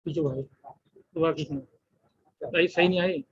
पीछे भाई दोबारा खींचना भाई सही नहीं आई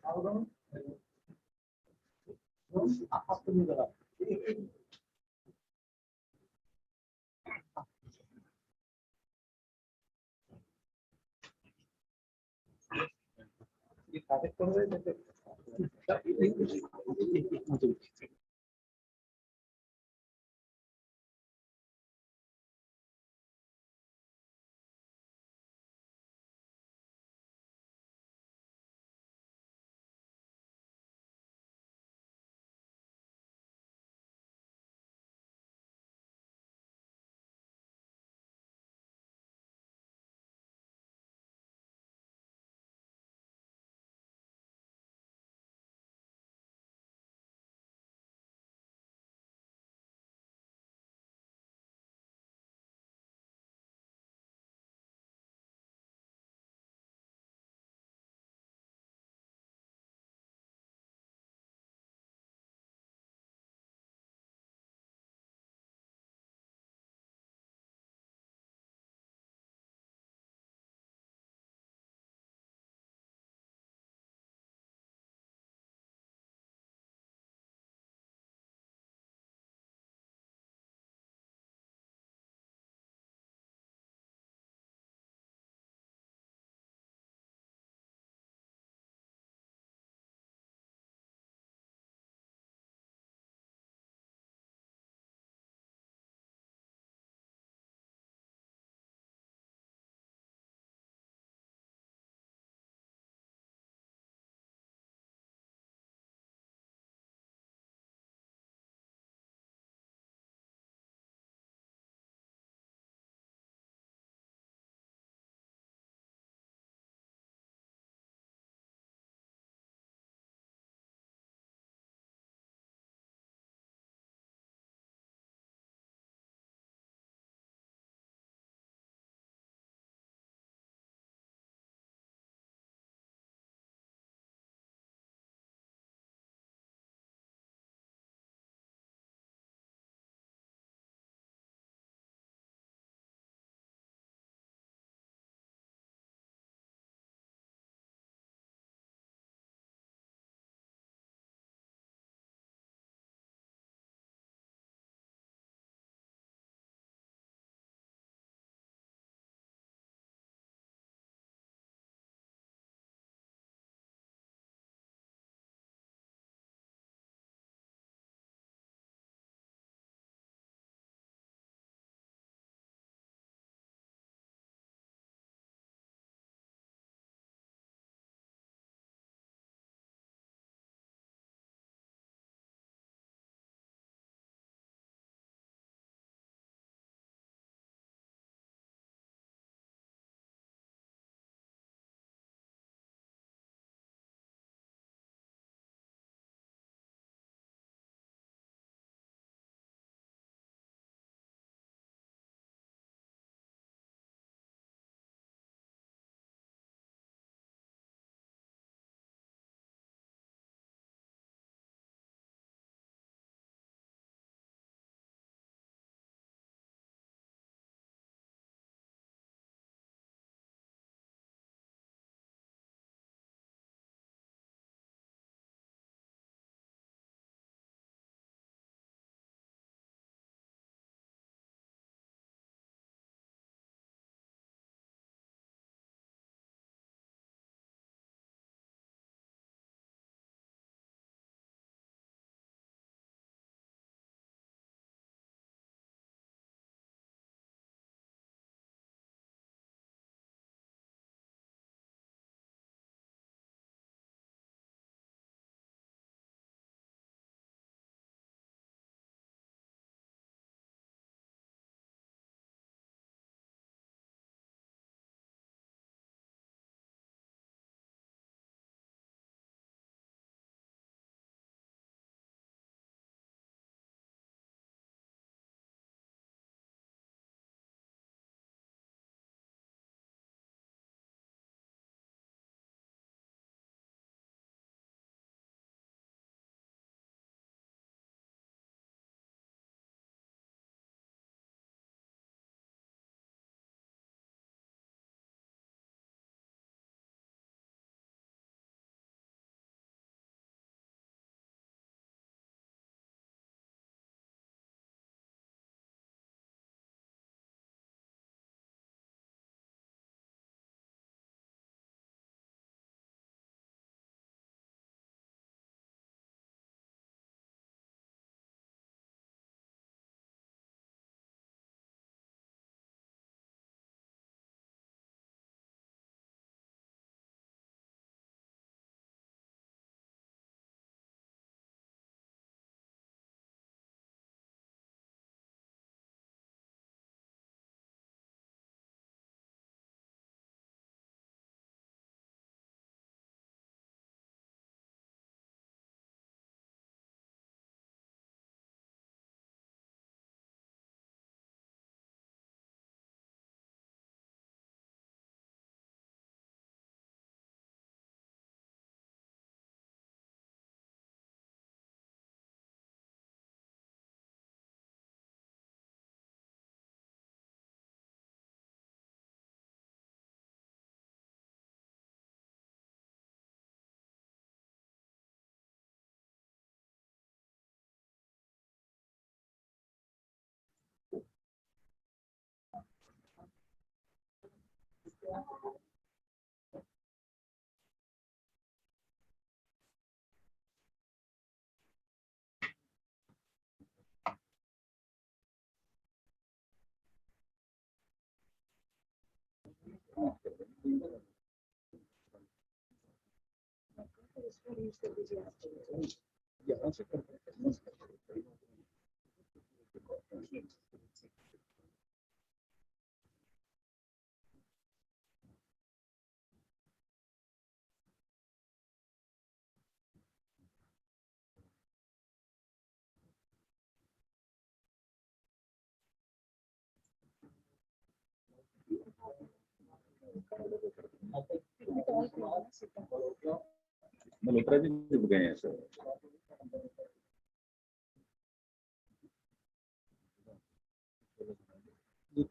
मल्होत्रा जी जुड़ गए हैं सर।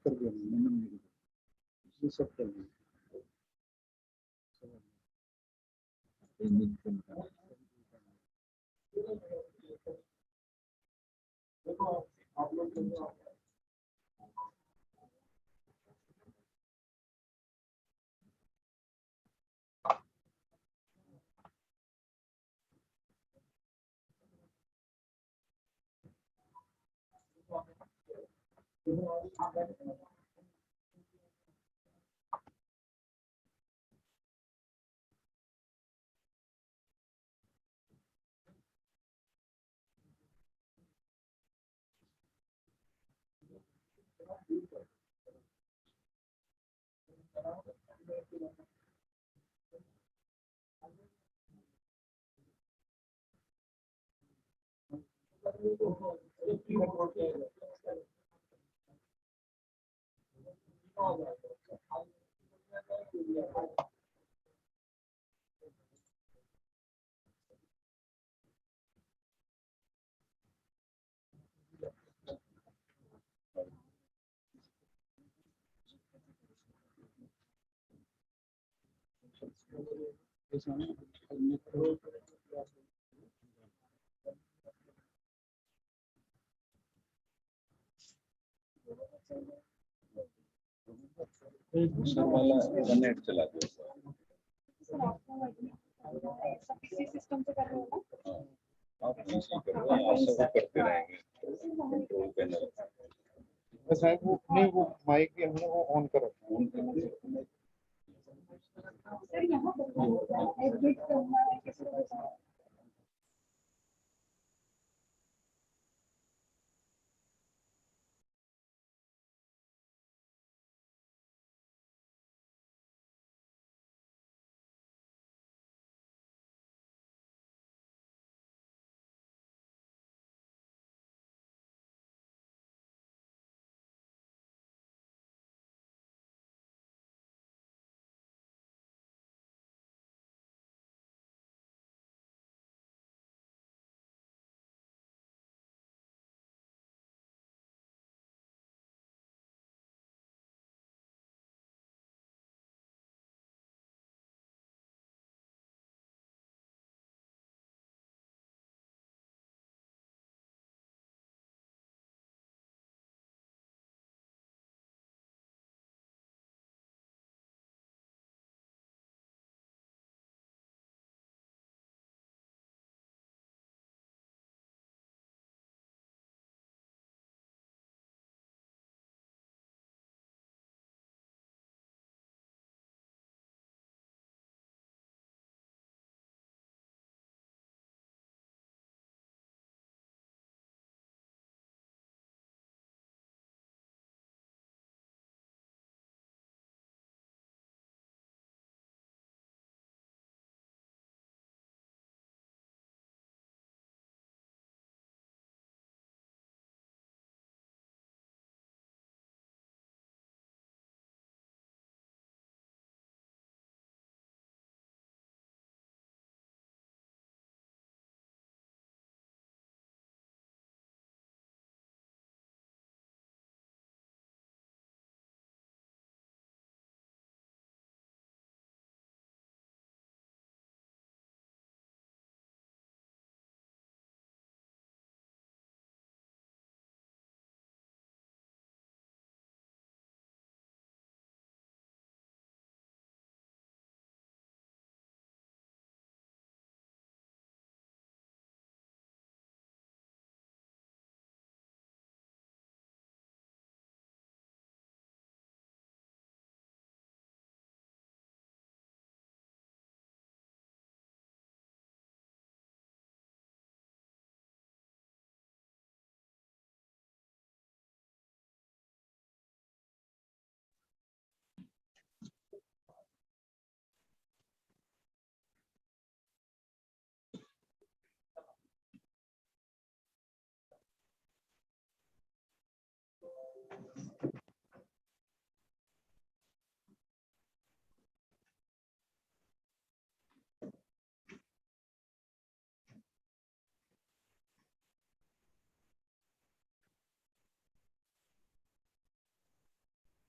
कर दिया सब कर दिया। दूसरा वाला इंटरनेट चला दो। सिस्टम से कर रहे हो ना? आप इसी करो, आप सब करते रहेंगे। कंट्रोल पैनल बस है वो नहीं, वो माइक भी हमने वो ऑन कर रखा है। सर यहाँ पर एडिट करना है किसी को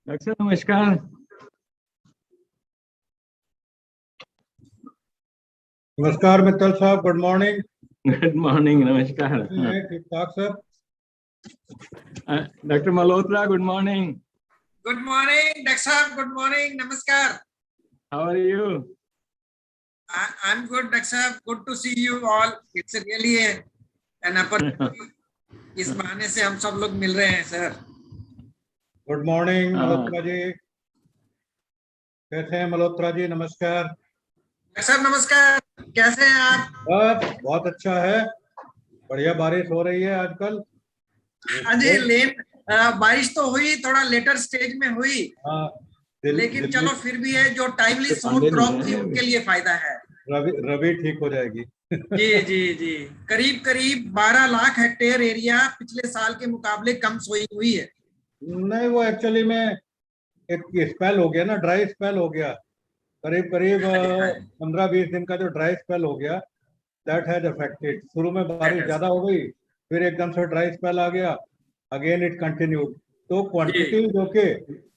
डॉक्टर साहब नमस्कार। नमस्कार मित्तल साहब, गुड मॉर्निंग। गुड मॉर्निंग, नमस्कार। ठीक ठाक sir. Doctor Malhotra, good morning. Good morning, Dr. Saab. Good morning. Namaskar. How are you? I'm good, Dr. Saab. Good to see you all. It's really an opportunity. इस बहाने से हम सब लोग मिल रहे हैं sir. Good morning Malhotra ji, कैसे हैं मल्होत्रा जी? नमस्कार। डॉक्टर साहब नमस्कार, कैसे हैं आप? बस बहुत अच्छा है, बढ़िया बारिश हो रही है आजकल। हाँ जी, बारिश तो हुई, थोड़ा लेटर स्टेज में हुई। हाँ, लेकिन चलो फिर भी है, जो टाइमली साउंड ड्रॉप थी उनके लिए फायदा है। रवि ठीक हो जाएगी। जी जी जी, करीब करीब 12 लाख हेक्टेयर एरिया पिछले साल के मुकाबले कम सोई हुई है। नहीं, वो एक्चुअली में एक स्पेल हो गया ना, ड्राई स्पेल हो गया। करीब करीब 15-20 दिन का जो ड्राई स्पेल हो गया, दैट हैज अफेक्टेड। शुरू में बारिश ज्यादा हो गई, फिर एकदम से ड्राई स्पेल आ गया, अगेन इट कंटिन्यूड। तो क्वांटिटी इज ओके,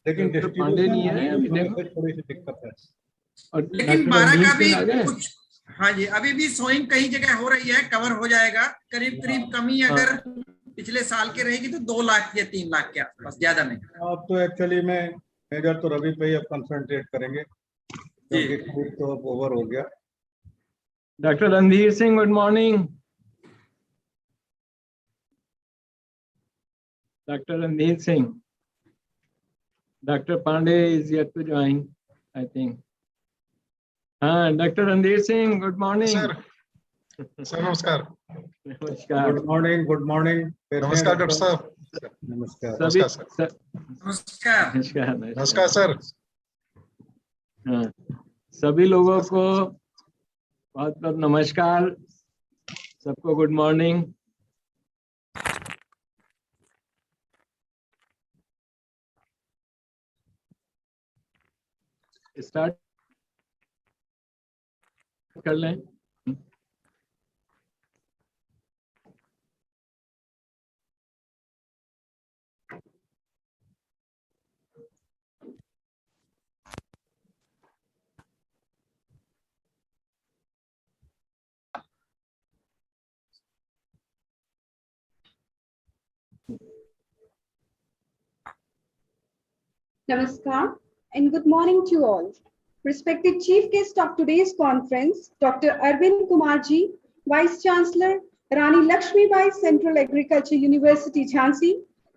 लेकिन डिस्ट्रीब्यूशन में थोड़ी सी दिक्कत है। लेकिन 12 का भी कुछ, हाँ जी, अभी भी सोइंग कई जगह हो रही है, कवर हो जाएगा। करीब करीब कमी अगर पिछले साल के रहेगी तो 2 लाख या 3 लाख के आसपास, ज्यादा नहीं। अब तो एक्चुअली में मेजर तो रवि पे ही अब कंसंट्रेट करेंगे, क्योंकि खरीद तो अब ओवर हो गया। Doctor Randhir Singh, good morning. Doctor Randhir Singh, doctor Pandey is yet to join I think. हाँ, doctor Randhir Singh, good morning. Sir नमस्कार। नमस्कार। Good morning, good morning. नमस्कार डॉक्टर साहब। नमस्कार। सभी नमस्कार नमस्कार नमस्कार सर। हाँ, सभी लोगों को बहुत बहुत नमस्कार, सबको गुड मॉर्निंग। स्टार्ट कर लें। Namaskar and good morning to all. Respected Chief Guest of today's conference, Dr. Arvind Kumarji, Vice Chancellor, Rani Lakshmibai Central Agriculture University, Jhansi.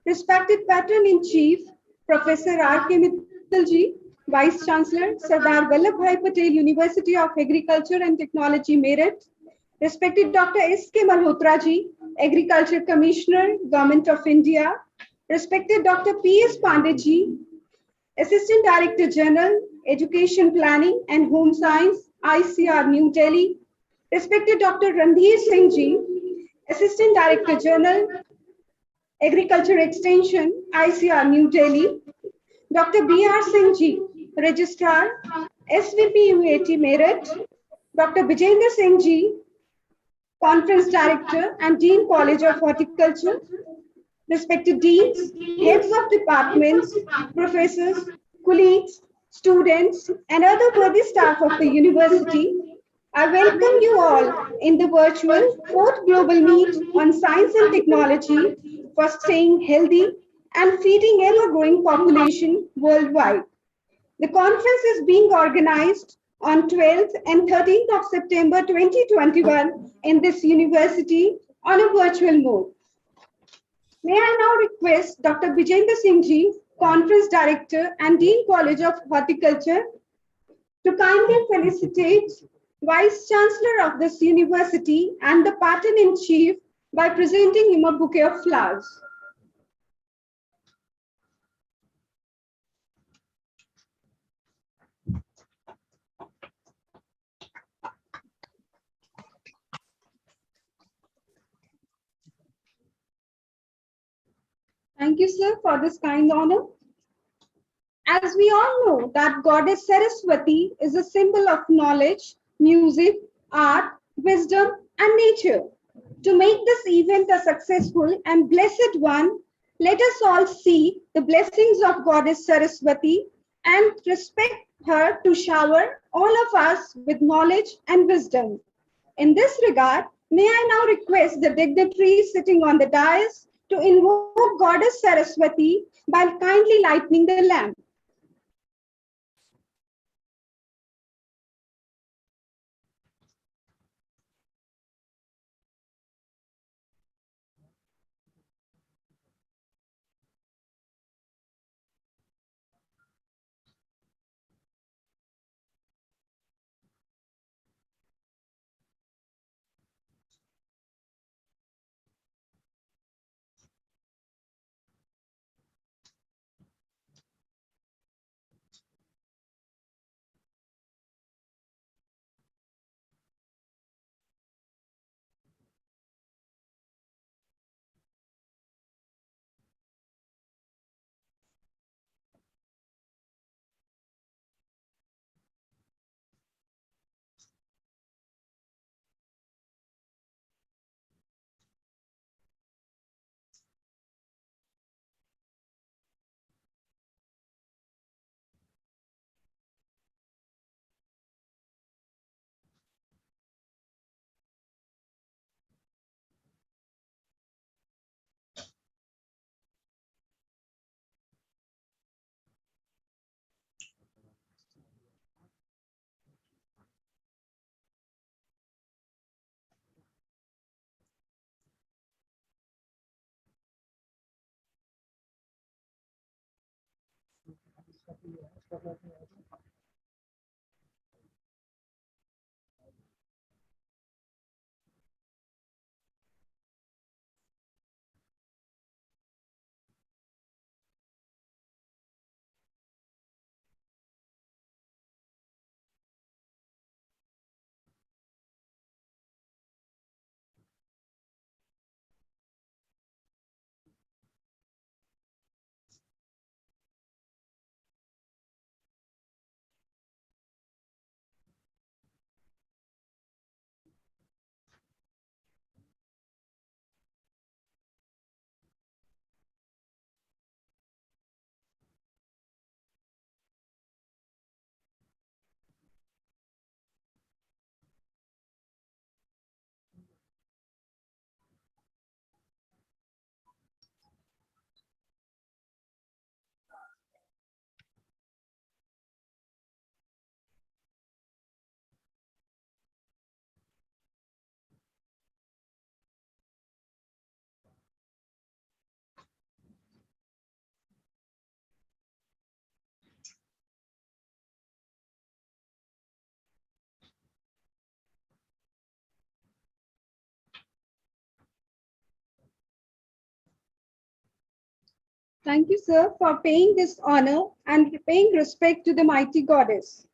Respected Patron-in-Chief, Professor R.K. Mittalji, Vice Chancellor, Sardar Vallabhbhai Patel University of Agriculture and Technology, Meerut. Respected Dr. S.K. Malhotra ji, Agriculture Commissioner, Government of India. Respected Dr. P.S. Pandey ji, Assistant Director General, Education Planning and Home Science, ICR, New Delhi. Respected Dr. Randhir Singh ji, Assistant Director General, Agriculture Extension, ICR, New Delhi. Dr. B.R. Singh ji, Registrar, SVP UAT, Meerut. Dr. Vijender Singh ji, Conference Director and Dean College of Horticulture. Respected deans, heads of departments, professors, colleagues, students, and other worthy staff of the university, I welcome you all in the virtual 4th Global Meet on Science and Technology for staying healthy and feeding ever-growing population worldwide. The conference is being organized on 12th and 13th of September 2021 in this university on a virtual mode. May I now request Dr. Vijender Singh ji, Conference Director and Dean College of Horticulture, to kindly felicitate Vice Chancellor of this university and the Patron-in-Chief by presenting him a bouquet of flowers. Thank you, sir, for this kind honor. As we all know that Goddess Saraswati is a symbol of knowledge, music, art, wisdom, and nature. To make this event a successful and blessed one, Let us all see the blessings of Goddess Saraswati and respect her to shower all of us with knowledge and wisdom. In this regard, may I now request the dignitaries sitting on the dais to invoke Goddess Saraswati by kindly lighting the lamp. Thank you, sir, for paying this honor and paying respect to the mighty goddess.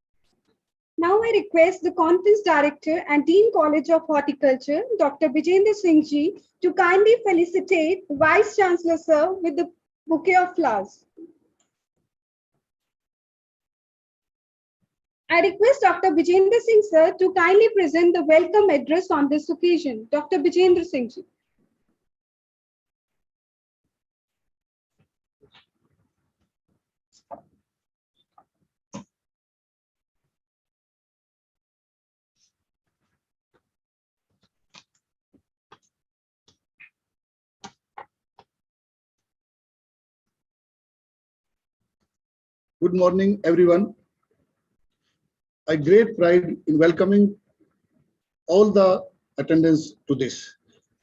Now I request the Conference Director and Dean College of Horticulture, Dr. Vijendra Singh Ji, to kindly felicitate Vice Chancellor, sir, with the bouquet of flowers. I request Dr. Vijendra Singh, sir, to kindly present the welcome address on this occasion. Dr. Vijendra Singh Ji. Good morning, everyone. I great pride in welcoming all the attendants to this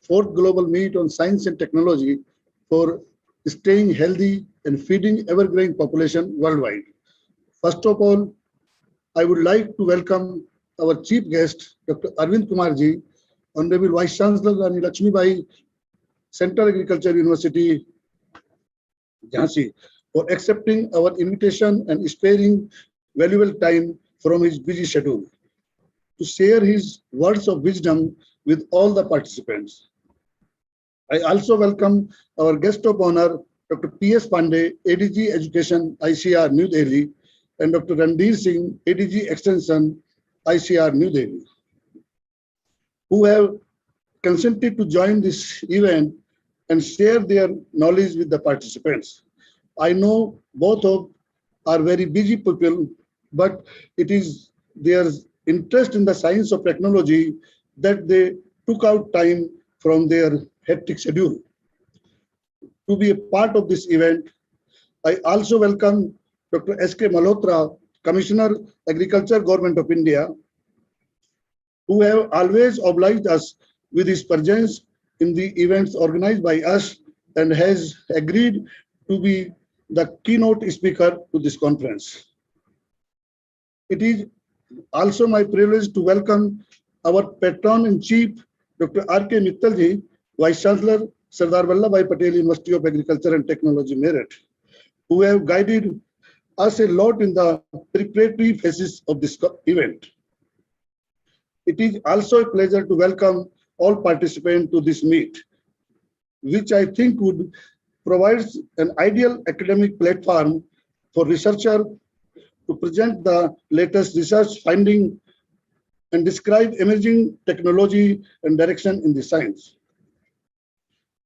fourth global meet on science and technology for staying healthy and feeding ever-growing population worldwide. First of all, I would like to welcome our chief guest, Dr. Arvind Kumar Ji, Honorable Vice Chancellor Rani Lakshmi Bai, Central Agriculture University, Jhansi, for accepting our invitation and sparing valuable time from his busy schedule to share his words of wisdom with all the participants. I also welcome our guest of honor, Dr. P.S. Pandey, ADG Education, ICR, New Delhi, and Dr. Randir Singh, ADG Extension, ICR, New Delhi, who have consented to join this event and share their knowledge with the participants. I know both of are very busy people, but it is their interest in the science of technology that they took out time from their hectic schedule to be a part of this event. I also welcome Dr. S.K. Malhotra, Commissioner, Agriculture, Government of India, who have always obliged us with his presence in the events organized by us and has agreed to be the keynote speaker to this conference. It is also my privilege to welcome our patron-in-chief, Dr. R.K. Mittalji, Vice Chancellor, Sardar Vallabhbhai Patel University of Agriculture and Technology, Meerut, who have guided us a lot in the preparatory phases of this event. It is also a pleasure to welcome all participants to this meet, which I think would provide an ideal academic platform for researchers to present the latest research finding and describe emerging technology and direction in the science.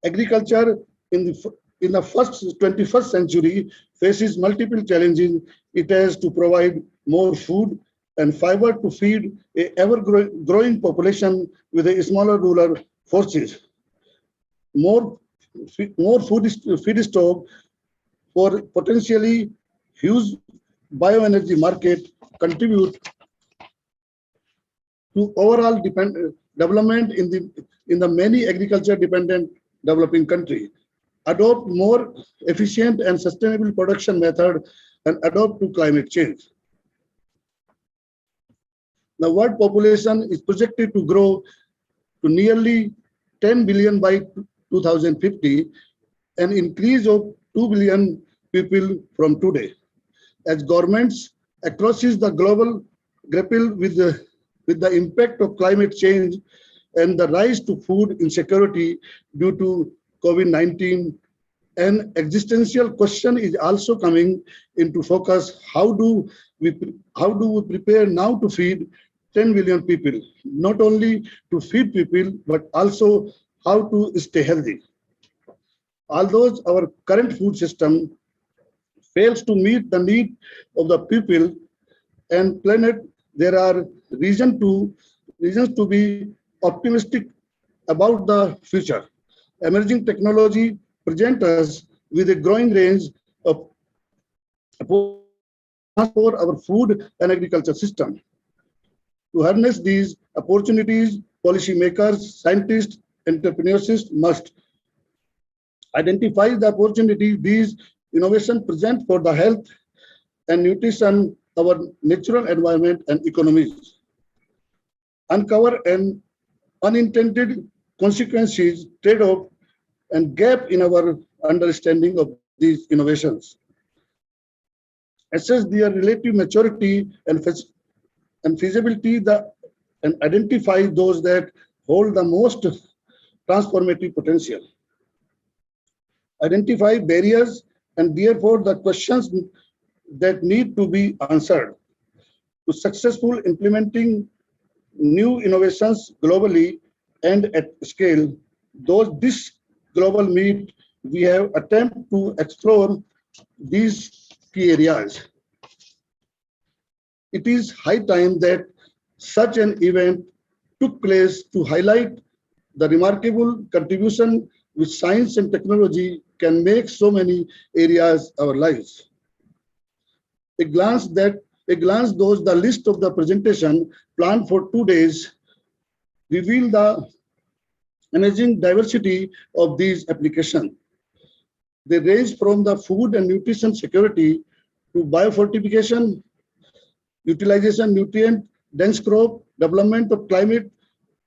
Agriculture in the first 21st century faces multiple challenges. It has to provide more food and fiber to feed a ever-growing population with a smaller rural forces. More feedstock for potentially huge bioenergy market contribute to overall development in the many agriculture dependent developing country. Adopt more efficient and sustainable production method and adapt to climate change. The world population is projected to grow to nearly 10 billion by 2050, an increase of 2 billion people from today. As governments across the global grapple with the impact of climate change and the rise to food insecurity due to COVID-19, an existential question is also coming into focus. How do we prepare now to feed 10 billion people? Not only to feed people, but also how to stay healthy. Although our current food system fails to meet the need of the people and planet, there are reasons to be optimistic about the future. Emerging technology present us with a growing range of for our food and agriculture system. To harness these opportunities, policymakers, scientists, entrepreneurs must identify the opportunity these innovations present for the health and nutrition of our natural environment and economies. Uncover an unintended consequences, trade-off, and gap in our understanding of these innovations. Assess their relative maturity and feasibility and identify those that hold the most transformative potential. Identify barriers and therefore the questions that need to be answered. To successful implementing new innovations globally and at scale, this global meet, we have attempted to explore these key areas. It is high time that such an event took place to highlight the remarkable contribution which science and technology can make so many areas of our lives. A glance those the list of the presentation planned for 2 days reveal the amazing diversity of these applications. They range from the food and nutrition security to biofortification, utilization nutrient dense crop, development of climate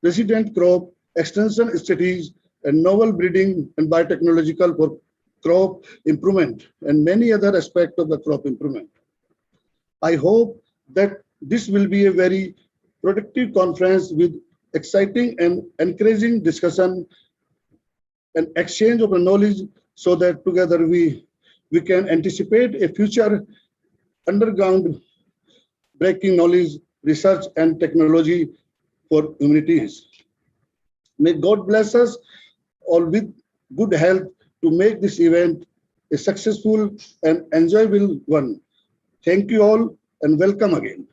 resilient crop, extension strategies, and novel breeding and biotechnological for crop improvement, and many other aspects of the crop improvement. I hope that this will be a very productive conference with exciting and encouraging discussion and exchange of knowledge so that together we can anticipate a future underground breaking knowledge, research and technology for humanities. May God bless us all with good health to make this event a successful and enjoyable one. Thank you all and welcome again.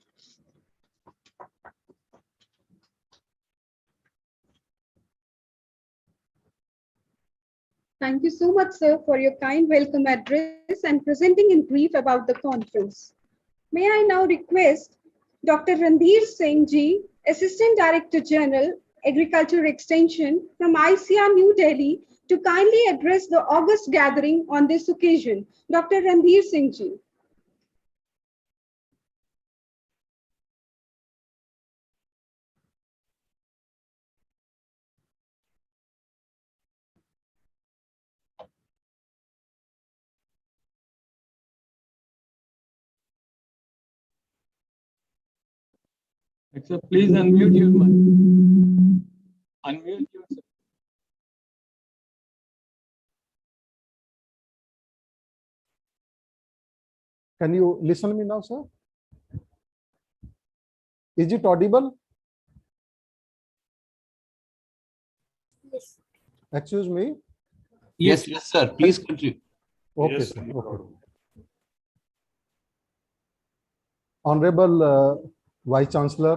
Thank you so much, sir, for your kind welcome address and presenting in brief about the conference. May I now request Dr. Randhir Singh Ji, Assistant Director General, Agriculture Extension from ICR New Delhi, to kindly address the August gathering on this occasion. Dr. Randhir Singh Ji. So please unmute your mic. Unmute yourself. Can you listen to me now, sir? Is it audible? Yes. Excuse me. Yes, sir. Please continue. Okay, Yes, sir. no Okay. problem. Honorable Vice Chancellor,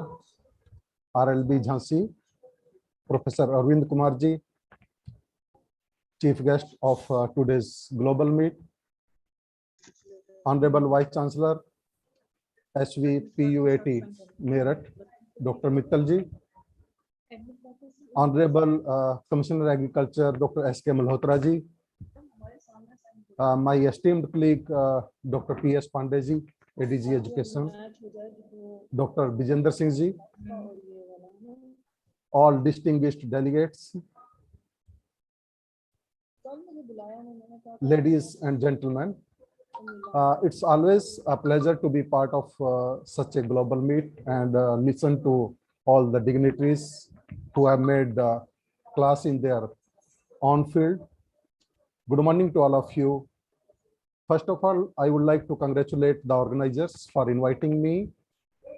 RLB Jhansi, Professor Arvind Kumar Ji, Chief Guest of today's global meet, Honorable Vice Chancellor, SVPUAT Meerut, Dr. Mittal Ji, Honorable Commissioner Agriculture, Dr. S.K. Malhotra Ji, my esteemed colleague, Dr. P.S. Pandey Ji, ADG Education, Dr. Bijender Singh Ji, all distinguished delegates, ladies and gentlemen. It's always a pleasure to be part of such a global meet and listen to all the dignitaries who have made class in their own field. Good morning to all of you. First of all, I would like to congratulate the organizers for inviting me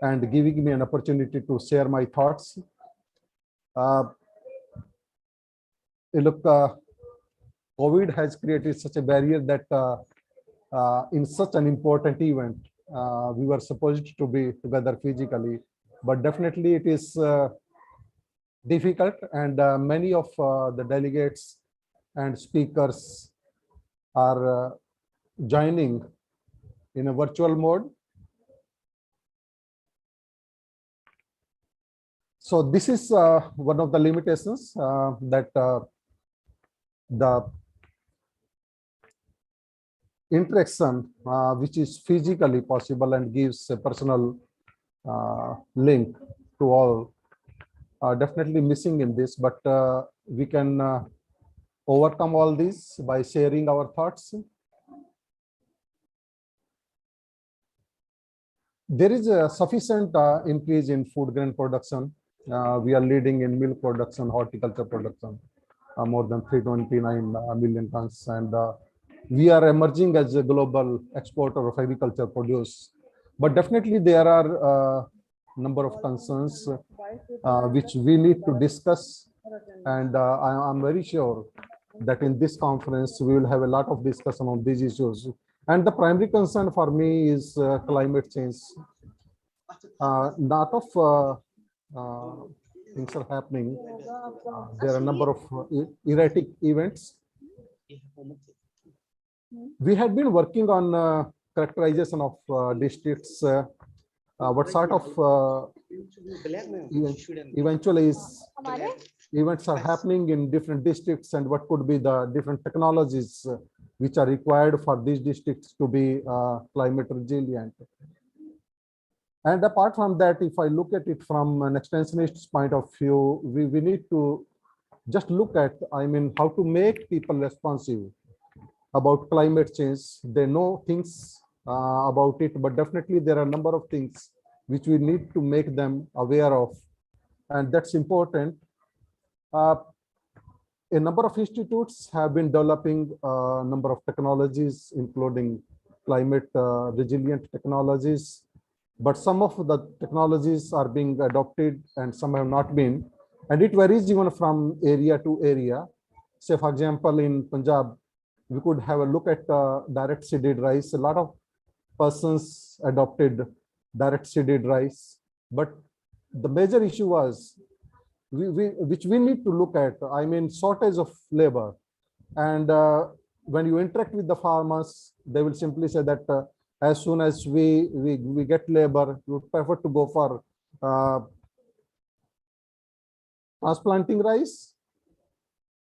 and giving me an opportunity to share my thoughts. Look, COVID has created such a barrier that in such an important event, we were supposed to be together physically, but definitely it is difficult, and many of the delegates and speakers are joining in a virtual mode. So this is one of the limitations that the interaction which is physically possible and gives a personal link to all definitely missing in this, but we can overcome all this by sharing our thoughts. There is a sufficient increase in food grain production. We are leading in milk production, horticulture production, more than 329 million tons, and we are emerging as a global exporter of agriculture produce. But definitely there are number of concerns which we need to discuss, and I'm very sure that in this conference we will have a lot of discussion on these issues. And the primary concern for me is climate change. Lot of things are happening. There are a number of erratic events. We had been working on characterization of districts. What sort of eventually events are happening in different districts, and what could be the different technologies which are required for these districts to be climate resilient. And apart from that, if I look at it from an extensionist point of view, we need to just look at, I mean, how to make people responsive about climate change. They know things about it, but definitely there are a number of things which we need to make them aware of, and that's important. A number of institutes have been developing a number of technologies, including climate resilient technologies, but some of the technologies are being adopted and some have not been, and it varies even from area to area. say for example, in Punjab, we could have a look at direct seeded rice. A lot of persons adopted direct seeded rice, but the major issue was which we need to look at, I mean, shortage of labor. And when you interact with the farmers, they will simply say that as soon as we get labor, we would prefer to go for transplanting rice.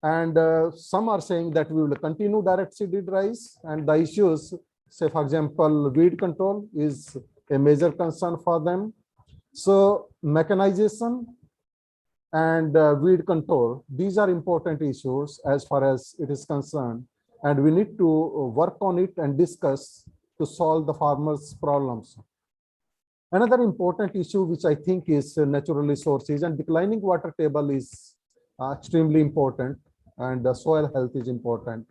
And some are saying that we will continue direct seeded rice. And the issues, say for example, weed control is a major concern for them. So mechanization and weed control, these are important issues as far as it is concerned, and we need to work on it and discuss to solve the farmers' problems. Another important issue which I think is natural resources, and declining water table is extremely important, and soil health is important.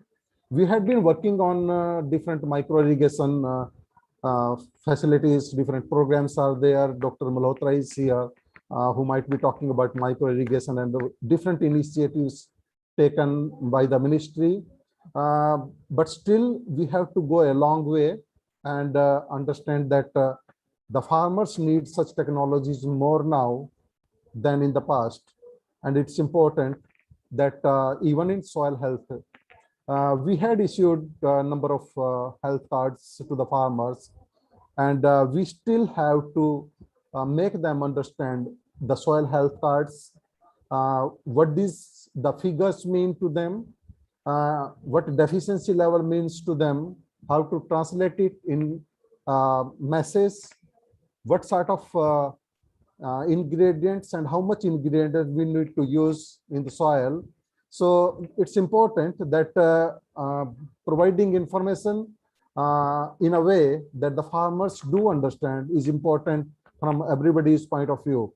We had been working on different micro irrigation facilities, different programs are there. Dr. Malhotra is here, who might be talking about micro irrigation and the different initiatives taken by the ministry. But still, we have to go a long way and understand that the farmers need such technologies more now than in the past. And it's important that even in soil health, we had issued a number of health cards to the farmers, and we still have to make them understand the soil health cards, what these the figures mean to them, what deficiency level means to them, how to translate it in message, what sort of ingredients and how much ingredients we need to use in the soil. So it's important that providing information in a way that the farmers do understand is important from everybody's point of view.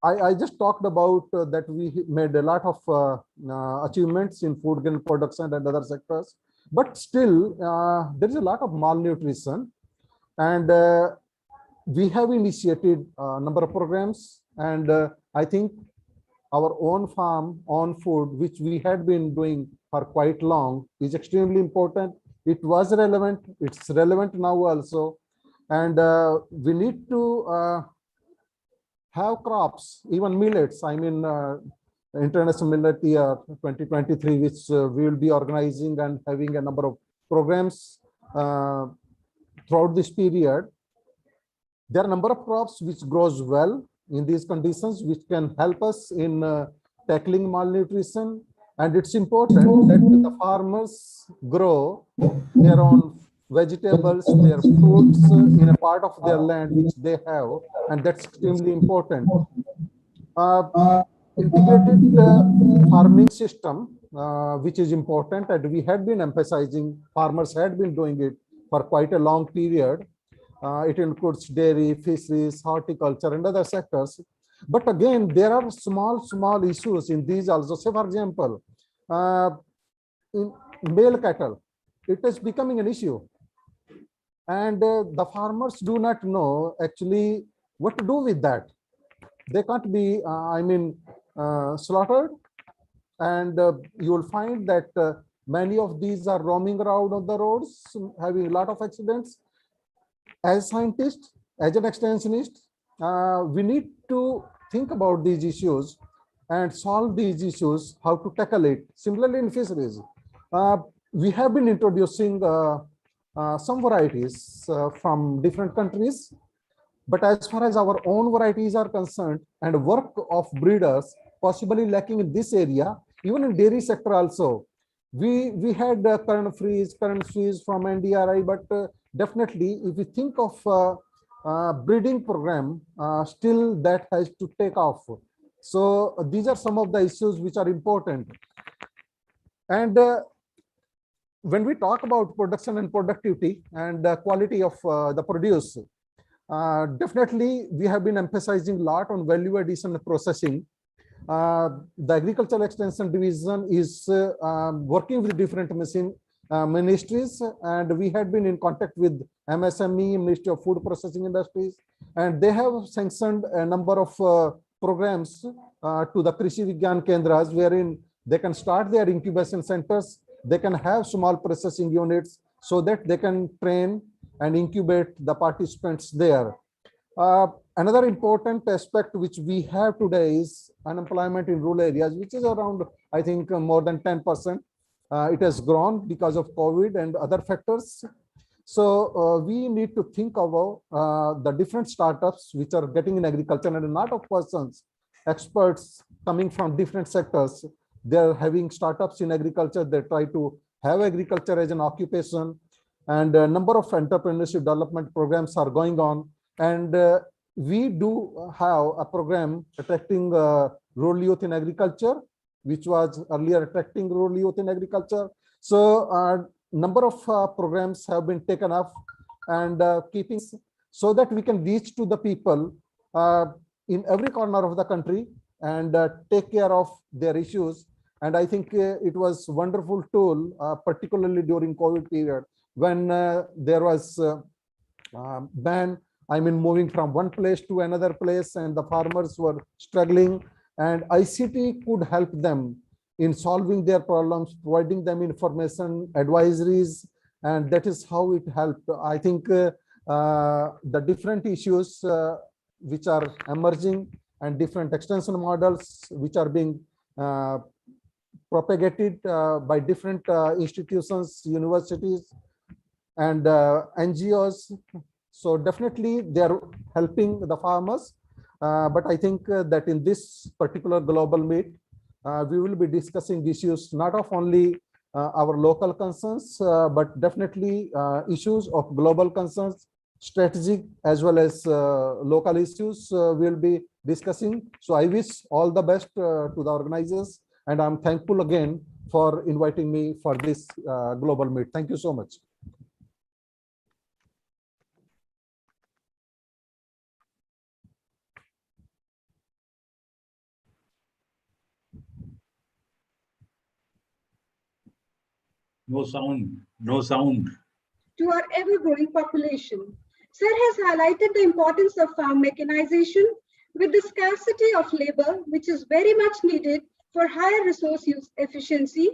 I just talked about that we made a lot of achievements in food grain production and other sectors, but still there is a lot of malnutrition, and we have initiated a number of programs, and I think our own farm, own food, which we had been doing for quite long, is extremely important. It was relevant, it's relevant now also, and we need to have crops, even millets. I mean, International Millet Year 2023, which we will be organizing and having a number of programs throughout this period. There are a number of crops which grows well in these conditions, which can help us in tackling malnutrition. And it's important that the farmers grow their own vegetables, their fruits in a part of their land which they have, and that's extremely important. Integrated farming system, which is important, and we had been emphasizing, farmers had been doing it for quite a long period. It includes dairy, fisheries, horticulture, and other sectors. But again, there are small issues in these also. Say, for example, in male cattle, it is becoming an issue. And the farmers do not know actually what to do with that. They can't be, slaughtered. And you will find that many of these are roaming around on the roads, having a lot of accidents. As scientists, as an extensionist, we need to think about these issues and solve these issues, how to tackle it. Similarly, in fisheries, we have been introducing some varieties from different countries, but as far as our own varieties are concerned and work of breeders possibly lacking in this area, even in dairy sector also, we had current freeze from NDRI, but definitely if we think of breeding program, still that has to take off. So these are some of the issues which are important. And when we talk about production and productivity and quality of the produce, definitely we have been emphasizing a lot on value addition and processing. The Agricultural Extension Division is working with different ministries, and we had been in contact with MSME, Ministry of Food Processing Industries, and they have sanctioned a number of programs to the Krishi Vigyan Kendras, wherein they can start their incubation centers, they can have small processing units so that they can train and incubate the participants there. Another important aspect which we have today is unemployment in rural areas, which is around, I think, more than 10%. It has grown because of COVID and other factors. So we need to think about the different startups which are getting in agriculture, and a lot of persons, experts coming from different sectors. They're having startups in agriculture. They try to have agriculture as an occupation, and a number of entrepreneurship development programs are going on. And we do have a program attracting rural youth in agriculture, which was earlier attracting rural youth in agriculture. So number of programs have been taken up and keeping so that we can reach to the people in every corner of the country and take care of their issues. And I think it was a wonderful tool, particularly during COVID period, when there was ban, I mean, moving from one place to another place, and the farmers were struggling, and ICT could help them in solving their problems, providing them information, advisories, and that is how it helped. I think the different issues which are emerging and different extension models which are being propagated by different institutions, universities, and NGOs. So definitely they are helping the farmers. But I think that in this particular global meet, we will be discussing issues not of only our local concerns, but definitely issues of global concerns, strategic as well as local issues we'll be discussing. So I wish all the best to the organizers, and I'm thankful again for inviting me for this global meet. Thank you so much. No sound, no sound. To our ever-growing population. Sir has highlighted the importance of farm mechanization with the scarcity of labor, which is very much needed for higher resource use efficiency.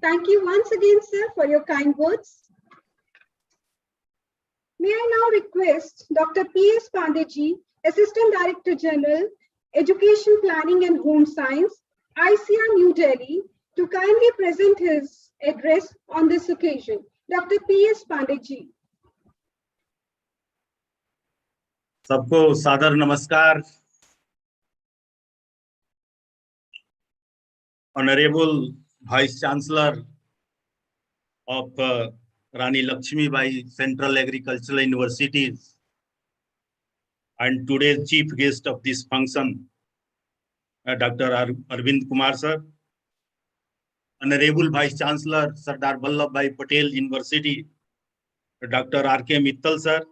Thank you once again, sir, for your kind words. May I now request Dr. P.S. Pandeyji, Assistant Director General, Education Planning and Home Science, ICR New Delhi, to kindly present his address on this occasion. Dr. P.S. Pandeyji. सबको सादर नमस्कार. Honorable Vice Chancellor of Rani Lakshmi Bai Central Agricultural Universities and today's chief guest of this function, Dr. Arvind Kumar sir, Honorable Vice Chancellor Sardar Vallabhbhai Patel University, Dr. R.K. Mittal sir,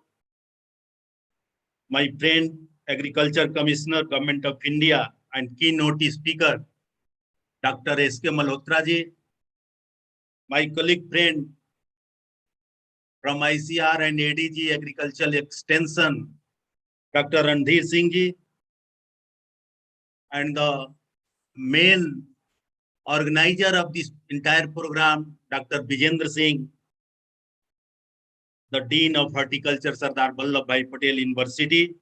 my friend Agriculture Commissioner, Government of India, and keynote speaker, Dr. S.K. Malhotra ji, my colleague friend from ICR and ADG Agricultural Extension, Dr. Randhir Singh ji, and the main organizer of this entire program, Dr. Vijendra Singh, the Dean of Horticulture, Sardar Vallabhbhai Patel University,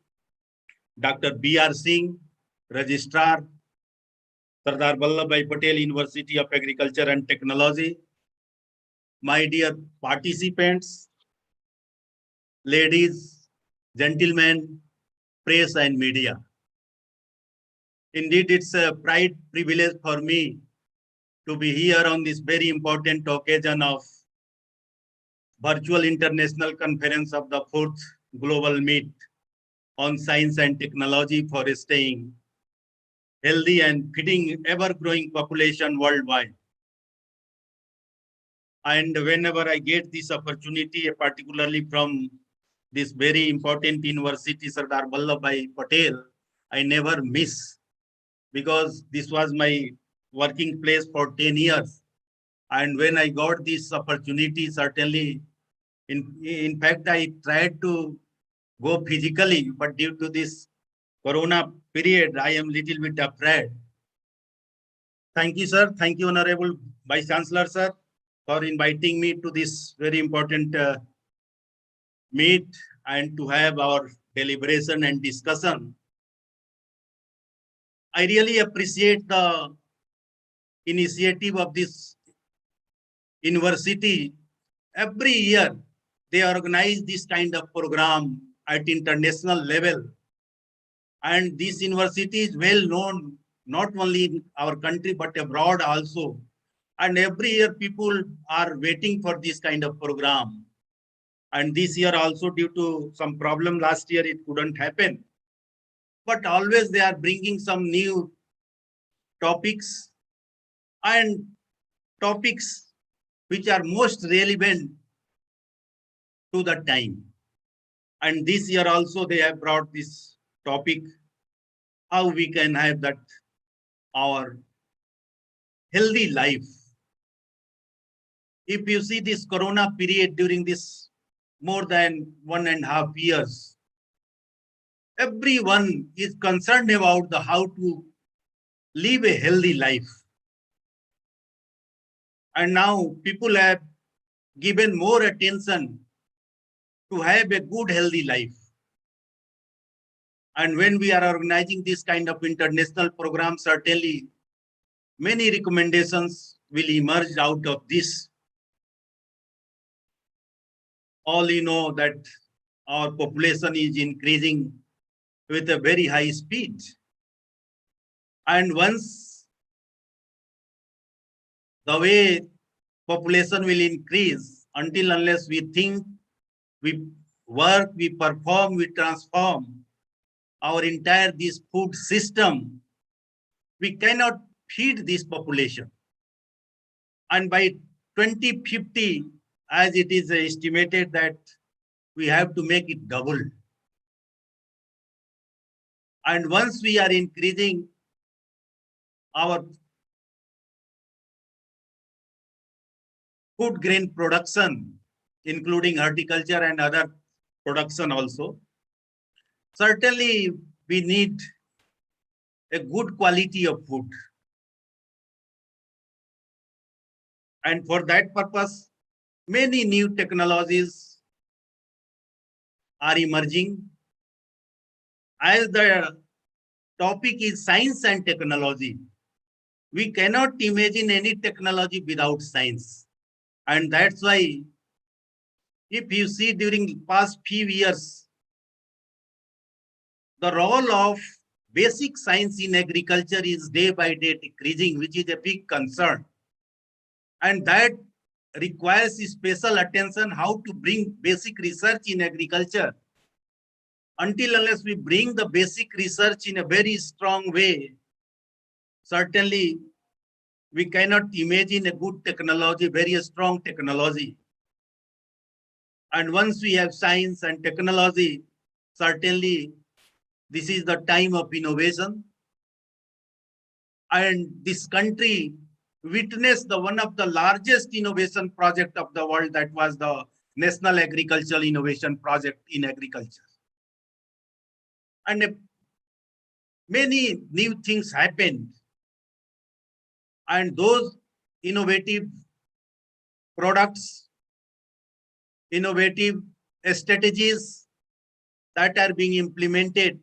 Dr. B.R. Singh, Registrar, Sardar Vallabhbhai Patel University of Agriculture and Technology, my dear participants, ladies, gentlemen, press and media. Indeed, it's a pride privilege for me to be here on this very important occasion of virtual international conference of the 4th Global Meet on Science and Technology for staying healthy and feeding ever-growing population worldwide. And whenever I get this opportunity, particularly from this very important university, Sardar Vallabhbhai Patel, I never miss, because this was my working place for 10 years. And when I got this opportunity, certainly, in fact, I tried to go physically, but due to this Corona period, I am little bit afraid. Thank you, sir. Thank you, Honorable Vice Chancellor, sir, for inviting me to this very important meet and to have our deliberation and discussion. I really appreciate the initiative of this university. Every year, they organize this kind of program at international level. And this university is well known, not only in our country, but abroad also. And every year, people are waiting for this kind of program. And this year also, due to some problem last year, it couldn't happen. But always they are bringing some new topics and topics which are most relevant to the time. And this year also they have brought this topic, how we can have that our healthy life. If you see this Corona period during this more than 1.5 years, everyone is concerned about the how to live a healthy life. And now people have given more attention to have a good healthy life. And when we are organizing this kind of international program, certainly many recommendations will emerge out of this. All you know that our population is increasing with a very high speed. And once the way population will increase, until unless we think, we work, we perform, we transform our entire this food system, we cannot feed this population. And by 2050, as it is estimated that we have to make it double. And once we are increasing our food grain production, including horticulture and other production also, certainly we need a good quality of food. And for that purpose, many new technologies are emerging. As the topic is science and technology, we cannot imagine any technology without science. And that's why, if you see during the past few years, the role of basic science in agriculture is day by day decreasing, which is a big concern. And that requires special attention how to bring basic research in agriculture. Until unless we bring the basic research in a very strong way, certainly we cannot imagine a good technology, very strong technology. And once we have science and technology, certainly this is the time of innovation. And this country witnessed the one of the largest innovation project of the world, that was the National Agricultural Innovation Project in agriculture. And many new things happened. And those innovative products, innovative strategies that are being implemented.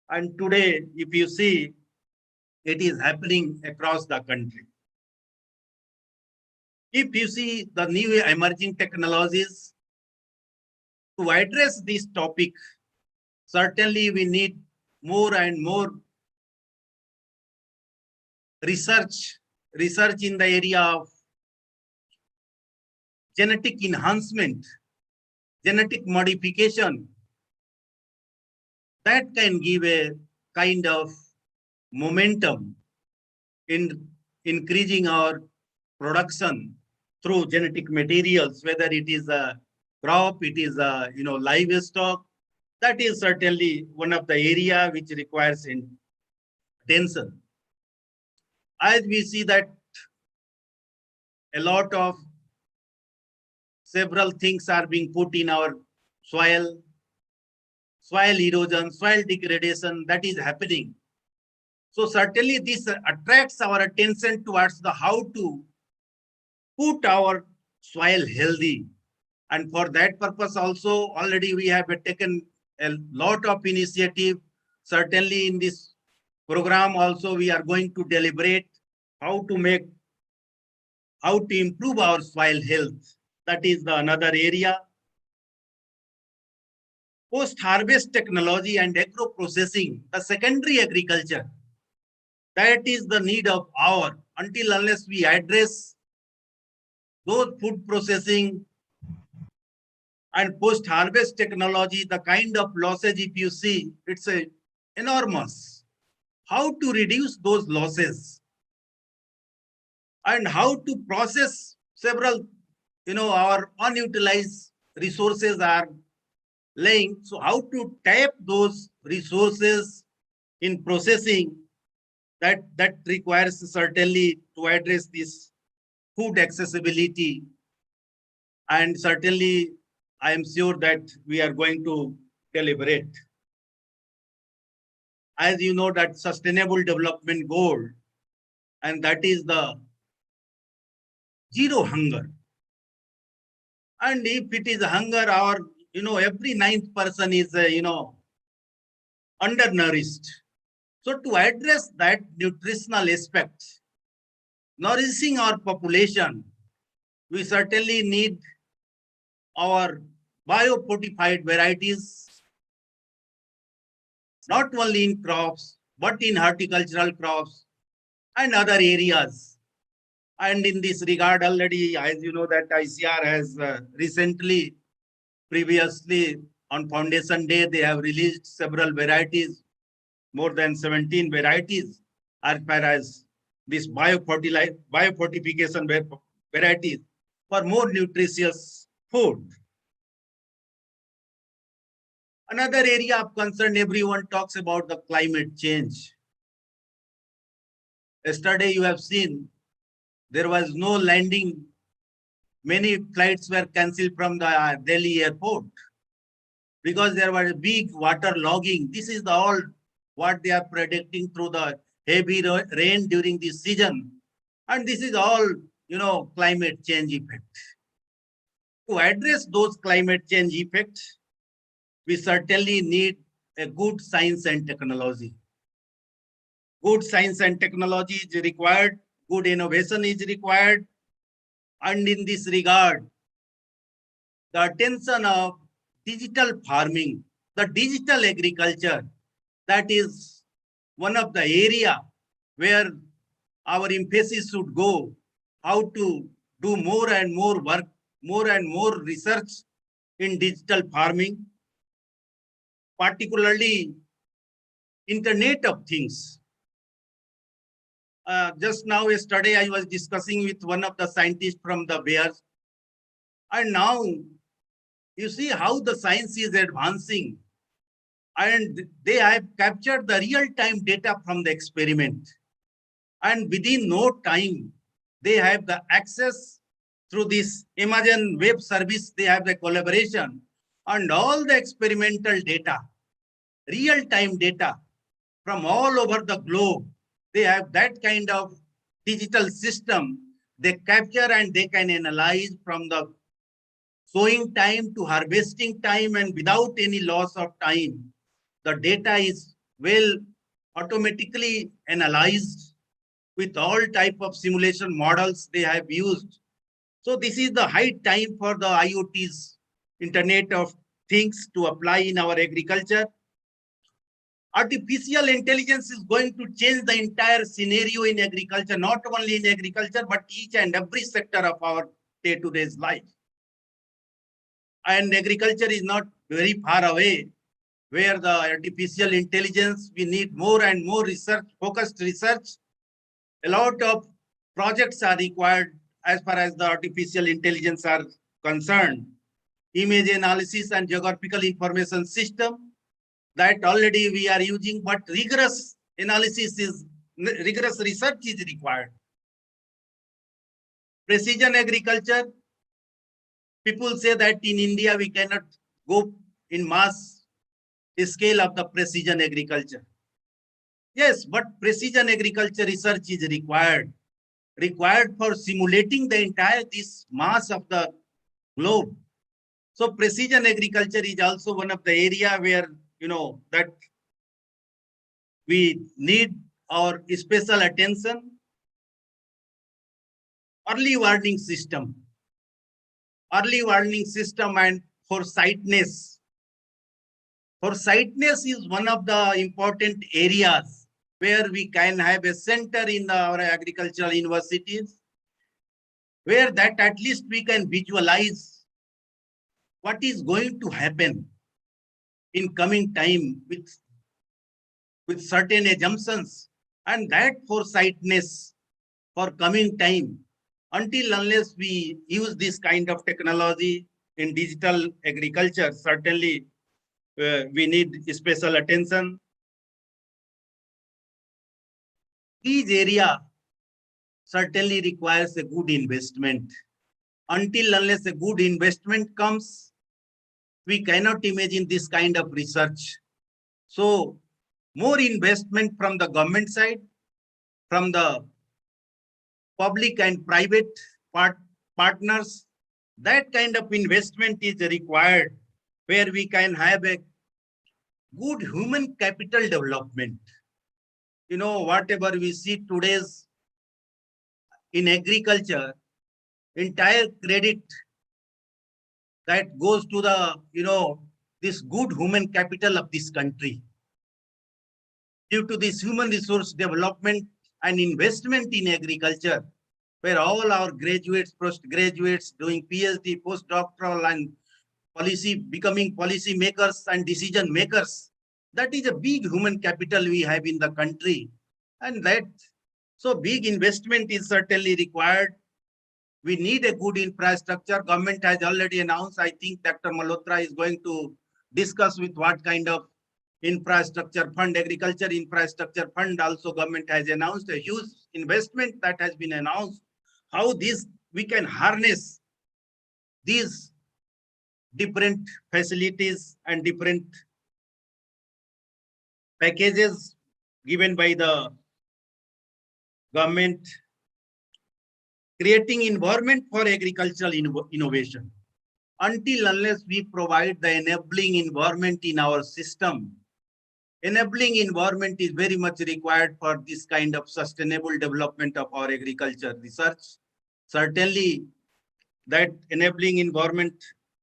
And today, if you see, it is happening across the country. If you see the new emerging technologies, to address this topic, certainly we need more and more research in the area of genetic enhancement, genetic modification, that can give a kind of momentum in increasing our production through genetic materials, whether it is a crop, it is a livestock. That is certainly one of the area which requires attention. As we see that a lot of several things are being put in our soil erosion, soil degradation, that is happening. So certainly this attracts our attention towards the how to put our soil healthy. And for that purpose also, already we have taken a lot of initiative. Certainly in this program also, we are going to deliberate how to improve our soil health. That is the another area. Post-harvest technology and agro-processing, the secondary agriculture. That is the need of our, until unless we address those food processing and post-harvest technology, the kind of losses, if you see, it's enormous. How to reduce those losses and how to process several, our unutilized resources are laying. So how to tap those resources in processing, that requires certainly to address this food accessibility. And certainly, I am sure that we are going to deliberate. As you know, that sustainable development goal, and that is the zero hunger. And if it is hunger, our, every ninth person is, undernourished. So to address that nutritional aspect, nourishing our population, we certainly need our biofortified varieties, not only in crops, but in horticultural crops and other areas. And in this regard, already, as you know, that ICR has previously on Foundation Day, they have released several varieties, more than 17 varieties, as far as this biofortification varieties for more nutritious food. Another area of concern, everyone talks about the climate change. Yesterday, you have seen there was no landing. Many flights were cancelled from the Delhi airport because there was big water logging. This is all what they are predicting through the heavy rain during this season. And this is all, climate change effect. To address those climate change effects, we certainly need a good science and technology. Good science and technology is required. Good innovation is required. And in this regard, the attention of digital farming, the digital agriculture, that is one of the area where our emphasis should go, how to do more and more work, more and more research in digital farming, particularly Internet of Things. Just now, yesterday, I was discussing with one of the scientists from the Bears. And now, you see how the science is advancing. And they have captured the real-time data from the experiment. And within no time, they have the access through this Amazon Web Service. They have the collaboration and all the experimental data, real-time data from all over the globe. They have that kind of digital system. They capture and they can analyze from the sowing time to harvesting time, and without any loss of time. The data is well automatically analyzed with all type of simulation models they have used. So this is the high time for the IoT's Internet of Things to apply in our agriculture. Artificial intelligence is going to change the entire scenario in agriculture, not only in agriculture, but each and every sector of our day-to-day life. And agriculture is not very far away, where the artificial intelligence, we need more and more research, focused research. A lot of projects are required as far as the artificial intelligence are concerned. Image analysis and geographical information system, that already we are using, but rigorous research is required. Precision agriculture, people say that in India we cannot go in mass scale of the precision agriculture. Yes, but precision agriculture research is required for simulating the entire this mass of the globe. So precision agriculture is also one of the area where, that we need our special attention. Early warning system and foresightness. Foresightness is one of the important areas where we can have a center in our agricultural universities, where that at least we can visualize what is going to happen in coming time with certain assumptions, and that foresightness for coming time, until unless we use this kind of technology in digital agriculture, certainly we need special attention. Each area certainly requires a good investment. Until unless a good investment comes, we cannot imagine this kind of research. So more investment from the government side, from the public and private partners, that kind of investment is required, where we can have a good human capital development. Whatever we see today's in agriculture, entire credit that goes to the, this good human capital of this country. Due to this human resource development and investment in agriculture, where all our graduates, postgraduates doing PhD, postdoctoral and becoming policy makers and decision makers, that is a big human capital we have in the country. And so big investment is certainly required. We need a good infrastructure. Government has already announced. I think Dr. Malhotra is going to discuss with what kind of infrastructure fund, agriculture infrastructure fund also government has announced a huge investment that has been announced. How we can harness these different facilities and different packages given by the government, creating environment for agricultural innovation. Until unless we provide the enabling environment in our system, enabling environment is very much required for this kind of sustainable development of our agriculture research. Certainly, that enabling environment,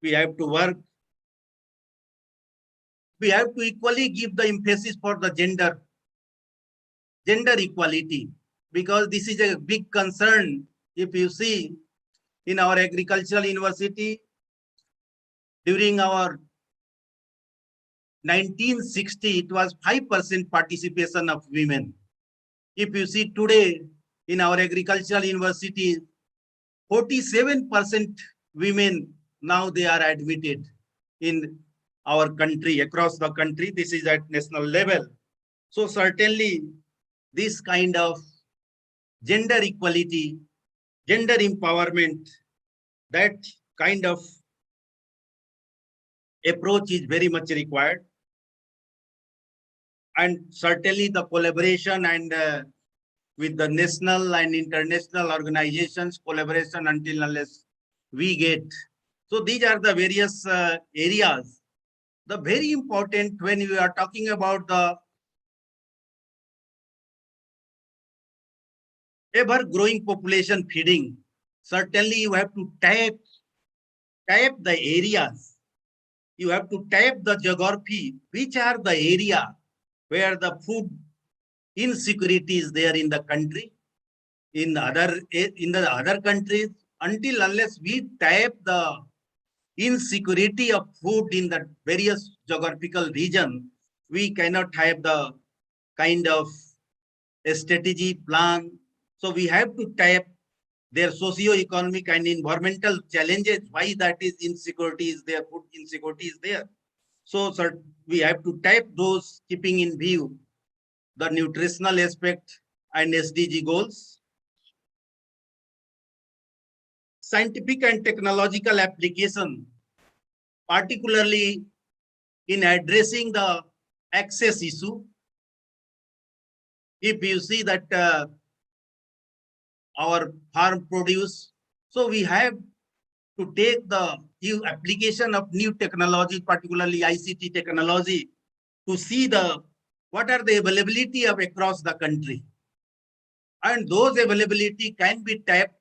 we have to work. We have to equally give the emphasis for the gender equality, because this is a big concern. If you see in our agricultural university, during our 1960, it was 5% participation of women. If you see today in our agricultural university, 47% women now they are admitted in our country, across the country. This is at national level. So certainly this kind of gender equality, gender empowerment, that kind of approach is very much required. And certainly the collaboration and with the national and international organizations, collaboration until unless we get. So these are the various areas. The very important when we are talking about the ever growing population feeding, certainly you have to tap the areas. You have to tap the geography, which are the area where the food insecurity is there in the country, in the other countries. Until unless we tap the insecurity of food in the various geographical region, we cannot have the kind of a strategy plan. So we have to tap their socio-economic and environmental challenges, why that is insecurity is there, food insecurity is there. So we have to tap those, keeping in view the nutritional aspect and SDG goals. Scientific and technological application, particularly in addressing the access issue. if you see that our farm produce, so we have to take the new application of new technology, particularly ICT technology, to see what are the availability of across the country. And those availability can be tapped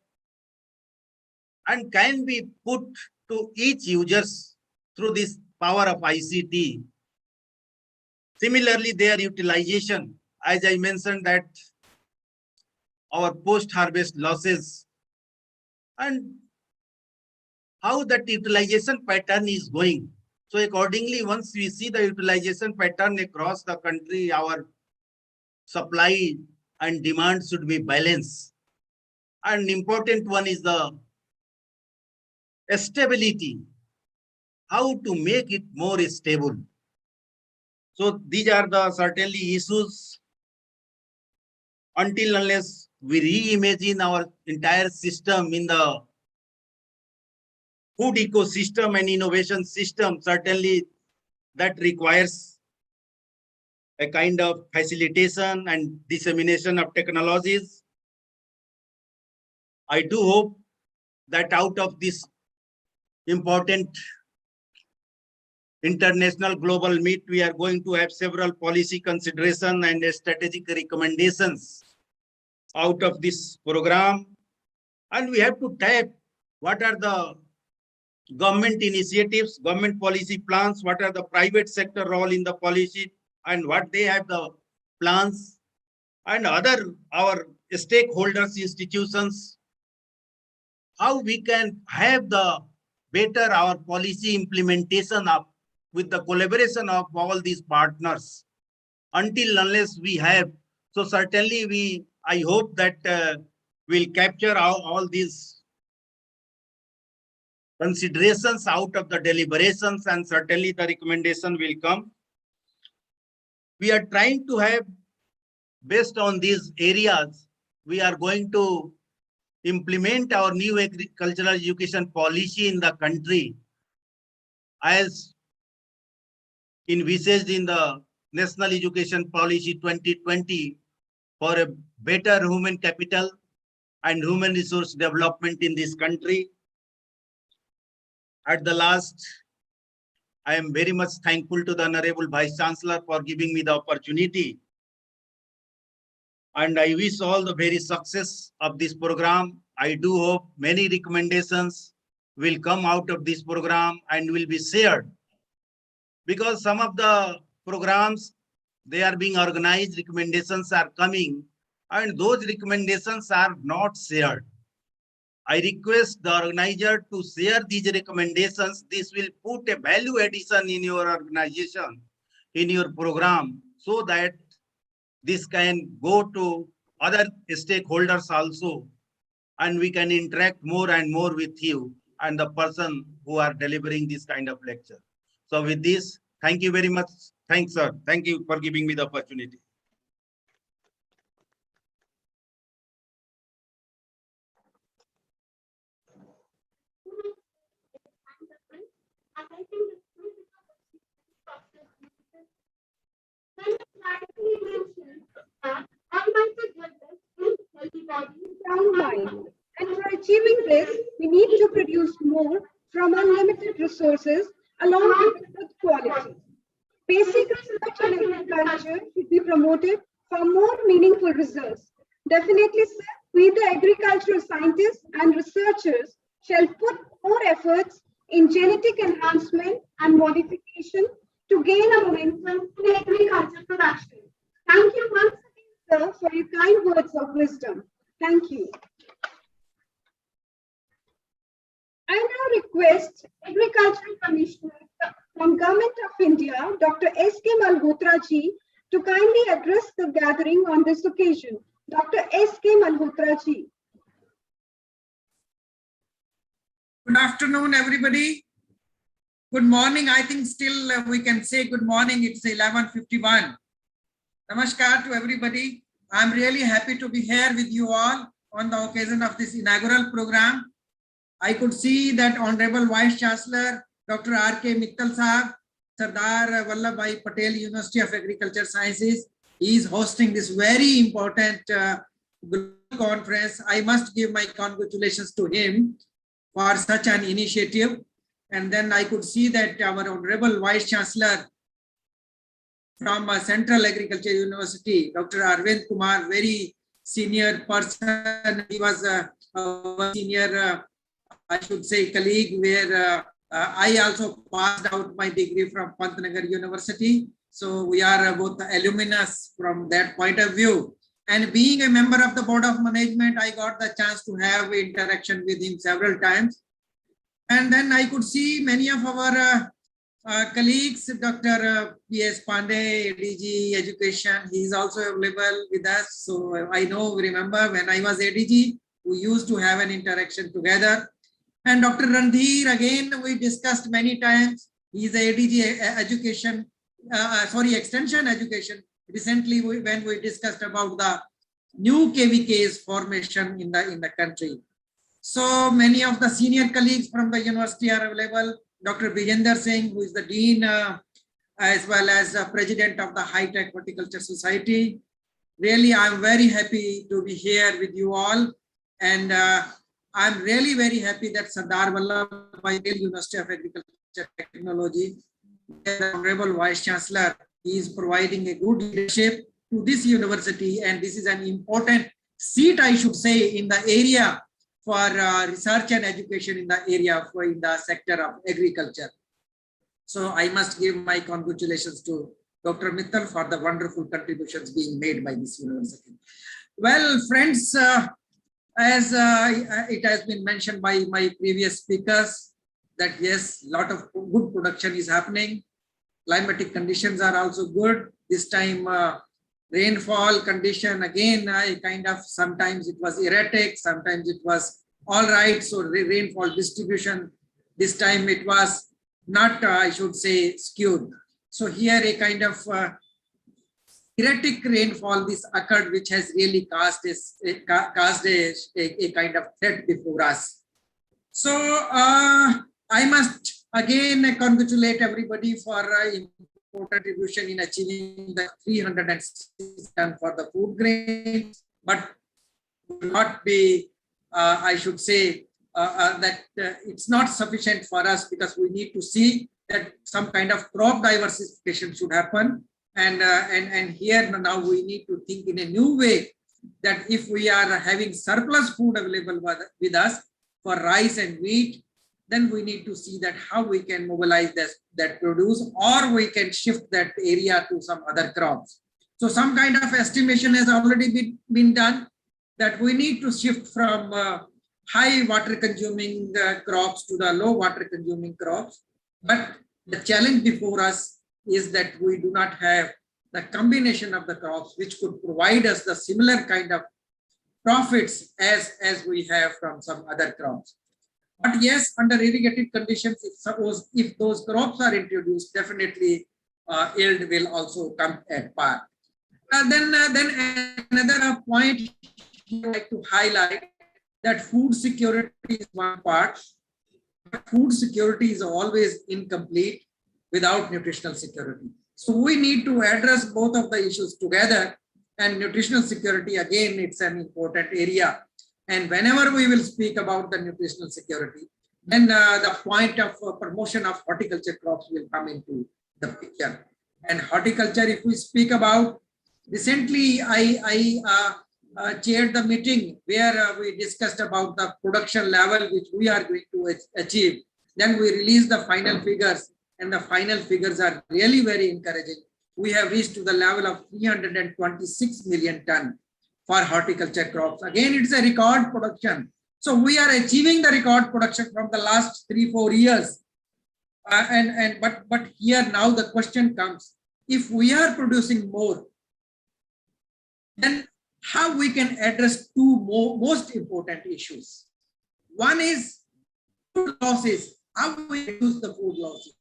and can be put to each users through this power of ICT. Similarly, their utilization, as I mentioned, that our post-harvest losses and how that utilization pattern is going. So accordingly, once we see the utilization pattern across the country, our supply and demand should be balanced. And important one is the stability, how to make it more stable. So these are the certainly issues. Until unless we reimagine our entire system in the food ecosystem and innovation system, certainly that requires a kind of facilitation and dissemination of technologies. I do hope that out of this important international global meet, we are going to have several policy consideration and strategic recommendations out of this program. And we have to tap what are the government initiatives, government policy plans, what are the private sector role in the policy, and what they have the plans, and other our stakeholders, institutions, how we can have the better our policy implementation up with the collaboration of all these partners. Until unless we have, so certainly I hope that we'll capture all these considerations out of the deliberations, and certainly the recommendation will come. We are trying to have, based on these areas, we are going to implement our new agricultural education policy in the country as envisaged in the National Education Policy 2020 for a better human capital and human resource development in this country. At the last, I am very much thankful to the Honorable Vice Chancellor for giving me the opportunity. And I wish all the very success of this program. I do hope many recommendations will come out of this program and will be shared. Because some of the programs, they are being organized, recommendations are coming, and those recommendations are not shared. I request the organizer to share these recommendations. This will put a value addition in your organization, in your program, so that this can go to other stakeholders also, and we can interact more and more with you and the person who are delivering this kind of lecture. So with this, thank you very much. Thanks, sir. Thank you for giving me the opportunity. Sound mind. And for achieving this, we need to produce more from unlimited resources along with good quality. Basic research in agriculture should be promoted for more meaningful results. Definitely, sir, we the agricultural scientists and researchers shall put more efforts in genetic enhancement and modification to gain a momentum in agriculture production. Thank you once again, sir, for your kind words of wisdom. Thank you. I now request Agricultural Commissioner from Government of India, Dr. S.K. Malhotra ji, to kindly address the gathering on this occasion. Dr. S.K. Malhotra ji. Good afternoon, everybody. Good morning. I think still we can say good morning. It's 11:51. Namaskar to everybody. I'm really happy to be here with you all on the occasion of this inaugural program. I could see that Honorable Vice Chancellor, Dr. R.K. Mittal Sahab, Sardar Vallabhbhai Patel, University of Agriculture Sciences, he is hosting this very important global conference. I must give my congratulations to him for such an initiative. And then I could see that our Honorable Vice Chancellor from Central Agriculture University, Dr. Arvind Kumar, very senior person. He was a senior, I should say, colleague, where I also passed out my degree from Pantnagar University. So we are both alumnus from that point of view. And being a member of the Board of Management, I got the chance to have interaction with him several times. And then I could see many of our colleagues, Dr. P.S. Pandey, ADG Education, he is also available with us. So I remember when I was ADG, we used to have an interaction together. And Dr. Randhir, again, we discussed many times. He is ADG Education, Extension Education. Recently, when we discussed about the new KVK's formation in the country. So many of the senior colleagues from the university are available. Dr. Vijender Singh, who is the Dean, as well as President of the High Tech Horticulture Society. Really, I'm very happy to be here with you all. And I'm really very happy that Sardar Vallabhbhai Patel University of Agriculture Technology, the Honorable Vice Chancellor, he is providing a good leadership to this university. And this is an important seat, I should say, in the area for research and education in the area in the sector of agriculture. So I must give my congratulations to Dr. Mittal for the wonderful contributions being made by this university. Well, friends, as it has been mentioned by my previous speakers, that yes, a lot of good production is happening. Climatic conditions are also good. This time, rainfall condition, again, sometimes it was erratic, sometimes it was all right. So rainfall distribution, this time it was not, I should say, skewed. So here a kind of erratic rainfall this occurred, which has really caused a kind of threat before us. So I must again congratulate everybody for important contribution in achieving the 306 ton for the food grains, but not be, I should say, that it's not sufficient for us, because we need to see that some kind of crop diversification should happen. And here now we need to think in a new way, that if we are having surplus food available with us for rice and wheat, then we need to see that how we can mobilize that produce, or we can shift that area to some other crops. So some kind of estimation has already been done, that we need to shift from high water consuming crops to the low water consuming crops. But the challenge before us is that we do not have the combination of the crops which could provide us the similar kind of profits as we have from some other crops. But yes, under irrigated conditions, if those crops are introduced, definitely yield will also come at par. Then another point I'd like to highlight, that food security is one part. Food security is always incomplete without nutritional security. So we need to address both of the issues together, and nutritional security, again, it's an important area. And whenever we will speak about the nutritional security, then the point of promotion of horticulture crops will come into the picture. And horticulture, if we speak about, recently I chaired the meeting where we discussed about the production level which we are going to achieve. Then we released the final figures, and the final figures are really very encouraging. We have reached to the level of 326 million ton for horticulture crops. Again, it's a record production. So we are achieving the record production from the last 3-4 years. But here now the question comes, if we are producing more, then how we can address two most important issues. One is food losses, how we reduce the food losses.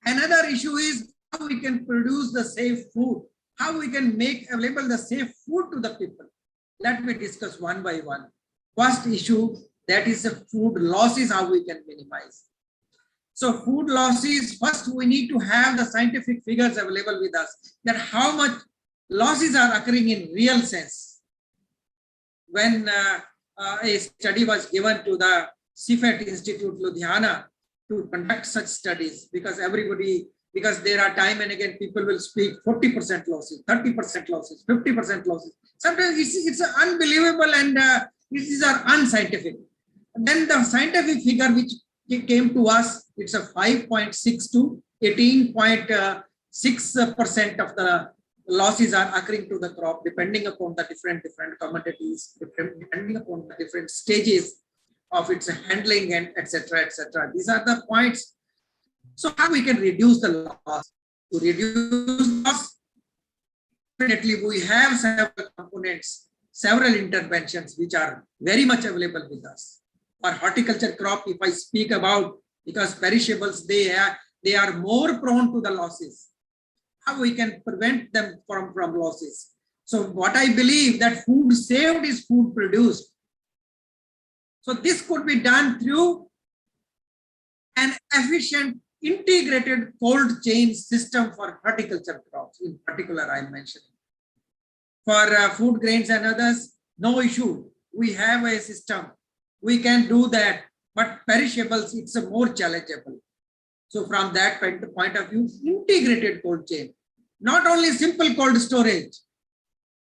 Another issue is how we can produce the safe food, how we can make available the safe food to the people. Let me discuss one by one. First issue, that is the food losses, how we can minimize. So food losses, first we need to have the scientific figures available with us, that how much losses are occurring in real sense. When a study was given to the CFET Institute, Ludhiana, to conduct such studies, because there are time and again people will speak 40% losses, 30% losses, 50% losses. Sometimes it's unbelievable and these are unscientific. Then the scientific figure which came to us, it's a 5.6 to 18.6% of the losses are occurring to the crop, depending upon the different commodities, depending upon the different stages of its handling and etc. etc. These are the points. So how we can reduce the loss? To reduce loss, definitely we have several components, several interventions which are very much available with us. For horticulture crop, if I speak about, because perishables, they are more prone to the losses. How we can prevent them from losses? So what I believe that food saved is food produced. So this could be done through an efficient integrated cold chain system for horticulture crops. In particular, I'm mentioning. For food grains and others, no issue. We have a system. We can do that. But perishables, it's a more challengeable. So from that point of view, integrated cold chain, not only simple cold storage.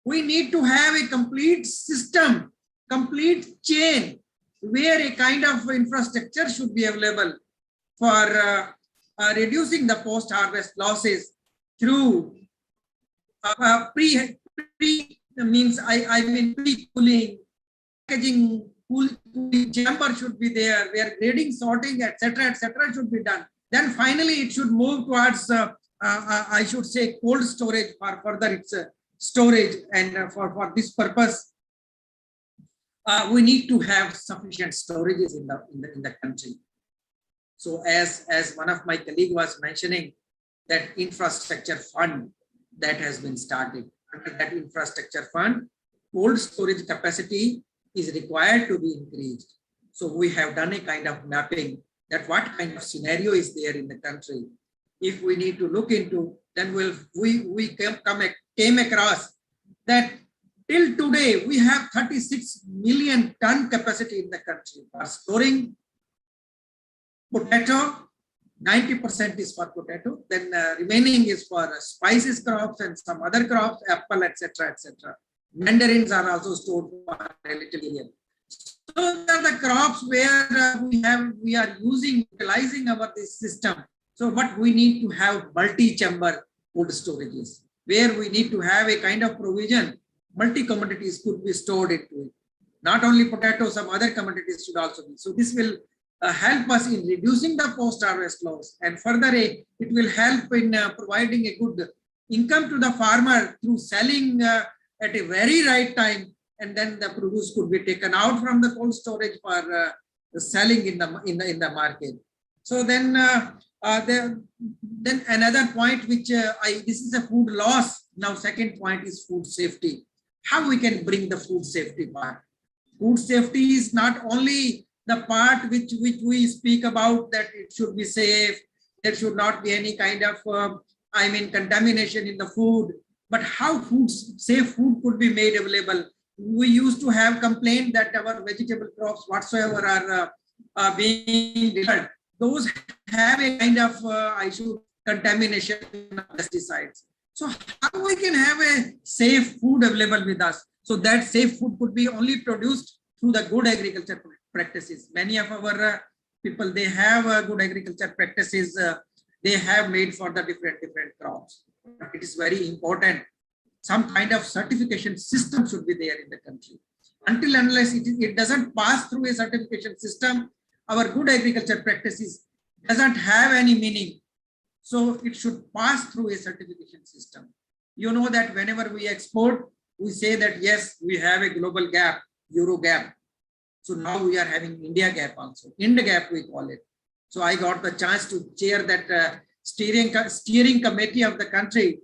We need to have a complete system, complete chain, where a kind of infrastructure should be available for reducing the post-harvest losses through pre-cooling, packaging, cooling chamber should be there, where grading, sorting, etc. should be done. Then finally, it should move towards, I should say, cold storage for further its storage. And for this purpose, we need to have sufficient storages in the country. So as one of my colleagues was mentioning, that infrastructure fund that has been started. Under that infrastructure fund, cold storage capacity is required to be increased. So we have done a kind of mapping that what kind of scenario is there in the country. If we need to look into, then we came across that till today we have 36 million ton capacity in the country for storing potato. 90% is for potato, then remaining is for spices crops and some other crops, apple, etc. Mandarins are also stored for a little area. So these are the crops where we are utilizing this system. So, but we need to have multi-chamber cold storages, where we need to have a kind of provision, multi-commodities could be stored into it. Not only potatoes, some other commodities should also be. So this will help us in reducing the post-harvest loss, and further it will help in providing a good income to the farmer through selling at a very right time, and then the produce could be taken out from the cold storage for selling in the market. So then another point which this is a food loss. Now second point is food safety. How we can bring the food safety part? Food safety is not only the part which we speak about, that it should be safe, there should not be any kind of contamination in the food, but how safe food could be made available. We used to have complaint that our vegetable crops whatsoever are being delivered, those have a kind of contamination of pesticides. So how we can have a safe food available with us? So that safe food could be only produced through the good agriculture practices. Many of our people, they have good agriculture practices they have made for the different crops. It is very important. Some kind of certification system should be there in the country. Until unless it doesn't pass through a certification system, our good agriculture practices doesn't have any meaning. So it should pass through a certification system. You know that whenever we export, we say that yes, we have a global gap, Euro gap. So now we are having India gap also, Ind gap we call it. So I got the chance to chair that steering committee of the country,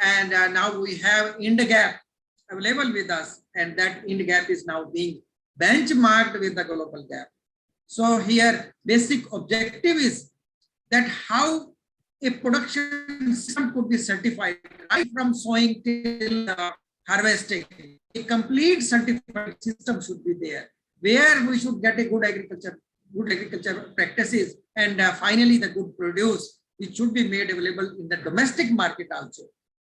and now we have Ind gap available with us, and that Ind gap is now being benchmarked with the global gap. So here basic objective is that how a production system could be certified right from sowing till harvesting. A complete certified system should be there, where we should get a good agriculture practices, and finally the good produce, which should be made available in the domestic market also.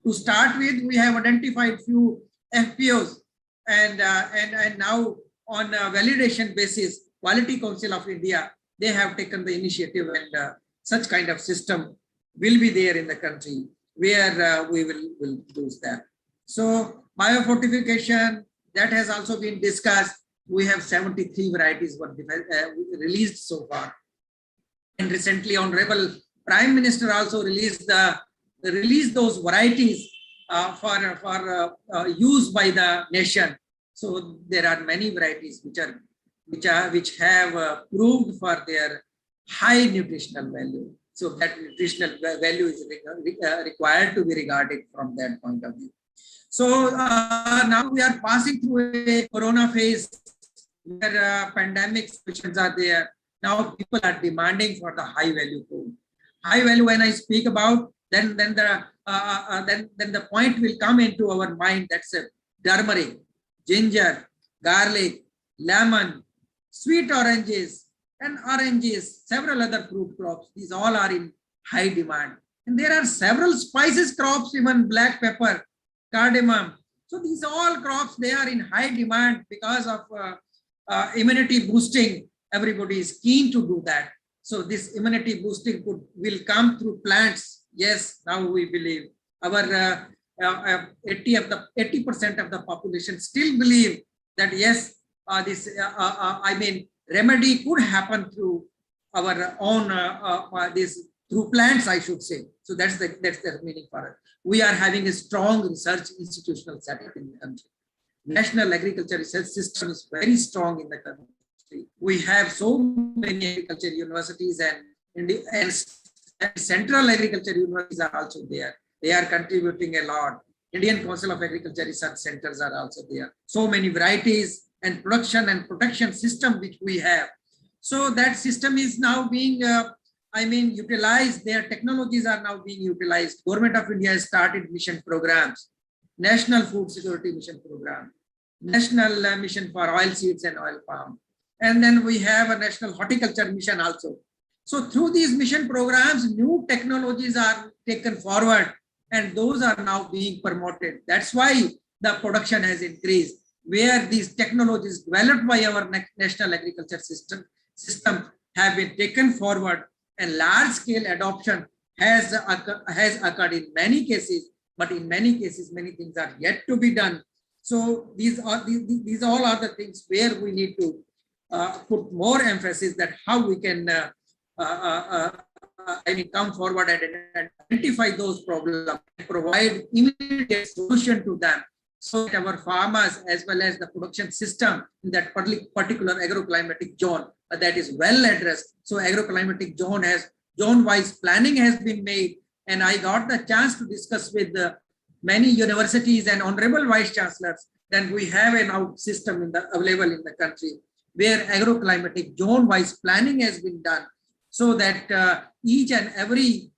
To start with, we have identified few FPOs, and now on a validation basis, Quality Council of India, they have taken the initiative, and such kind of system will be there in the country where we will do that. So biofortification, that has also been discussed. We have 73 varieties were released so far. And recently, Honorable Prime Minister also released those varieties for use by the nation. So there are many varieties which have proved for their high nutritional value. So that nutritional value is required to be regarded from that point of view. So now we are passing through a corona phase where pandemic situations are there. Now people are demanding for the high value food. High value, when I speak about, then the point will come into our mind. That's turmeric, ginger, garlic, lemon, sweet oranges, and oranges, several other fruit crops. These all are in high demand. And there are several spices crops, even black pepper, cardamom. So these all crops, they are in high demand because of immunity boosting. Everybody is keen to do that. So this immunity boosting will come through plants. Yes, now we believe our 80% of the population still believe that yes, remedy could happen through our own through plants, I should say. So that's the meaning for it. We are having a strong research institutional setup in the country. National agriculture research system is very strong in the country. We have so many agriculture universities, and central agriculture universities are also there. They are contributing a lot. Indian Council of Agriculture Research Centers are also there. So many varieties and production and protection system which we have. So that system is now being utilized. Their technologies are now being utilized. Government of India has started mission programs, National Food Security Mission Program, National Mission for Oil Seeds and Oil Palm. And then we have a National Horticulture Mission also. So through these mission programs, new technologies are taken forward, and those are now being promoted. That's why the production has increased, where these technologies developed by our national agriculture system have been taken forward, and large scale adoption has occurred in many cases, but in many cases, many things are yet to be done. So these all are the things where we need to put more emphasis that how we can come forward and identify those problems and provide immediate solution to them, so that our farmers as well as the production system in that particular agroclimatic zone that is well addressed. So agroclimatic zone-wise planning has been made, and I got the chance to discuss with many universities and honorable vice chancellors. Then we have a now system available in the country where agroclimatic zone-wise planning has been done, so that each and every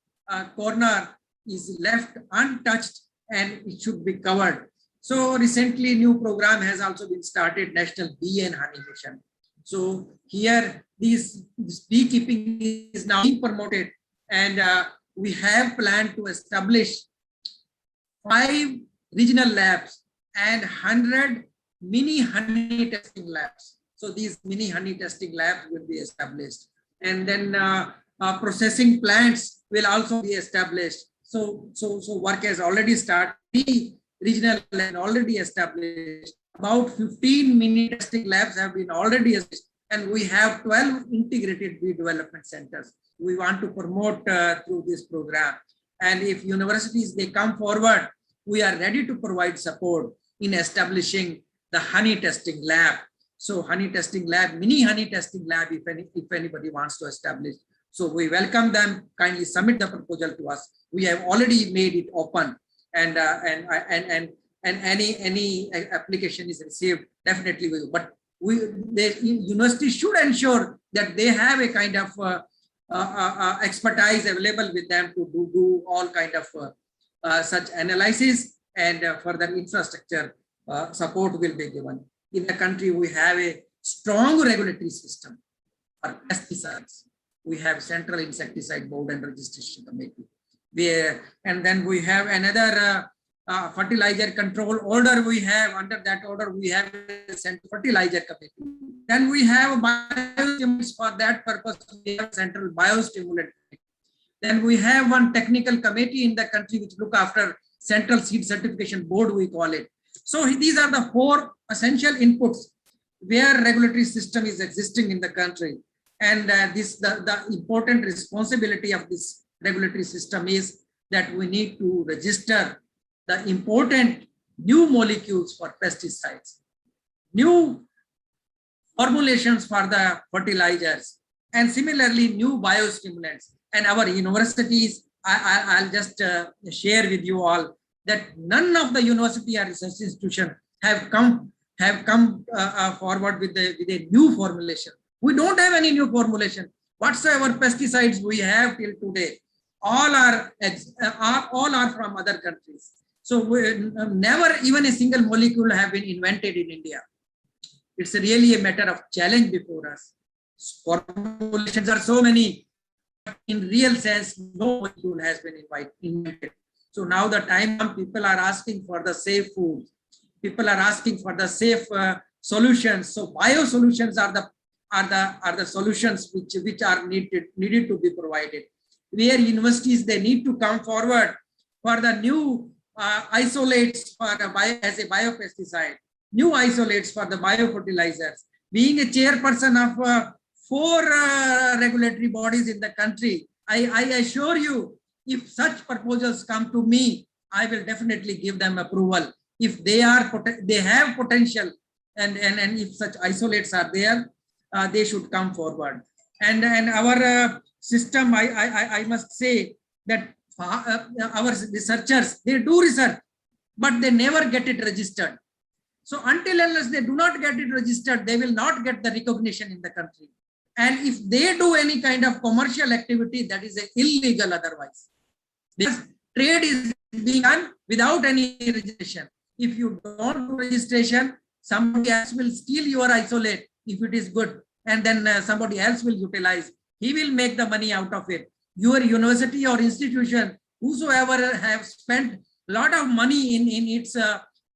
corner is left untouched and it should be covered. So recently, new program has also been started, National Bee and Honey Mission. So here, this beekeeping is now being promoted, and we have planned to establish 5 regional labs and 100 mini honey testing labs. So these mini honey testing labs will be established, and then processing plants will also be established. So work has already started. Regional lab already established. About 15 mini testing labs have been already established, and we have 12 integrated bee development centers. We want to promote through this program. And if universities, they come forward, we are ready to provide support in establishing the honey testing lab. So honey testing lab, mini honey testing lab, if anybody wants to establish. So we welcome them. Kindly submit the proposal to us. We have already made it open, and any application is received, definitely we will. But the university should ensure that they have a kind of expertise available with them to do all kind of such analysis, and further infrastructure support will be given. In the country, we have a strong regulatory system for pesticides. We have Central Insecticide Board and Registration Committee. And then we have another fertilizer control order. We have under that order, we have a Central Fertilizer Committee. Then we have biostimulants. For that purpose, we have Central Biostimulant. Then we have one technical committee in the country which look after Central Seed Certification Board, we call it. So these are the 4 essential inputs where regulatory system is existing in the country. And the important responsibility of this regulatory system is that we need to register the important new molecules for pesticides, new formulations for the fertilizers, and similarly new biostimulants. And our universities, I'll just share with you all that none of the university or research institution have come forward with a new formulation. We don't have any new formulation. Whatsoever pesticides we have till today, all are from other countries. So never even a single molecule have been invented in India. It's really a matter of challenge before us. Formulations are so many, but in real sense, no molecule has been invented. So now the time people are asking for the safe food. People are asking for the safe solutions. So biosolutions are the solutions which are needed to be provided. Where universities, they need to come forward for the new isolates for as a biopesticide, new isolates for the biofertilizers. Being a chairperson of 4 regulatory bodies in the country, I assure you, if such proposals come to me, I will definitely give them approval. If they have potential, and if such isolates are there, they should come forward. And our system, I must say that our researchers, they do research, but they never get it registered. So until unless they do not get it registered, they will not get the recognition in the country. And if they do any kind of commercial activity, that is illegal otherwise. Because trade is being done without any registration. If you don't do registration, somebody else will steal your isolate if it is good, and then somebody else will utilize. He will make the money out of it. Your university or institution, whosoever have spent a lot of money in its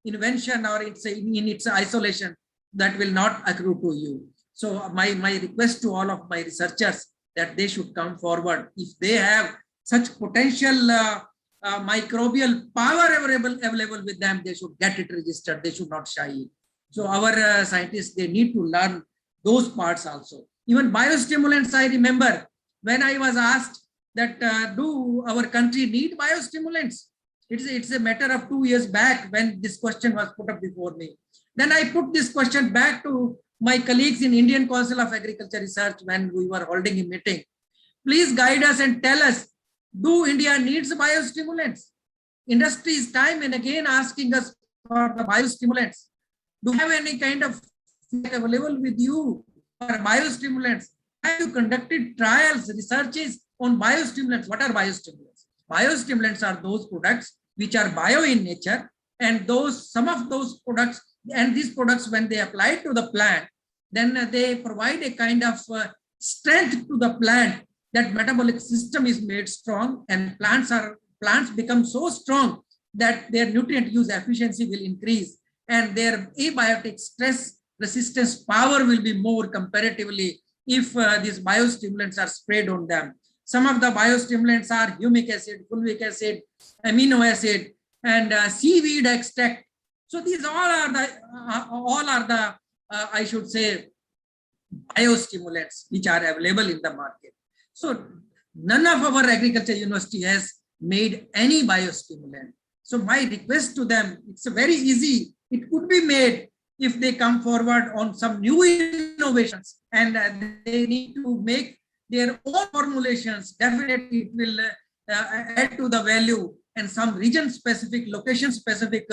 invention or in its isolation, that will not accrue to you. So my request to all of my researchers that they should come forward. If they have such potential microbial power available with them, they should get it registered. They should not shy. So our scientists, they need to learn those parts also. Even biostimulants, I remember when I was asked that do our country need biostimulants? It's a matter of 2 years back when this question was put up before me. Then I put this question back to my colleagues in Indian Council of Agriculture Research when we were holding a meeting. Please guide us and tell us, do India needs biostimulants? Industry is time and again asking us for the biostimulants. Do you have any kind of available with you for biostimulants? Have you conducted trials, researches on biostimulants? What are biostimulants? Biostimulants are those products which are bio in nature, and some of those products, and these products, when they apply to the plant, then they provide a kind of strength to the plant, that metabolic system is made strong, and plants become so strong that their nutrient use efficiency will increase, and their abiotic stress resistance power will be more comparatively if these biostimulants are sprayed on them. Some of the biostimulants are humic acid, fulvic acid, amino acid, and seaweed extract. So these all are the I should say biostimulants which are available in the market. So none of our agriculture university has made any biostimulant. So my request to them, it's very easy. It could be made if they come forward on some new innovations, and they need to make their own formulations. Definitely it will add to the value, and some region specific, location specific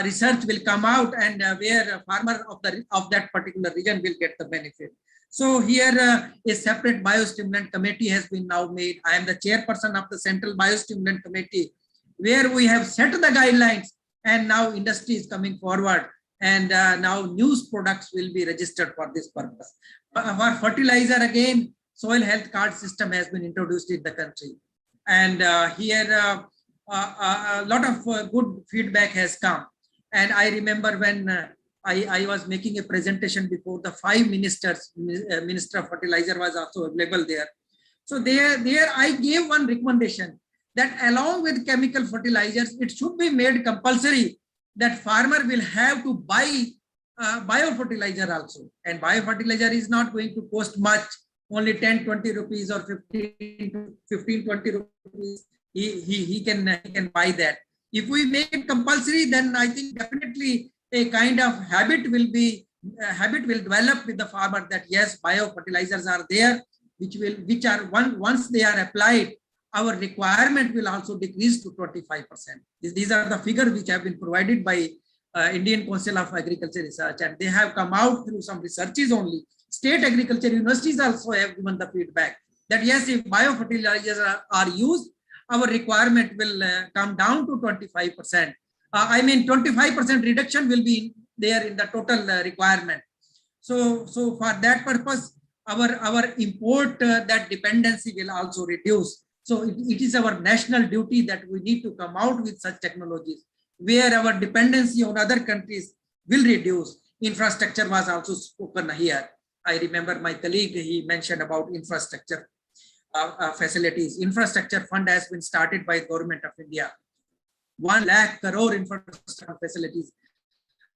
research will come out, and where a farmer of that particular region will get the benefit. So here a separate biostimulant committee has been now made. I am the chairperson of the Central Biostimulant Committee, where we have set the guidelines, and now industry is coming forward, and now new products will be registered for this purpose. For fertilizer, again, soil health card system has been introduced in the country, and here a lot of good feedback has come. And I remember when I was making a presentation before the 5 ministers, Minister of Fertilizer was also available there. So there I gave one recommendation that along with chemical fertilizers, it should be made compulsory that farmer will have to buy biofertilizer also. And biofertilizer is not going to cost much, only 10, 20 rupees or 15, 20 rupees. He can buy that. If we make it compulsory, then I think definitely a kind of habit will develop with the farmer that yes, biofertilizers are there, which are once they are applied, our requirement will also decrease to 25%. These are the figures which have been provided by Indian Council of Agriculture Research, and they have come out through some researches only. State agriculture universities also have given the feedback that yes, if biofertilizers are used, our requirement will come down to 25%. I mean, 25% reduction will be there in the total requirement. So for that purpose, our import that dependency will also reduce. So it is our national duty that we need to come out with such technologies where our dependency on other countries will reduce. Infrastructure was also spoken here. I remember my colleague, he mentioned about infrastructure facilities. Infrastructure fund has been started by Government of India. 1 lakh crore infrastructure facilities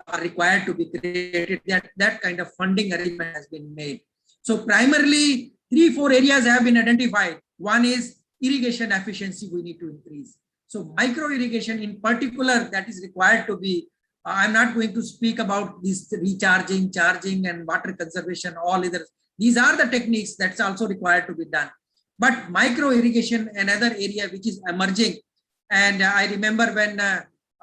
are required to be created. That kind of funding arrangement has been made. So primarily 3-4 areas have been identified. One is irrigation efficiency we need to increase. So micro irrigation in particular, that is required to be, I'm not going to speak about this recharging, charging and water conservation, all others. These are the techniques that's also required to be done. But micro irrigation, another area which is emerging. And I remember when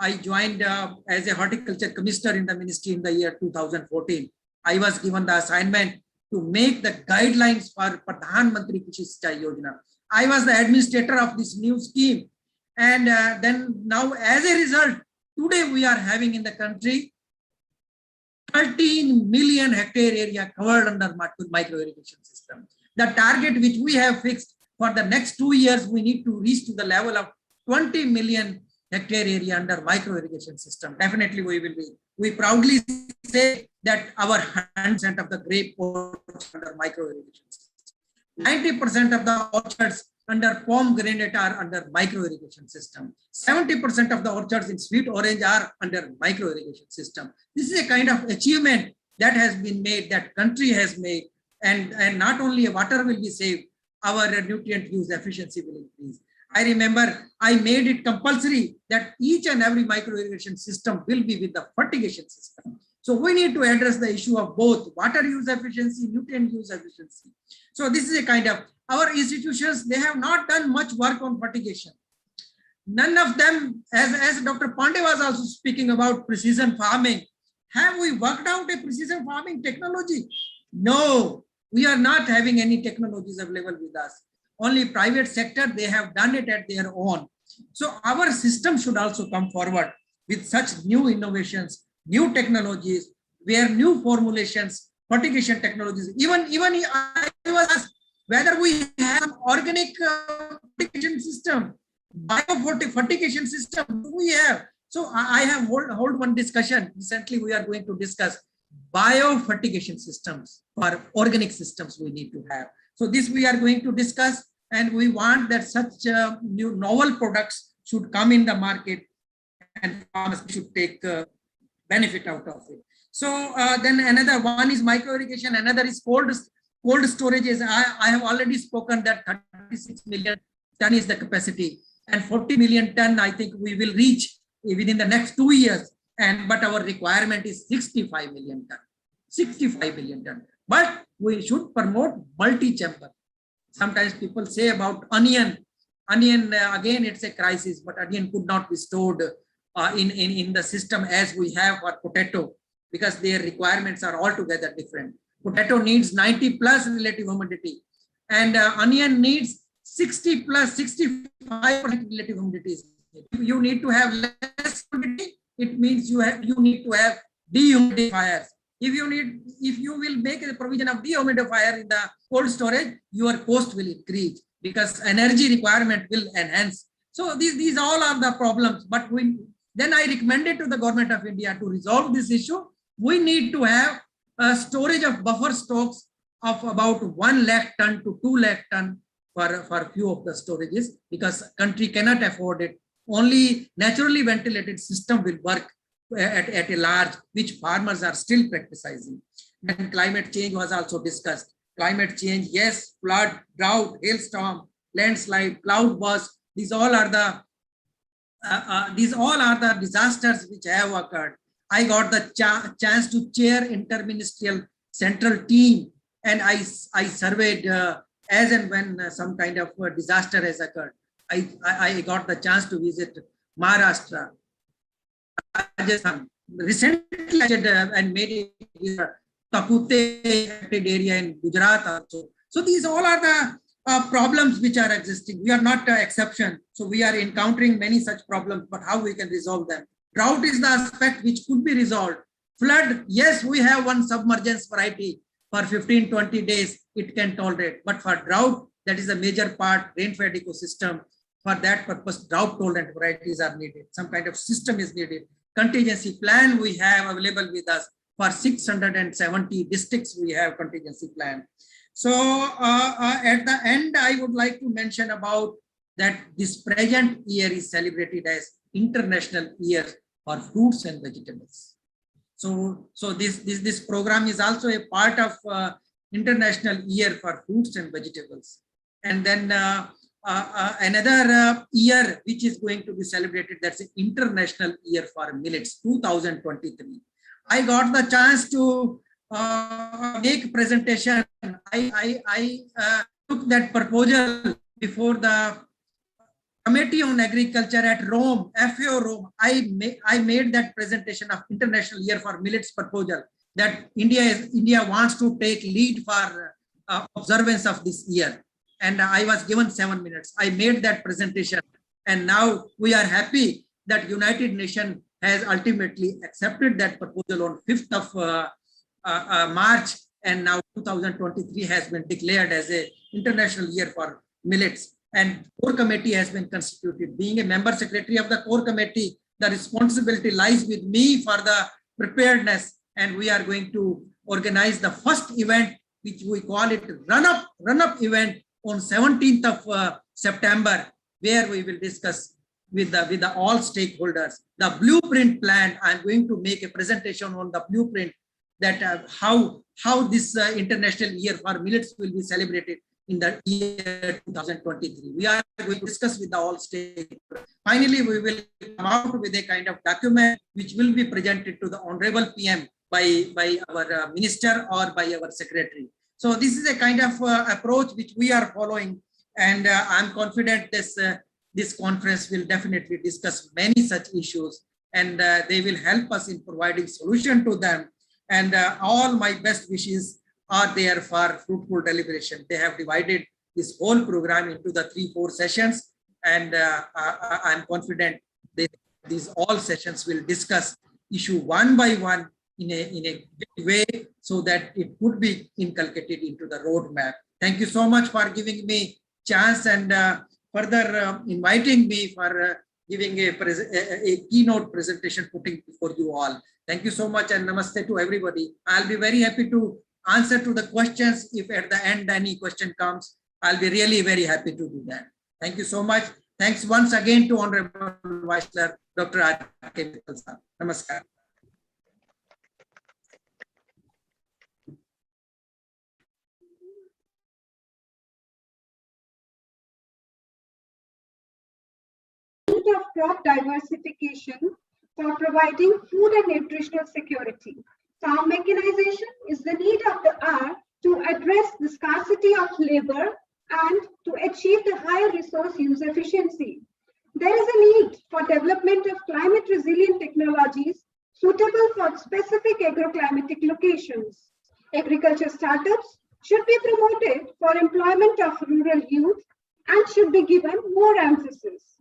I joined as a horticulture commissioner in the ministry in the year 2014, I was given the assignment to make the guidelines for Pradhan Mantri Krishi Sinchai Yojana. I was the administrator of this new scheme. And then now as a result, today we are having in the country 13 million hectare area covered under micro irrigation system. The target which we have fixed for the next 2 years, we need to reach to the level of 20 million hectare area under micro irrigation system. Definitely we will be. We proudly say that our 100% of the grape orchards under micro irrigation system. 90% of the orchards under pomegranate are under micro irrigation system. 70% of the orchards in sweet orange are under micro irrigation system. This is a kind of achievement that has been made, that country has made, and not only water will be saved, our nutrient use efficiency will increase. I remember I made it compulsory that each and every micro irrigation system will be with the fertigation system. So we need to address the issue of both water use efficiency, nutrient use efficiency. So this is a kind of, our institutions, they have not done much work on fertigation. None of them, as Dr. Pandey was also speaking about precision farming, have we worked out a precision farming technology? No, we are not having any technologies available with us. Only private sector, they have done it at their own. So our system should also come forward with such new innovations, new technologies, where new formulations, fertigation technologies, even I was asked whether we have organic fertigation system, fertigation system, we have. So I have hold one discussion. Recently, we are going to discuss biofertigation systems for organic systems we need to have. So this we are going to discuss, and we want that such new novel products should come in the market and farmers should take benefit out of it. So then another one is micro irrigation, another is cold storages. I have already spoken that 36 million ton is the capacity, and 40 million ton I think we will reach within the next 2 years. But our requirement is 65 million ton. 65 million ton. But we should promote multi-chamber. Sometimes people say about onion. Onion, again, it's a crisis, but onion could not be stored in the system as we have for potato, because their requirements are altogether different. Potato needs 90 plus relative humidity, and onion needs 60 plus 65% relative humidity. If you need to have less humidity, it means you need to have dehumidifiers. If you will make a provision of dehumidifier in the cold storage, your cost will increase because energy requirement will enhance. So these all are the problems. But then I recommended to the government of India to resolve this issue. We need to have a storage of buffer stocks of about 1 lakh ton to 2 lakh ton for few of the storages, because country cannot afford it. Only naturally ventilated system will work at a large, which farmers are still practicing. And climate change was also discussed. Climate change, yes, flood, drought, hailstorm, landslide, cloud burst. These all are the disasters which have occurred. I got the chance to chair interministerial central team, and I surveyed as and when some kind of disaster has occurred. I got the chance to visit Maharashtra, Rajasthan, recently and made it Kapute affected area in Gujarat also. So these all are the problems which are existing. We are not an exception. So we are encountering many such problems, but how we can resolve them? Drought is the aspect which could be resolved. Flood, yes, we have one submergence variety for 15-20 days, it can tolerate. But for drought, that is a major part, rain-fed ecosystem. For that purpose, drought-tolerant varieties are needed. Some kind of system is needed. Contingency plan we have available with us. For 670 districts, we have contingency plan. So at the end, I would like to mention about that this present year is celebrated as International Year for Fruits and Vegetables. So this program is also a part of International Year for Fruits and Vegetables. And then another year which is going to be celebrated, that's the International Year for Millets, 2023. I got the chance to make presentation. I took that proposal before the Committee on Agriculture at Rome, FAO Rome. I made that presentation of International Year for Millets proposal that India wants to take lead for observance of this year. And I was given 7 minutes. I made that presentation, and now we are happy that United Nations has ultimately accepted that proposal on 5th of March, and now 2023 has been declared as a International Year for Millets. And core committee has been constituted. Being a member secretary of the core committee, the responsibility lies with me for the preparedness, and we are going to organize the first event, which we call it run up event on 17th of September, where we will discuss with the all stakeholders the blueprint plan. I'm going to make a presentation on the blueprint that how this International Year for Millets will be celebrated in the year 2023. We are going to discuss with the all stakeholders. Finally, we will come out with a kind of document which will be presented to the Honorable PM by our minister or by our secretary. So this is a kind of approach which we are following, and I'm confident this conference will definitely discuss many such issues, and they will help us in providing solution to them. And all my best wishes are there for fruitful deliberation. They have divided this whole program into the 3-4 sessions, and I'm confident that these all sessions will discuss issue one by one in a big way, so that it could be inculcated into the roadmap. Thank you so much for giving me chance and further inviting me for giving a keynote presentation putting before you all. Thank you so much, and namaste to everybody. I'll be very happy to answer to the questions. If at the end any question comes, I'll be really very happy to do that. Thank you so much. Thanks once again to Honorable Vice Chair, Dr. R.K. Mittal sir. Namaskar. Of crop diversification for providing food and nutritional security. Farm mechanization is the need of the hour to address the scarcity of labor and to achieve the higher resource use efficiency. There is a need for development of climate resilient technologies suitable for specific agroclimatic locations. Agriculture startups should be promoted for employment of rural youth and should be given more emphasis.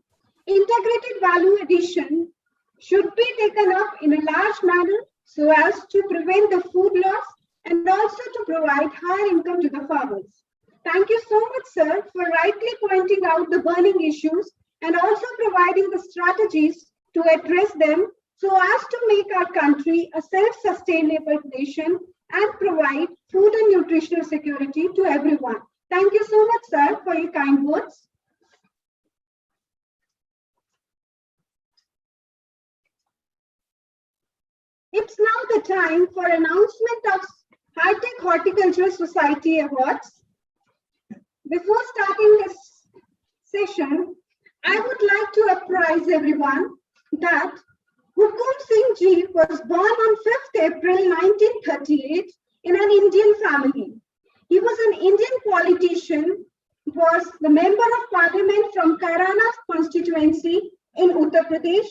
Integrated value addition should be taken up in a large manner so as to prevent the food loss and also to provide higher income to the farmers. Thank you so much, sir, for rightly pointing out the burning issues and also providing the strategies to address them so as to make our country a self-sustainable nation and provide food and nutritional security to everyone. Thank you so much, sir, for your kind words. It's now the time for announcement of High-Tech Horticultural Society Awards. Before starting this session, I would like to apprise everyone that Hukum Singh Ji was born on 5th April 1938 in an Indian family. He was an Indian politician, was the Member of Parliament from Kairana constituency in Uttar Pradesh.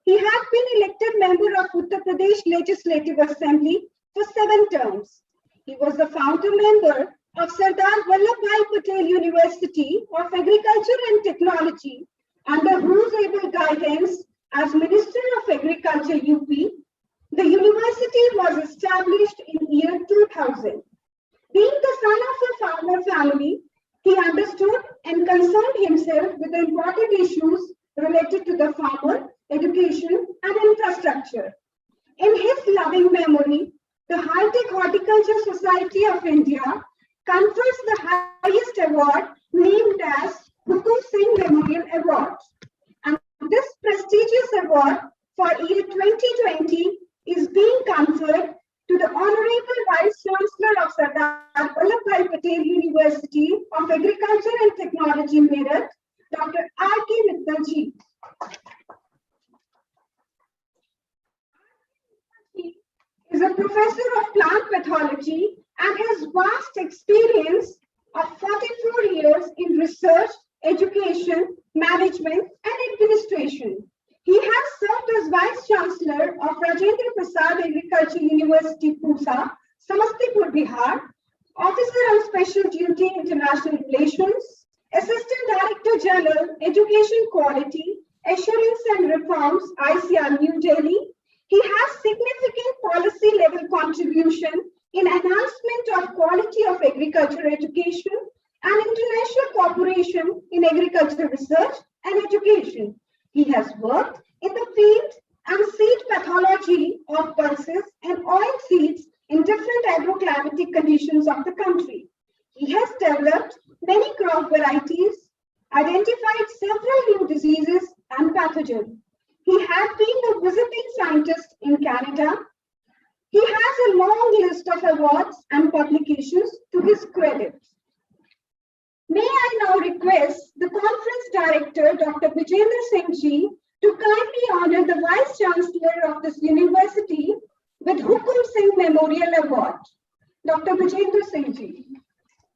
He had been elected member of Uttar Pradesh Legislative Assembly for 7 terms. He was the founder member of Sardar Vallabhbhai Patel University of Agriculture and Technology, under whose able guidance as Minister of Agriculture UP, the university was established in year 2000. Being the son of a farmer family, he understood and concerned himself with the important issues related to the farmer, education, and infrastructure. In his loving memory, the High-Tech Horticulture Society of India confers the highest award named as Hukum Singh Memorial Award. And this prestigious award for year 2020 is being conferred to the Honorable Vice Chancellor of Sardar Vallabhbhai Patel University of Agriculture and Technology, Meerut, Dr. R.K. Mittal Ji. He is a professor of plant pathology and has vast experience of 44 years in research, education, management, and administration. He has served as Vice Chancellor of Rajendra Prasad Agriculture University, Pusa, Samastipur, Bihar, Officer on Special Duty International Relations, Assistant Director General, Education Quality, Assurance and Reforms, ICR, New Delhi. He has significant policy-level contribution in enhancement of quality of agriculture education and international cooperation in agriculture research and education. He has worked in the field and seed pathology of pulses and oil seeds in different agroclimatic conditions of the country. He has developed many crop varieties, identified several new diseases and pathogens. He has been a visiting scientist in Canada. He has a long list of awards and publications to his credit. May I now request the conference director, Dr. Vijendra Singh Ji, to kindly honor the Vice Chancellor of this university with Hukum Singh Memorial Award. Dr. Vijendra Singh Ji,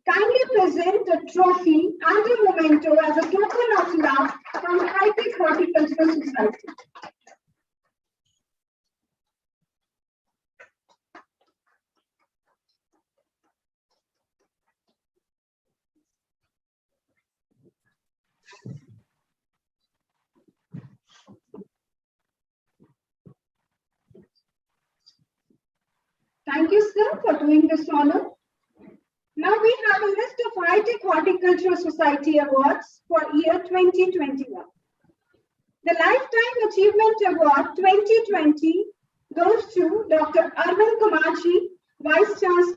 kindly present a trophy and a memento as a token of love from High-Tech Horticultural Society. Thank you, sir, for doing this honor. Now we have a list of High-Tech Horticultural Society Awards for year 2021. The Lifetime Achievement Award 2020 goes to Dr. Arvind Kumar Ji, Vice Chancellor,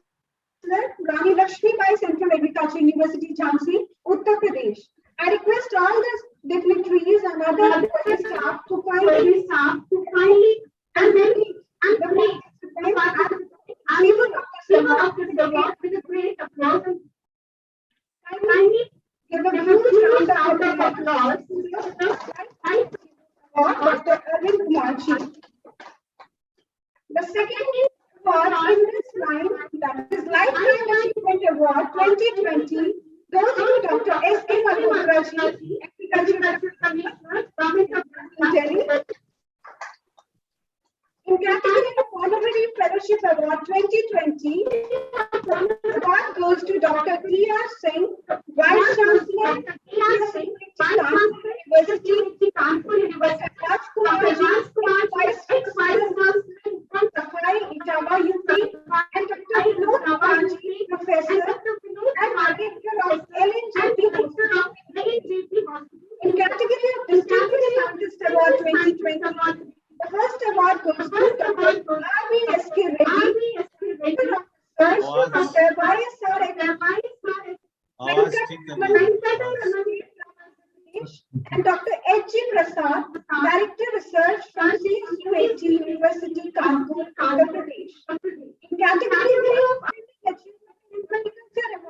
Rani Lakshmi Bai Central Agriculture University, Jhansi, Uttar Pradesh. I request all the dignitaries and other staff to kindly and with a great applause. Kindly give a huge round of applause for Dr. Arvind Kumar Ji. The second award in this line, that is Lifetime Achievement Award 2020, goes to Dr. S.K. Malhotra Ji, Agricultural Commissioner, Government of Delhi. In category of Honorary Fellowship Award 2020, and Dr. H.G. Prasad, Director Research from CSUAT University, Kanpur, Andhra Pradesh. In category of Agriculture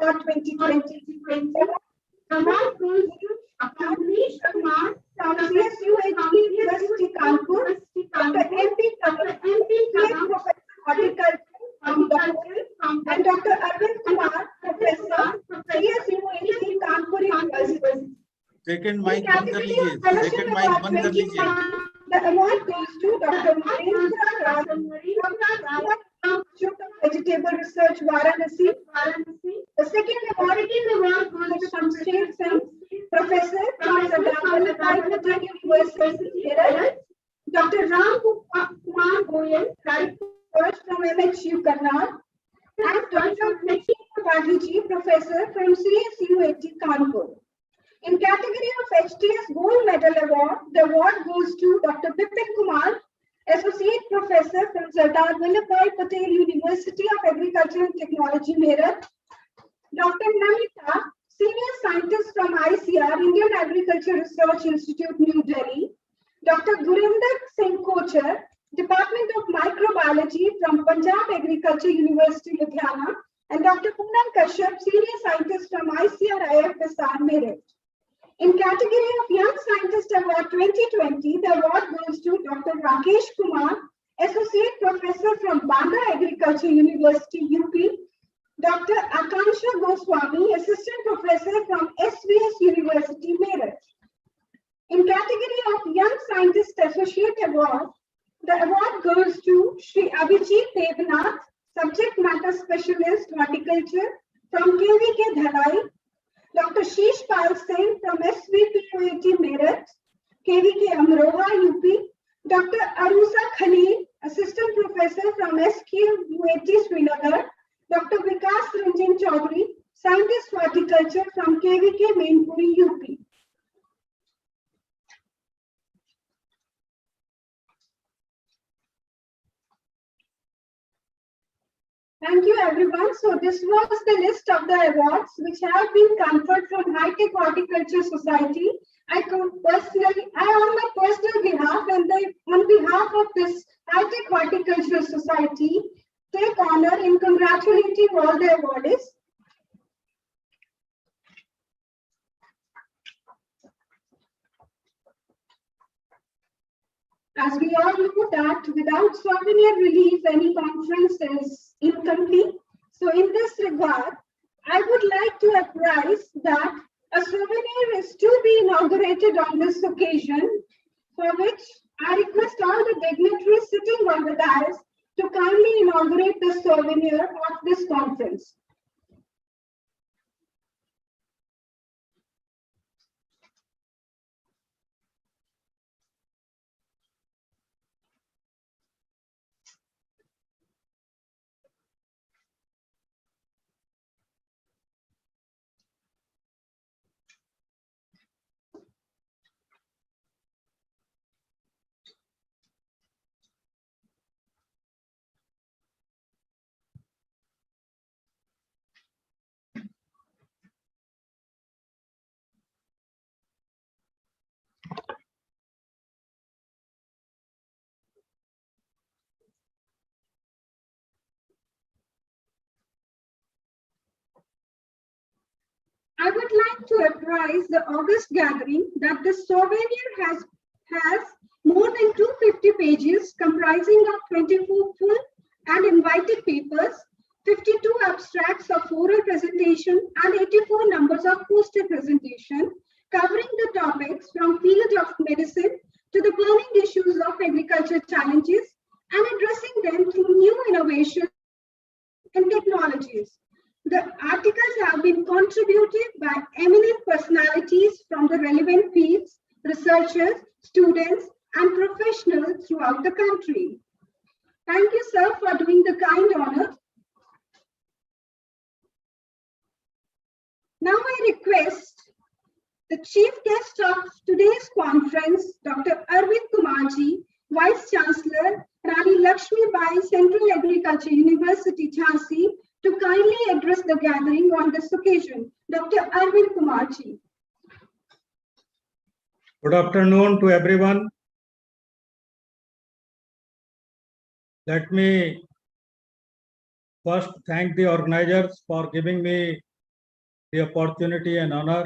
Award 2020, award goes to Kamlesh Kumar from CSUAT University, Kanpur, Dr. M.P. Professor Horticulture from Dr. and Dr. Arvind Kumar, Professor, CSUAT Kanpur University. Second mic बंद कर लीजिए, second mic बंद कर लीजिए. The award goes to Dr. Mahendra Raj from Vegetable Research, Varanasi. The second award goes to Shamsher Singh, Professor from Sardar Vallabhbhai Patel University, Kerala. Dr. Ram Kumar Goyal, Research from MHU, Karnal. And Dr. Lakshmi Bhaji, Professor from CSUAT, Kanpur. In category of HTS Gold Medal Award, the award goes to Dr. Bipin Kumar, Associate Professor from Sardar Vallabhbhai Patel University of Agriculture and Technology, Meerut. Dr. Namita, Senior Scientist from ICR, Indian Agriculture Research Institute, New Delhi. Dr. Gurinder Singh Kochar, Department of Microbiology from Punjab Agriculture University, Ludhiana. And Dr. Poonam Kashyap, Senior Scientist from ICR IFSR, Meerut. In category of Young Scientist Award 2020, the award goes to Dr. Rakesh Kumar, Associate Professor from Banda Agriculture University, UP. Dr. Akansha Goswami, Assistant Professor from SVS University, Meerut. In category of Young Scientist Associate Award, the award goes to Shri Abhijit Devnath, Subject Matter Specialist Horticulture from KVK Dhalai. Dr. Sheesh Pal Singh from SVPUAT Meerut, KVK Amroha, UP. Dr. Arusa Khalil, Assistant Professor from SQUAT Srinagar. Dr. Vikas Ranjan Chaudhary, Scientist Horticulture from KVK Mainpuri, UP. Thank you, everyone. So this was the list of the awards which have been conferred from High Tech Horticulture Society. I on my personal behalf and on behalf of this High Tech Horticulture Society, take honor in congratulating all the awardees. As we all know that without souvenir relief, any conference is incomplete. So in this regard, I would like to apprise that a souvenir is to be inaugurated on this occasion, for which I request all the dignitaries sitting on the dais to kindly inaugurate the souvenir of this conference. I would like to apprise the August gathering that the souvenir has more than 250 pages comprising of 24 full and invited papers, 52 abstracts of oral presentation and 84 numbers of poster presentation covering the topics from field of medicine to the burning issues of agriculture challenges and addressing them through new innovation and technologies. The articles have been contributed by eminent personalities from the relevant fields, researchers, students, and professionals throughout the country. Thank you, sir, for doing the kind honor. Now I request the chief guest of today's conference, Dr. Arvind Kumarji, Vice Chancellor, Rani Lakshmi Bai, Central Agriculture University, Jhansi, to kindly address the gathering on this occasion. Dr. Arvind Kumarji. Good afternoon to everyone. Let me first thank the organizers for giving me the opportunity and honor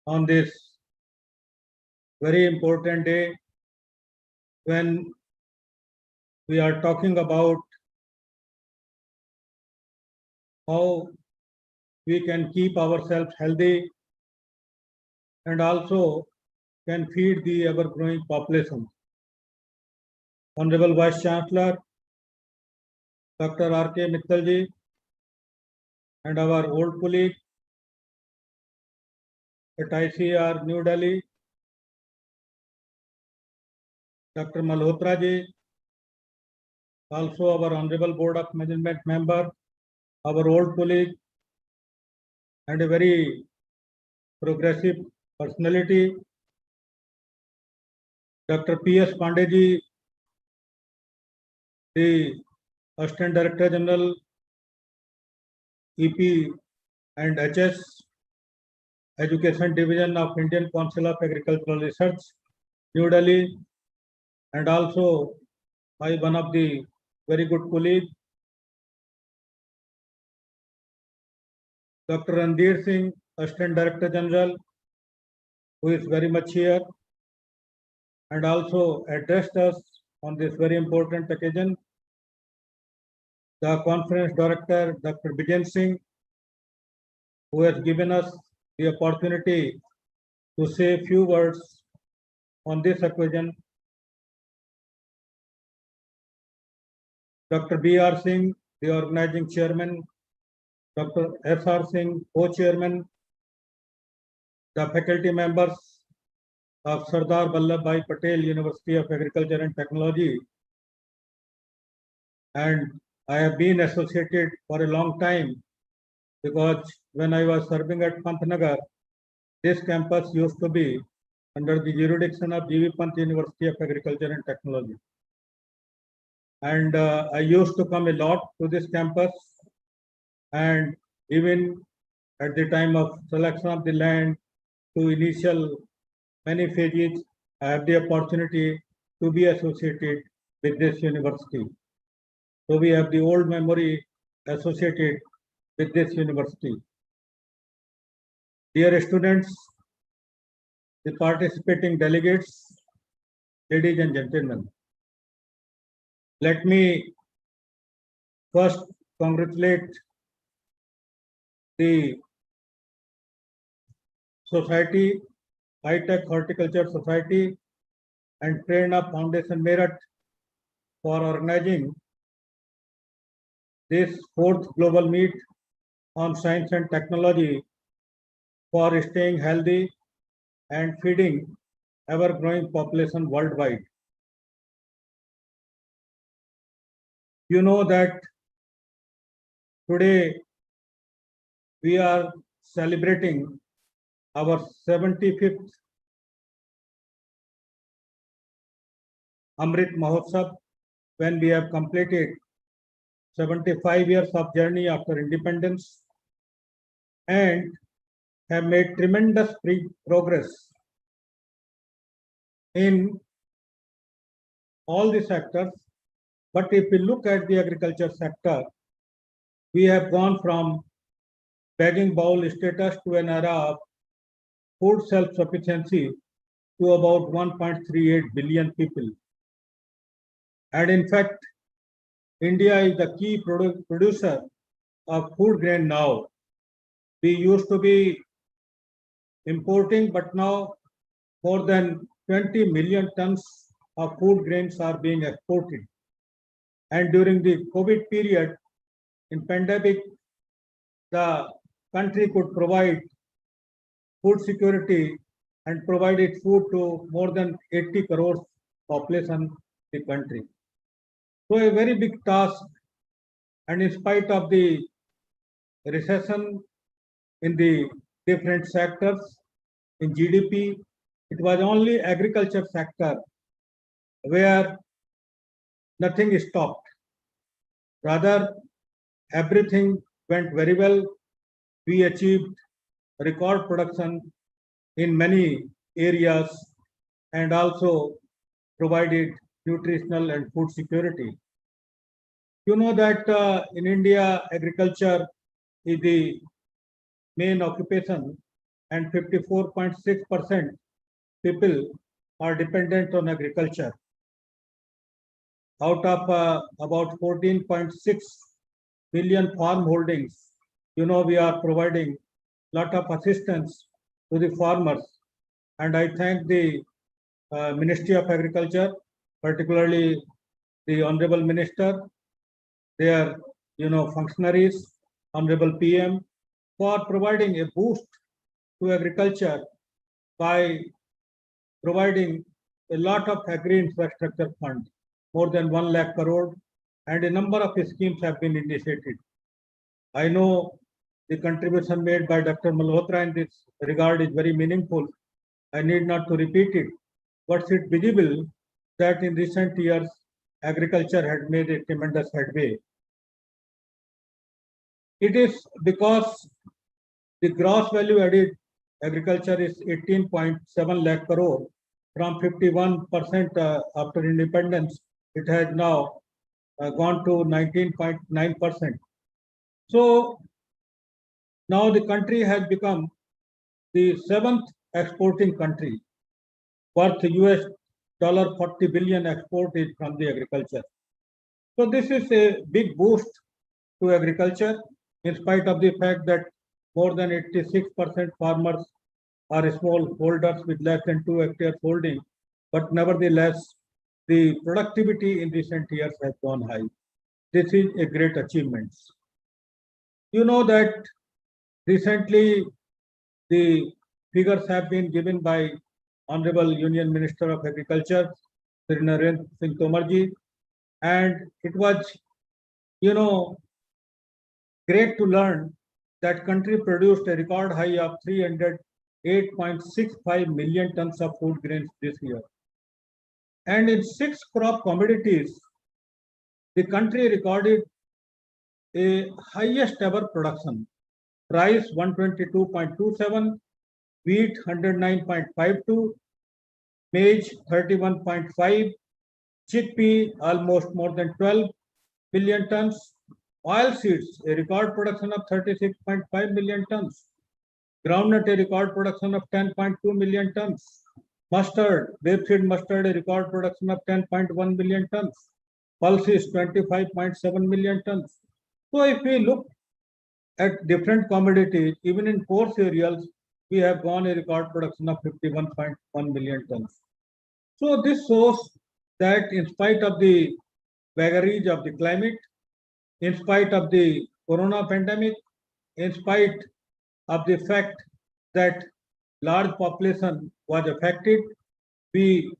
on this very important day when we are talking about how we can keep ourselves healthy and also can feed the ever-growing population. Honorable Vice Chancellor, Dr. R.K. Mittalji, and our old colleague at ICR New Delhi, Dr. Malhotra ji, also our Honorable Board of Management member, our old colleague, and a very progressive personality, Dr. P.S. Pandey ji, the Assistant Director General, EP and HS, Education Division of Indian Council of Agricultural Research, New Delhi, and also my one of the very good colleague, Dr. Randir Singh, Assistant Director General, who is very much here and also addressed us on this very important occasion. The Conference Director, Dr. Bijen Singh, who has given us the opportunity to say a few words on this occasion. Dr. B.R. Singh, the organizing chairman, Dr. S.R. Singh, co-chairman, the faculty members of Sardar Vallabhbhai Patel University of Agriculture and Technology. And I have been associated for a long time because when I was serving at Pantnagar, this campus used to be under the jurisdiction of G.V. Pant University of Agriculture and Technology. And I used to come a lot to this campus, and even at the time of selection of the land to initial many phases, I have the opportunity to be associated with this university. So we have the old memory associated with this university. Dear students, the participating delegates, ladies and gentlemen, let me first congratulate the Society, High-Tech Horticulture Society and Prerna Foundation Meerut for organizing this 4th global meet on science and technology for staying healthy and feeding ever-growing population worldwide. You know that today we are celebrating our 75th Amrit Mahotsav when we have completed 75 years of journey after independence and have made tremendous progress in all the sectors. But if we look at the agriculture sector, we have gone from begging bowl status to an era of food self-sufficiency to about 1.38 billion people. And in fact, India is the key producer of food grain now. We used to be importing, but now more than 20 million tons of food grains are being exported. And during the COVID period, in pandemic, the country could provide food security and provided food to more than 80 crores population in the country. So a very big task, and in spite of the recession in the different sectors in GDP, it was only agriculture sector where nothing stopped. Rather, everything went very well. We achieved record production in many areas and also provided nutritional and food security. You know that in India, agriculture is the main occupation, and 54.6% people are dependent on agriculture. Out of about 14.6 million farm holdings, you know, we are providing lot of assistance to the farmers. And I thank the Ministry of Agriculture, particularly the Honorable Minister, their, you know, functionaries, Honorable PM, for providing a boost to agriculture by providing a lot of agri infrastructure fund, more than 1 lakh crore, and a number of schemes have been initiated. I know the contribution made by Dr. Malhotra in this regard is very meaningful. I need not to repeat it, but it's visible that in recent years, agriculture had made a tremendous headway. It is because the gross value added agriculture is 18.7 lakh crore from 51% after independence. It has now gone to 19.9%. So now the country has become the 7th exporting country, worth US $40 billion export is from the agriculture. So this is a big boost to agriculture, in spite of the fact that more than 86% farmers are small holders with less than 2 hectares holding, but nevertheless, the productivity in recent years has gone high. This is a great achievement. You know that recently the figures have been given by Honorable Union Minister of Agriculture, Sri Narendra Singh Tomarji, and it was, you know, great to learn that country produced a record high of 308.65 million tons of food grains this year. And in 6 crop commodities, the country recorded a highest ever production. Rice 122.27, wheat 109.52, maize 31.5, chickpea almost more than 12 million tons, oilseeds a record production of 36.5 million tons, groundnut a record production of 10.2 million tons, mustard, rapeseed mustard a record production of 10.1 million tons, pulses 25.7 million tons. So if we look at different commodities, even in core cereals, we have gone a record production of 51.1 million tons. So this shows that in spite of the vagaries of the climate, in spite of the corona pandemic, in spite of the fact that large population was affected, we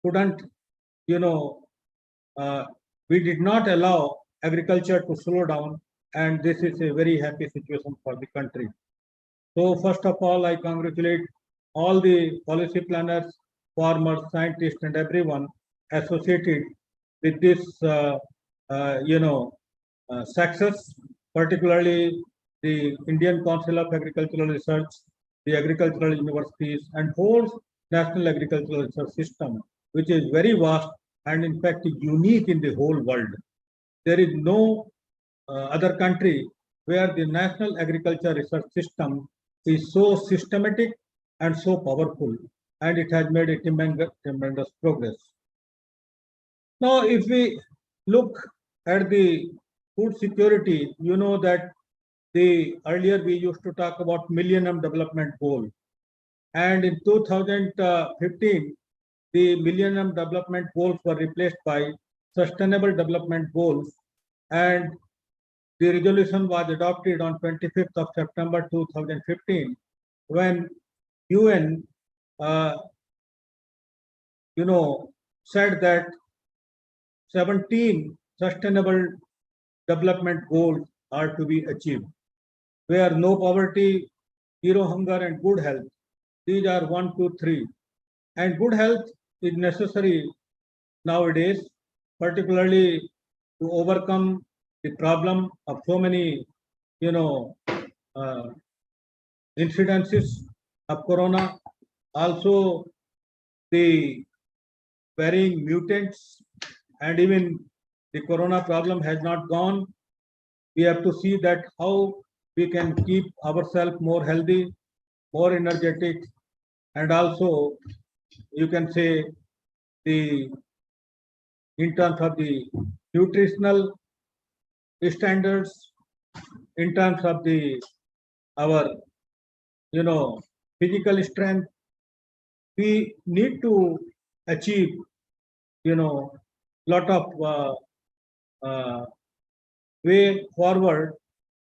couldn't, you know, we did not allow agriculture to slow down, and this is a very happy situation for the country. So first of all, I congratulate all the policy planners, farmers, scientists, and everyone associated with this, success, particularly the Indian Council of Agricultural Research, the agricultural universities, and whole national agricultural research system, which is very vast and in fact unique in the whole world. There is no other country where the national agriculture research system is so systematic and so powerful, and it has made a tremendous progress. Now, if we look at the food security, you know that earlier we used to talk about Millennium Development Goal, and in 2015, the Millennium Development Goals were replaced by Sustainable Development Goals, and the resolution was adopted on 25th of September 2015, when UN, said that 17 sustainable development goals are to be achieved, where no poverty, zero hunger, and good health. These are 1, 2, 3. And good health is necessary nowadays, particularly to overcome the problem of so many, incidences of corona. Also, the varying mutants, and even the corona problem has not gone. We have to see that how we can keep ourselves more healthy, more energetic, and also you can say the in terms of the nutritional standards, in terms of the our physical strength, we need to achieve lot of way forward,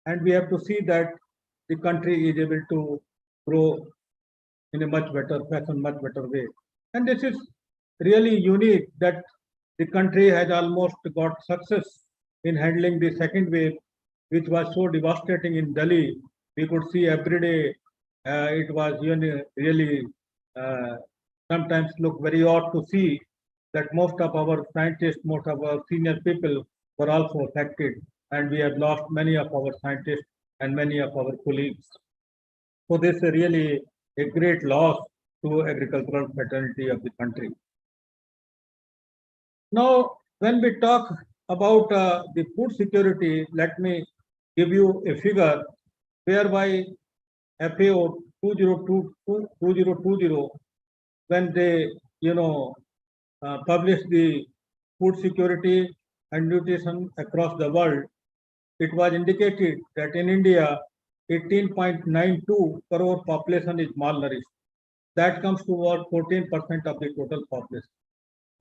and we have to see that the country is able to grow in a much better fashion, much better way. And this is really unique that the country has almost got success in handling the second wave, which was so devastating in Delhi. We could see every day it was really sometimes look very odd to see that most of our scientists, most of our senior people were also affected, and we have lost many of our scientists and many of our colleagues. So this is really a great loss to agricultural fraternity of the country. Now, when we talk about the food security, let me give you a figure whereby FAO 2020, when they published the food security and nutrition across the world, it was indicated that in India, 18.92 crore population is malnourished. That comes to about 14% of the total population.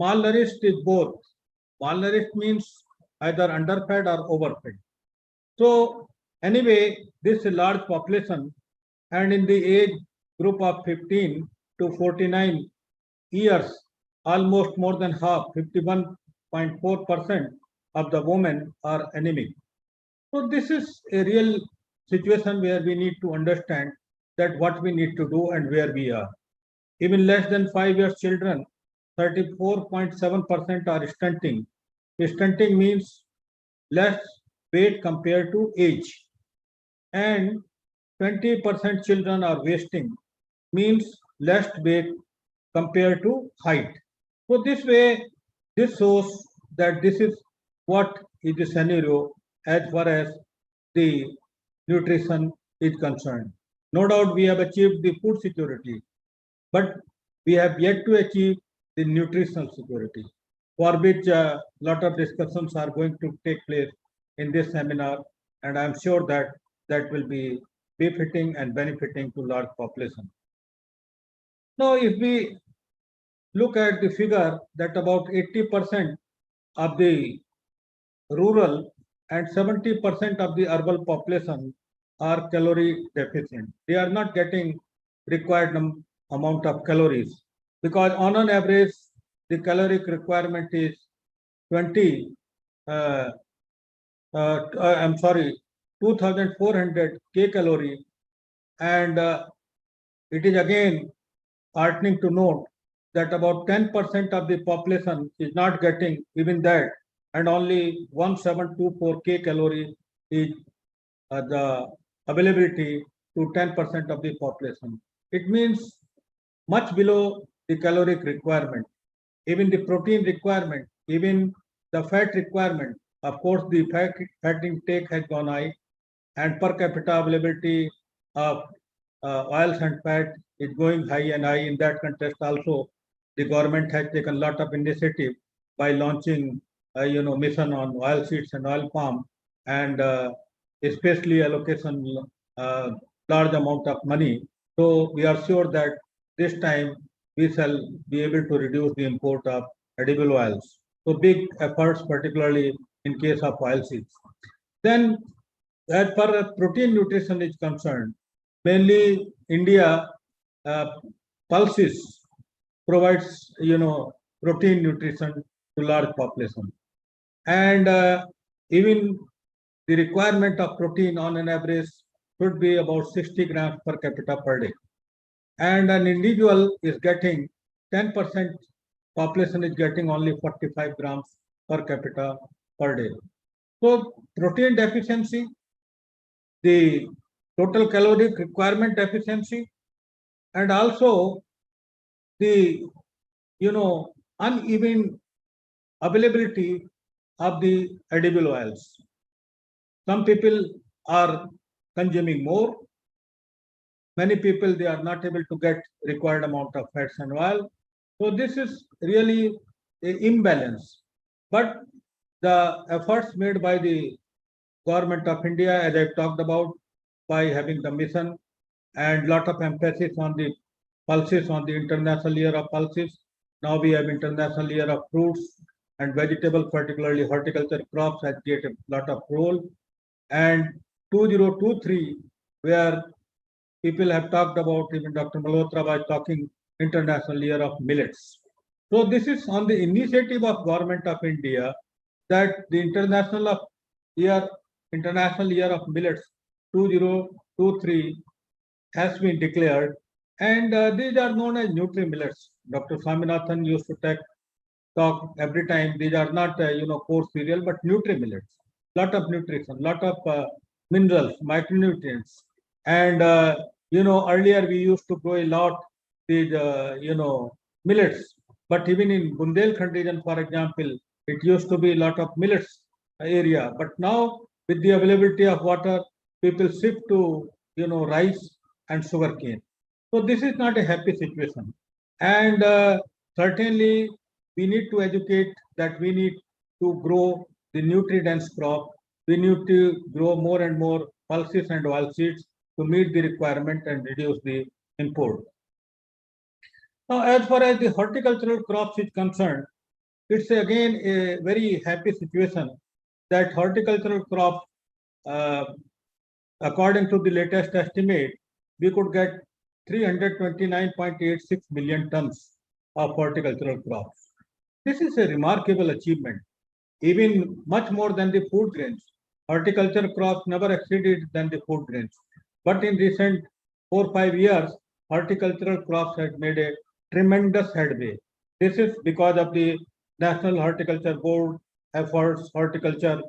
Malnourished is both. Malnourished means either underfed or overfed. So anyway, this is a large population, and in the age group of 15 to 49 years, almost more than half, 51.4% of the women are anemic. So this is a real situation where we need to understand that what we need to do and where we are. Even less than 5 years children, 34.7% are stunting. Stunting means less weight compared to age. And 20% children are wasting, means less weight compared to height. So this way, this shows that this is what is the scenario as far as the nutrition is concerned. No doubt we have achieved the food security, but we have yet to achieve the nutritional security, for which a lot of discussions are going to take place in this seminar, and I'm sure that that will be befitting and benefiting to large population. Now, if we look at the figure that about 80% of the rural and 70% of the urban population are calorie deficient. They are not getting required amount of calories, because on an average, the caloric requirement is 2,400 kcal, and it is again heartening to note that about 10% of the population is not getting even that, and only 1724 kcal is the availability to 10% of the population. It means much below the caloric requirement. Even the protein requirement, even the fat requirement, of course, the fat intake has gone high, and per capita availability of oils and fat is going high and high. In that context also, the government has taken a lot of initiative by launching mission on oil seeds and oil palm, and especially allocation large amount of money. So we are sure that this time we shall be able to reduce the import of edible oils. So big efforts, particularly in case of oil seeds. Then, as far as protein nutrition is concerned, mainly India pulses provides protein nutrition to large population, and even the requirement of protein on an average should be about 60 grams per capita per day, and an individual is getting 10%, population is getting only 45 grams per capita per day. So protein deficiency, the total caloric requirement deficiency, and also the uneven availability of the edible oils. Some people are consuming more. Many people, they are not able to get required amount of fats and oil. So this is really an imbalance. But the efforts made by the government of India, as I talked about, by having the mission and lot of emphasis on the pulses, on the International Year of Pulses. Now we have International Year of Fruits and Vegetables, particularly horticulture crops has played a lot of role. And 2023, where people have talked about, even Dr. Malhotra was talking International Year of Millets. So this is on the initiative of Government of India that the International Year of Millets 2023 has been declared, and these are known as nutri-millets. Dr. Swaminathan used to talk every time. These are not coarse cereal, but nutri-millets. Lot of nutrition, lot of minerals, micronutrients, and earlier we used to grow a lot these millets. But even in Bundelkhand region, for example, it used to be a lot of millets area. But now, with the availability of water, people shift to rice and sugarcane. So this is not a happy situation. And certainly, we need to educate that we need to grow the nutrient-dense crop. We need to grow more and more pulses and oilseeds to meet the requirement and reduce the import. Now, as far as the horticultural crops is concerned, it's again a very happy situation that horticultural crops, according to the latest estimate, we could get 329.86 million tons of horticultural crops. This is a remarkable achievement, even much more than the food grains. Horticulture crops never exceeded than the food grains. But in recent 4 or 5 years, horticultural crops have made a tremendous headway. This is because of the National Horticulture Board efforts, horticulture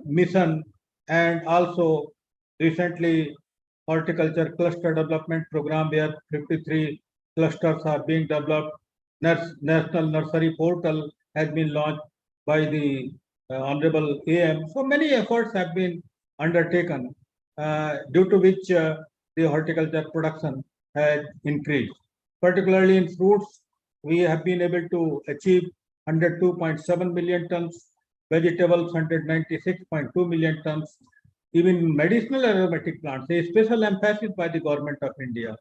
mission, and also recently horticulture cluster development program where 53 clusters are being developed. National Nursery Portal has been launched by the Honorable AM. So many efforts have been undertaken due to which the horticulture production has increased. Particularly in fruits, we have been able to achieve 102.7 million tons, vegetables 196.2 million tons, even medicinal aromatic plants, a special emphasis by the government of India,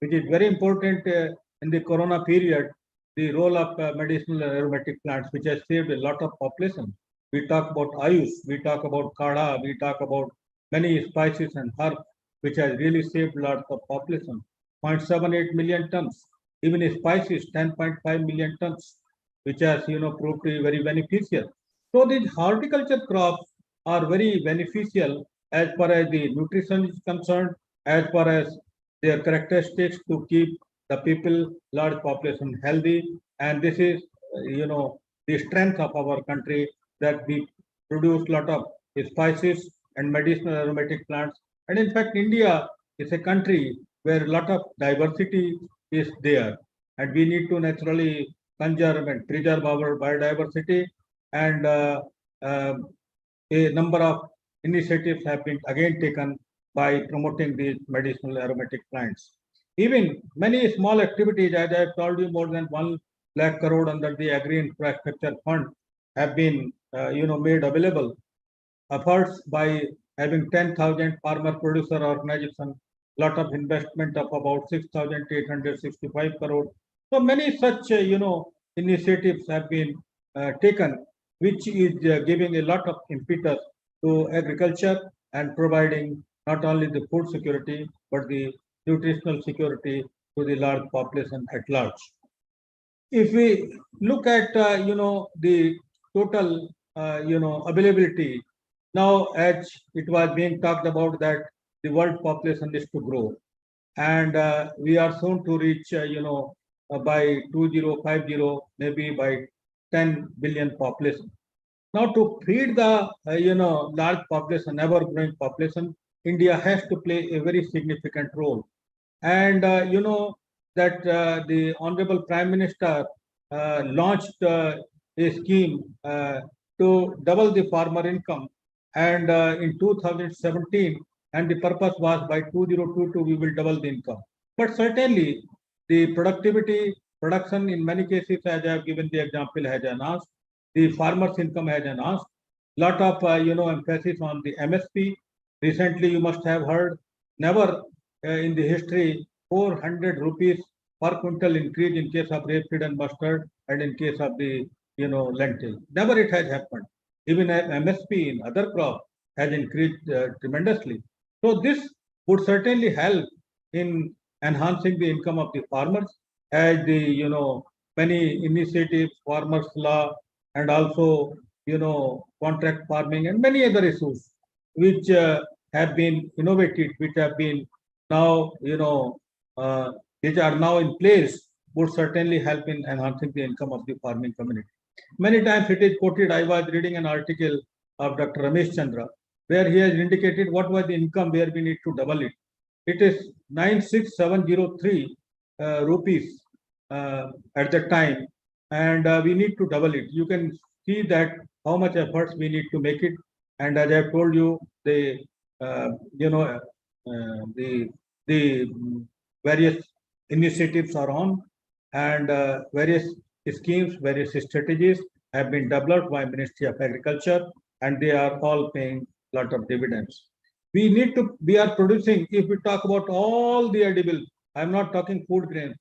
which is very important in the corona period, the role of medicinal aromatic plants, which has saved a lot of population. We talk about ayush, we talk about kadha, we talk about many spices and herbs, which has really saved a lot of population. 0.78 million tons, even spices 10.5 million tons, which has proved to be very beneficial. So these horticulture crops are very beneficial as far as the nutrition is concerned, as far as their characteristics to keep the people, large population healthy. And this is, the strength of our country, that we produce a lot of spices and medicinal aromatic plants. And in fact, India is a country where a lot of diversity is there. And we need to naturally conserve and preserve our biodiversity. And a number of initiatives have been again taken by promoting these medicinal aromatic plants. Even many small activities, as I have told you, more than 1 lakh crore under the Agri Infrastructure Fund have been made available. Efforts by having 10,000 farmer producer organization, lot of investment of about 6,865 crore. So many such initiatives have been taken, which is giving a lot of impetus to agriculture and providing not only the food security but the nutritional security to the large population at large. If we look at the total availability, now as it was being talked about that the world population is to grow, and we are soon to reach by 2050 maybe by 10 billion population. Now to feed the large population, ever growing population, India has to play a very significant role. And that the Honorable Prime Minister launched a scheme to double the farmer income, and in 2017, and the purpose was by 2022 we will double the income. But certainly the productivity, production in many cases, as I have given the example, has enhanced. The farmers' income has enhanced. Lot of emphasis on the MSP. Recently, you must have heard, never in the history 400 rupees per quintal increase in case of rapeseed and mustard, and in case of the lentil. Never it has happened. Even MSP in other crops has increased tremendously. So this would certainly help in enhancing the income of the farmers, as the many initiatives, farmers law, and also contract farming and many other issues which have been innovated, which have been now which are now in place, would certainly help in enhancing the income of the farming community. Many times it is quoted. I was reading an article of Dr. Ramesh Chandra, where he has indicated what was the income where we need to double it. It is 96703 rupees at the time, and we need to double it. You can see that how much efforts we need to make it. And as I have told you, the the various initiatives are on, and various schemes, various strategies have been developed by Ministry of Agriculture, and they are all paying a lot of dividends. We are producing, if we talk about all the edible, I'm not talking food grain,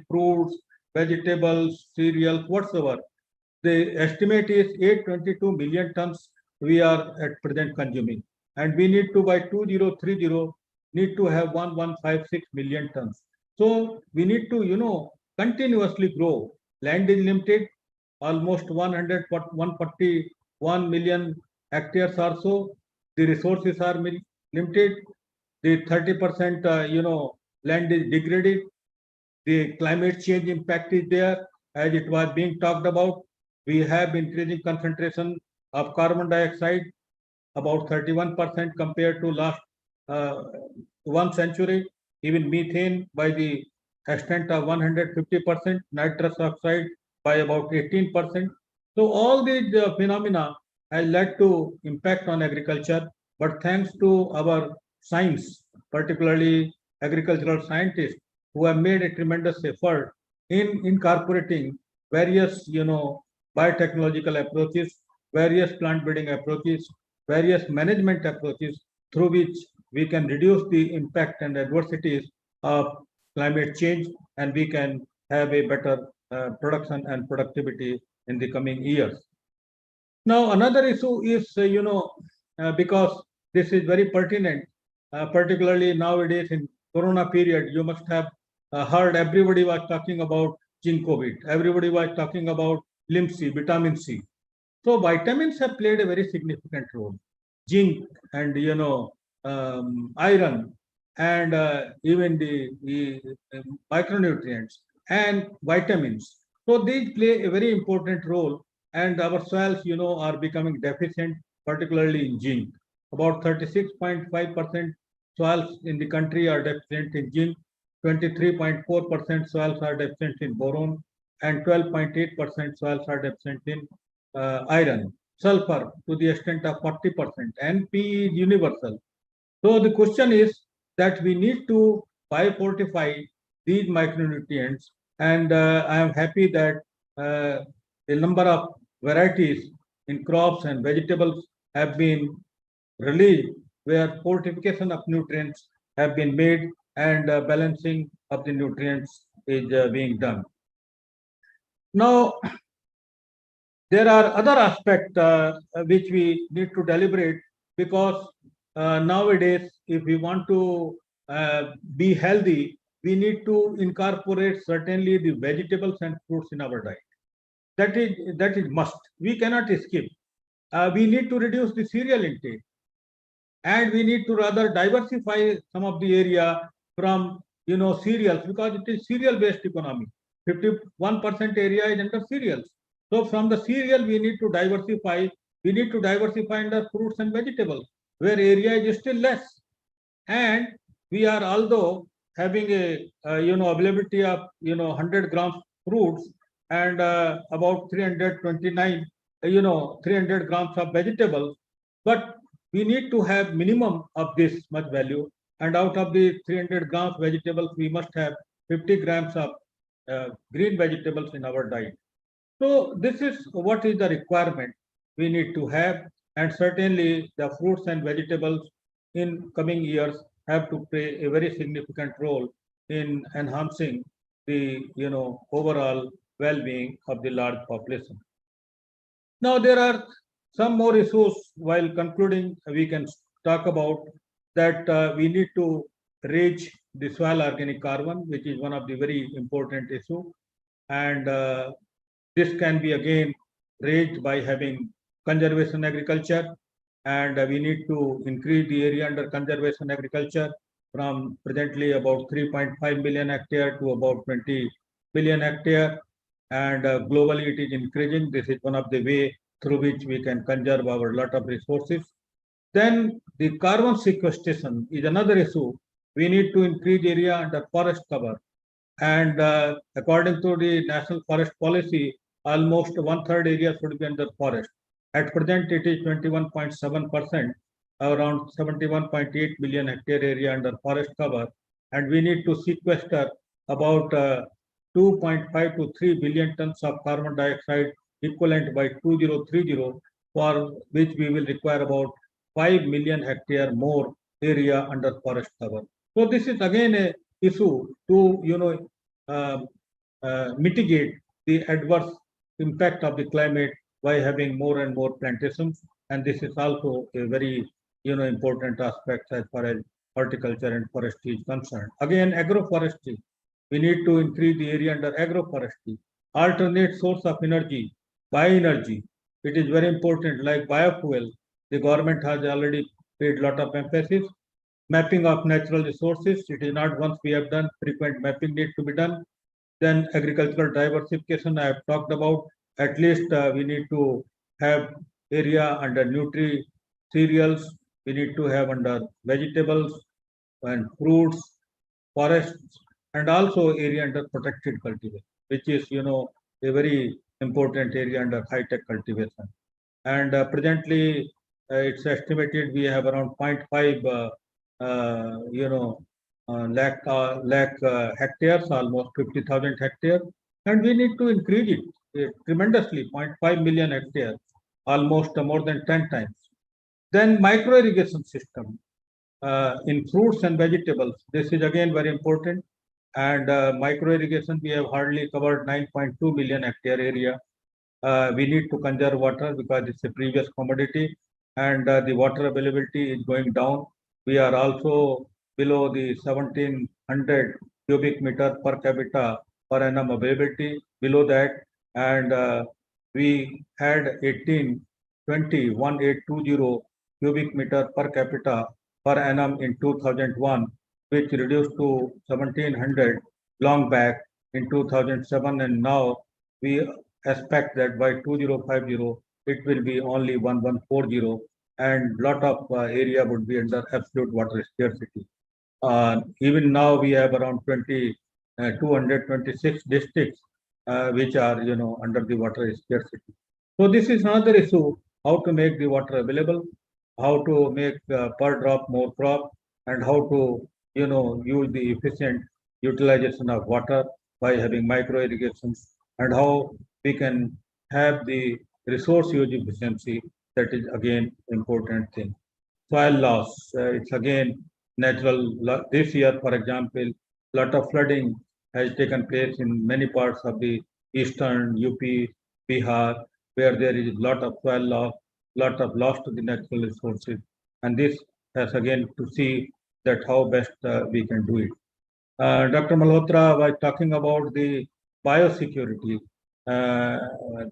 fruits, vegetables, cereals, whatsoever. The estimate is 822 million tons we are at present consuming. And we need to, by 2030, need to have 1156 million tons. So we need to, continuously grow. Land is limited, almost 141 million hectares or so. The resources are limited. The 30%, land is degraded. The climate change impact is there, as it was being talked about. We have increasing concentration of carbon dioxide, about 31% compared to last 1 century. Even methane by the extent of 150%, nitrous oxide by about 18%. So all these phenomena has led to impact on agriculture, but thanks to our science, particularly agricultural scientists, who have made a tremendous effort in incorporating various, biotechnological approaches, various plant breeding approaches, various management approaches, through which we can reduce the impact and adversities of climate change, and we can have a better production and productivity in the coming years. Now, another issue is, because this is very pertinent, particularly nowadays in Corona period, you must have heard everybody was talking about zinc COVID. Everybody was talking about limb C, vitamin C. So vitamins have played a very significant role. Zinc and iron, and even the micronutrients and vitamins. So these play a very important role, and our soils, are becoming deficient, particularly in zinc. About 36.5% soils in the country are deficient in zinc, 23.4% soils are deficient in boron, and 12.8% soils are deficient in iron. Sulfur to the extent of 40%, and P is universal. So the question is that we need to biofortify these micronutrients, and I am happy that a number of varieties in crops and vegetables have been released, where fortification of nutrients have been made, and balancing of the nutrients is being done. Now, there are other aspects which we need to deliberate, because nowadays, if we want to be healthy, we need to incorporate certainly the vegetables and fruits in our diet. That is must. We cannot skip. We need to reduce the cereal intake, and we need to rather diversify some of the area from cereals, because it is cereal based economy. 51% area is under cereals. So from the cereal we need to diversify. We need to diversify under fruits and vegetables, where area is still less, and we are, although having a availability of 100 grams fruits and about 329, 300 grams of vegetables, but we need to have minimum of this much value. And out of the 300 grams vegetables, we must have 50 grams of green vegetables in our diet. So this is what is the requirement we need to have, and certainly the fruits and vegetables in coming years have to play a very significant role in enhancing the overall well-being of the large population. Now there are some more issues. While concluding, we can talk about that we need to reach the soil organic carbon, which is one of the very important issue, and this can be again raised by having conservation agriculture, and we need to increase the area under conservation agriculture from presently about 3.5 million hectare to about 20 billion hectare, and globally it is increasing. This is one of the way through which we can conserve our lot of resources. Then the carbon sequestration is another issue. We need to increase area under forest cover, and according to the National Forest Policy, almost 1/3 area should be under forest. At present, it is 21.7%, around 71.8 million hectare area under forest cover, and we need to sequester about 2.5 to 3 billion tons of carbon dioxide equivalent by 2030, for which we will require about 5 million hectare more area under forest cover. So this is again a issue to mitigate the adverse impact of the climate by having more and more plantations, and this is also a very important aspect as far as horticulture and forestry is concerned. Again, agroforestry, we need to increase the area under agroforestry. Alternate source of energy, bioenergy, it is very important, like biofuel. The government has already paid a lot of emphasis. Mapping of natural resources, it is not once we have done, frequent mapping needs to be done. Then agricultural diversification, I have talked about. At least we need to have area under cereals, we need to have under vegetables and fruits, forests, and also area under protected cultivation, which is a very important area under high-tech cultivation. And presently, it's estimated we have around 0.5 lakh hectares, almost 50,000 hectares, and we need to increase it tremendously, 0.5 million hectares, almost more than 10 times. Then micro irrigation system in fruits and vegetables. This is again very important. And micro irrigation, we have hardly covered 9.2 million hectare area. We need to conserve water because it's a previous commodity, and the water availability is going down. We are also below the 1700 cubic meter per capita per annum availability, below that, and we had 1820 cubic meter per capita per annum in 2001, which reduced to 1700 long back in 2007, and now we expect that by 2050 it will be only 1140, and lot of area would be under absolute water scarcity. Even now we have around 226 districts which are under the water scarcity. So this is another issue: how to make the water available, how to make per drop more crop, and how to use the efficient utilization of water by having micro irrigations, and how we can have the resource use efficiency. That is again important thing. Soil loss, it's again natural. This year, for example, lot of flooding has taken place in many parts of the eastern UP, Bihar, where there is a lot of soil loss, lot of loss to the natural resources, and this has again to see that how best we can do it. Dr. Malhotra was talking about the biosecurity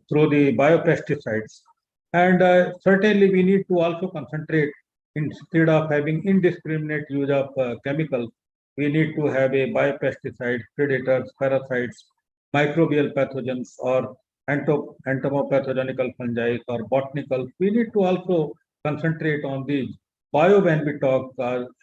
through the biopesticides, and certainly we need to also concentrate, instead of having indiscriminate use of chemicals, we need to have a biopesticide, predators, parasites, microbial pathogens, or entomopathogenical fungi or botanicals. We need to also concentrate on these. Bio, when we talk,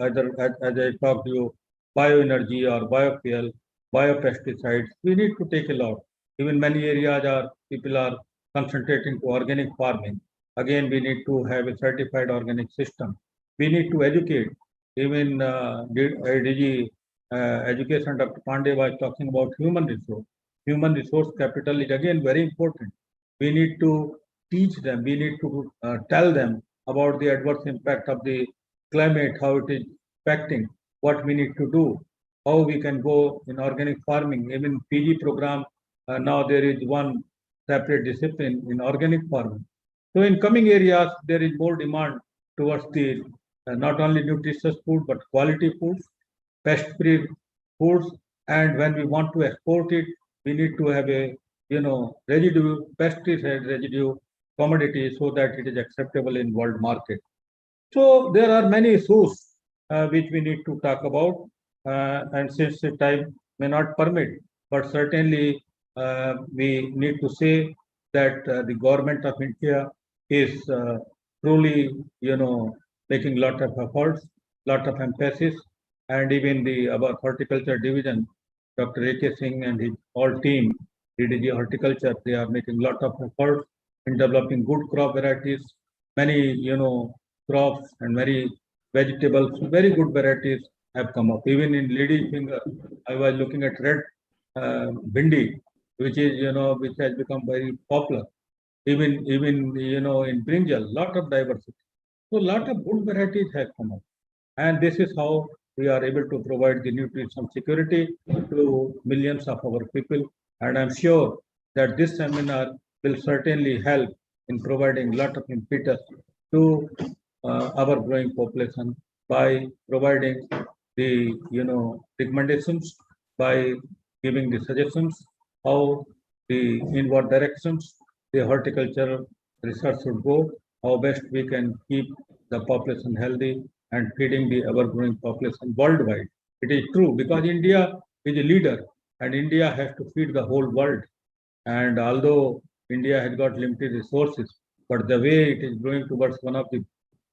either as I talked to you, bioenergy or biofuel, biopesticides, we need to take a lot. Even many areas are people are concentrating to organic farming. Again, we need to have a certified organic system. We need to educate. Even DG Education, Dr. Pandey was talking about human resource. Human resource capital is again very important. We need to teach them. We need to tell them about the adverse impact of the climate, how it is affecting, what we need to do, how we can go in organic farming. Even PG program, now there is one separate discipline in organic farming. So in coming areas, there is more demand towards the not only nutritious food, but quality foods, pest-free foods. And when we want to export it, we need to have a, residue, pesticide residue commodity so that it is acceptable in world market. So there are many issues which we need to talk about. And since the time may not permit, but certainly we need to say that the government of India is truly, making a lot of efforts, lot of emphasis, and even our horticulture division, Dr. A.K. Singh and his whole team, DDG Horticulture, they are making a lot of efforts in developing good crop varieties, many, crops and many vegetables, very good varieties have come up. Even in lady finger, I was looking at red bindi, which is, which has become very popular. Even in brinjal, lot of diversity. So lot of good varieties have come up. And this is how we are able to provide the nutrition security to millions of our people. And I'm sure that this seminar will certainly help in providing a lot of impetus to our growing population by providing the recommendations, by giving the suggestions how in what directions the horticulture research should go, how best we can keep the population healthy and feeding the ever-growing population worldwide. It is true because India is a leader and India has to feed the whole world. And although India has got limited resources, but the way it is growing towards one of the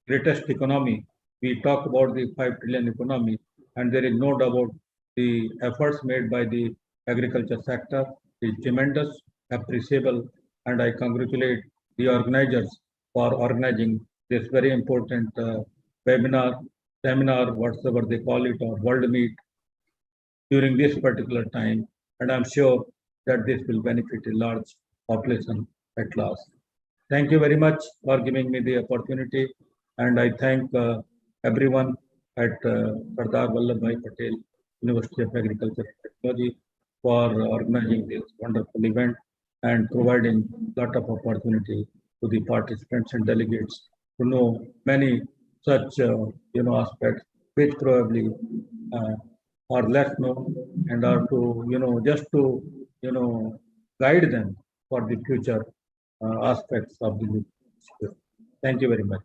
greatest economy, we talk about the 5 trillion economy, and there is no doubt about the efforts made by the agriculture sector is tremendous, appreciable, and I congratulate the organizers for organizing this very important webinar, seminar, whatever they call it, or world meet during this particular time. And I'm sure that this will benefit a large population at last. Thank you very much for giving me the opportunity. And I thank everyone at Sardar Vallabhbhai Patel University of Agriculture and Technology for organizing this wonderful event and providing a lot of opportunity to the participants and delegates to know many such aspects which probably are less known and are to just to guide them for the future aspects of the future. Thank you very much.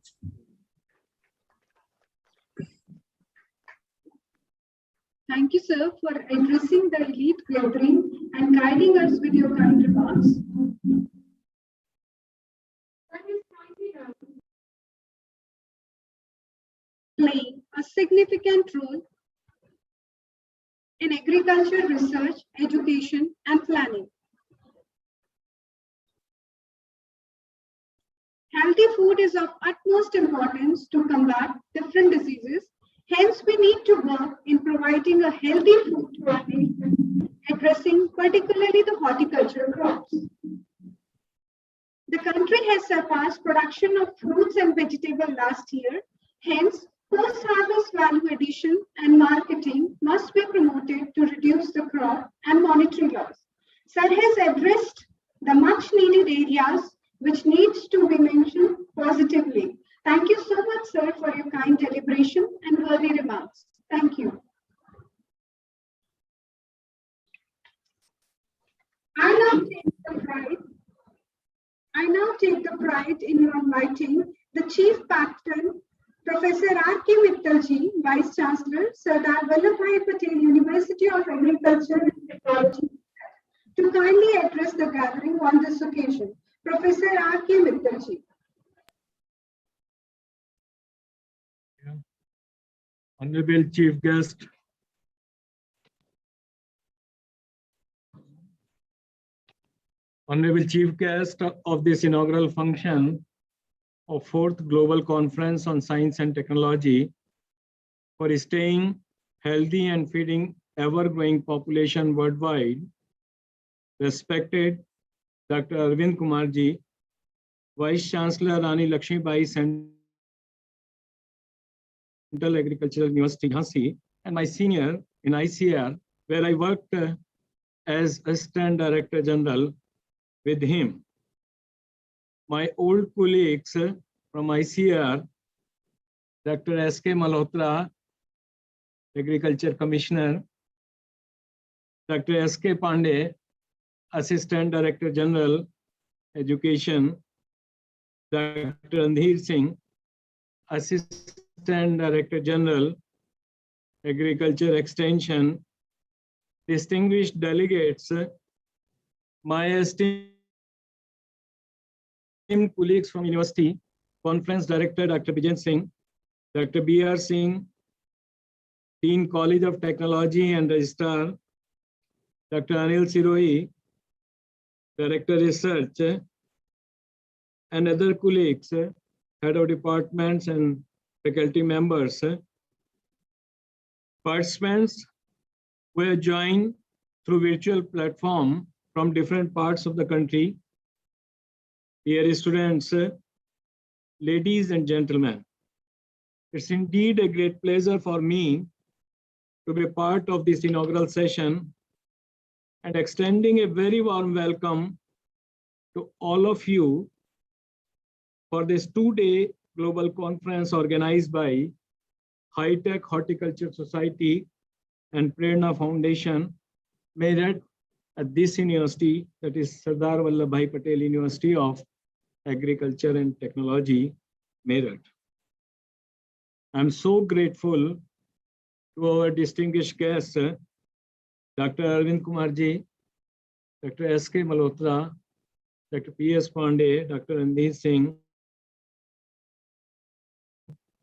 Thank you, sir, for addressing the elite gathering and guiding us with your kind remarks. Playing a significant role in agriculture research, education, and planning. Healthy food is of utmost importance to combat different diseases. Hence, we need to work in providing a healthy food to our nation, addressing particularly the horticultural crops. The country has surpassed production of fruits and vegetables last year. Hence, post-harvest value addition and marketing must be promoted to reduce the crop and monetary loss. Sir has addressed the much needed areas which needs to be mentioned positively. Thank you so much, sir, for your kind deliberation and worthy remarks. Thank you. I now take the pride in inviting the Chief Patron, Professor R.K. Mittalji, Vice Chancellor, Sardar Vallabhbhai Patel University of Agriculture and Technology, to kindly address the gathering on this occasion. Professor R.K. Mittalji. Honorable Chief Guest, Honorable Chief Guest of this inaugural function of 4th Global Conference on Science and Technology, for staying healthy and feeding ever-growing population worldwide, respected Dr. Arvind Kumarji, Vice Chancellor Rani Lakshmibai Central Agricultural University, Jhansi, and my senior in ICR, where I worked as Assistant Director General with him. My old colleagues from ICR, Dr. S.K. Malhotra, Agriculture Commissioner, Dr. S.K. Pandey, Assistant Director General, Education, Dr. Randhir Singh, Assistant Director General, Agriculture Extension, distinguished delegates, my esteemed colleagues from University, Conference Director Dr. Bijen Singh, Dr. B.R. Singh, Dean College of Technology and Registrar, Dr. Anil Siroi, Director Research, and other colleagues, head of departments and faculty members, participants who have joined through virtual platform from different parts of the country, dear students, ladies and gentlemen. It's indeed a great pleasure for me to be part of this inaugural session and extending a very warm welcome to all of you for this two-day global conference organized by High Tech Horticulture Society and Prerna Foundation, Meerut, at this university, that is Sardar Vallabhbhai Patel University of Agriculture and Technology, Meerut. I'm so grateful to our distinguished guests, Dr. Arvind Kumarji, Dr. S.K. Malhotra, Dr. P.S. Pandey, Dr. Randhir Singh,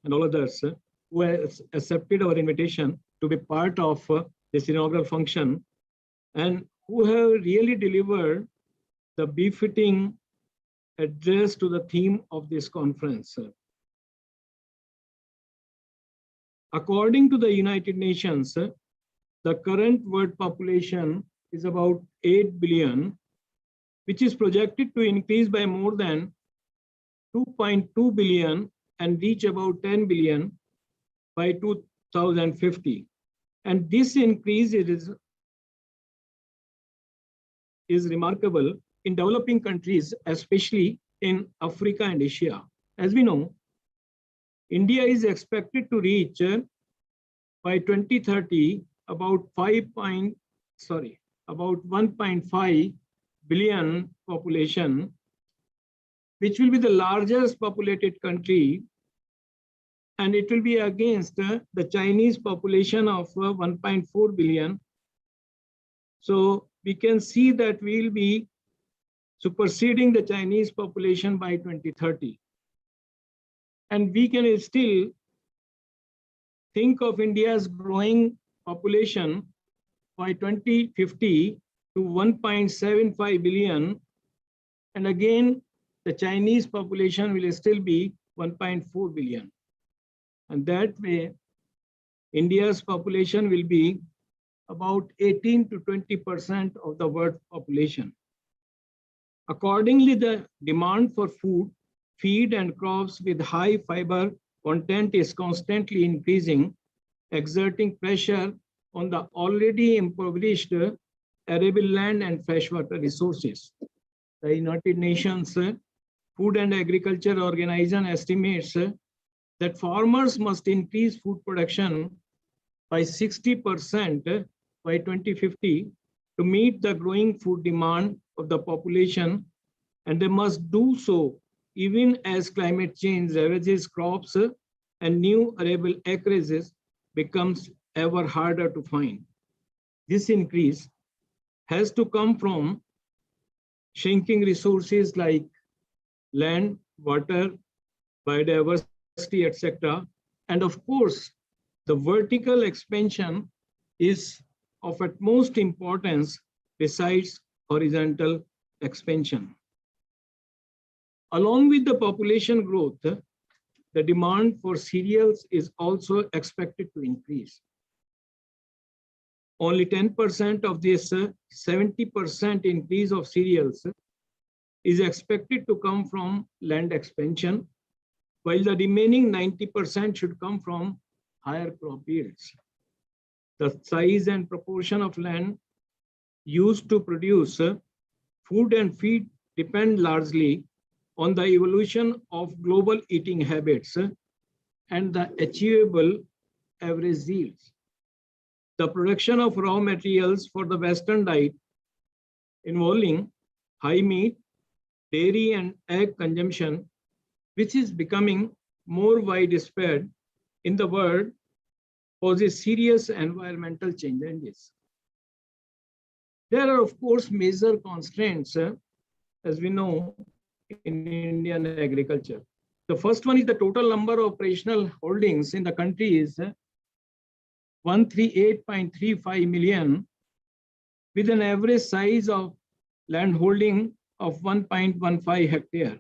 and all others who have accepted our invitation to be part of this inaugural function and who have really delivered the befitting address to the theme of this conference. According to the United Nations, the current world population is about 8 billion, which is projected to increase by more than 2.2 billion and reach about 10 billion by 2050. And this increase is remarkable in developing countries, especially in Africa and Asia. As we know, India is expected to reach by 2030 about 1.5 billion population, which will be the largest populated country, and it will be against the Chinese population of 1.4 billion. So we can see that we will be superseding the Chinese population by 2030. And we can still think of India's growing population by 2050 to 1.75 billion. And again, the Chinese population will still be 1.4 billion. And that way, India's population will be about 18 to 20% of the world population. Accordingly, the demand for food, feed, and crops with high fiber content is constantly increasing, exerting pressure on the already impoverished arable land and freshwater resources. The United Nations Food and Agriculture Organization estimates that farmers must increase food production by 60% by 2050 to meet the growing food demand of the population, and they must do so even as climate change ravages crops and new arable acreages becomes ever harder to find. This increase has to come from shrinking resources like land, water, biodiversity, etc. And of course, the vertical expansion is of utmost importance besides horizontal expansion. Along with the population growth, the demand for cereals is also expected to increase. Only 10% of this 70% increase of cereals is expected to come from land expansion, while the remaining 90% should come from higher crop yields. The size and proportion of land used to produce food and feed depend largely on the evolution of global eating habits and the achievable average yields. The production of raw materials for the Western diet involving high meat, dairy, and egg consumption, which is becoming more widespread in the world, poses serious environmental challenges. There are, of course, major constraints, as we know, in Indian agriculture. The first one is the total number of operational holdings in the country is 138.35 million, with an average size of land holding of 1.15 hectare.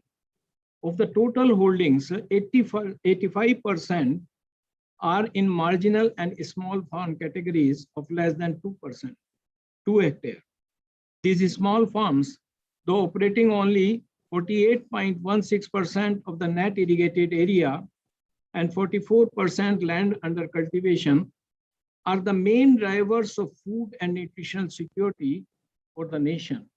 Of the total holdings, 85% are in marginal and small farm categories of less than 2%, 2 hectare. These small farms, though operating only 48.16% of the net irrigated area and 44% land under cultivation, are the main drivers of food and nutritional security for the nation.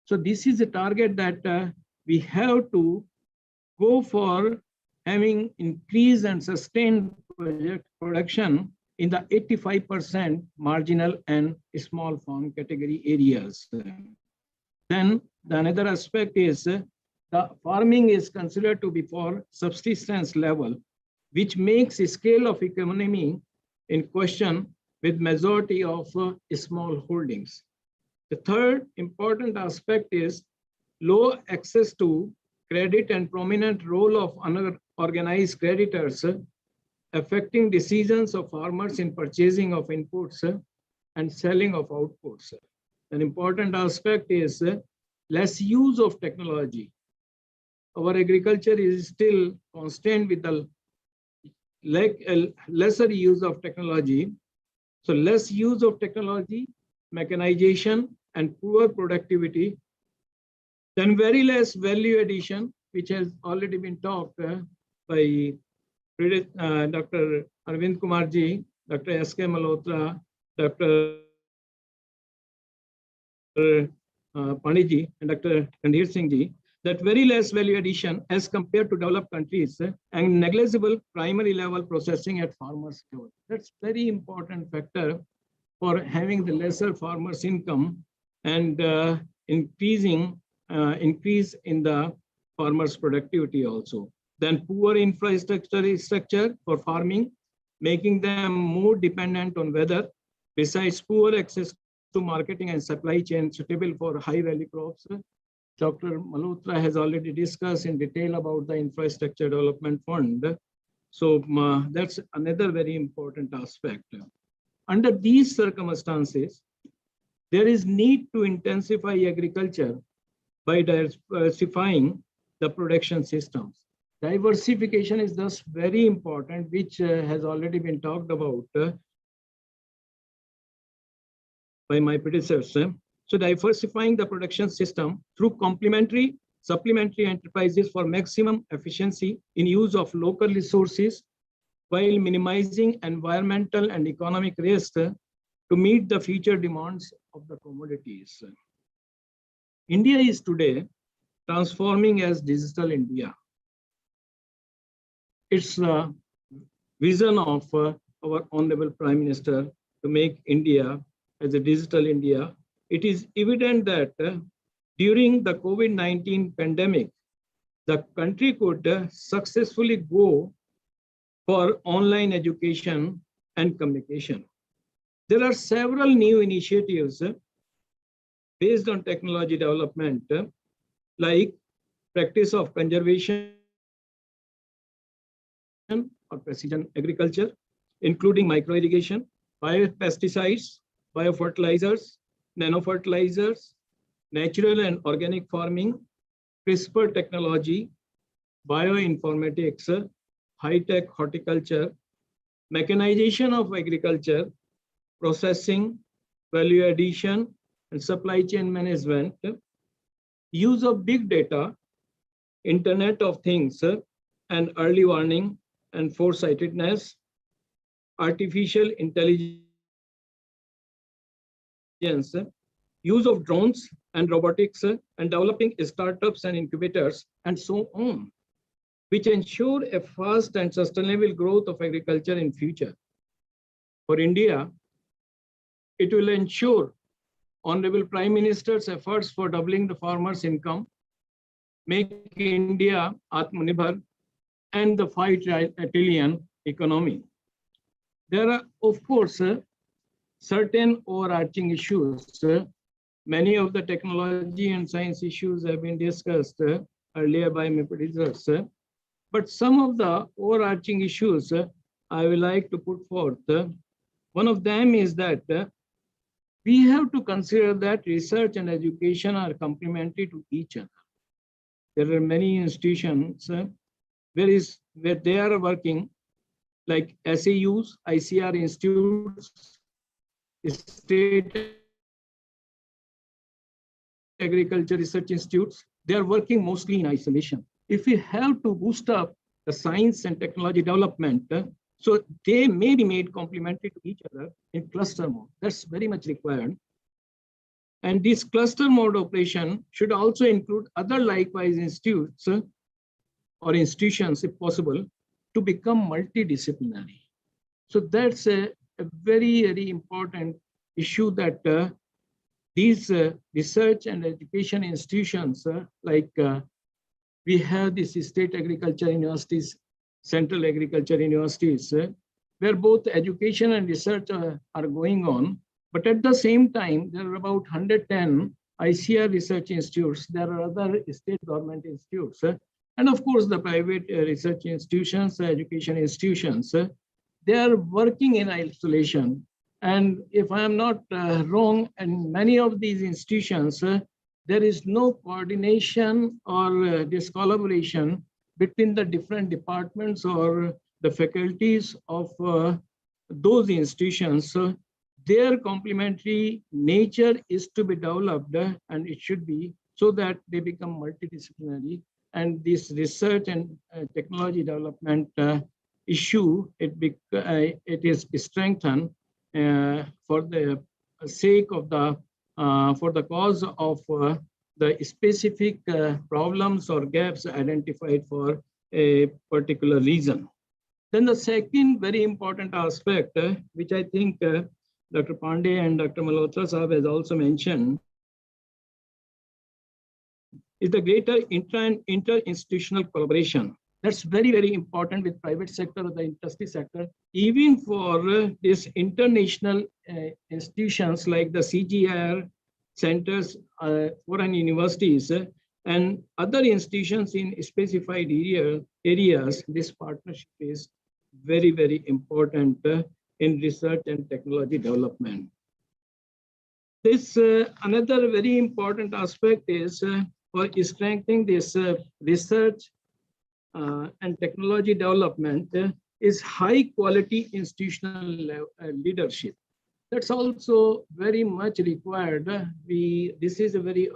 So this is a target that we have to go for, having increased and sustained production in the 85% marginal and small farm category areas. Then the another aspect is the farming is considered to be for subsistence level, which makes a scale of economy in question with majority of small holdings. The third important aspect is low access to credit and prominent role of unorganized creditors affecting decisions of farmers in purchasing of inputs and selling of outputs. An important aspect is less use of technology. Our agriculture is still constant with the lesser use of technology. So less use of technology, mechanization, and poor productivity, then very less value addition, which has already been talked by Dr. Arvind Kumarji, Dr. S.K. Malhotra, Dr. Pandiji, and Dr. Randhir Singh ji, that very less value addition as compared to developed countries and negligible primary level processing at farmers level. That's very important factor for having the lesser farmers income and increase in the farmers productivity also. Then poor infrastructure for farming, making them more dependent on weather, besides poor access to marketing and supply chain suitable for high value crops. Dr. Malhotra has already discussed in detail about the Infrastructure Development Fund. So that's another very important aspect. Under these circumstances, there is need to intensify agriculture by diversifying the production systems. Diversification is thus very important, which has already been talked about by my predecessor. So diversifying the production system through complementary, supplementary enterprises for maximum efficiency in use of local resources while minimizing environmental and economic risk to meet the future demands of the commodities. India is today transforming as digital India. It's a vision of our Honorable Prime Minister to make India as a digital India. It is evident that during the COVID-19 pandemic, the country could successfully go for online education and communication. There are several new initiatives based on technology development, like practice of conservation or precision agriculture, including micro-irrigation, biopesticides, biofertilizers, nanofertilizers, natural and organic farming, CRISPR technology, bioinformatics, high-tech horticulture, mechanization of agriculture, processing, value addition, and supply chain management, use of big data, Internet of Things, and early warning and foresightedness, artificial intelligence, use of drones and robotics, and developing startups and incubators, and so on, which ensure a fast and sustainable growth of agriculture in future. For India, it will ensure Honorable Prime Minister's efforts for doubling the farmers' income, make India Atmanirbhar, and the 5 trillion economy. There are, of course, certain overarching issues. Many of the technology and science issues have been discussed earlier by my predecessors. But some of the overarching issues I would like to put forth. One of them is that we have to consider that research and education are complementary to each other. There are many institutions where they are working, like SAUs, ICR institutes, state agriculture research institutes. They are working mostly in isolation. If we have to boost up the science and technology development, so they may be made complementary to each other in cluster mode. That's very much required. And this cluster mode operation should also include other likewise institutes or institutions, if possible, to become multidisciplinary. So that's a very, very important issue that these research and education institutions, like we have these state agriculture universities, central agriculture universities, where both education and research are going on. But at the same time, there are about 110 ICR research institutes. There are other state government institutes. And of course, the private research institutions, education institutions, they are working in isolation. And if I am not wrong, in many of these institutions, there is no coordination or this collaboration between the different departments or the faculties of those institutions. Their complementary nature is to be developed, and it should be so that they become multidisciplinary. And this research and technology development issue, it is strengthened for the sake of the for the cause of the specific problems or gaps identified for a particular reason. Then the second very important aspect, which I think Dr. Pandey and Dr. Malhotra Sahab has also mentioned, is the greater inter-institutional collaboration. That's very, very important with private sector or the industry sector, even for these international institutions like the CGIAR centers, foreign universities, and other institutions in specified areas. This partnership is very, very important in research and technology development. This another very important aspect is for strengthening this research and technology development is high quality institutional leadership. That's also very much required. This is a very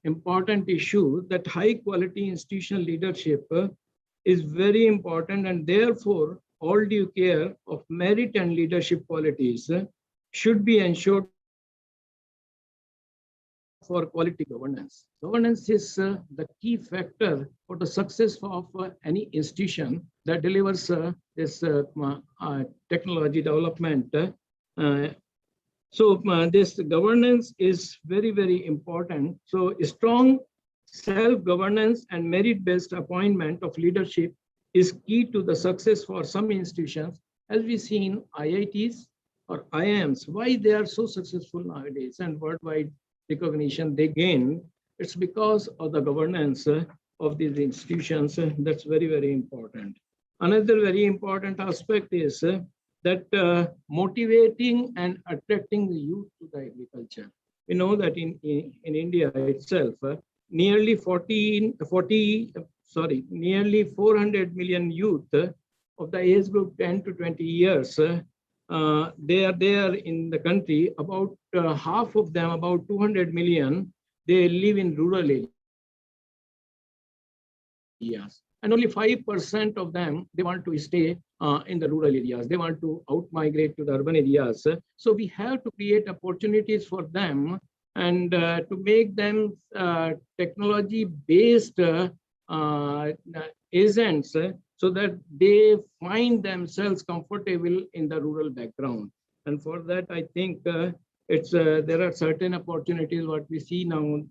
important issue, that high quality institutional leadership is very important, and therefore all due care of merit and leadership qualities should be ensured for quality governance. Governance is the key factor for the success of any institution that delivers this technology development. So this governance is very, very important. So strong self-governance and merit-based appointment of leadership is key to the success for some institutions, as we see in IITs or IIMs. Why they are so successful nowadays and worldwide recognition they gain, it's because of the governance of these institutions. That's very, very important. Another very important aspect is that motivating and attracting the youth to the agriculture. we know that in India itself, nearly 400 million youth of the age group 10 to 20 years, they are there in the country. About half of them, about 200 million, they live in rural areas. And only 5% of them, they want to stay in the rural areas. They want to out-migrate to the urban areas. So we have to create opportunities for them and to make them technology-based agents so that they find themselves comfortable in the rural background. And for that, I think there are certain opportunities what we see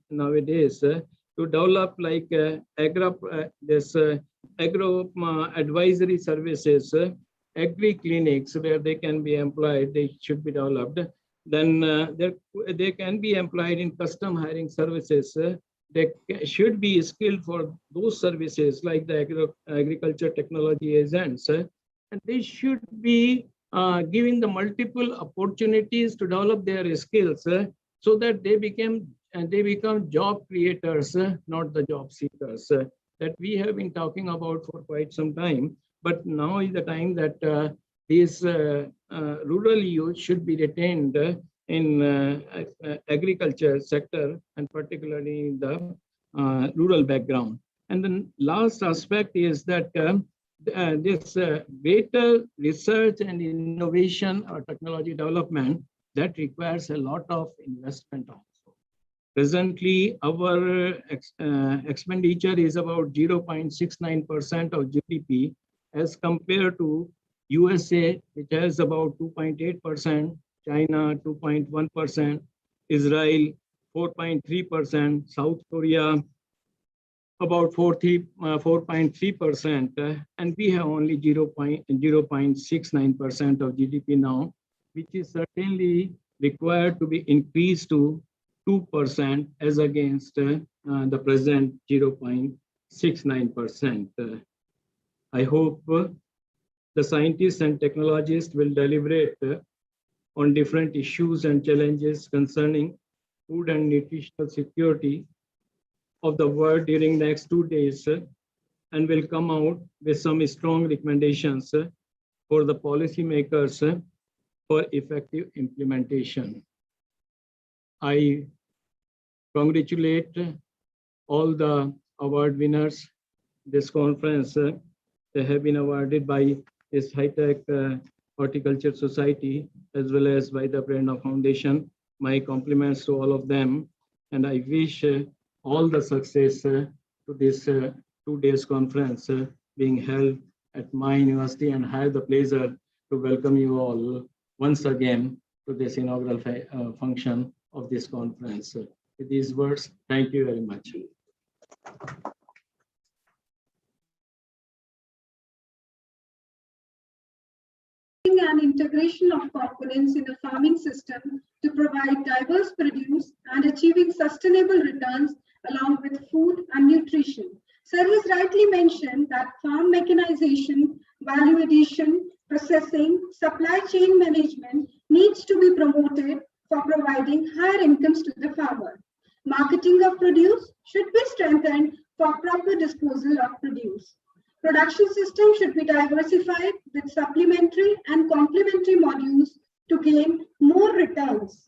nowadays to develop like agro advisory services, agri clinics where they can be employed. They should be developed. Then they can be employed in custom hiring services. They should be skilled for those services like the agriculture technology agents, and they should be given the multiple opportunities to develop their skills so that they become job creators, not the job seekers. That we have been talking about for quite some time, but now is the time that these rural youth should be retained in agriculture sector, and particularly in the rural background. And the last aspect is that this greater research and innovation or technology development that requires a lot of investment also. Presently, our expenditure is about 0.69% of GDP as compared to USA, which has about 2.8%, China 2.1%, Israel 4.3%, South Korea about 4.3%, and we have only 0.69% of GDP now, which is certainly required to be increased to 2% as against the present 0.69%. I hope the scientists and technologists will deliberate on different issues and challenges concerning food and nutritional security of the world during the next 2 days and will come out with some strong recommendations for the policymakers for effective implementation. I congratulate all the award winners. This conference, they have been awarded by this high-tech horticulture society as well as by the Prerna Foundation. My compliments to all of them, and I wish all the success to this 2 days conference being held at my university, and have the pleasure to welcome you all once again to this inaugural function of this conference. With these words, thank you very much. And integration of components in a farming system to provide diverse produce and achieving sustainable returns along with food and nutrition. Sir has rightly mentioned that farm mechanization, value addition, processing, supply chain management needs to be promoted for providing higher incomes to the farmer. Marketing of produce should be strengthened for proper disposal of produce. Production system should be diversified with supplementary and complementary modules to gain more returns.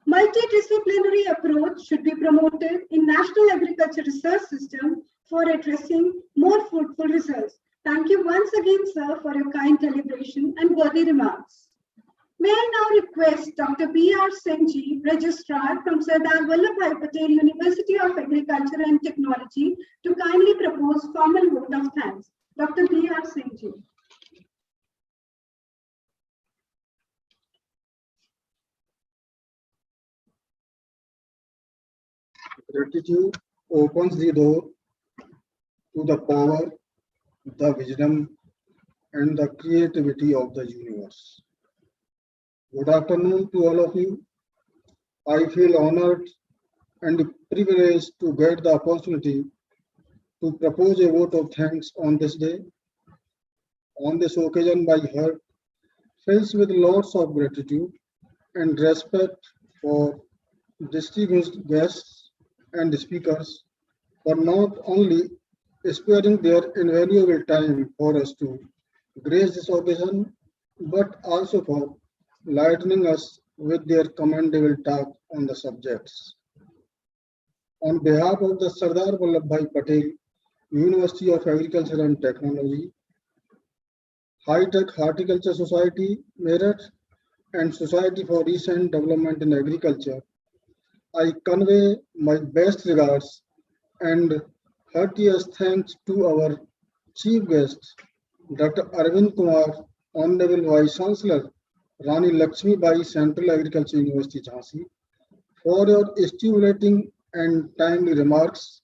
Multidisciplinary approach should be promoted in National Agriculture Research System for addressing more fruitful results. Thank you once again, sir, for your kind deliberation and worthy remarks. May I now request Dr. B.R. Singh, Registrar from Sardar Vallabhbhai Patel University of Agriculture and Technology, to kindly propose formal vote of thanks. Dr. B.R. Singh. Gratitude opens the door to the power, the wisdom, and the creativity of the universe. Good afternoon to all of you. I feel honored and privileged to get the opportunity to propose a vote of thanks on this day. On this occasion, my heart fills with lots of gratitude and respect for distinguished guests and speakers for not only sparing their invaluable time for us to grace this occasion, but also for lightening us with their commendable talk on the subjects. On behalf of the Sardar Vallabhbhai Patel University of Agriculture and Technology, High-Tech Horticulture Society, Meerut, and Society for Recent Development in Agriculture, I convey my best regards and heartiest thanks to our chief guest, Dr. Arvind Kumar, Honorable Vice Chancellor, Rani Lakshmi Bai, Central Agriculture University, Jhansi, for your stimulating and timely remarks.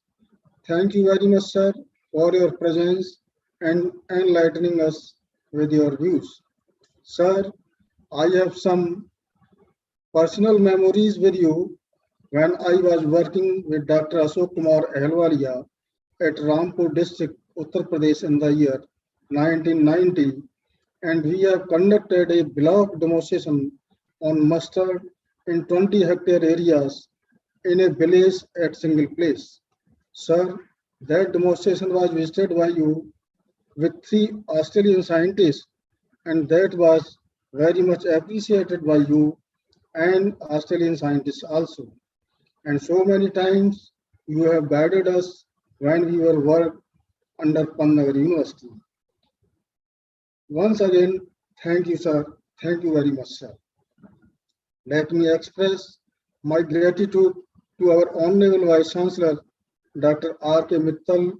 Thank you very much, sir, for your presence and enlightening us with your views. Sir, I have some personal memories with you when I was working with Dr. Ashok Kumar Ahlwalia at Rampur district, Uttar Pradesh in the year 1990, and we have conducted a block demonstration on mustard in 20-hectare areas in a village at single place. Sir, that demonstration was visited by you with 3 Australian scientists, and that was very much appreciated by you and Australian scientists also. And so many times you have guided us when we were work under Panagar University. Once again, thank you, sir. Thank you very much, sir. Let me express my gratitude to our Honorable Vice Chancellor, Dr. R.K. Mittal,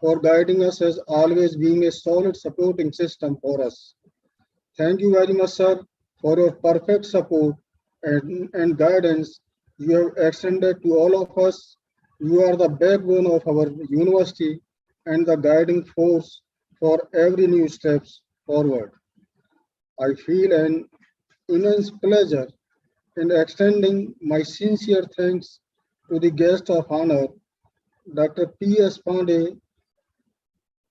for guiding us as always being a solid supporting system for us. Thank you very much, sir, for your perfect support and guidance you have extended to all of us. You are the backbone of our university and the guiding force for every new steps forward. I feel an immense pleasure in extending my sincere thanks to the guest of honor, Dr. P.S. Pandey,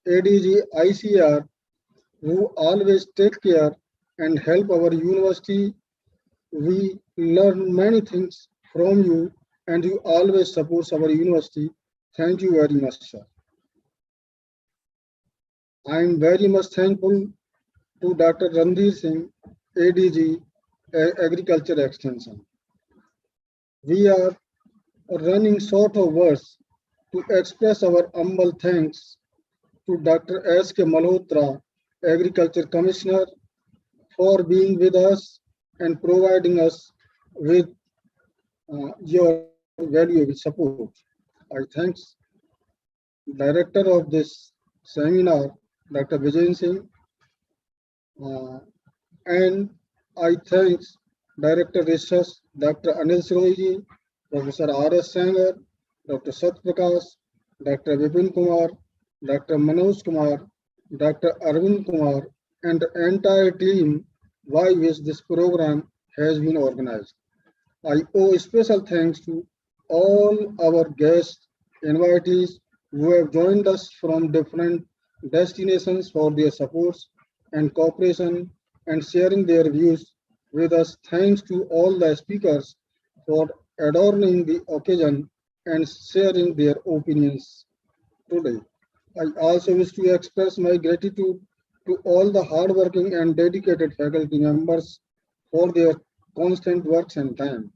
ADG ICR, who always take care and help our university. We learn many things from you and you always support our university. Thank you very much, sir. I am very much thankful to Dr. Randhir Singh, ADG Agriculture Extension. We are running short of words to express our humble thanks to Dr. S.K. Malhotra, Agriculture Commissioner, for being with us and providing us with your valuable support. I thanks Director of this seminar, Dr. Vijay Singh, and I thanks Director Research, Dr. Anil Siroji, Professor R.S. Sanger, Dr. Sat Prakash, Dr. Vipin Kumar, Dr. Manoj Kumar, Dr. Arvind Kumar, and the entire team by which this program has been organized. I owe special thanks to all our guests, invitees who have joined us from different destinations for their supports and cooperation and sharing their views with us. Thanks to all the speakers for adorning the occasion and sharing their opinions today. I also wish to express my gratitude to all the hardworking and dedicated faculty members for their constant works and time.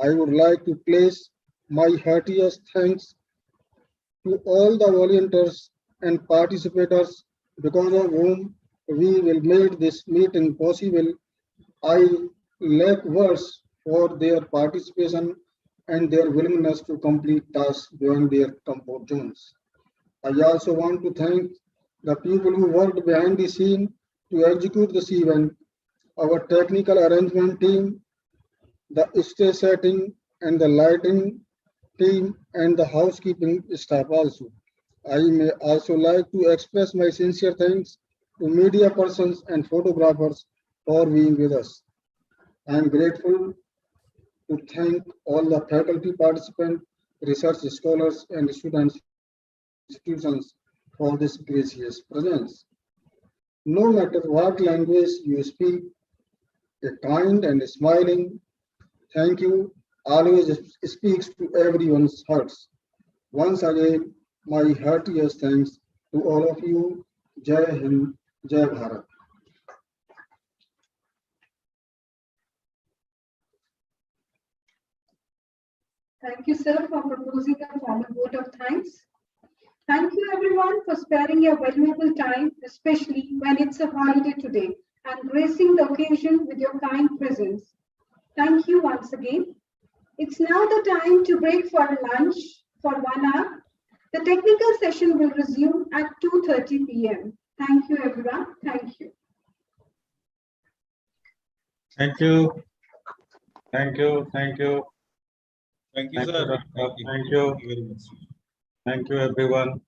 I would like to place my heartiest thanks to all the volunteers and participators because of whom we will make this meeting possible. I lack words for their participation and their willingness to complete tasks beyond their comfort zones. I also want to thank the people who worked behind the scene to execute this event, our technical arrangement team, the stage setting and the lighting team, and the housekeeping staff also. I may also like to express my sincere thanks to media persons and photographers for being with us. I am grateful to thank all the faculty participants, research scholars, and students institutions for this gracious presence. No matter what language you speak, a kind and smiling thank you always speaks to everyone's hearts. Once again, my heartiest thanks to all of you. Jai Hind, Jai Bharat. Thank you, sir, for proposing a formal vote of thanks. Thank you, everyone, for sparing your valuable time, especially when it's a holiday today, and gracing the occasion with your kind presence. Thank you once again. It's now the time to break for lunch for 1 hour. The technical session will resume at 2:30 p.m. Thank you, everyone. Thank you. Thank you. Thank you. Thank you. Thank you, Thank you, sir. Doctor. Thank you. Thank you very much. Thank you, everyone.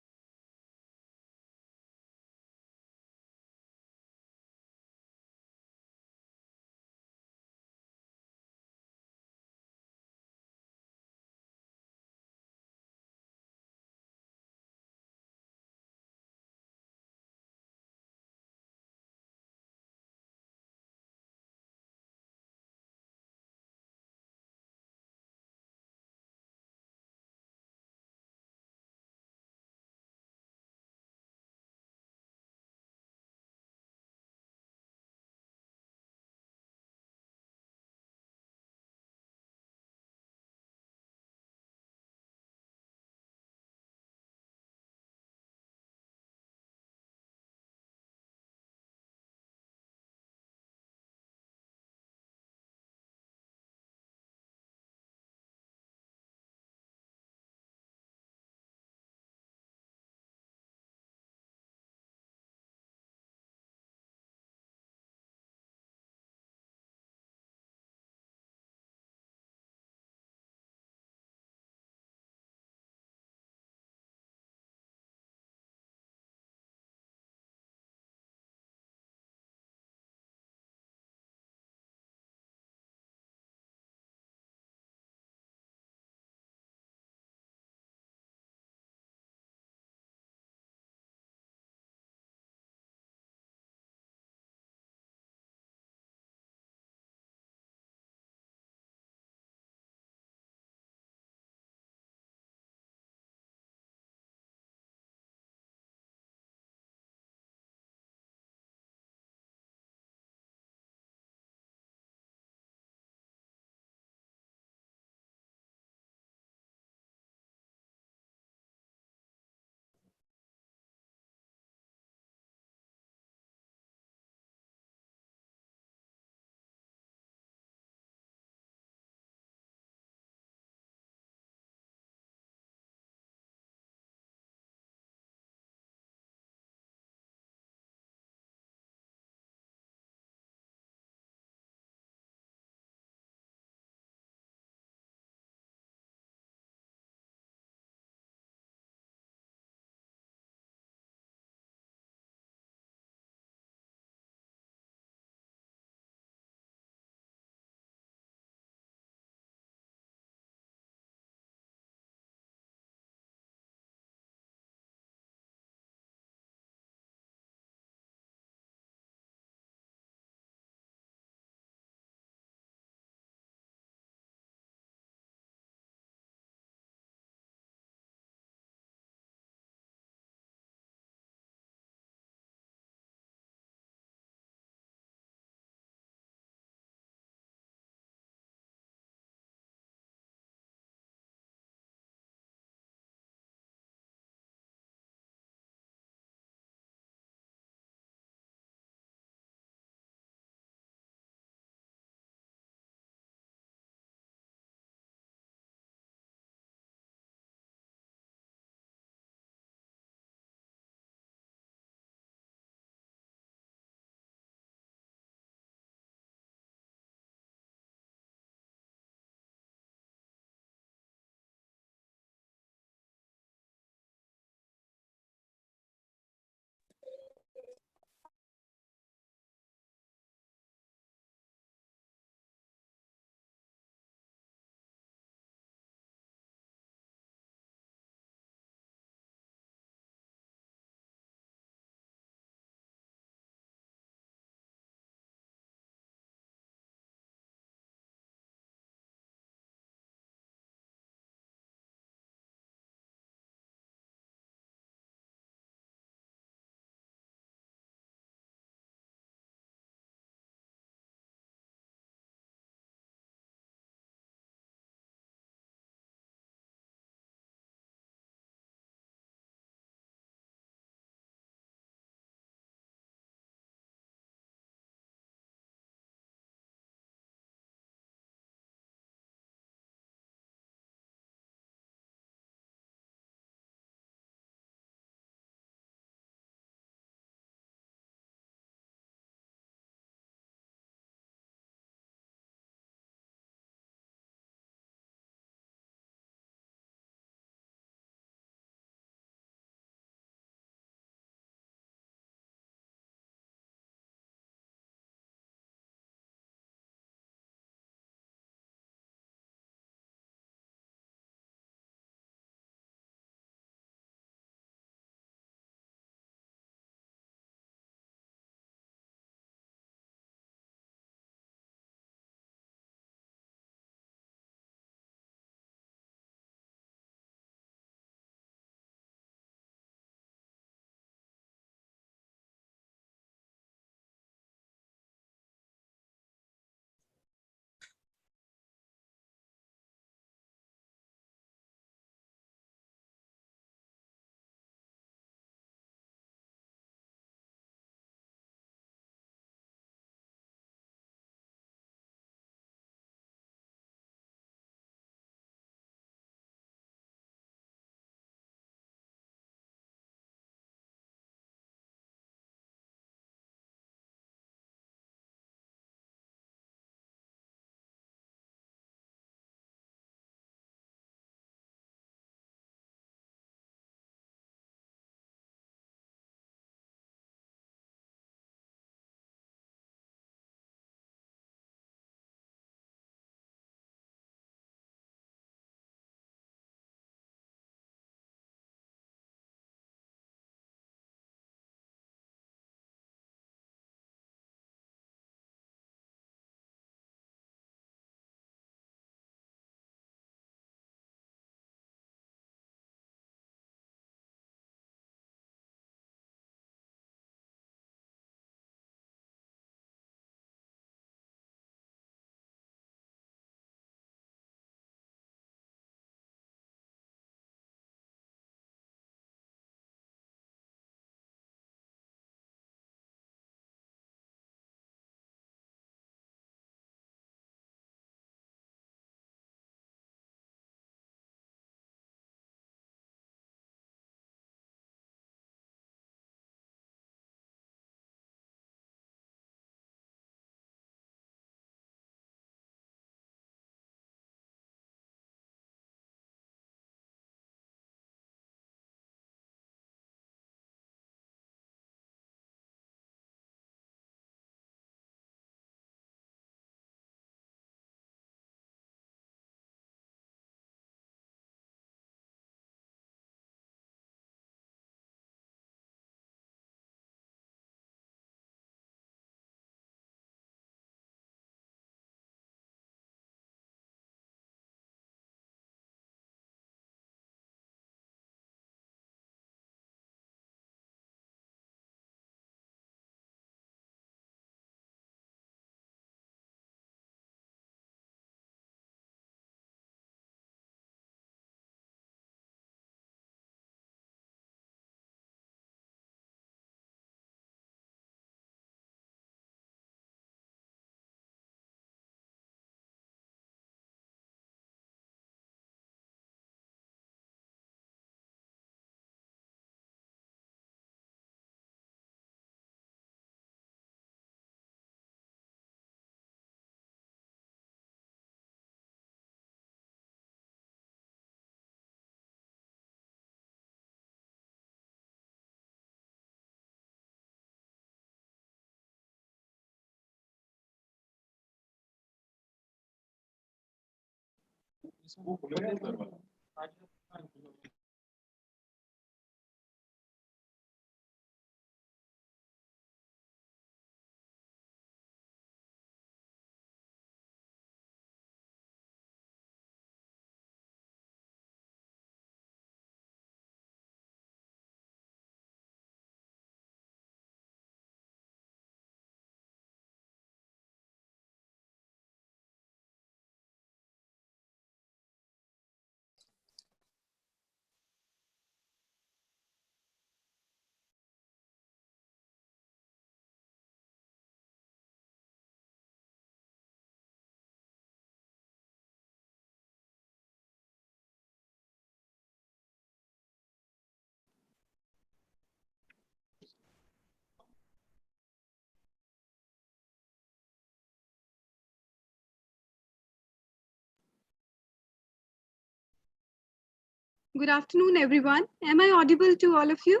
Good afternoon, everyone. Am I audible to all of you?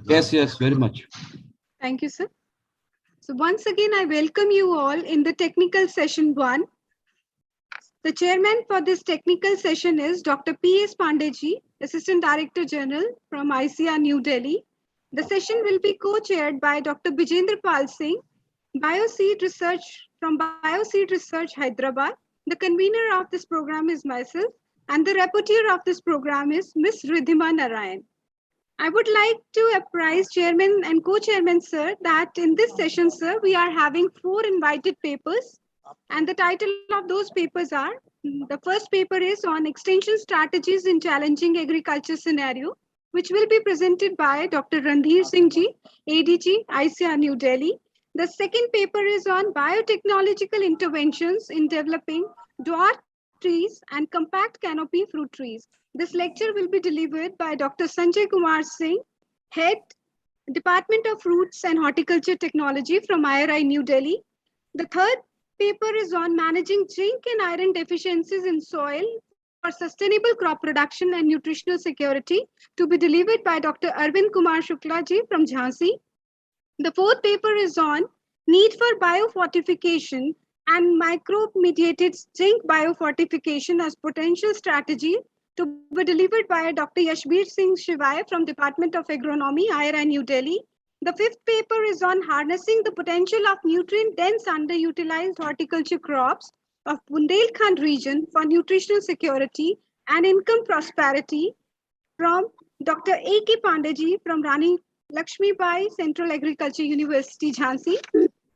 Yes, yes, very much. Thank you, sir. So once again, I welcome you all in the technical session 1. The chairman for this technical session is Dr. P.S. Pandeyji, Assistant Director General from ICR New Delhi. The session will be co-chaired by Dr. Bijendra Pal Singh, Bioseed Research from Bioseed Research, Hyderabad. The convener of this program is myself, and the rapporteur of this program is Ms. Ridhima Narayan. I would like to apprise Chairman and Co-Chairman, sir, that in this session, sir, we are having 4 invited papers, and the title of those papers are, the first paper is on extension strategies in challenging agriculture scenario, which will be presented by Dr. Randhir Singh Ji, ADG, ICR New Delhi. The second paper is on biotechnological interventions in developing dwarf trees and compact canopy fruit trees. This lecture will be delivered by Dr. Sanjay Kumar Singh, Head, Department of Fruits and Horticulture Technology from IRI New Delhi. The third paper is on managing zinc and iron deficiencies in soil for sustainable crop production and nutritional security, to be delivered by Dr. Arvind Kumar Shukla ji from Jhansi. The fourth paper is on need for biofortification and microbe-mediated zinc biofortification as potential strategy, to be delivered by Dr. Yashbir Singh Shivai from Department of Agronomy, IRI New Delhi. The fifth paper is on harnessing the potential of nutrient-dense underutilized horticulture crops of Bundelkhand region for nutritional security and income prosperity, from Dr. A.K. Pandeyji from Rani Lakshmi Bai Central Agriculture University, Jhansi.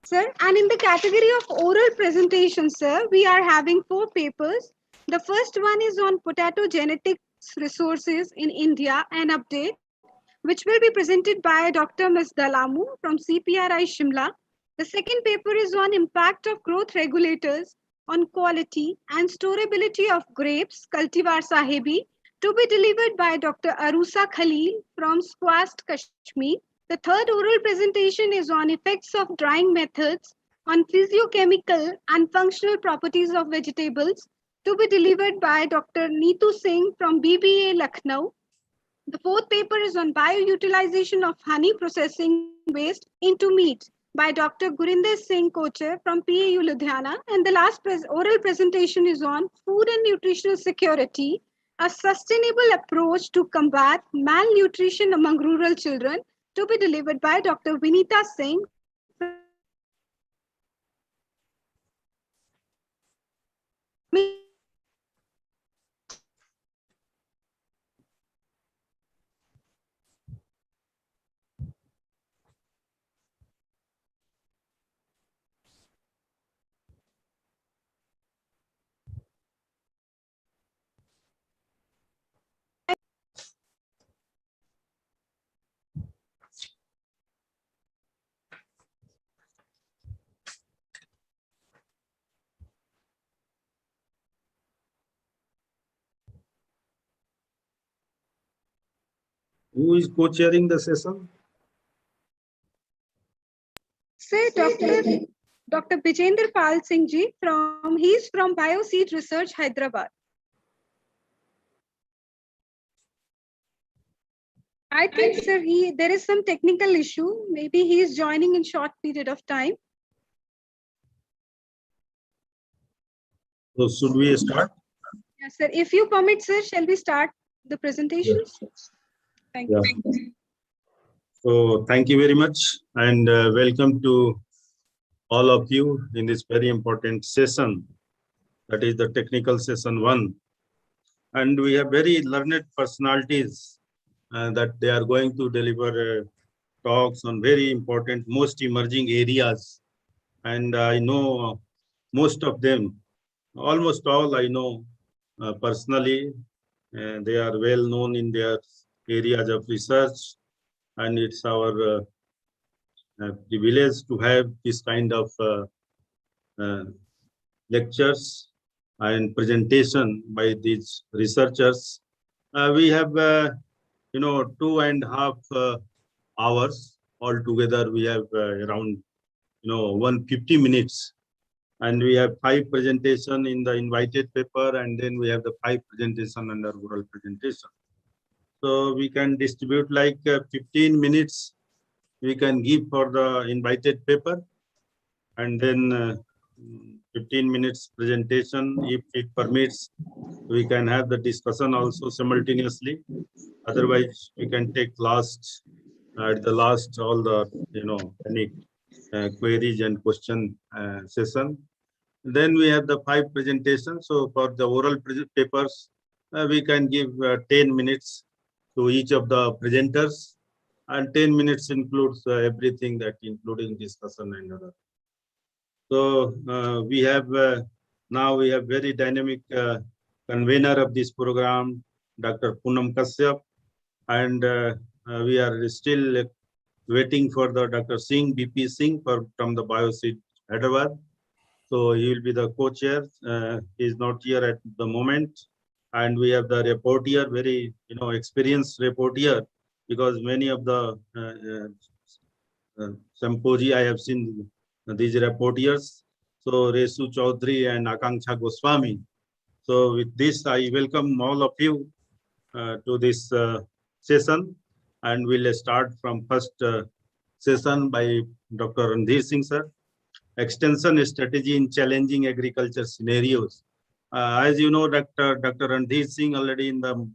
Sir, and in the category of oral presentation, sir, we are having 4 papers. The first one is on potato genetics resources in India, an update, which will be presented by Dr. Ms. Dalamu from CPRI Shimla. The second paper is on impact of growth regulators on quality and storability of grapes, cultivar Sahibi, to be delivered by Dr. Arusa Khalil from Squast, Kashmir. The third oral presentation is on effects of drying methods on physiochemical and functional properties of vegetables, to be delivered by Dr. Neetu Singh from BBA Lucknow. The fourth paper is on bioutilization of honey processing waste into meat by Dr. Gurinder Singh Kocher from PAU Ludhiana. And the last oral presentation is on food and nutritional security, a sustainable approach to combat malnutrition among rural children, to be delivered by Dr. Vinita Singh. Who is co-chairing the session? Sir, Dr. Bijendra Pal Singh Ji, he's from Bioseed Research, Hyderabad. I think, sir, there is some technical issue. Maybe he is joining in short period of time. So should we start? Yes, sir. If you permit, sir, shall we start the presentations? Yes. Thank Yeah. you. So thank you very much, and welcome to all of you in this very important session, that is the technical session 1. And we have very learned personalities that they are going to deliver talks on very important, most emerging areas. And I know most of them, almost all I know personally. They are well known in their areas of research, and it's our privilege to have this kind of uh, lectures and presentation by these researchers. We have, 2.5 hours altogether. We have around, 150 minutes, and we have 5 presentation in the invited paper, and then we have the 5 presentation under oral presentation. So we can distribute like 15 minutes we can give for the invited paper, and then 15 minutes presentation. If it permits, we can have the discussion also simultaneously. Otherwise, we can take at the last all the any queries and question session. Then we have the 5 presentations. So for the oral papers, we can give 10 minutes to each of the presenters, and 10 minutes includes everything, that including discussion and other. So now we have very dynamic convener of this program, Dr. Poonam Kashyap, and we are still waiting for the Dr. Singh, BP Singh from the BioSeed Hyderabad. So he will be the co-chair. He is not here at the moment, and we have the reporter, very experienced reporter, because many of the symposia I have seen these reporters. So Resu Chaudhary and Akanksha Goswami. So with this, I welcome all of you to this session, and we'll start from first session by Dr. Randhir Singh sir. Extension strategy in challenging agriculture scenarios. As you know, Dr. Randhir Singh, already in the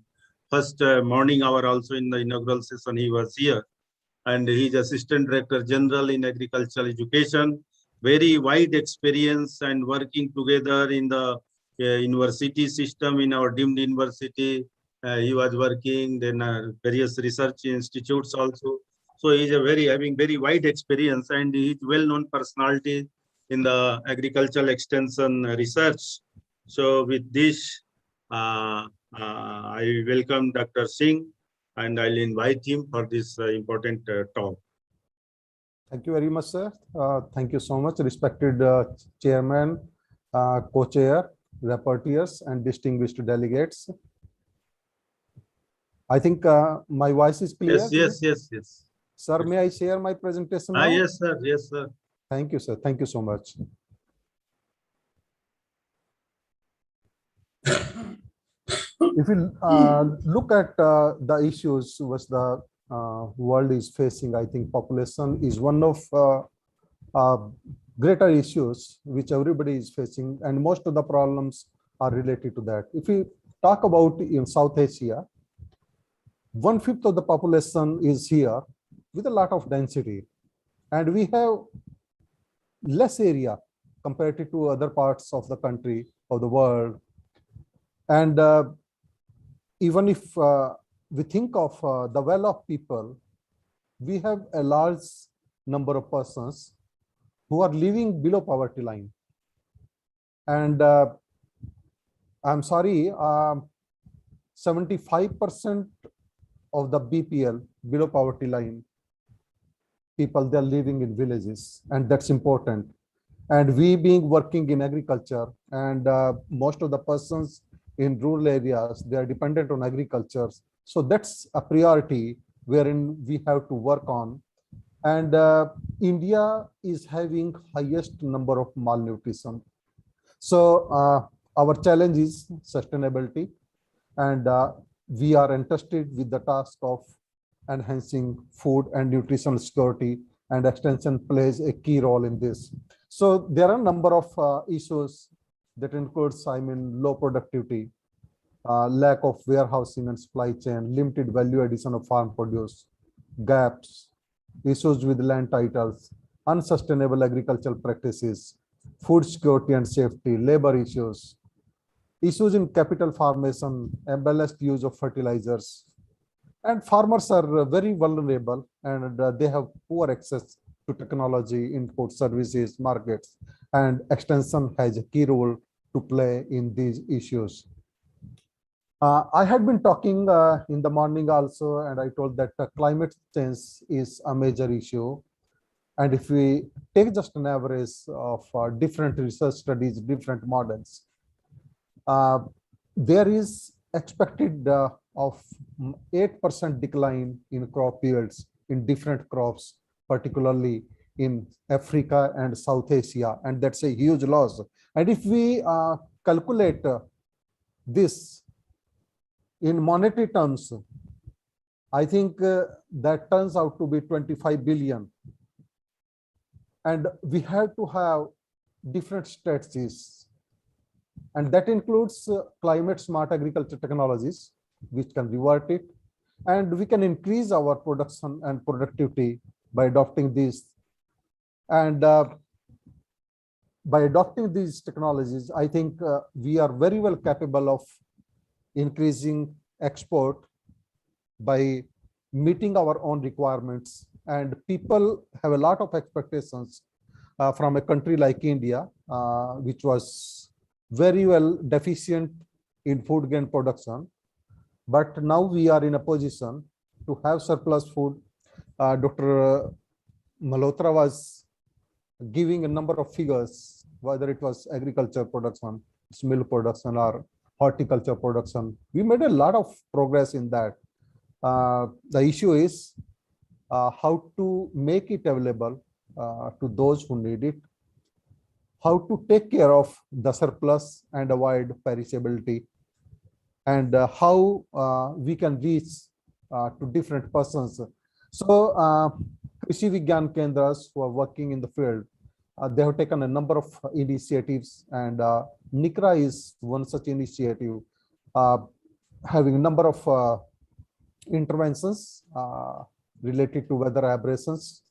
first morning hour, also in the inaugural session, he was here, and he is Assistant Director General in Agricultural Education. Very wide experience and working together in the university system in our deemed university. He was working then various research institutes also. So he is having very wide experience, and he is well-known personality in the agricultural extension research. So with this, I welcome Dr. Singh, and I'll invite him for this important talk. Thank you very much, sir. Thank you so much, respected chairman, co-chair, rapporteurs, and distinguished delegates. I think my voice is clear. Yes. Sir, may I share my presentation now? Yes, sir. Yes, sir. Thank you, sir. Thank you so much. If you look at the issues which the world is facing, I think population is one of greater issues which everybody is facing, and most of the problems are related to that. If we talk about in South Asia, 1/5 of the population is here with a lot of density, and we have less area compared to other parts of the country, of the world. And even if we think of the well-off people, we have a large number of persons who are living below poverty line. And I'm sorry, 75% of the BPL, below poverty line, people, they're living in villages, and that's important. And we being working in agriculture, and most of the persons in rural areas, they are dependent on agriculture. So that's a priority wherein we have to work on. And India is having highest number of malnutrition. So our challenge is sustainability, and we are interested with the task of enhancing food and nutritional security, and extension plays a key role in this. So there are a number of issues That includes, I mean, low productivity, lack of warehousing and supply chain, limited value addition of farm produce, gaps, issues with land titles, unsustainable agricultural practices, food security and safety, labor issues, issues in capital formation, imbalanced use of fertilizers. And farmers are very vulnerable, and they have poor access to technology, input, services, markets, and extension has a key role to play in these issues. I had been talking in the morning also, and I told that climate change is a major issue. And if we take just an average of different research studies, different models, there is expected of 8% decline in crop yields in different crops, particularly in Africa and South Asia, and that's a huge loss. And if we calculate this in monetary terms, I think that turns out to be 25 billion. And we have to have different strategies. And that includes climate smart agriculture technologies, which can revert it. And we can increase our production and productivity by adopting these. And by adopting these technologies, I think we are very well capable of increasing export by meeting our own requirements. And people have a lot of expectations from a country like India, which was very well deficient in food grain production. But now we are in a position to have surplus food. Dr. Malhotra was giving a number of figures, whether it was agriculture production, milk production, or horticulture production. We made a lot of progress in that. The issue is how to make it available to those who need it, how to take care of the surplus and avoid perishability, and how we can reach to different persons. So Krishi Vigyan Kendras who are working in the field, they have taken a number of initiatives, and NICRA is one such initiative, having a number of interventions related to weather aberrations,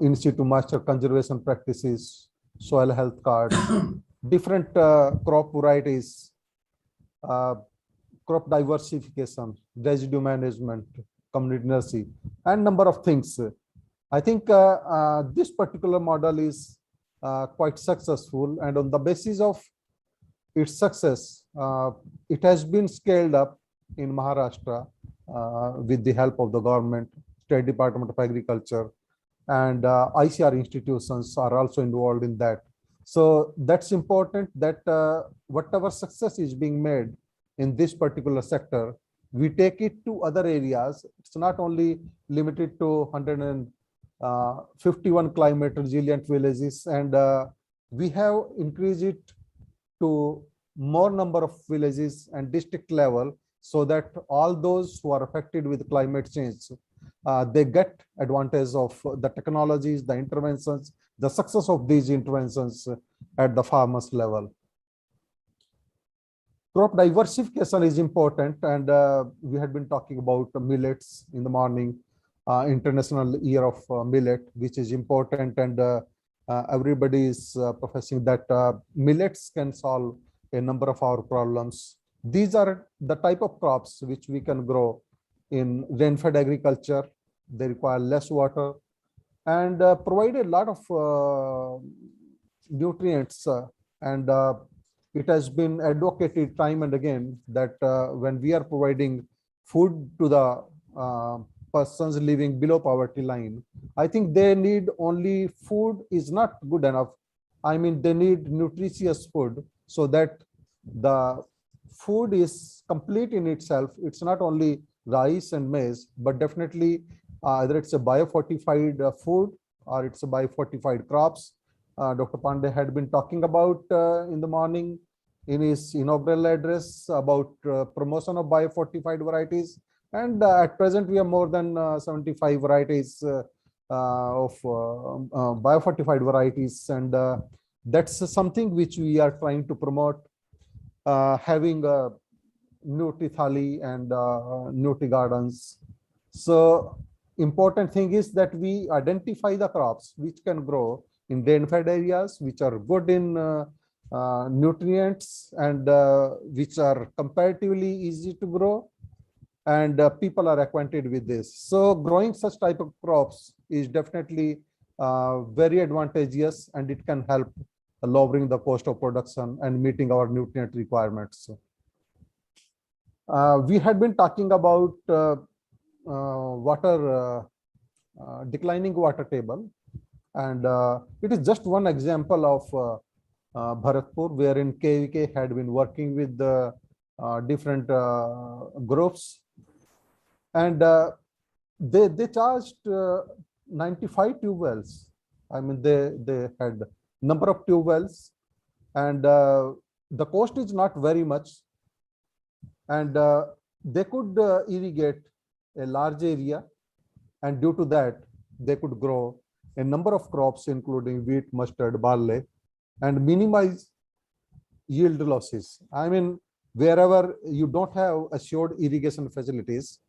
in situ moisture conservation practices, soil health cards, different crop varieties, crop diversification, residue management, community nursery, and number of things. I think this particular model is quite successful, and on the basis of its success, it has been scaled up in Maharashtra with the help of the government, State Department of Agriculture, and ICR institutions are also involved in that. So that's important, that whatever success is being made in this particular sector, we take it to other areas. It's not only limited to 151 climate resilient villages, and we have increased it to more number of villages and district level, so that all those who are affected with climate change, they get advantage of the technologies, the interventions, the success of these interventions at the farmers level. Crop diversification is important, and we had been talking about millets in the morning, International Year of Millet, which is important, and everybody is professing that millets can solve a number of our problems. These are the type of crops which we can grow in rain-fed agriculture. They require less water and provide a lot of nutrients, and it has been advocated time and again that when we are providing food to the persons living below poverty line, I think they need only food is not good enough. I mean, they need nutritious food, so that the food is complete in itself. It's not only rice and maize, but definitely either it's a biofortified food or it's a biofortified crops. Dr. Pandey had been talking about in the morning in his inaugural address about promotion of biofortified varieties. And at present, we have more than 75 varieties of biofortified varieties. And That's something which we are trying to promote, having a Nutri Thali and Nutri Gardens. So important thing is that we identify the crops which can grow in rain-fed areas, which are good in nutrients and which are comparatively easy to grow, and people are acquainted with this. So growing such type of crops is definitely very advantageous, and it can help lowering the cost of production and meeting our nutrient requirements. We had been talking about declining water table, and it is just one example of Bharatpur, wherein KVK had been working with the different groups, and they charged 95 tube wells. I mean, they had number of tube wells, and the cost is not very much, and they could irrigate a large area, and due to that they could grow a number of crops including wheat, mustard, barley, and minimize yield losses. I mean, wherever you don't have assured irrigation facilities,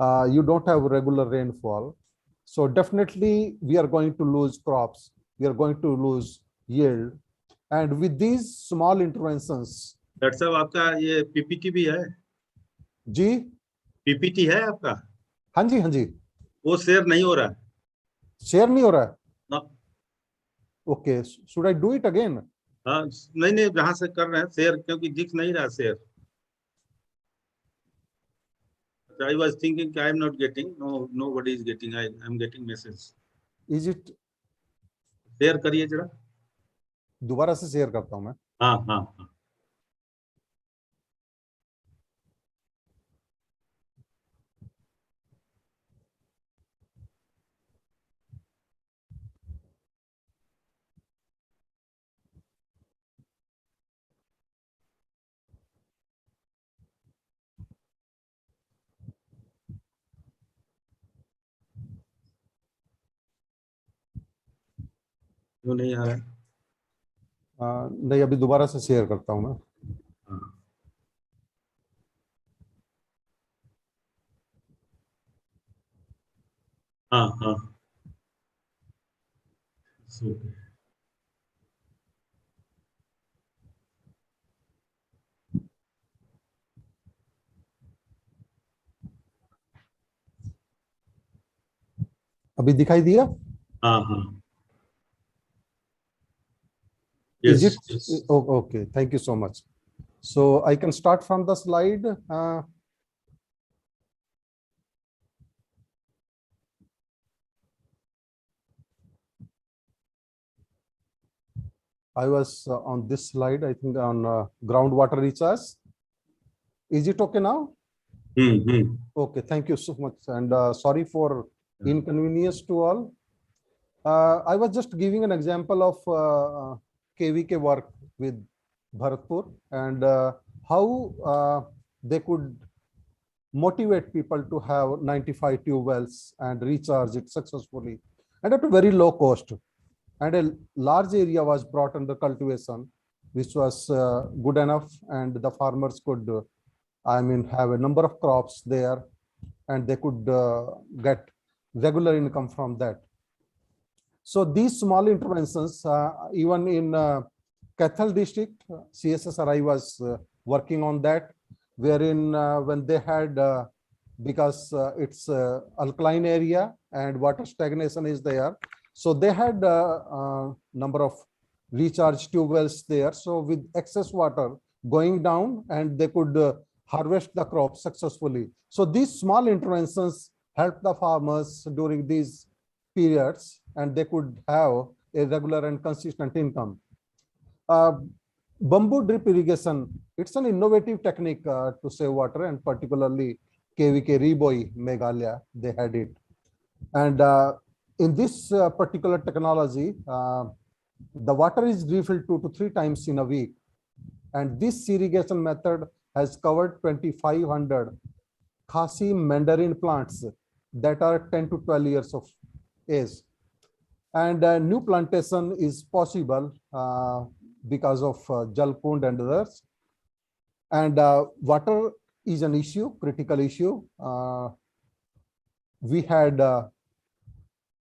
you don't have regular rainfall, so definitely we are going to lose crops, we are going to lose yield. And with these small interventions, doctor साहब आपका ये PPT भी है? जी PPT है आपका? हाँ जी, हाँ जी। वो शेयर नहीं हो रहा है? शेयर नहीं हो रहा है? No. Okay, should I do it again? हाँ, नहीं नहीं, जहां से कर रहे हैं शेयर, क्योंकि दिख नहीं रहा share. I was thinking I am not getting. No, nobody is getting. I am getting message. Is it? Share करिए जरा. दोबारा से शेयर करता हूं मैं. हाँ हाँ हाँ. क्यों नहीं आ रहा है? नहीं, अभी दोबारा से शेयर करता हूं मैं. हाँ हाँ. अभी दिखाई दिया? हाँ हाँ. Is Yes, it? yes. Oh, okay, thank you so much. So I can start from the slide. I was on this slide, I think, on groundwater recharge. Is it okay now? Okay, thank you so much, and sorry for inconvenience to all. I was just giving an example of KVK work with Bharatpur, and how they could motivate people to have 95 tube wells and recharge it successfully, and at a very low cost. And a large area was brought under cultivation, which was good enough, and the farmers could, have a number of crops there, and they could get regular income from that. So these small interventions, even in Kathal district, CSSRI was working on that, wherein when they had, because it's alkaline area and water stagnation is there, so they had a number of recharge tube wells there. So with excess water going down, and they could harvest the crop successfully. So these small interventions help the farmers during these periods, and they could have a regular and consistent income. Bamboo drip irrigation, it's an innovative technique to save water, and particularly KVK Riboi, Meghalaya, they had it. And in this particular technology, the water is refilled 2 to 3 times in a week. And this irrigation method has covered 2,500 Khasi mandarin plants that are 10 to 12 years of age. And new plantation is possible because of Jalkund and others. And water is an issue, critical issue. We had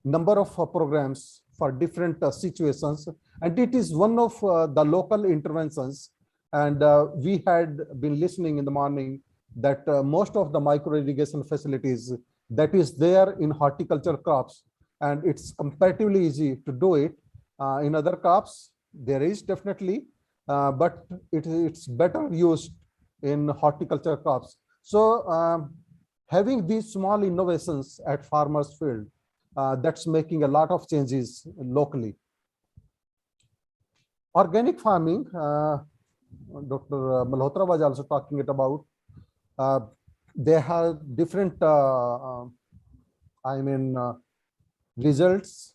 number of programs for different situations, and it is one of the local interventions. And we had been listening in the morning that most of the micro irrigation facilities that is there in horticulture crops, and it's comparatively easy to do it. In other crops, there is definitely, but it's better used in horticulture crops. So having these small innovations at farmers' field, that's making a lot of changes locally. Organic farming, Dr. Malhotra was also talking it about. They have different, results,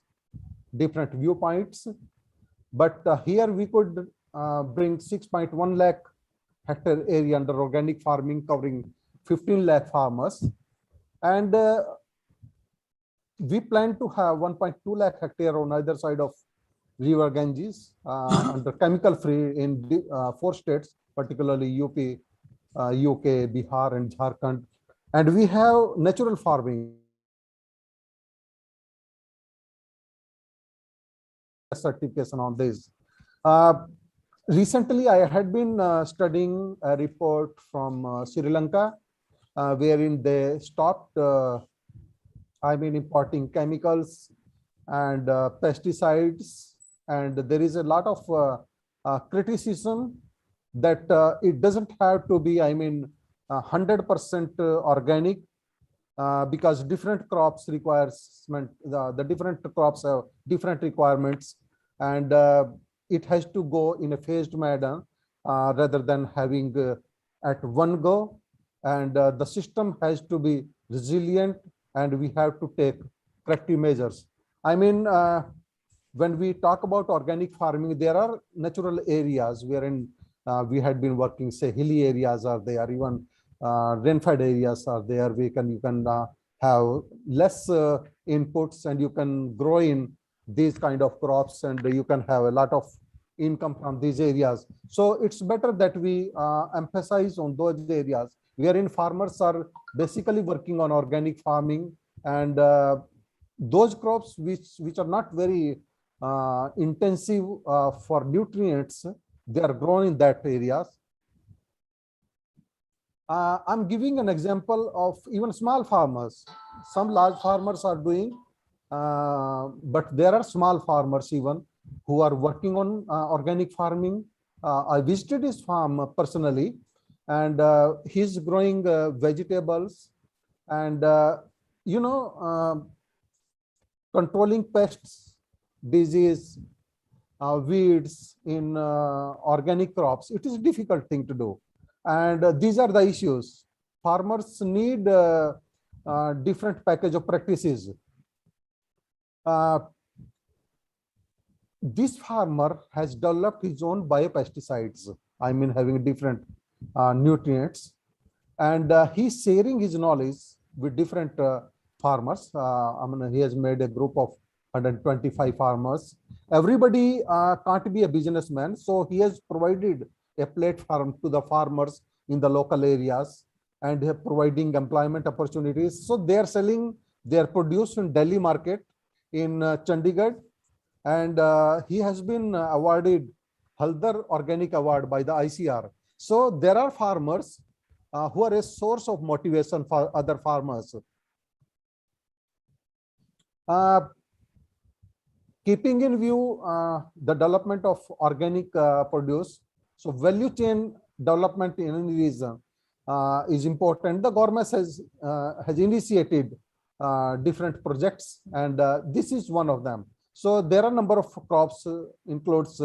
different viewpoints. But here we could bring 6.1 lakh hectare area under organic farming, covering 15 lakh farmers. And we plan to have 1.2 lakh hectare on either side of river Ganges under chemical free in 4 states, particularly UP, UK, Bihar, and Jharkhand. And we have natural farming certification on this. Recently, I had been studying a report from Sri Lanka, wherein they stopped importing chemicals and pesticides, and there is a lot of criticism that it doesn't have to be 100% organic, because different crops requires the different crops have different requirements, and it has to go in a phased manner rather than having at one go, and the system has to be resilient, and we have to take corrective measures. When we talk about organic farming, there are natural areas wherein we had been working, say hilly areas are there, even rainfed areas are there. You can have less inputs, and you can grow in these kind of crops, and you can have a lot of income from these areas. So it's better that we emphasize on those areas wherein farmers are basically working on organic farming, and those crops which are not very intensive for nutrients, they are grown in that areas. I'm giving an example of even small farmers. Some large farmers are doing, but there are small farmers even who are working on organic farming. I visited his farm personally, and he's growing vegetables, and controlling pests, disease, weeds in organic crops. It is a difficult thing to do. And these are the issues. Farmers need different package of practices. This farmer has developed his own biopesticides, having different nutrients, and he's sharing his knowledge with different farmers. He has made a group of 125 farmers. Everybody can't be a businessman, so he has provided a platform to the farmers in the local areas, and providing employment opportunities. So they are selling their produce in Delhi market, in Chandigarh, and he has been awarded Haldar Organic Award by the ICR. So there are farmers who are a source of motivation for other farmers. Keeping in view the development of organic produce, so value chain development in any region is important. The government has initiated different projects, and this is one of them. So there are a number of crops, includes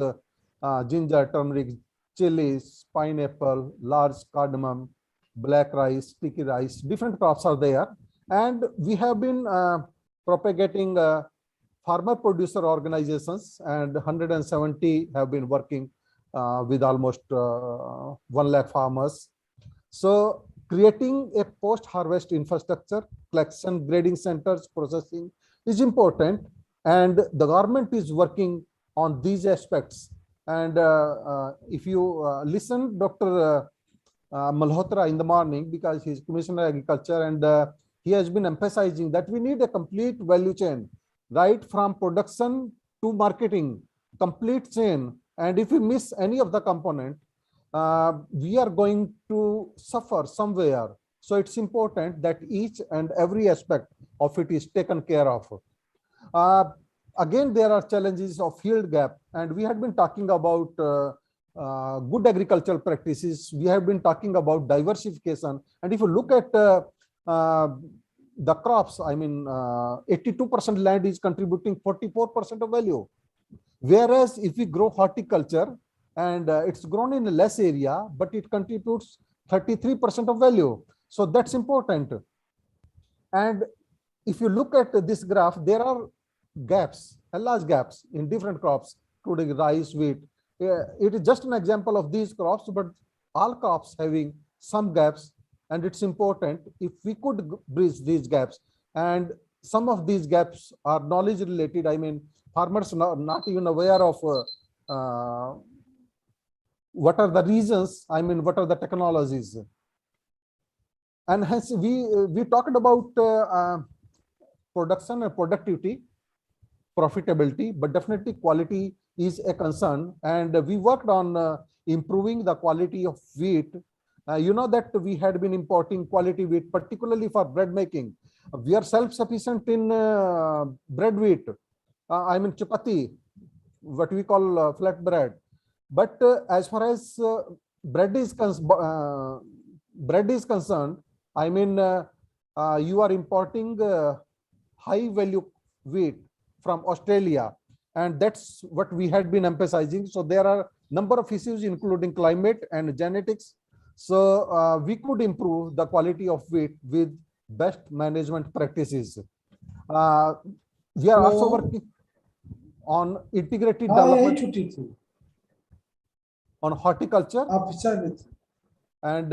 ginger, turmeric, chilies, pineapple, large cardamom, black rice, sticky rice. Different crops are there, and we have been propagating farmer producer organizations, and 170 have been working with almost 1 lakh farmers. So creating a post-harvest infrastructure, collection, grading centers, processing is important. And the government is working on these aspects. And if you listen, Dr. Malhotra in the morning, because he's Commissioner of Agriculture, and he has been emphasizing that we need a complete value chain, right from production to marketing, complete chain. And if we miss any of the component, we are going to suffer somewhere. So it's important that each and every aspect of it is taken care of. Again, there are challenges of field gap, and we had been talking about good agricultural practices. We have been talking about diversification, and if you look at the crops, I mean, 82% land is contributing 44% of value. Whereas if we grow horticulture, and it's grown in less area, but it contributes 33% of value. So that's important. And if you look at this graph, there are gaps, large gaps in different crops, including rice, wheat. It is just an example of these crops, but all crops having some gaps, and it's important if we could bridge these gaps. And some of these gaps are knowledge related. I mean, farmers are not even aware of what are the reasons, I mean, what are the technologies. And hence we talked about production and productivity, profitability, but definitely quality is a concern. And we worked on improving the quality of wheat. You know that we had been importing quality wheat, particularly for bread making. We are self-sufficient in bread wheat. I mean, chapati, what we call flat bread. But as far as bread is concerned, I mean, you are importing high value wheat from Australia, and that's what we had been emphasizing. So there are number of issues, including climate and genetics. So we could improve the quality of wheat with best management practices. We are also working on integrated development on horticulture, and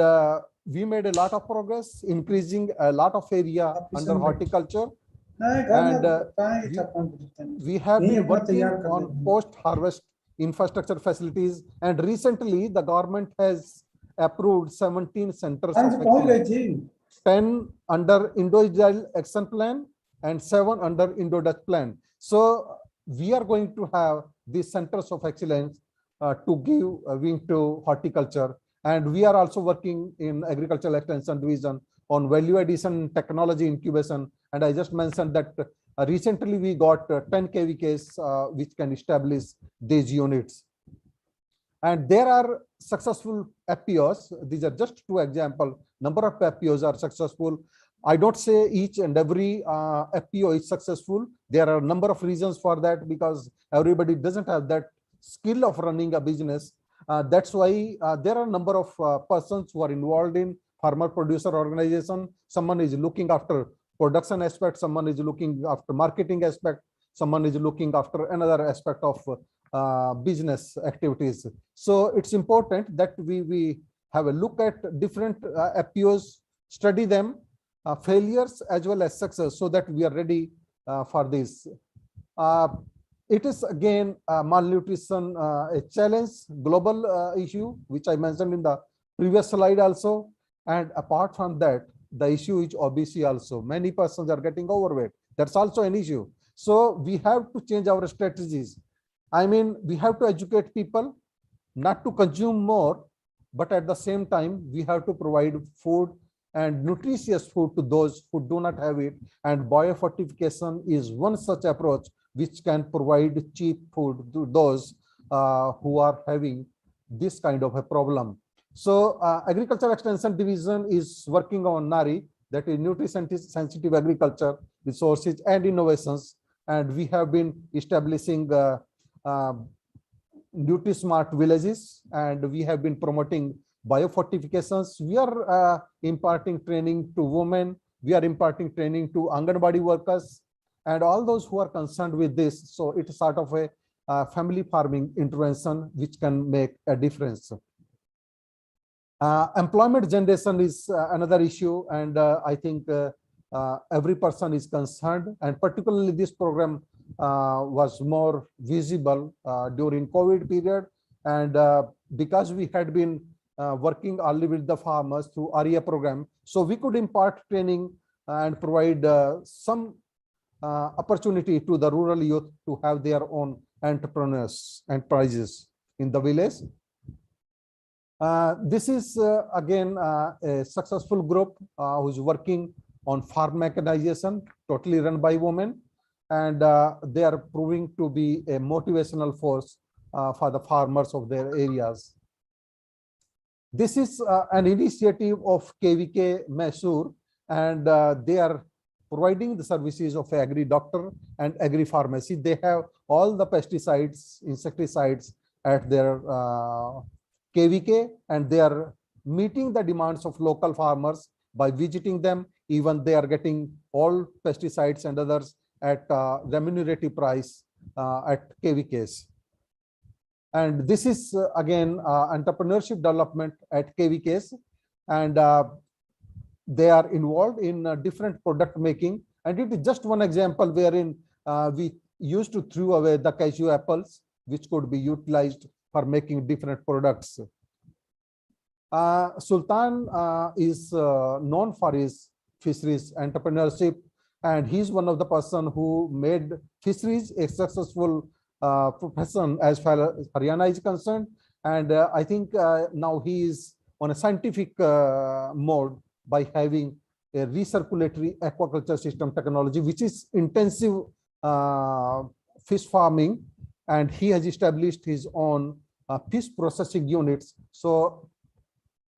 we made a lot of progress, increasing a lot of area under horticulture. And we have been working on post-harvest infrastructure facilities, and recently the government has approved 17 centers of excellence, 10 under Indo-Israel Action Plan and 7 under Indo-Dutch Plan. So we are going to have these centers of excellence to give a wing to horticulture. And we are also working in Agricultural Extension Division on value addition technology incubation. And I just mentioned that recently we got 10 KVKs which can establish these units. And there are successful FPOs. These are just 2 examples. Number of FPOs are successful. I don't say each and every FPO is successful. There are a number of reasons for that, because everybody doesn't have that skill of running a business. That's why there are a number of persons who are involved in farmer producer organization. Someone is looking after production aspect, someone is looking after marketing aspect, someone is looking after another aspect of business activities. So it's important that we have a look at different FPOs, study them, failures as well as success, so that we are ready for this. It is again malnutrition, a challenge, global issue, which I mentioned in the previous slide also. And apart from that, the issue is obesity also. Many persons are getting overweight. That's also an issue. So we have to change our strategies. I mean, we have to educate people not to consume more, but at the same time, we have to provide food and nutritious food to those who do not have it. And biofortification is one such approach which can provide cheap food to those who are having this kind of a problem. So Agricultural Extension Division is working on NARI, that is Nutrition Sensitive Agriculture, Resources and Innovations. And we have been establishing NutriSmart villages, and we have been promoting biofortifications. We are imparting training to women. We are imparting training to Anganwadi workers and all those who are concerned with this. So it's sort of a family farming intervention which can make a difference. Employment generation is another issue, and I think every person is concerned, and particularly this program was more visible during COVID period. And because we had been working early with the farmers through ARIA program, so we could impart training and provide some opportunity to the rural youth to have their own enterprises in the village. This is again a successful group who's working on farm mechanization, totally run by women, and they are proving to be a motivational force for the farmers of their areas. This is an initiative of KVK Mysore, and they are providing the services of agri doctor and agri pharmacy. They have all the pesticides, insecticides at their KVK, and they are meeting the demands of local farmers by visiting them. Even they are getting all pesticides and others at remunerative price at KVKs. And this is again entrepreneurship development at KVKs, and they are involved in different product making. And it is just one example wherein we used to throw away the cashew apples, which could be utilized for making different products. Sultan is known for his fisheries entrepreneurship, and he's one of the person who made fisheries a successful profession as far as Haryana is concerned. And I think now he is on a scientific mode by having a recirculatory aquaculture system technology, which is intensive fish farming, and he has established his own fish processing units. So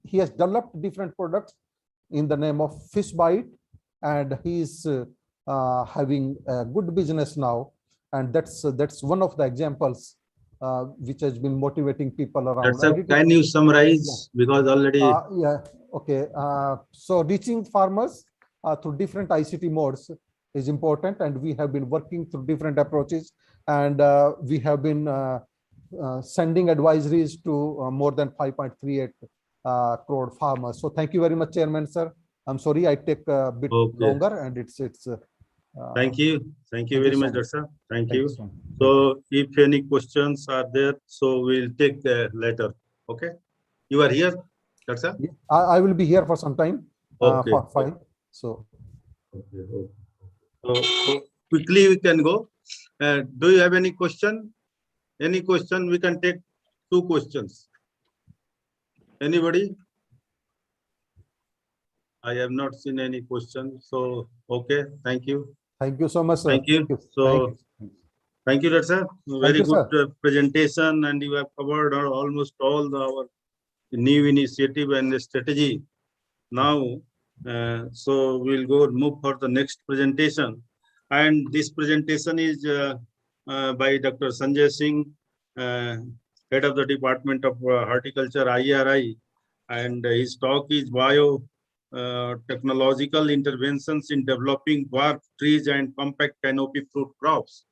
he has developed different products in the name of Fish Bite, and he is having a good business now. And that's one of the examples which has been motivating people around. Can you summarize? Yeah. Because already. Yeah. Okay. So reaching farmers through different ICT modes is important, and we have been working through different approaches, and we have been sending advisories to more than 5.38 crore farmers. So thank you very much, Chairman, sir. I'm sorry I take a bit longer, and it's thank you very much, Dr. Thank you. So if any questions are there, so we'll take later. Okay, you are here, Dr. I will be here for some time. Okay. For 5. So quickly we can go. Do you have any question? Any question? We can take 2 questions. Anybody? I have not seen any question. So, okay. Thank you. Thank you so much, sir. Thank you. So, thank you, sir. Very good presentation, and you have covered almost all our new initiative and strategy. Now, so we'll move for the next presentation. And this presentation is by Dr. Sanjay Singh, Head of the Department of Horticulture, IRI, and his talk is technological interventions in developing dwarf trees and compact canopy fruit crops.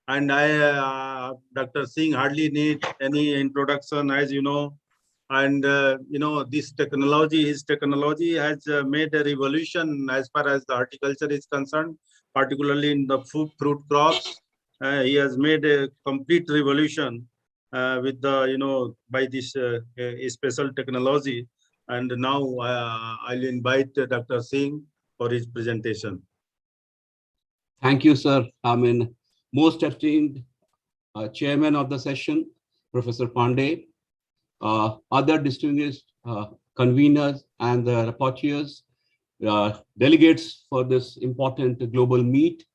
And Dr. Singh hardly need any introduction, as you know. And this technology, his technology has made a revolution as far as the horticulture is concerned, particularly in the fruit crops. He has made a complete revolution with the by this special technology. And now I'll invite Dr. Singh for his presentation. Thank you, sir. I mean, most esteemed chairman of the session, Professor Pandey, other distinguished conveners and the rapporteurs, delegates for this important global meet.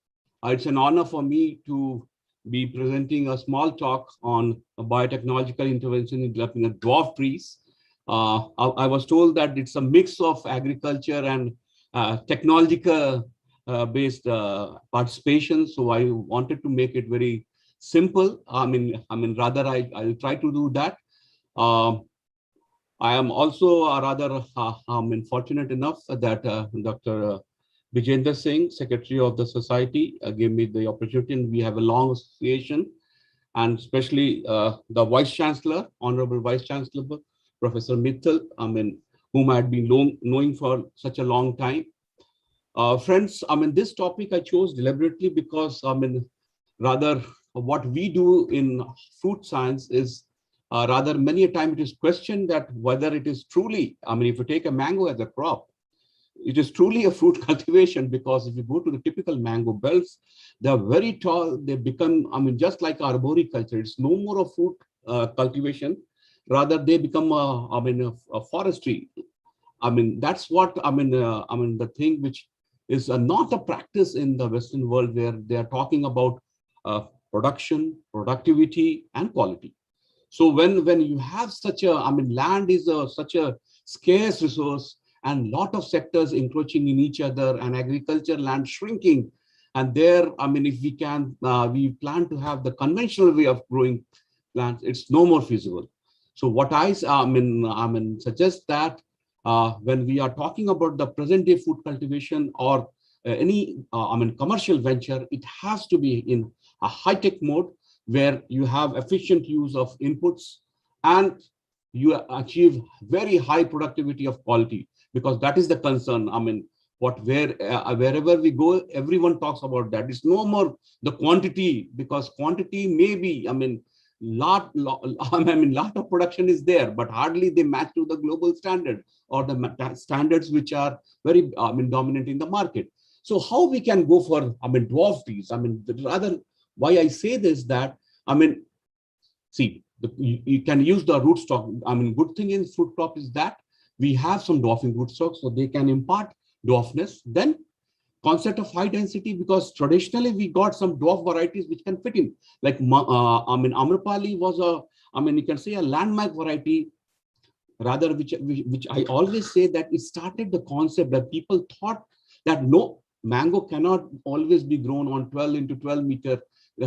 It's an honor for me to be presenting a small talk on biotechnological intervention in developing dwarf trees. I was told that it's a mix of agriculture and technological based participation. So I wanted to make it very simple. I mean, rather I'll try to do that. I am also rather fortunate enough that Dr. Vijender Singh, Secretary of the Society, gave me the opportunity, and we have a long association, and especially the Vice Chancellor, Honorable Vice Chancellor, Professor Mittal, whom I had been knowing for such a long time. Friends, this topic I chose deliberately because, rather what we do in fruit science is rather many a time it is questioned that whether it is truly, I mean, if you take a mango as a crop, it is truly a fruit cultivation, because if you go to the typical mango belts, they are very tall. They become, I mean, just like arboriculture. It's no more a fruit cultivation. Rather, they become, a forestry. I mean, that's what, I mean, the thing which is not a practice in the Western world, where they are talking about production, productivity, and quality. So when you have such a, I mean, land is such a scarce resource, and lot of sectors encroaching in each other, and agriculture land shrinking. And there, I mean, if we can, we plan to have the conventional way of growing plants, it's no more feasible. So what I mean, suggest that when we are talking about the present day food cultivation or any, commercial venture, it has to be in a high-tech mode where you have efficient use of inputs and you achieve very high productivity of quality, because that is the concern. I mean, wherever we go, everyone talks about that. It's no more the quantity, because quantity may be, I mean, lot of production is there, but hardly they match to the global standard or the standards which are very, dominant in the market. So how we can go for, dwarf trees? I mean, rather, why I say this, that, I mean, see, you can use the rootstock. I mean, good thing in fruit crop is that we have some dwarfing rootstocks, so they can impart dwarfness. Then concept of high density, because traditionally we got some dwarf varieties which can fit in. Like, Amrapali was you can say a landmark variety, rather, which I always say that it started the concept that people thought that no, mango cannot always be grown on 12 into 12 meter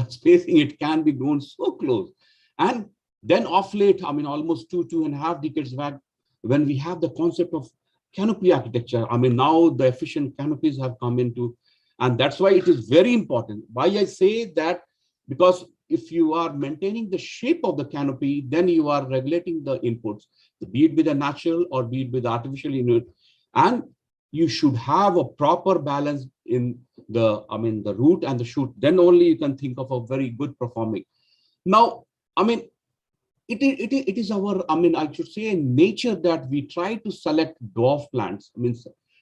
spacing. It can be grown so close. And then off late, I mean, almost 2.5 decades back, when we have the concept of canopy architecture, I mean, now the efficient canopies have come into, and that's why it is very important. Why I say that, because if you are maintaining the shape of the canopy, then you are regulating the inputs, be it with a natural or be it with artificial unit, and you should have a proper balance in the, the root and the shoot. Then only you can think of a very good performing. Now, I mean, it is our, I should say, nature that we try to select dwarf plants. I mean,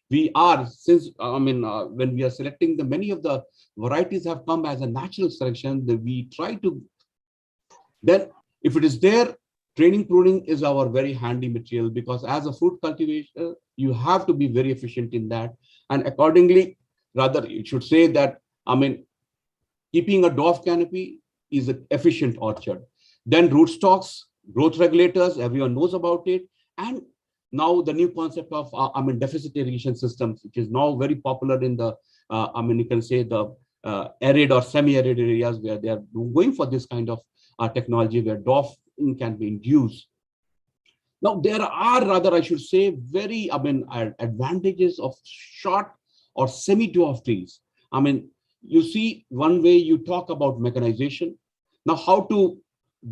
we are, since, when we are selecting, the many of the varieties have come as a natural selection, that we try to, then if it is there, training pruning is our very handy material, because as a fruit cultivation, you have to be very efficient in that. And accordingly, rather, you should say that, keeping a dwarf canopy is an efficient orchard. Then rootstocks, growth regulators, everyone knows about it. And now the new concept of, deficit irrigation systems, which is now very popular in the, you can say the arid or semi-arid areas, where they are going for this kind of technology where dwarfing can be induced. Now, there are, rather, I should say, very, advantages of short or semi-dwarf trees. I mean, you see, one way you talk about mechanization. Now, how to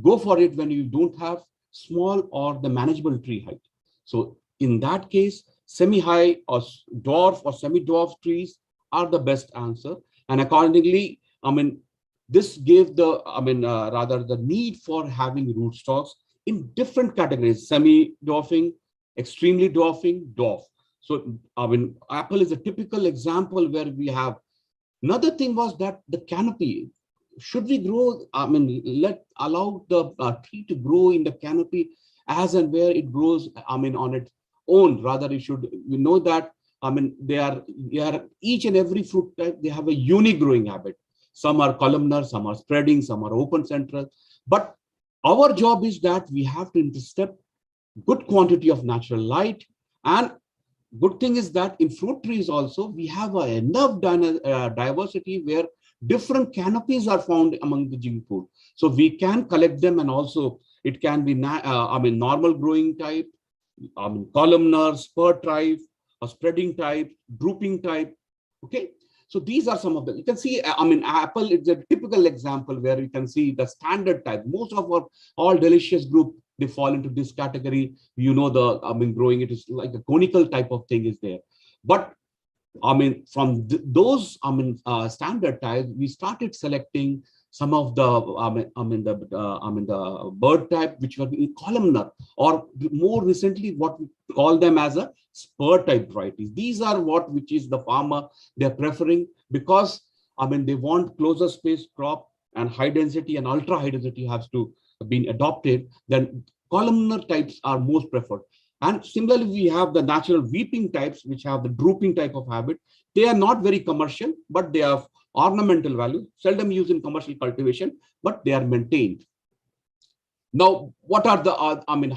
go for it when you don't have small or the manageable tree height. So in that case, semi-high or dwarf or semi-dwarf trees are the best answer. And accordingly, this gave the, rather the need for having rootstocks in different categories: semi-dwarfing, extremely dwarfing, dwarf. So, apple is a typical example where we have. Another thing was that the canopy, should we grow, allow the tree to grow in the canopy as and where it grows, on its own. Rather, we know that, they are each and every fruit type, they have a unique growing habit. Some are columnar, some are spreading, some are open central. But our job is that we have to intercept good quantity of natural light. And good thing is that in fruit trees also, we have enough diversity where different canopies are found among the gene pool. So we can collect them, and also it can be, normal growing type, columnar, spur type, or spreading type, drooping type. Okay. So these are some of them. You can see, apple is a typical example where you can see the standard type. Most of our all delicious group, they fall into this category. You know, the, growing, it is like a conical type of thing is there. But from those, standard types, we started selecting some of the the bird type which were in columnar, or more recently what we call them as a spur type varieties. These are which is the farmer they're preferring, because they want closer space crop, and high density and ultra high density has to been adopted. Then columnar types are most preferred. And similarly, we have the natural weeping types, which have the drooping type of habit. They are not very commercial, but they have ornamental value, seldom used in commercial cultivation, but they are maintained. Now, what are the,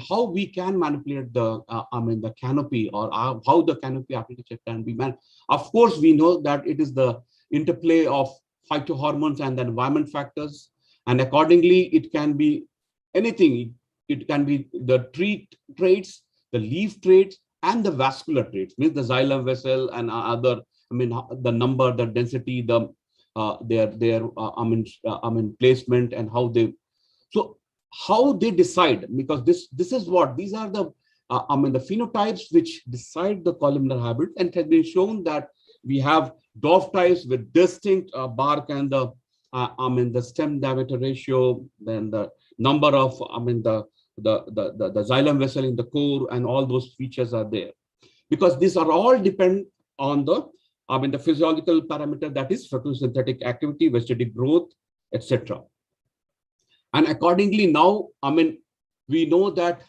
how we can manipulate the, the canopy, or how the canopy architecture can be managed? Of course, we know that it is the interplay of phytohormones and the environment factors, and accordingly, it can be anything. It can be the tree traits, the leaf traits, and the vascular traits, means the xylem vessel and other, the number, the density, the their placement, and how they, so how they decide, because this is what, these are the the phenotypes which decide the columnar habit. And it has been shown that we have dwarf types with distinct bark and the the stem diameter ratio, then the number of the xylem vessel in the core, and all those features are there, because these are all depend on the the physiological parameter, that is photosynthetic activity, vegetative growth, etc. And accordingly, now we know that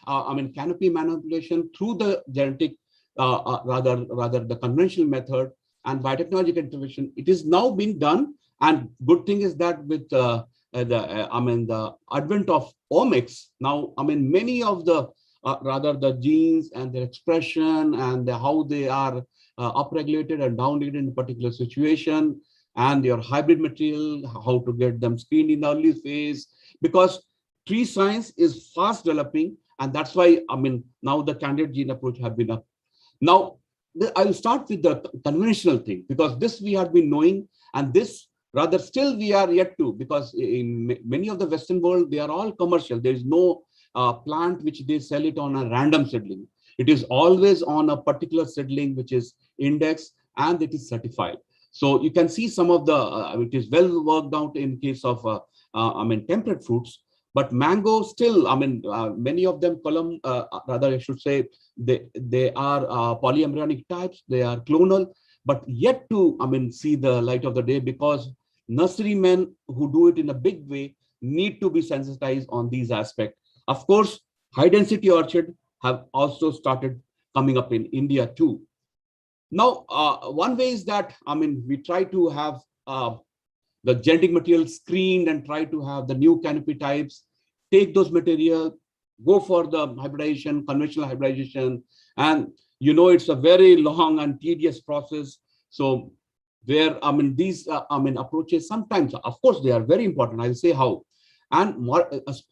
canopy manipulation through the genetic rather the conventional method and biotechnological intervention, it is now being done. And good thing is that with the advent of omics, now many of the rather the genes and their expression and how they are upregulated and downregulated in a particular situation, and your hybrid material, how to get them screened in the early phase, because tree science is fast developing, and that's why now the candidate gene approach have been up. Now I'll start with the conventional thing, because this we have been knowing, and this rather still we are yet to, because in many of the Western world, they are all commercial. There is no plant which they sell it on a random seedling. It is always on a particular seedling which is indexed and it is certified. So you can see some of the, it is well worked out in case of, temperate fruits, but mango still, many of them rather I should say, they are polyembryonic types, they are clonal, but yet to, see the light of the day, because nurserymen who do it in a big way need to be sensitized on these aspects. Of course, high density orchard have also started coming up in India too. Now, one way is that, we try to have the genetic material screened and try to have the new canopy types, take those material, go for the hybridization, conventional hybridization. And it's a very long and tedious process. So where, these, approaches sometimes, of course, they are very important. I'll say how. And more,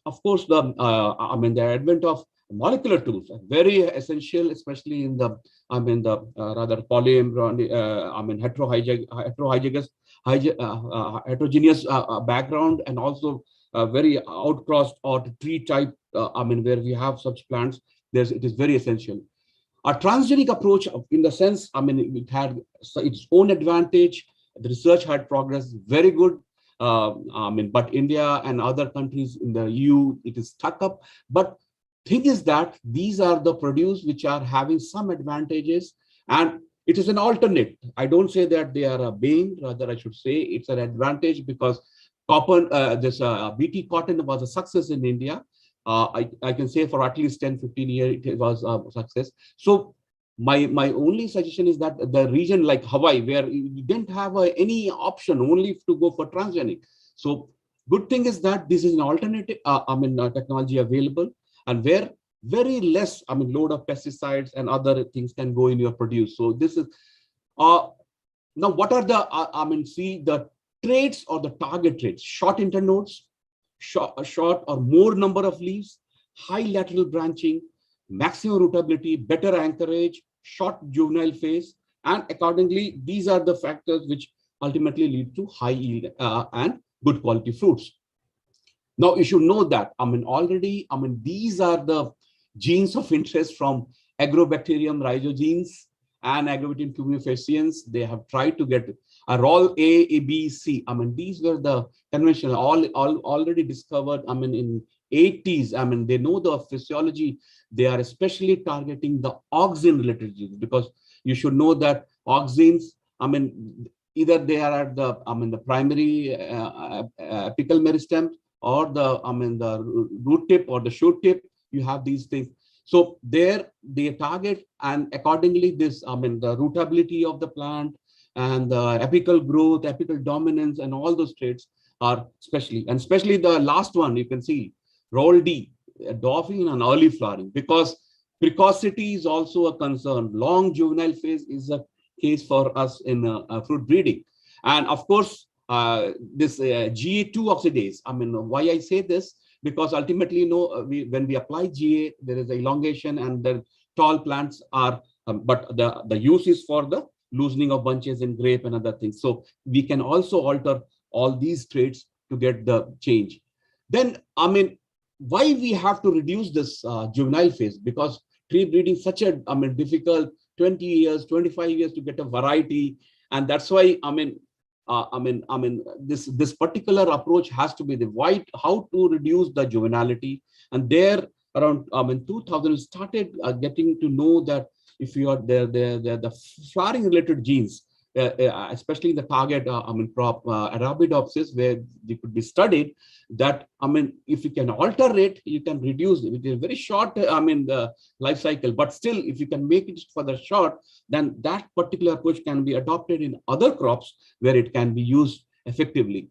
of course, the, the advent of molecular tools are very essential, especially in the, rather polyembryonic, heterogeneous background, and also very outcrossed or tree type, where we have such plants, it is very essential. A transgenic approach, in the sense, it had its own advantage. The research had progressed very good. But India and other countries in the EU, it is stuck up. But thing is that these are the produce which are having some advantages, and it is an alternate. I don't say that they are a bane, rather I should say it's an advantage, because cotton, this BT cotton was a success in India. I can say for at least 10-15 years it was a success. So my only suggestion is that the region like Hawaii, where you didn't have any option, only to go for transgenic. So good thing is that this is an alternative technology available, and where very less load of pesticides and other things can go in your produce. So this is now what are the see the traits or the target traits: short internodes, short or more number of leaves, high lateral branching, maximum rootability, better anchorage, short juvenile phase, and accordingly these are the factors which ultimately lead to high yield and good quality fruits. Now you should know that already these are the genes of interest from Agrobacterium rhizogenes and Agrobacterium cumifaciens. They have tried to get Rol A, B, C. I mean, these were the conventional, all already discovered. I mean, in 80s. I mean, they know the physiology. They are especially targeting the auxin-related genes, because you should know that auxins, I mean, either they are at the, I mean, the primary apical meristem, or the, I mean, the root tip or the shoot tip. You have these things. So there they target, and accordingly this, I mean, the rootability of the plant and the apical growth, apical dominance, and all those traits are especially the last one you can see, Rol D, dwarfing and early flowering, because precocity is also a concern. Long juvenile phase is a case for us in fruit breeding. And of course, this GA2 oxidase, I mean, why I say this, because ultimately, you know, when we apply GA, there is elongation and the tall plants are, but the use is for the loosening of bunches in grape and other things. So we can also alter all these traits to get the change. Then, I mean, why we have to reduce this juvenile phase? Because tree breeding such a, I mean, difficult 20 years, 25 years to get a variety. And that's why, I mean, this particular approach has to be the white, how to reduce the juvenility. And there around, I mean, 2000 we started getting to know that if you are the flowering related genes, especially the target, I mean, crop Arabidopsis, where they could be studied, that, I mean, if you can alter it, you can reduce it. It is a very short, I mean, the life cycle, but still, if you can make it for the short, then that particular approach can be adopted in other crops where it can be used effectively.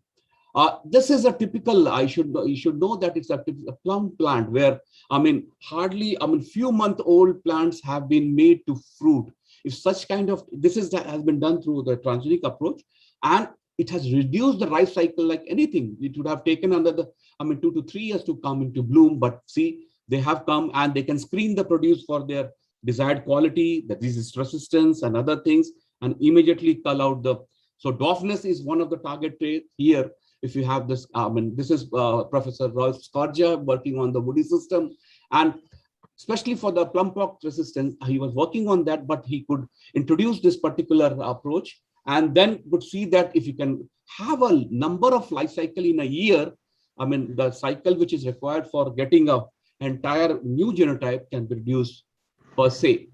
This is a typical, you should know that it's a plum plant where, I mean, hardly, I mean, few month old plants have been made to fruit. If such kind of, has been done through the transgenic approach, and it has reduced the life cycle like anything. It would have taken another, I mean, 2 to 3 years to come into bloom, but see, they have come and they can screen the produce for their desired quality, the disease resistance and other things, and immediately cull out the, so dwarfness is one of the target traits here. If you have this, I mean, this is Professor Rolf Skorja working on the woody system, and especially for the plum pox resistance, he was working on that, but he could introduce this particular approach and then would see that if you can have a number of life cycle in a year, I mean, the cycle which is required for getting a entire new genotype can be reduced per se.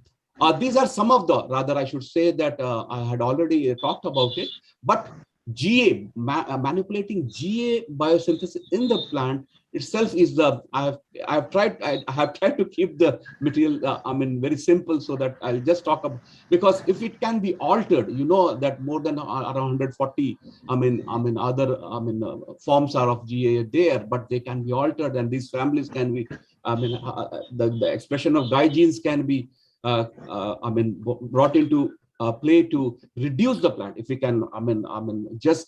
These are some of the, rather I should say that I had already talked about it, but GA, manipulating GA biosynthesis in the plant itself is the, I have tried to keep the material, I mean, very simple, so that I'll just talk about, because if it can be altered, you know that more than around 140, I mean, other, forms are of GA there, but they can be altered, and these families can be, I mean, the expression of guide genes can be, brought into play to reduce the plant. If we can, reduce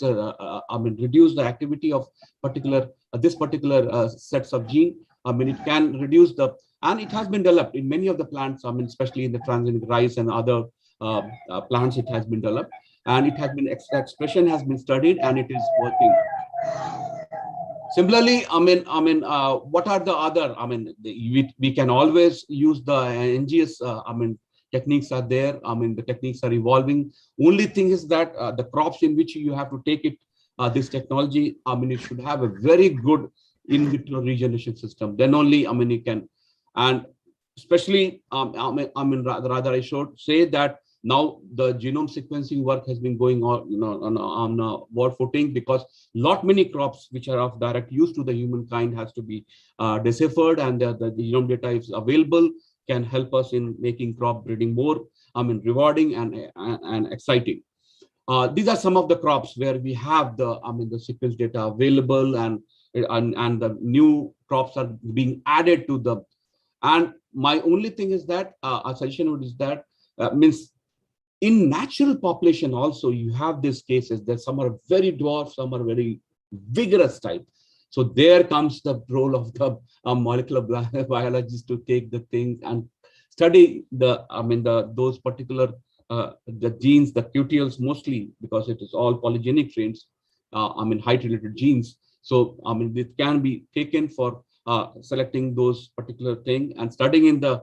the activity of particular this particular sets of gene, it can reduce the, and it has been developed in many of the plants, especially in the transgenic rice and other plants, it has been developed, and it has been, expression has been studied, and it is working. Similarly, what are the other, we can always use the NGS, techniques are there. The techniques are evolving. Only thing is that the crops in which you have to take it, this technology, it should have a very good in vitro regeneration system. Then only, you can, and especially, rather I should say that now the genome sequencing work has been going on, on world footing, because many crops which are of direct use to the humankind has to be deciphered, and the genome data is available, can help us in making crop breeding more, rewarding and exciting. These are some of the crops where we have the, the sequence data available, and the new crops are being added to the. And my only thing is that a suggestion is that means in natural population also you have these cases that some are very dwarf, some are very vigorous type. So there comes the role of the molecular biologists to take the things and study the, those particular the genes, the QTLs mostly, because it is all polygenic traits, height related genes. So it can be taken for selecting those particular thing and studying in the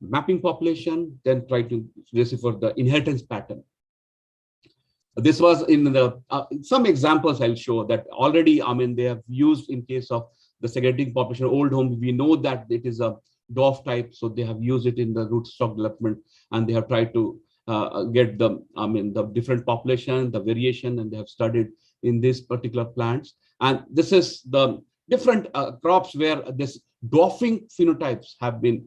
mapping population, then try to decipher the inheritance pattern. This was in the some examples I'll show that already. I mean, they have used in case of the segregating population old home. We know that it is a dwarf type, so they have used it in the rootstock development, and they have tried to get the the different population, the variation, and they have studied in these particular plants. And this is the different crops where this dwarfing phenotypes have been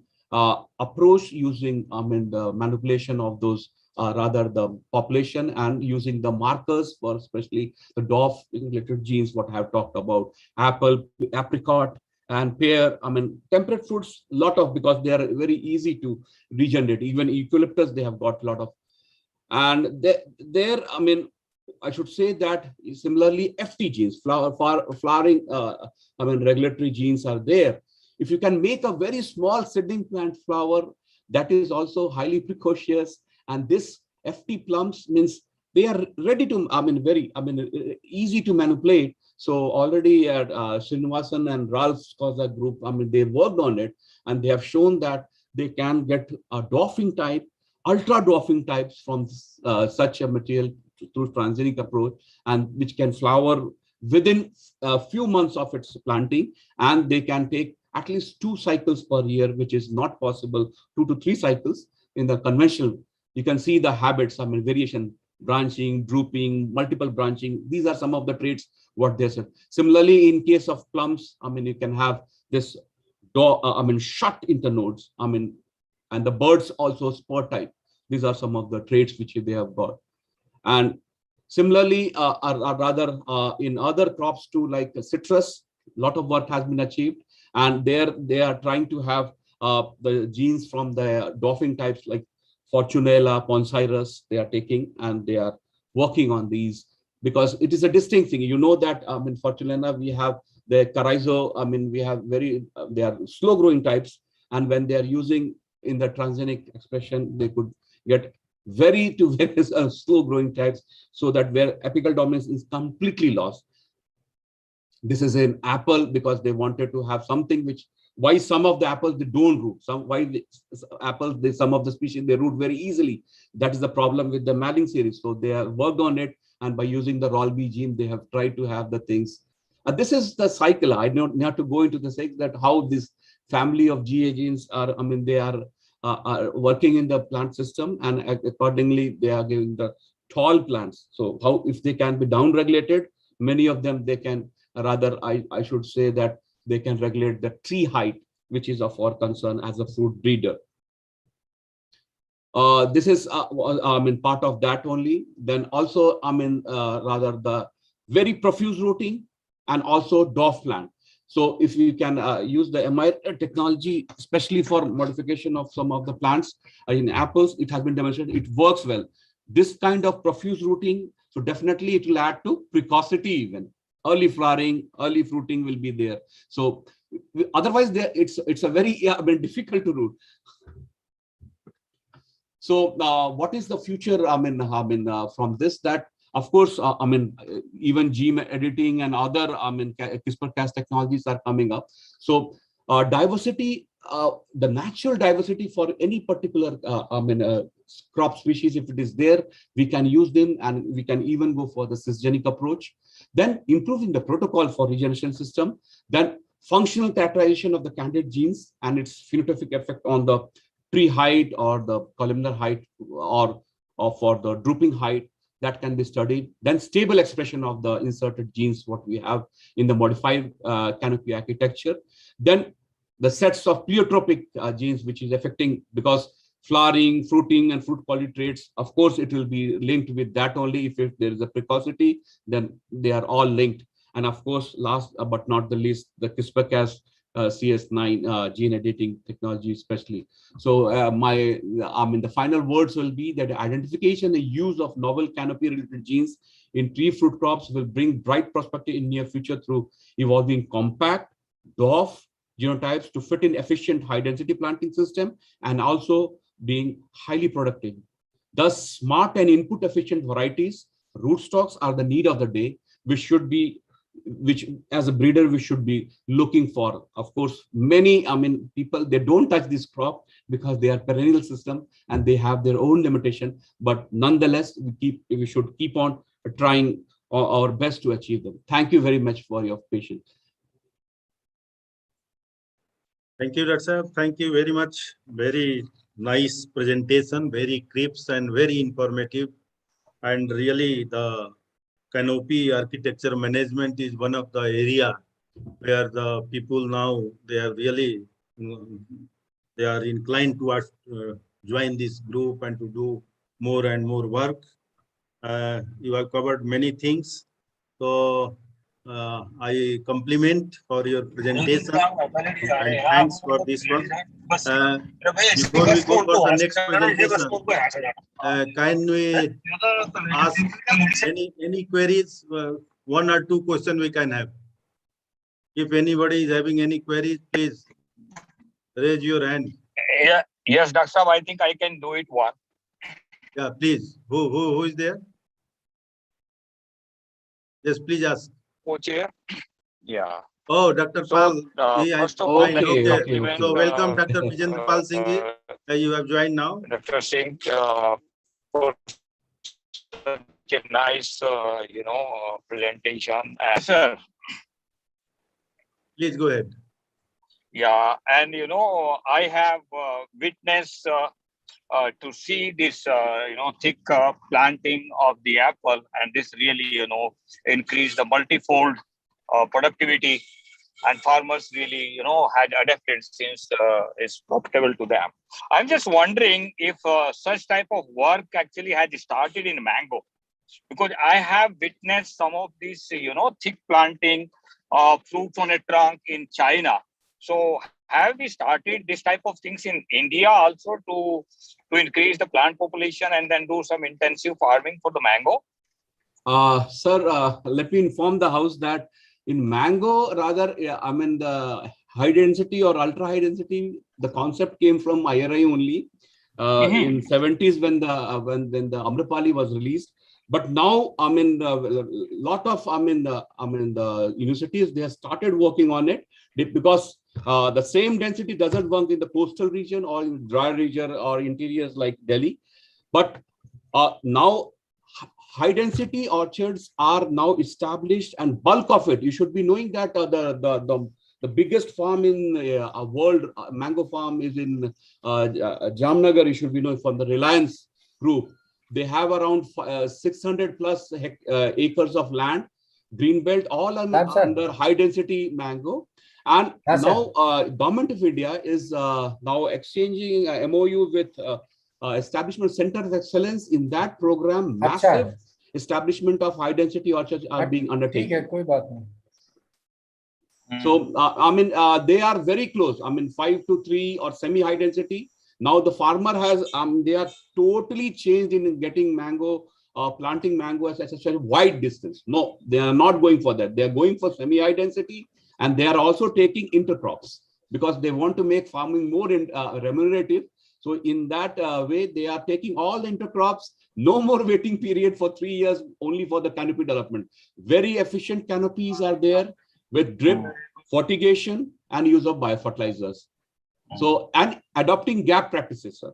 approached using the manipulation of those rather the population, and using the markers for especially the dwarf related genes, what I have talked about, apple, apricot, and pear. Temperate fruits, lot of, because they are very easy to regenerate. Even eucalyptus, they have got a lot of. And there, I should say that similarly, FT genes, flowering, regulatory genes are there. If you can make a very small seedling plant flower, that is also highly precocious. And this FT plums means they are ready to, easy to manipulate. So already at Srinivasan and Ralph's Koza group, they worked on it, and they have shown that they can get a dwarfing type, ultra dwarfing types from such a material through transgenic approach, and which can flower within a few months of its planting, and they can take at least 2 cycles per year, which is not possible, 2 to 3 cycles in the conventional. You can see the habits, variation, branching, drooping, multiple branching. These are some of the traits what they said. Similarly, in case of plums, you can have this shut internodes, and the birds also spur type. These are some of the traits which they have got. And similarly, rather in other crops too, like citrus, a lot of work has been achieved, and there they are trying to have the genes from the dwarfing types like Fortunella, Poncirus, they are taking, and they are working on these, because it is a distinct thing. You know that in Fortunella, we have the Carizo, we have they are slow growing types, and when they are using in the transgenic expression, they could get very slow growing types, so that where apical dominance is completely lost. This is an apple, because they wanted to have something which, why some of the apples they don't root, some some of the species they root very easily. That is the problem with the Malling series. So they have worked on it, and by using the ROLB gene, they have tried to have the things. This is the cycle. I don't have to go into the cycle that how this family of GA genes are. They are working in the plant system, and accordingly they are giving the tall plants. So how, if they can be down regulated, many of them they can, rather I should say that they can regulate the tree height, which is of our concern as a fruit breeder. This is part of that only. Then also rather the very profuse rooting, and also dwarf plant. So if you can use the MIR technology, especially for modification of some of the plants in apples, it has been demonstrated it works well. This kind of profuse rooting, so definitely it will add to precocity even. Early flowering, early fruiting will be there. So otherwise, it's a very difficult to root. So what is the future? From this, that of course, even gene editing and other CRISPR-Cas technologies are coming up. So diversity, the natural diversity for any particular crop species, if it is there, we can use them, and we can even go for the cisgenic approach. Then improving the protocol for regeneration system, then functional characterization of the candidate genes and its phenotypic effect on the tree height or the columnar height, or for the drooping height, that can be studied. Then stable expression of the inserted genes, what we have in the modified canopy architecture. Then the sets of pleiotropic genes, which is affecting, because flowering, fruiting, and fruit quality traits, of course, it will be linked with that only. If there is a precocity, then they are all linked. And of course, last but not the least, the CRISPR-Cas CS9 gene editing technology, especially. So the final words will be that identification and use of novel canopy-related genes in tree fruit crops will bring bright perspective in near future through evolving compact, dwarf genotypes to fit in efficient high-density planting system, and also being highly productive. Thus, smart and input-efficient varieties, rootstocks are the need of the day, which should be which as a breeder we should be looking for. Of course, many, people, they don't touch this crop because they are perennial system and they have their own limitation, but nonetheless, we should keep on trying our best to achieve them. Thank you very much for your patience. Thank you, Dr. Sir. Thank you very much. Very nice presentation, very crisp and very informative. And really, the canopy architecture management is one of the area where the people now, they are really, they are inclined to join this group and to do more and more work. You have covered many things. So I compliment for your presentation and thanks for this one. Before we go for the next presentation, can we ask any queries? One or two questions we can have. If anybody is having any queries, please raise your hand. Yeah, yes, Dr. Saab, I think I can do it one. Yeah, please. Who is there? Yes, please ask. Co-chair. Yeah. Oh, Dr. Pal. First of all, okay. So welcome, Dr. Vijendra Pal Singh ji. You have joined now. Dr. Singh, for such a nice, presentation. Sir. Please go ahead. Yeah, and I have witnessed to see this, thick planting of the apple, and this really, increased the multifold productivity, and farmers really, had adapted since it's profitable to them. I'm just wondering if such type of work actually had started in mango, because I have witnessed some of these, thick planting fruits on a trunk in China. So have we started this type of things in India also to increase the plant population and then do some intensive farming for the mango? Sir, let me inform the house that in mango, rather, the high density or ultra high density, the concept came from IRI only in 70s when the Amrapali was released. But now, lot of the universities, they have started working on it because the same density doesn't work in the coastal region or in dry region or interiors like Delhi. But now high density orchards are now established, and bulk of it, you should be knowing that the biggest farm in world mango farm is in Jamnagar. You should be knowing from the Reliance group. They have around 600 plus acres of land, greenbelt, all under high density mango. And now Government of India is now exchanging a MOU with Establishment Center of Excellence. In that program, massive establishment of high density orchards are being undertaken. So they are very close. 5 to 3 or semi high density. Now the farmer has they are totally changed in getting mango, planting mango at such a wide distance. No, they are not going for that. They are going for semi high density, and they are also taking intercrops because they want to make farming more remunerative. So in that way, they are taking all the intercrops. No more waiting period for 3 years only for the canopy development. Very efficient canopies are there with drip, fertigation, and use of biofertilizers. So, and adopting gap practices, sir.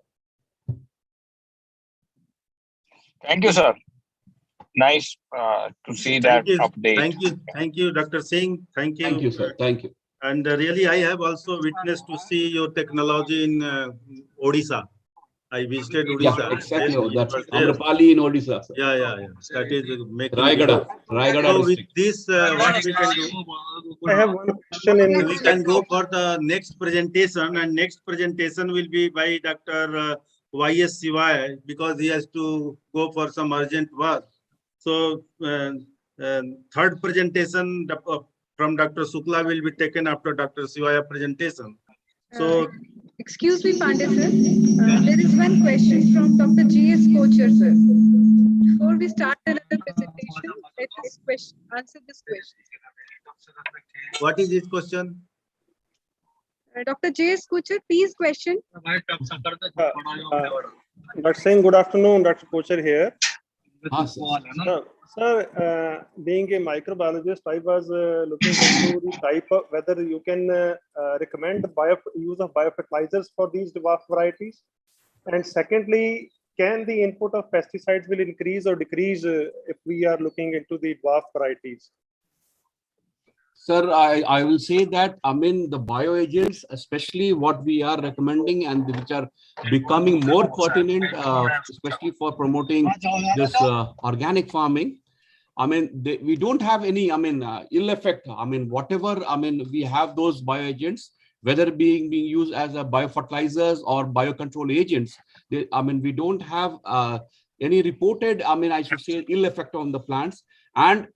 Thank you, sir. Nice to see that update. Thank you, Dr. Singh. Thank you. Thank you, sir. Thank you. And really, I have also witnessed to see your technology in Odisha. I visited Odisha. Yeah, exactly. That's Amrapali in Odisha, sir. Yeah. That is making Raigada so with district. this, what we can do? I have one question. We can go for the next presentation, and next presentation will be by Dr. Y.S. Sivai, because he has to go for some urgent work. So third presentation from Dr. Sukla will be taken after Dr. Sivaya presentation. So excuse me, Pandey sir. There is one question from Dr. G.S. Kocher, sir. Before we start another presentation, let us answer this question. what is his question? Dr. J.S. Kocher, please question. Dr. Singh, good afternoon. Dr. Kocher here. Sir, being a microbiologist, I was looking into the type of whether you can recommend use of biofertilizers for these dwarf varieties. And secondly, can the input of pesticides will increase or decrease if we are looking into the dwarf varieties? Sir, I will say that, I mean, the bioagents, especially what we are recommending and which are becoming more pertinent, especially for promoting this organic farming. I mean, we don't have any, I mean, ill effect. I mean, whatever, I mean, we have those bioagents, whether being used as a biofertilizers or biocontrol agents. I mean, we don't have any reported, I mean, I should say, ill effect on the plants. And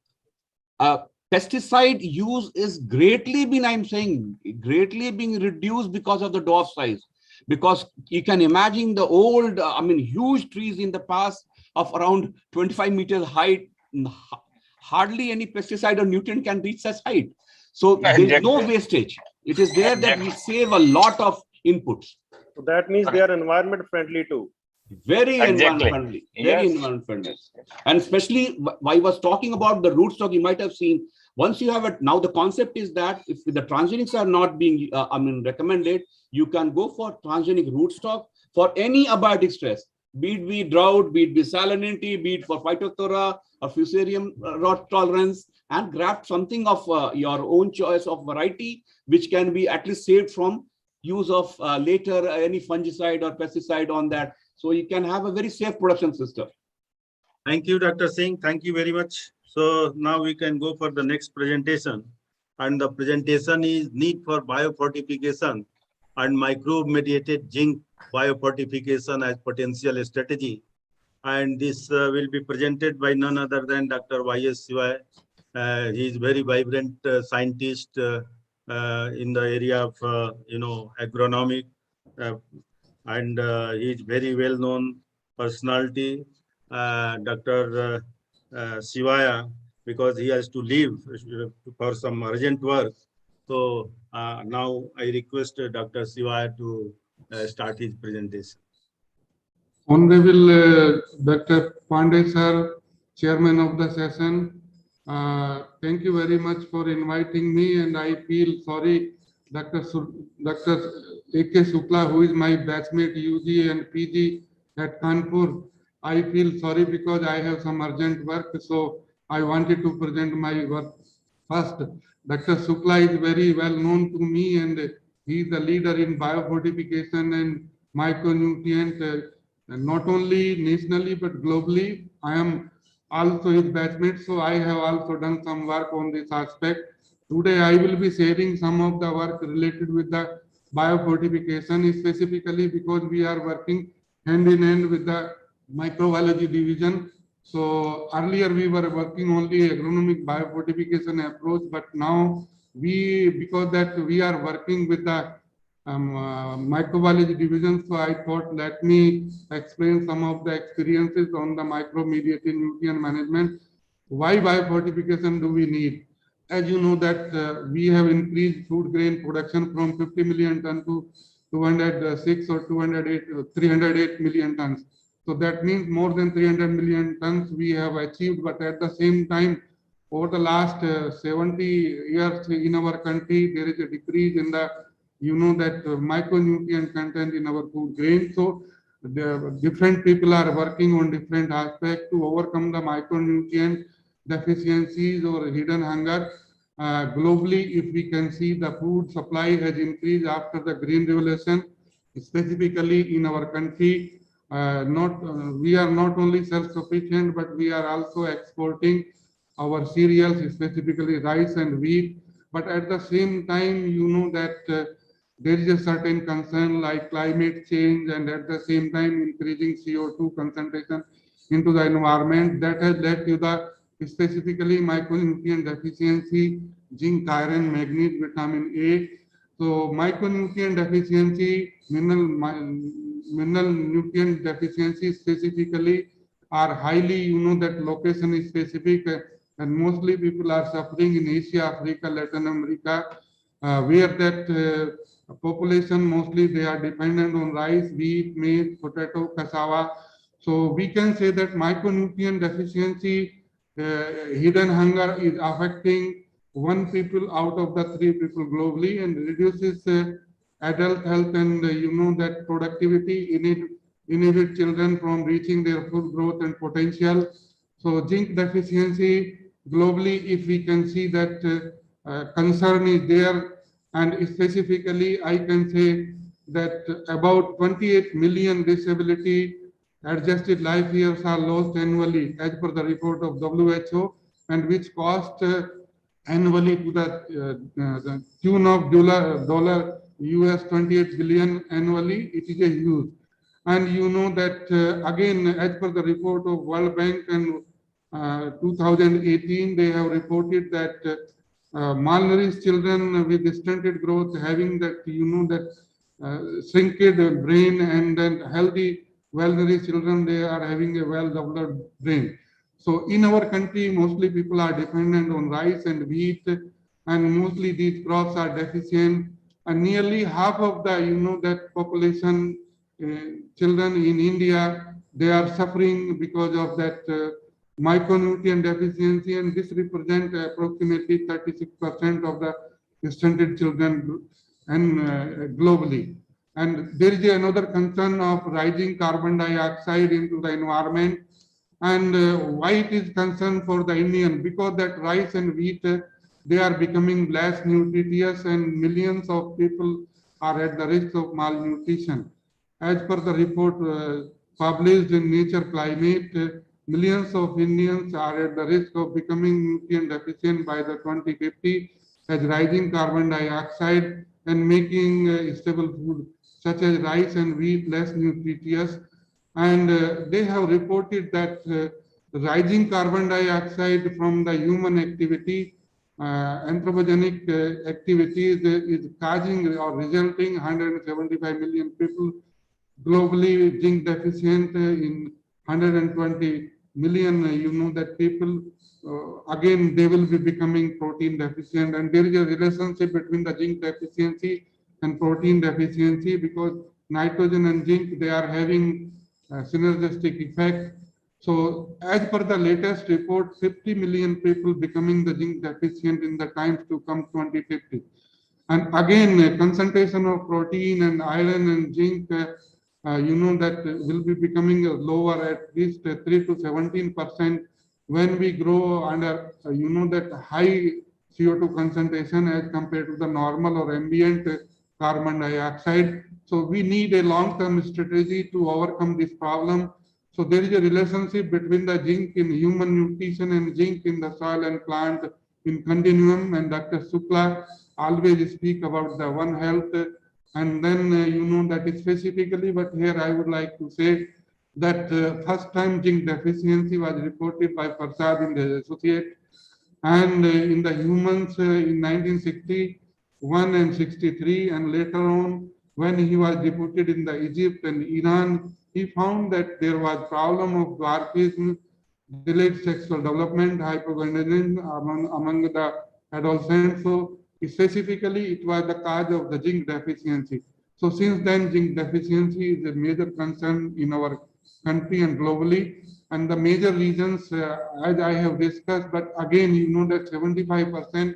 pesticide use is greatly been, I'm saying, greatly being reduced because of the dwarf size. Because you can imagine the old, I mean, huge trees in the past of around 25 meters height, hardly any pesticide or nutrient can reach such height. So there's no wastage. It is there that we save a lot of inputs. So that means they are environment friendly too. Very environment friendly, very environment friendly. And especially I was talking about the rootstock, you might have seen, once you have it, now the concept is that if the transgenics are not being, I mean, recommended, you can go for transgenic rootstock for any abiotic stress, be it drought, be it salinity, be it for phytophthora or fusarium rot tolerance, and graft something of your own choice of variety, which can be at least saved from use of later any fungicide or pesticide on that. So you can have a very safe production system. Thank you, Dr. Singh. Thank you very much. So now we can go for the next presentation. And the presentation is need for biofortification and microbe-mediated zinc biofortification as potential strategy. And this will be presented by none other than Dr. Y.S. Sivai. He is very vibrant scientist in the area of, agronomic. And he is very well-known personality, Dr. Sivaya, because he has to leave for some urgent work. So now I request Dr. Sivaya to start his presentation. Honorable Dr. Pandey sir, Chairman of the session, thank you very much for inviting me, and I feel sorry, Dr. A.K. Shukla, who is my batchmate UG and PG at Kanpur. I feel sorry because I have some urgent work, so I wanted to present my work first. Dr. Shukla is very well known to me, and he is the leader in biofortification and micronutrient, not only nationally but globally. I am also his batchmate, so I have also done some work on this aspect. Today I will be sharing some of the work related with the biofortification, specifically because we are working hand in hand with the microbiology division. So earlier we were working only agronomic biofortification approach, but now because that we are working with the microbiology division, so I thought let me explain some of the experiences on the micro-mediated nutrient management. Why biofortification do we need? As you know that we have increased food grain production from 50 million ton to 206 or 308 million tons. So that means more than 300 million tons we have achieved, but at the same time, over the last 70 years in our country, there is a decrease in the, micronutrient content in our food grain. So the different people are working on different aspects to overcome the micronutrient deficiencies or hidden hunger. Globally, if we can see, the food supply has increased after the Green Revolution, specifically in our country. We are not only self-sufficient, but we are also exporting our cereals, specifically rice and wheat. But at the same time, you know that there is a certain concern like climate change, and at the same time increasing CO2 concentration into the environment that has led to the specifically micronutrient deficiency, zinc, iron, manganese, vitamin A. So micronutrient deficiency, mineral nutrient deficiency specifically are highly, that location is specific, and mostly people are suffering in Asia, Africa, Latin America, where that population mostly they are dependent on rice, wheat, maize, potato, cassava. So we can say that micronutrient deficiency hidden hunger is affecting 1 people out of the 3 people globally and reduces adult health and that productivity inhibit children from reaching their full growth and potential. So zinc deficiency globally, if we can see that concern is there, and specifically I can say that about 28 million disability adjusted life years are lost annually as per the report of WHO, and which cost annually to the tune of dollar US 28 billion annually. It is a huge. And you know that again, as per the report of World Bank and 2018, they have reported that malnourished children with stunted growth having that, shrinked brain, and then healthy, well-nourished children, they are having a well-developed brain. So in our country, mostly people are dependent on rice and wheat, and mostly these crops are deficient. And nearly half of the, that population, children in India, they are suffering because of that micronutrient deficiency, and this represents approximately 36% of the stunted children and globally. And there is another concern of rising carbon dioxide into the environment. And why it is concern for the Indian? Because that rice and wheat, they are becoming less nutritious, and millions of people are at the risk of malnutrition. As per the report published in Nature Climate, millions of Indians are at the risk of becoming nutrient deficient by the 2050, as rising carbon dioxide and making stable food such as rice and wheat less nutritious. And they have reported that rising carbon dioxide from the human activity, anthropogenic activities, is causing or resulting 175 million people globally zinc deficient in 120 million, that people, again, they will be becoming protein deficient. And there is a relationship between the zinc deficiency and protein deficiency, because nitrogen and zinc, they are having synergistic effect. So as per the latest report, 50 million people becoming the zinc deficient in the times to come 2050. And again, concentration of protein and iron and zinc, that will be becoming lower, at least 3 to 17% when we grow under, that high CO2 concentration as compared to the normal or ambient carbon dioxide. So we need a long-term strategy to overcome this problem. So there is a relationship between the zinc in human nutrition and zinc in the soil and plant in continuum. And Dr. Sukla always speak about the One Health. And then, that is specifically, but here I would like to say that first time zinc deficiency was reported by Prasad in the associate, and in the humans in 1961 and 63, and later on when he was deported in the Egypt and Iran, he found that there was problem of dwarfism, delayed sexual development, hypogonadism among the adolescents. So specifically, it was the cause of the zinc deficiency. So since then, zinc deficiency is a major concern in our country and globally. And the major reasons, as I have discussed, but again, that 75%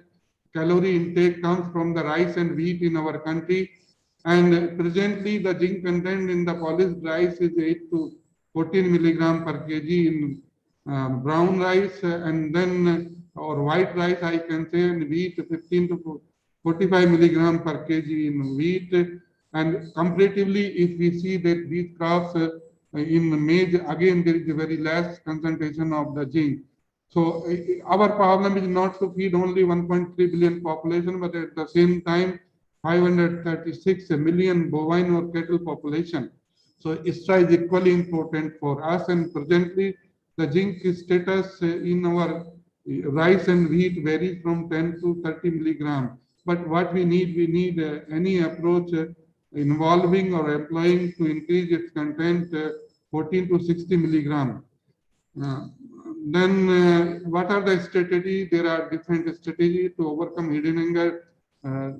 calorie intake comes from the rice and wheat in our country. And presently, the zinc content in the polished rice is 8 to 14 milligram per kg in brown rice, and then or white rice, I can say, and wheat 15 to 45 milligram per kg in wheat. And comparatively, if we see that these crops in maize, again, there is a very less concentration of the zinc. So our problem is not to feed only 1.3 billion population, but at the same time, 536 million bovine or cattle population. So ISRA is equally important for us, and presently the zinc status in our rice and wheat varies from 10 to 30 milligram. But what we need any approach involving or employing to increase its content 14 to 60 milligram. Then what are the strategies? There are different strategies to overcome hidden hunger.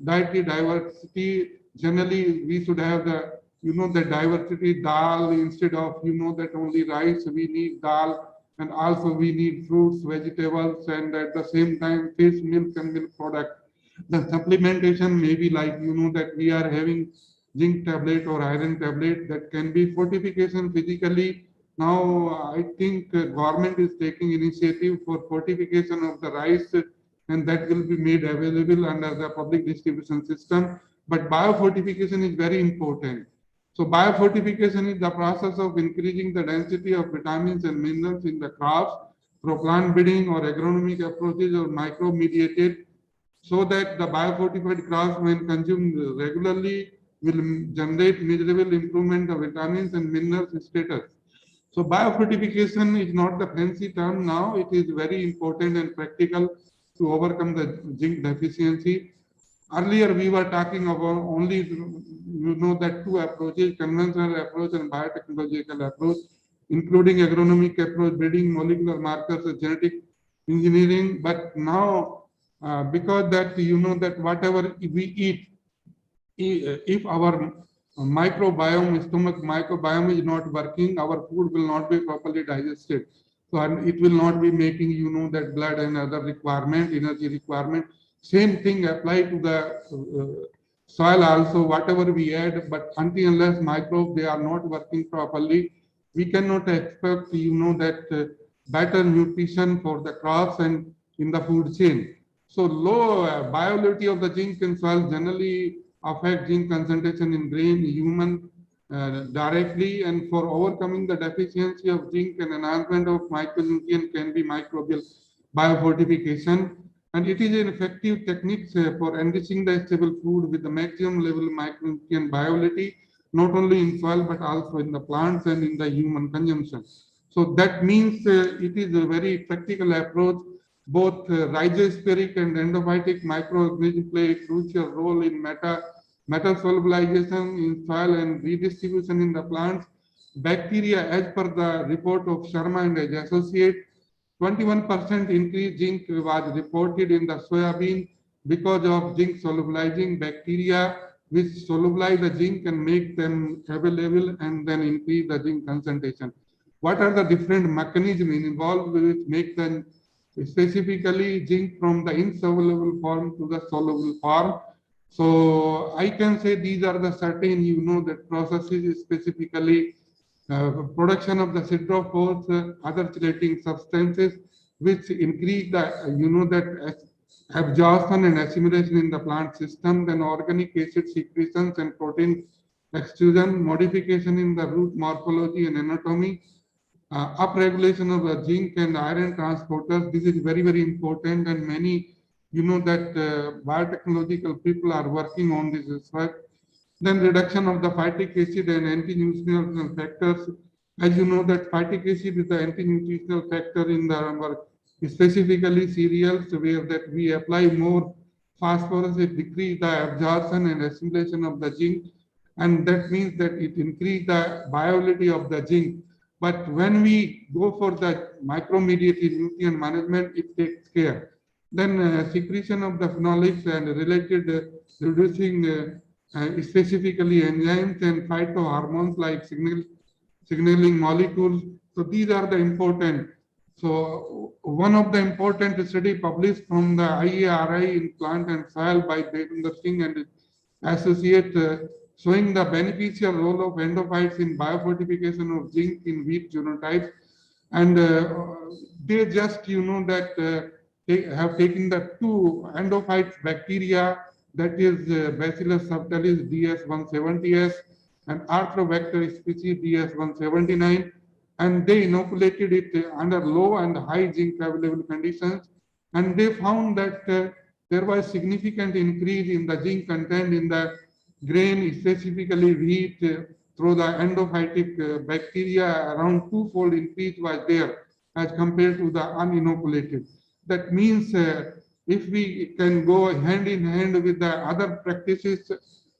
Dietary diversity, generally we should have the, the diversity dal instead of, that only rice. We need dal and also we need fruits, vegetables, and at the same time fish, milk, and milk product. The supplementation may be like, that we are having zinc tablet or iron tablet, that can be fortification physically. Now, I think government is taking initiative for fortification of the rice, and that will be made available under the public distribution system. But biofortification is very important. So biofortification is the process of increasing the density of vitamins and minerals in the crops through plant breeding or agronomic approaches or micro-mediated, so that the biofortified crops, when consumed regularly, will generate measurable improvement of vitamins and minerals status. So biofortification is not the fancy term now, it is very important and practical to overcome the zinc deficiency. Earlier, we were talking about only, that two approaches, conventional approach and biotechnological approach, including agronomic approach, breeding, molecular markers, genetic engineering. But now, because that, that whatever we eat, if our microbiome, stomach microbiome is not working, our food will not be properly digested. So and it will not be making, that blood and other requirement, energy requirement. Same thing apply to the soil also, whatever we add, but until unless microbes, they are not working properly, we cannot expect, that better nutrition for the crops and in the food chain. So low bioavailability of the zinc in soil generally affect zinc concentration in grain, human directly, and for overcoming the deficiency of zinc and enhancement of micronutrient can be microbial biofortification. And it is an effective technique for enriching the stable food with the maximum level of micronutrient bioavailability, not only in soil but also in the plants and in the human consumption. So that means it is a very practical approach. Both rhizospheric and endophytic microorganisms play a crucial role in metal solubilization in soil and redistribution in the plants. Bacteria, as per the report of Sharma and his associate, 21% increase zinc was reported in the soybean because of zinc solubilizing bacteria, which solubilize the zinc and make them available and then increase the zinc concentration. What are the different mechanisms involved which make them specifically zinc from the insoluble form to the soluble form? So I can say these are the certain, that processes specifically production of the siderophores, other chelating substances, which increase the, that absorption and assimilation in the plant system, then organic acid secretions and protein extrusion, modification in the root morphology and anatomy, upregulation of the zinc and iron transporters. This is very, very important, and many, that biotechnological people are working on this as well. Then reduction of the phytic acid and anti-nutritional factors. As you know, that phytic acid is the anti-nutritional factor in the specifically cereals, where that we apply more phosphorus, it decrease the absorption and assimilation of the zinc, and that means that it increase the viability of the zinc. But when we go for the micro-mediated nutrient management, it takes care. Then secretion of the phenolics and related reducing specifically enzymes and phytohormones like signaling molecules. So these are the important. So one of the important study published from the IARI in plant and soil by Devendra Singh and associate showing the beneficial role of endophytes in biofortification of zinc in wheat genotypes. And they just, that they have taken the two endophytes bacteria, that is Bacillus subtilis DS170S and Arthrobacter species DS179, and they inoculated it under low and high zinc available conditions, and they found that there was significant increase in the zinc content in the grain, specifically wheat, through the endophytic bacteria. Around twofold increase was there as compared to the uninoculated. That means if we can go hand in hand with the other practices,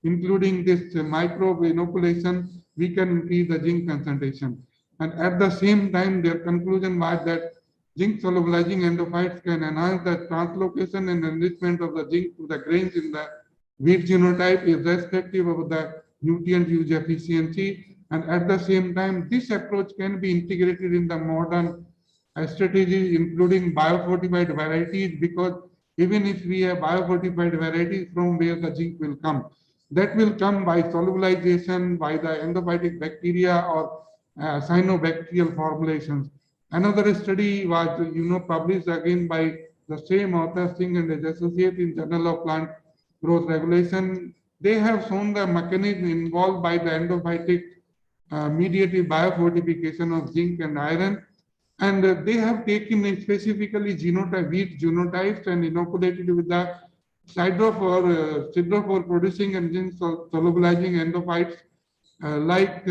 including this microbe inoculation, we can increase the zinc concentration. And at the same time, their conclusion was that zinc solubilizing endophytes can enhance the translocation and enrichment of the zinc to the grains in the wheat genotype, irrespective of the nutrient use efficiency. And at the same time, this approach can be integrated in the modern strategies, including biofortified varieties, because even if we have biofortified varieties, from where the zinc will come? That will come by solubilization by the endophytic bacteria or cyanobacterial formulations. Another study was, published again by the same author, Singh and his associate, in Journal of Plant Growth Regulation. They have shown the mechanism involved by the endophytic mediated biofortification of zinc and iron, and they have taken specifically wheat genotypes and inoculated with the siderophore producing and zinc solubilizing endophytes like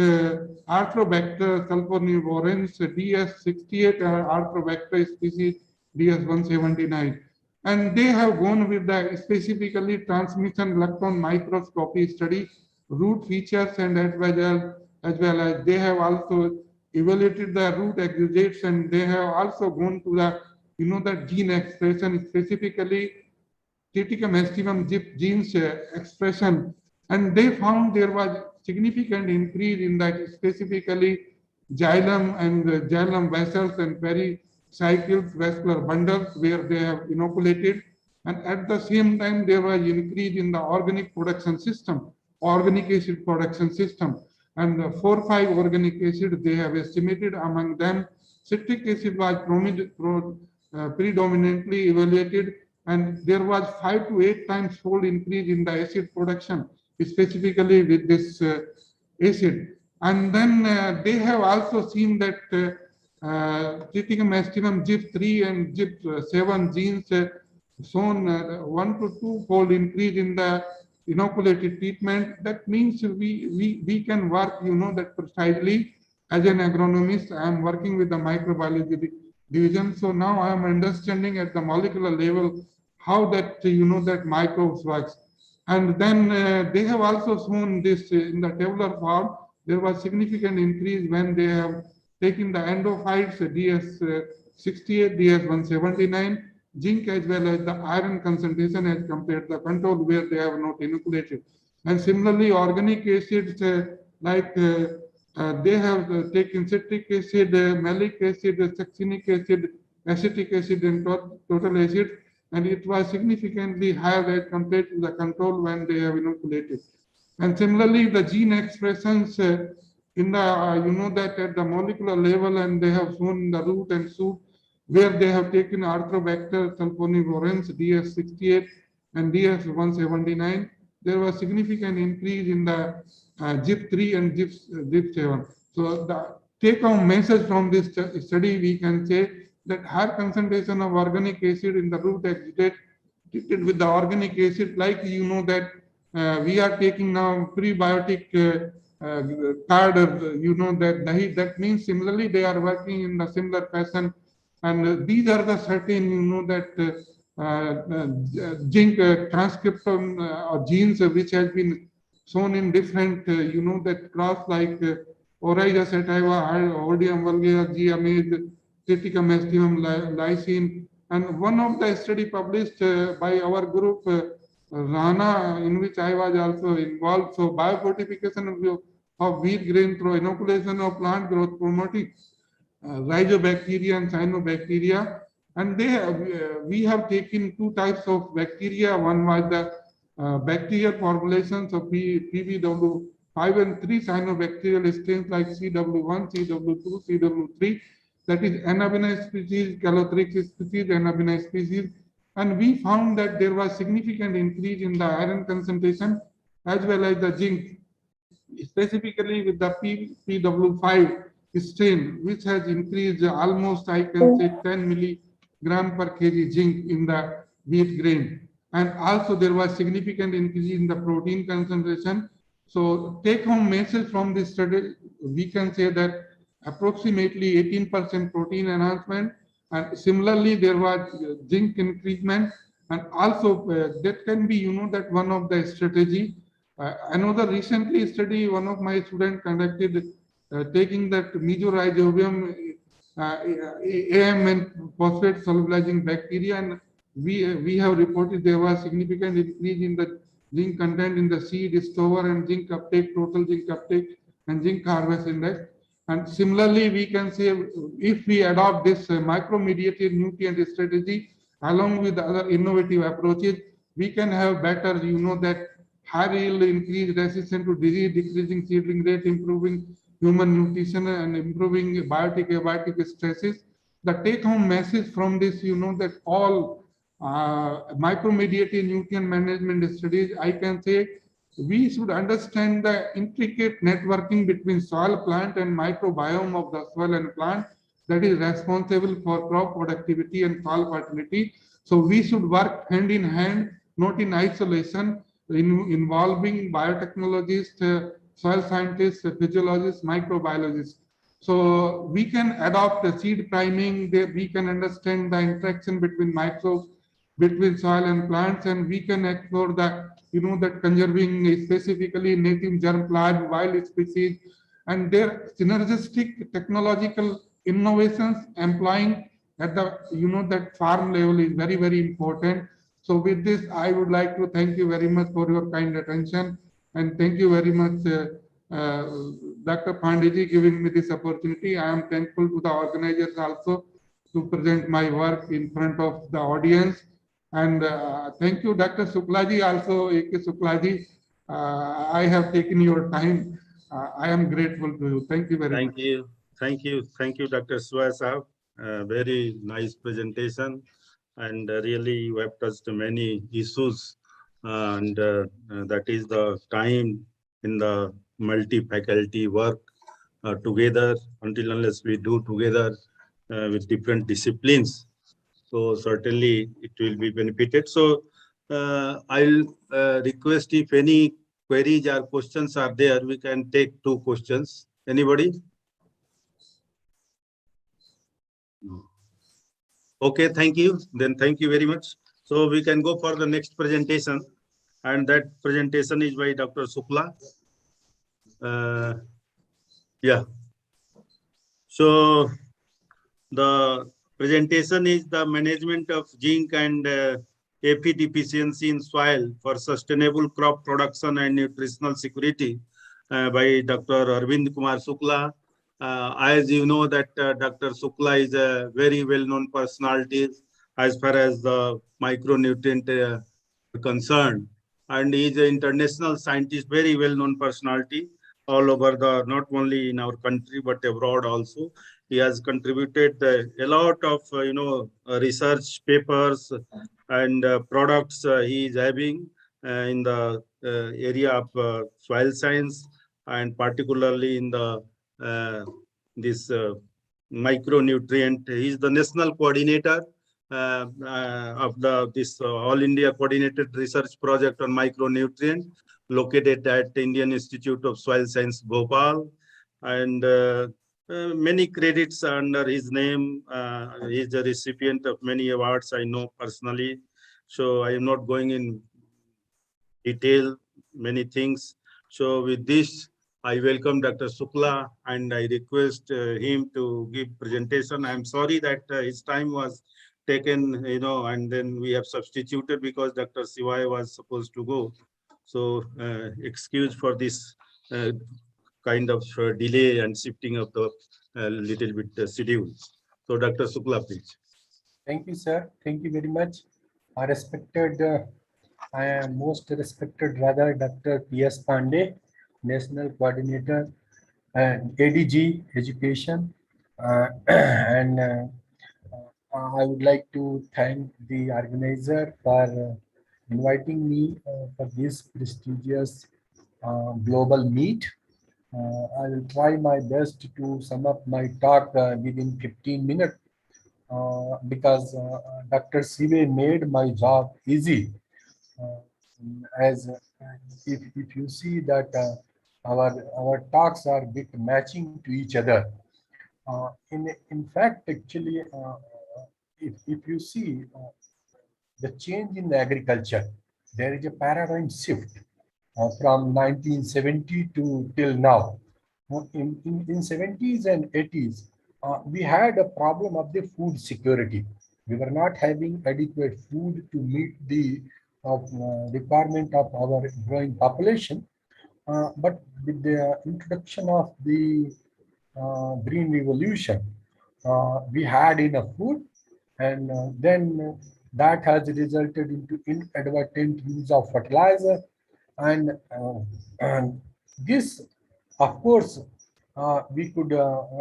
Arthrobacter sulfonivorans DS68 or Arthrobacter species DS179. And they have gone with the specifically transmission electron microscopy study, root features, and as well as they have also evaluated the root aggregates, and they have also gone to the the gene expression, specifically Triticum aestivum genes expression, and they found there was significant increase in that, specifically xylem and xylem vessels and pericycles vascular bundles where they have inoculated, and at the same time there was increase in the organic production system, organic acid production system, and 4-5 organic acid they have estimated. Among them, citric acid was predominantly evaluated, and there was 5 to 8 times fold increase in the acid production, specifically with this acid. And then they have also seen that Triticum aestivum GIP3 and GIP7 genes shown 1 to 2 fold increase in the inoculated treatment. That means we can work, that precisely. As an agronomist, I am working with the microbiology division. So now I am understanding at the molecular level how that, that microbes works. And then they have also shown this in the tabular form. There was significant increase when they have taken the endophytes DS68, DS179, zinc as well as the iron concentration as compared to the control where they have not inoculated. And similarly, organic acids they have taken citric acid, malic acid, succinic acid, acetic acid, and total acid, and it was significantly higher as compared to the control when they have inoculated. And similarly, the gene expressions in the, that at the molecular level, and they have shown in the root and shoot, where they have taken Arthrobacter sulfonivorans DS68 and DS179, there was significant increase in the GIP3 and GIP7. So the take-home message from this study, we can say that higher concentration of organic acid in the root agitate treated with the organic acid, like that we are taking now prebiotic card, that means similarly they are working in the similar fashion, and these are the certain that zinc transcriptome or genes which has been shown in different that cross like Oryza sativa, Odium vulgare, G-amase, Triticum aestivum, lysine, and one of the study published by our group Rana, in which I was also involved. So biofortification of wheat grain through inoculation of plant growth promoting rhizobacteria and cyanobacteria, and we have taken 2 types of bacteria. One was the bacterial formulations of PBW5 and 3 cyanobacterial strains like CW1, CW2, CW3, that is Anabaena species, Calothrix species, Anabaena species, and we found that there was significant increase in the iron concentration as well as the zinc, specifically with the PW5 strain, which has increased almost, I can say, 10 milligram per kg zinc in the wheat grain. And also there was significant increase in the protein concentration. So take home message from this study, we can say that approximately 18% protein enhancement, and similarly there was zinc increasement, and also that can be, that one of the strategy. Another recently study, one of my students conducted taking that Mesorhizobium AM and phosphate solubilizing bacteria, and we have reported there was significant increase in the zinc content in the seed stover and zinc uptake, total zinc uptake, and zinc harvest index. And similarly, we can say if we adopt this micro-mediated nutrient strategy along with other innovative approaches, we can have better, that high yield, increased resistance to disease, decreasing seedling rate, improving human nutrition, and improving biotic abiotic stresses. The take-home message from this, that all micro-mediated nutrient management studies, I can say we should understand the intricate networking between soil, plant, and microbiome of the soil and plant that is responsible for crop productivity and soil fertility. So we should work hand in hand, not in isolation, involving biotechnologists, soil scientists, physiologists, microbiologists. So we can adopt the seed priming, we can understand the interaction between microbes, between soil and plants, and we can explore the that conserving specifically native germplasm, wild species, and their synergistic technological innovations employing at the that farm level is very, very important. So with this, I would like to thank you very much for your kind attention, and thank you very much, Dr. Pandeyji, giving me this opportunity. I am thankful to the organizers also to present my work in front of the audience. And thank you, Dr. Suklaji, also A.K. Suklaji. I have taken your time. I am grateful to you. Thank you very much. Thank you, Dr. Suhas. Very nice presentation. And really, you have touched many issues. And that is the time in the multi-faculty work together, until unless we do together with different disciplines. So certainly it will be benefited. So I'll request if any queries or questions are there, we can take 2 questions. Anybody? No. Okay, thank you. Then thank you very much. So we can go for the next presentation. And that presentation is by Dr. Sukla. Yeah. So the presentation is the management of zinc and Fe deficiency in soil for sustainable crop production and nutritional security by Dr. Arvind Kumar Sukla. As you know that Dr. Sukla is a very well-known personality as far as the micronutrient concerned, and he is an international scientist, very well-known personality all over the, not only in our country but abroad also. He has contributed a lot of research papers and products he is having in the area of soil science, and particularly in the this micronutrient. He is the national coordinator of this All India Coordinated Research Project on Micronutrient, located at Indian Institute of Soil Science, Bhopal, and many credits under his name. He is a recipient of many awards, I know personally. So I am not going in detail many things. So with this, I welcome Dr. Sukla and I request him to give presentation. I'm sorry that his time was taken, and then we have substituted because Dr. Sivai was supposed to go. So excuse for this kind of delay and shifting of the little bit schedule. So Dr. Sukla, please. Thank you, sir. Thank you very much. I am most respected rather Dr. P.S. Pandey, National Coordinator and ADG Education. And I would like to thank the organizer for inviting me for this prestigious global meet. I will try my best to sum up my talk within 15 minutes because Dr. Sive made my job easy. As if you see that our talks are a bit matching to each other. In fact, actually, if you see the change in agriculture, there is a paradigm shift from 1970 to till now. In 70s and 80s, we had a problem of the food security. We were not having adequate food to meet the requirement of our growing population. But with the introduction of the green revolution, we had enough food, and then that has resulted into inadvertent use of fertilizer, and this, of course, we could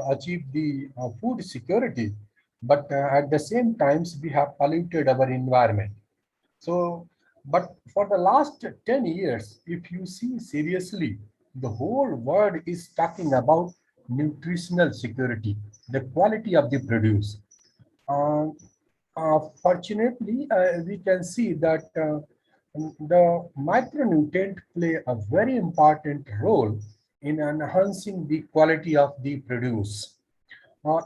achieve the food security, but at the same times we have polluted our environment. So, but for the last 10 years, if you see seriously, the whole world is talking about nutritional security, the quality of the produce. Uh, Fortunately, we can see that the micronutrient play a very important role in enhancing the quality of the produce.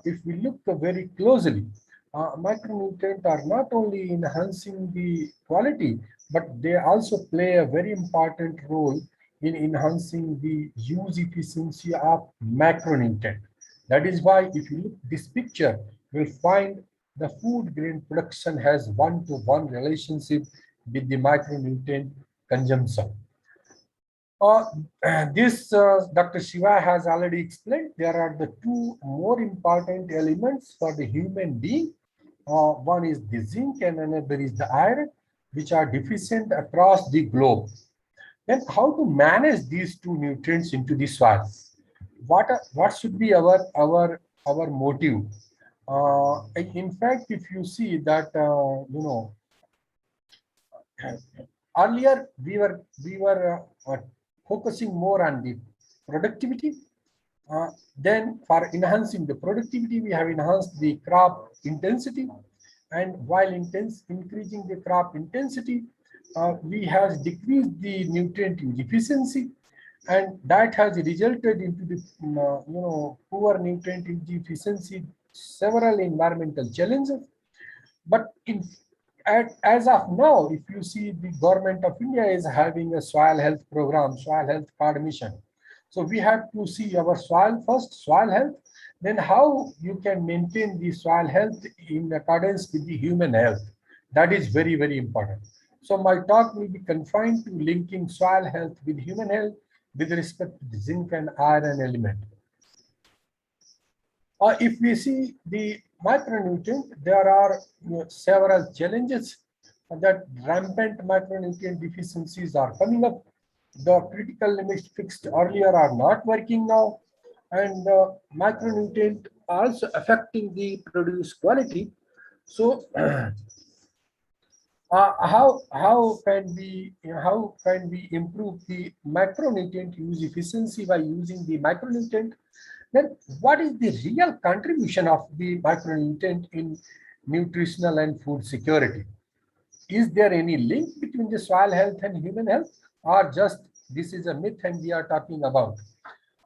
If we look very closely, micronutrients are not only enhancing the quality, but they also play a very important role in enhancing the use efficiency of macronutrient. That is why if you look at this picture, you'll find the food grain production has one-to-one relationship with the micronutrient consumption. Uh, this Dr. Shiva has already explained. There are the two more important elements for the human being. One is the zinc and another is the iron, which are deficient across the globe. Then how to manage these two nutrients into the soil? What should be our motive? In fact, if you see that earlier we were focusing more on the productivity. Then for enhancing the productivity, we have enhanced the crop intensity. And while increasing the crop intensity, we have decreased the nutrient use efficiency. And that has resulted into the poor nutrient use efficiency, several environmental challenges. But as of now, if you see, the government of India is having a soil health program, soil health card mission. So we have to see our soil first, soil health, then how you can maintain the soil health in accordance with the human health. That is very, very important. So my talk will be confined to linking soil health with human health with respect to the zinc and iron element. If we see the micronutrient, there are several challenges that rampant micronutrient deficiencies are coming up. The critical limits fixed earlier are not working now, and micronutrient also affecting the produce quality. So how can we improve the macronutrient use efficiency by using the micronutrient? Then what is the real contribution of the micronutrient in nutritional and food security? Is there any link between the soil health and human health, or just this is a myth and we are talking about?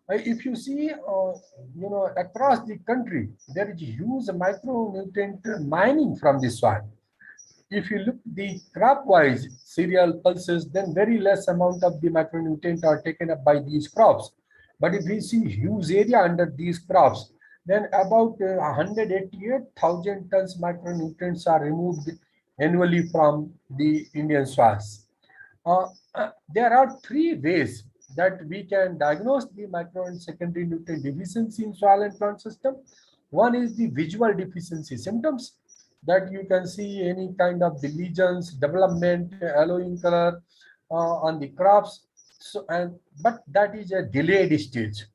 If you see, across the country, there is huge micronutrient mining from the soil. If you look the crop-wise cereal pulses, then very less amount of the micronutrient are taken up by these crops. But if we see huge area under these crops, then about 188,000 tons micronutrients are removed annually from the Indian soils. There are three ways that we can diagnose the micro and secondary nutrient deficiency in soil and plant system. One is the visual deficiency symptoms, that you can see any kind of the lesions, development, yellowing color on the crops. So, but that is a delayed stage.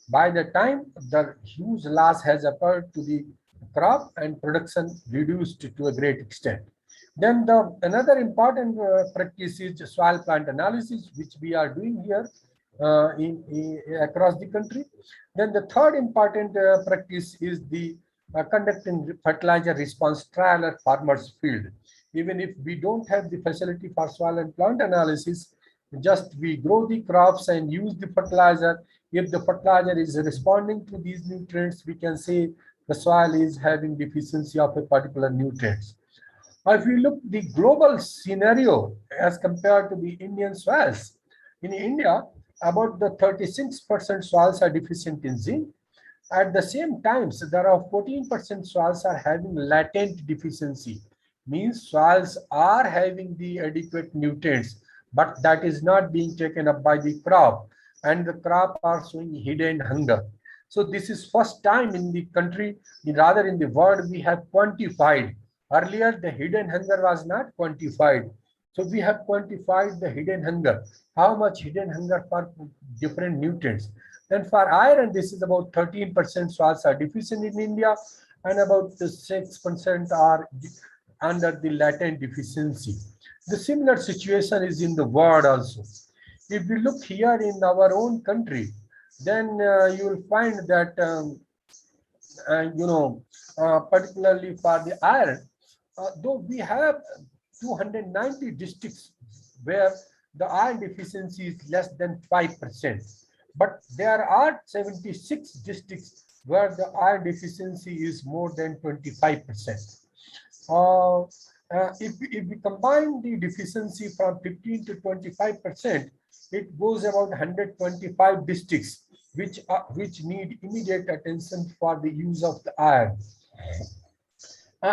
By the time the huge loss has occurred to the crop and production reduced to a great extent. Then another important practice is soil plant analysis, which we are doing here across the country. Then the third important practice is the conducting fertilizer response trial at farmers' field. Even if we don't have the facility for soil and plant analysis, just we grow the crops and use the fertilizer. If the fertilizer is responding to these nutrients, we can say the soil is having deficiency of a particular nutrients. If you look the global scenario as compared to the Indian soils, in India, about the 36% soils are deficient in zinc. At the same time, so there are 14% soils are having latent deficiency, means soils are having the adequate nutrients, but that is not being taken up by the crop, and the crop are showing hidden hunger. So this is first time in the country, rather in the world, we have quantified. Earlier, the hidden hunger was not quantified. So we have quantified the hidden hunger. How much hidden hunger for different nutrients. Then for iron, this is about 13% soils are deficient in India, and about 6% are under the latent deficiency. The similar situation is in the world also. If we look here in our own country, then you will find that particularly for the iron, though we have 290 districts where the iron deficiency is less than 5%, but there are 76 districts where the iron deficiency is more than 25%. If we combine the deficiency from 15 to 25%, it goes about 125 districts which need immediate attention for the use of the iron.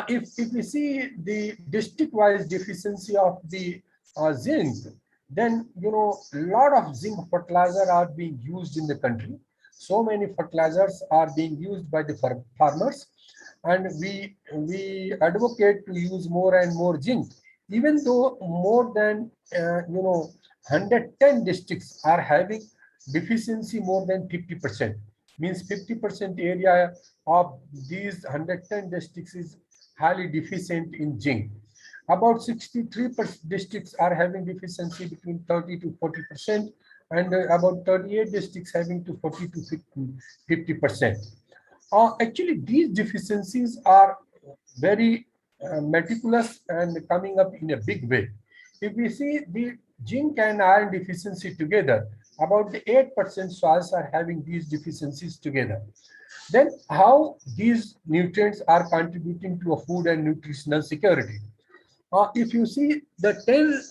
If we see the district-wise deficiency of the zinc, then a lot of zinc fertilizer are being used in the country. So many fertilizers are being used by the farmers, and we advocate to use more and more zinc, even though more than 110 districts are having deficiency more than 50%. Means 50% area of these 110 districts is highly deficient in zinc. About 63 districts are having deficiency between 30 to 40%, and about 38 districts having to 40 to 50%. Actually, these deficiencies are very meticulous and coming up in a big way. If we see the zinc and iron deficiency together, about the 8% soils are having these deficiencies together. Then how these nutrients are contributing to a food and nutritional security? If you see the 10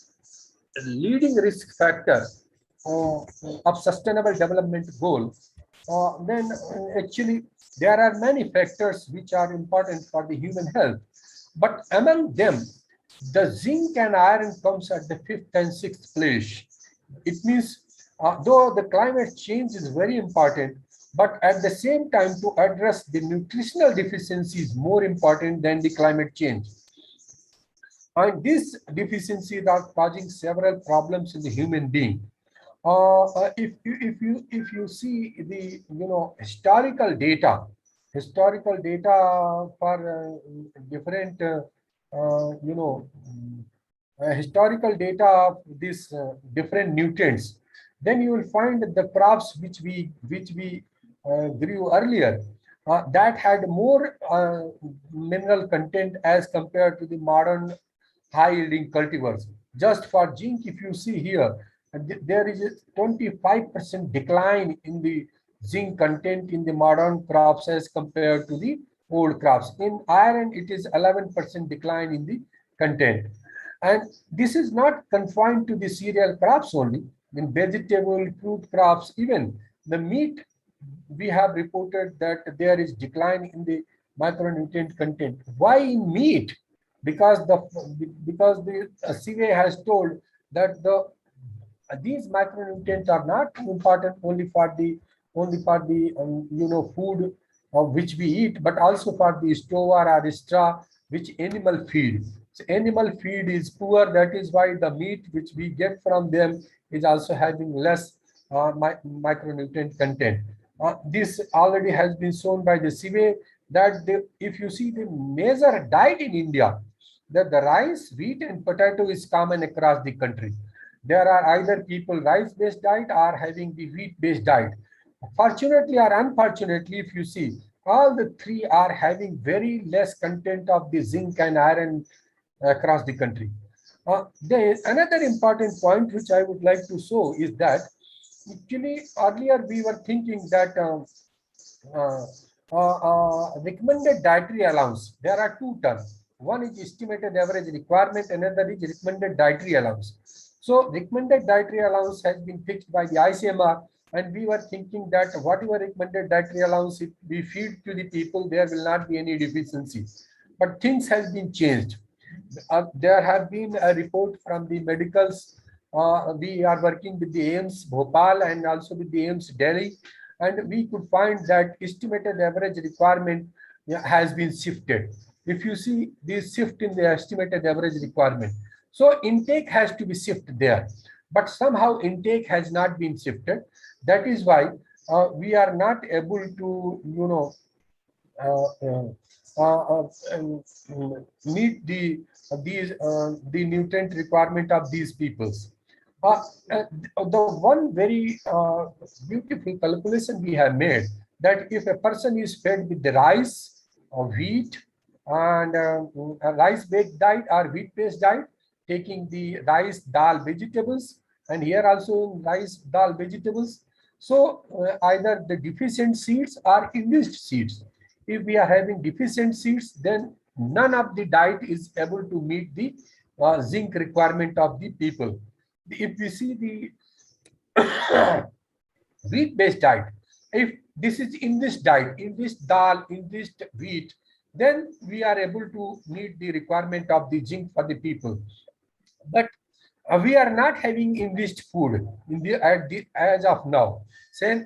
leading risk factors of sustainable development goal, then actually there are many factors which are important for the human health. But among them, the zinc and iron comes at the 5th and 6th place. It means though the climate change is very important, but at the same time to address the nutritional deficiency is more important than the climate change. And these deficiencies are causing several problems in the human being. If you see the historical data for different historical data of these different nutrients, then you will find that the crops which we grew earlier that had more mineral content as compared to the modern high yielding cultivars. Just for zinc, if you see here, there is a 25% decline in the zinc content in the modern crops as compared to the old crops. In iron, it is 11% decline in the content. And this is not confined to the cereal crops only. In vegetable, fruit crops, even the meat, we have reported that there is decline in the micronutrient content. Why in meat? Because the CA has told that these micronutrients are not important only for the food which we eat, but also for the stover or straw which animal feed. So animal feed is poor. That is why the meat which we get from them is also having less micronutrient content. This already has been shown by the CA that if you see the major diet in India, that the rice, wheat, and potato is common across the country. There are either people rice-based diet or having the wheat-based diet. Fortunately or unfortunately, if you see, all the three are having very less content of the zinc and iron across the country. Another important point which I would like to show is that actually earlier we were thinking that recommended dietary allowance, there are two terms. One is estimated average requirement, another is recommended dietary allowance. So recommended dietary allowance has been fixed by the ICMR, and we were thinking that whatever recommended dietary allowance if we feed to the people, there will not be any deficiency. But things have been changed. There have been a report from the medicals. We are working with the AIMS Bhopal and also with the AIMS Delhi. and we could find that estimated average requirement has been shifted. If you see this shift in the estimated average requirement, so intake has to be shifted there, but somehow intake has not been shifted. That is why we are not able to, meet the nutrient requirement of these peoples. The one very beautiful calculation we have made, that if a person is fed with the rice or wheat and a rice-based diet or wheat-based diet, taking the rice, dal, vegetables, and here also rice, dal, vegetables. So either the deficient seeds or enriched seeds. If we are having deficient seeds, then none of the diet is able to meet the zinc requirement of the people. If we see the wheat-based diet, if this is in this diet, in this dal, in this wheat, then we are able to meet the requirement of the zinc for the people. But we are not having enriched food in as of now. So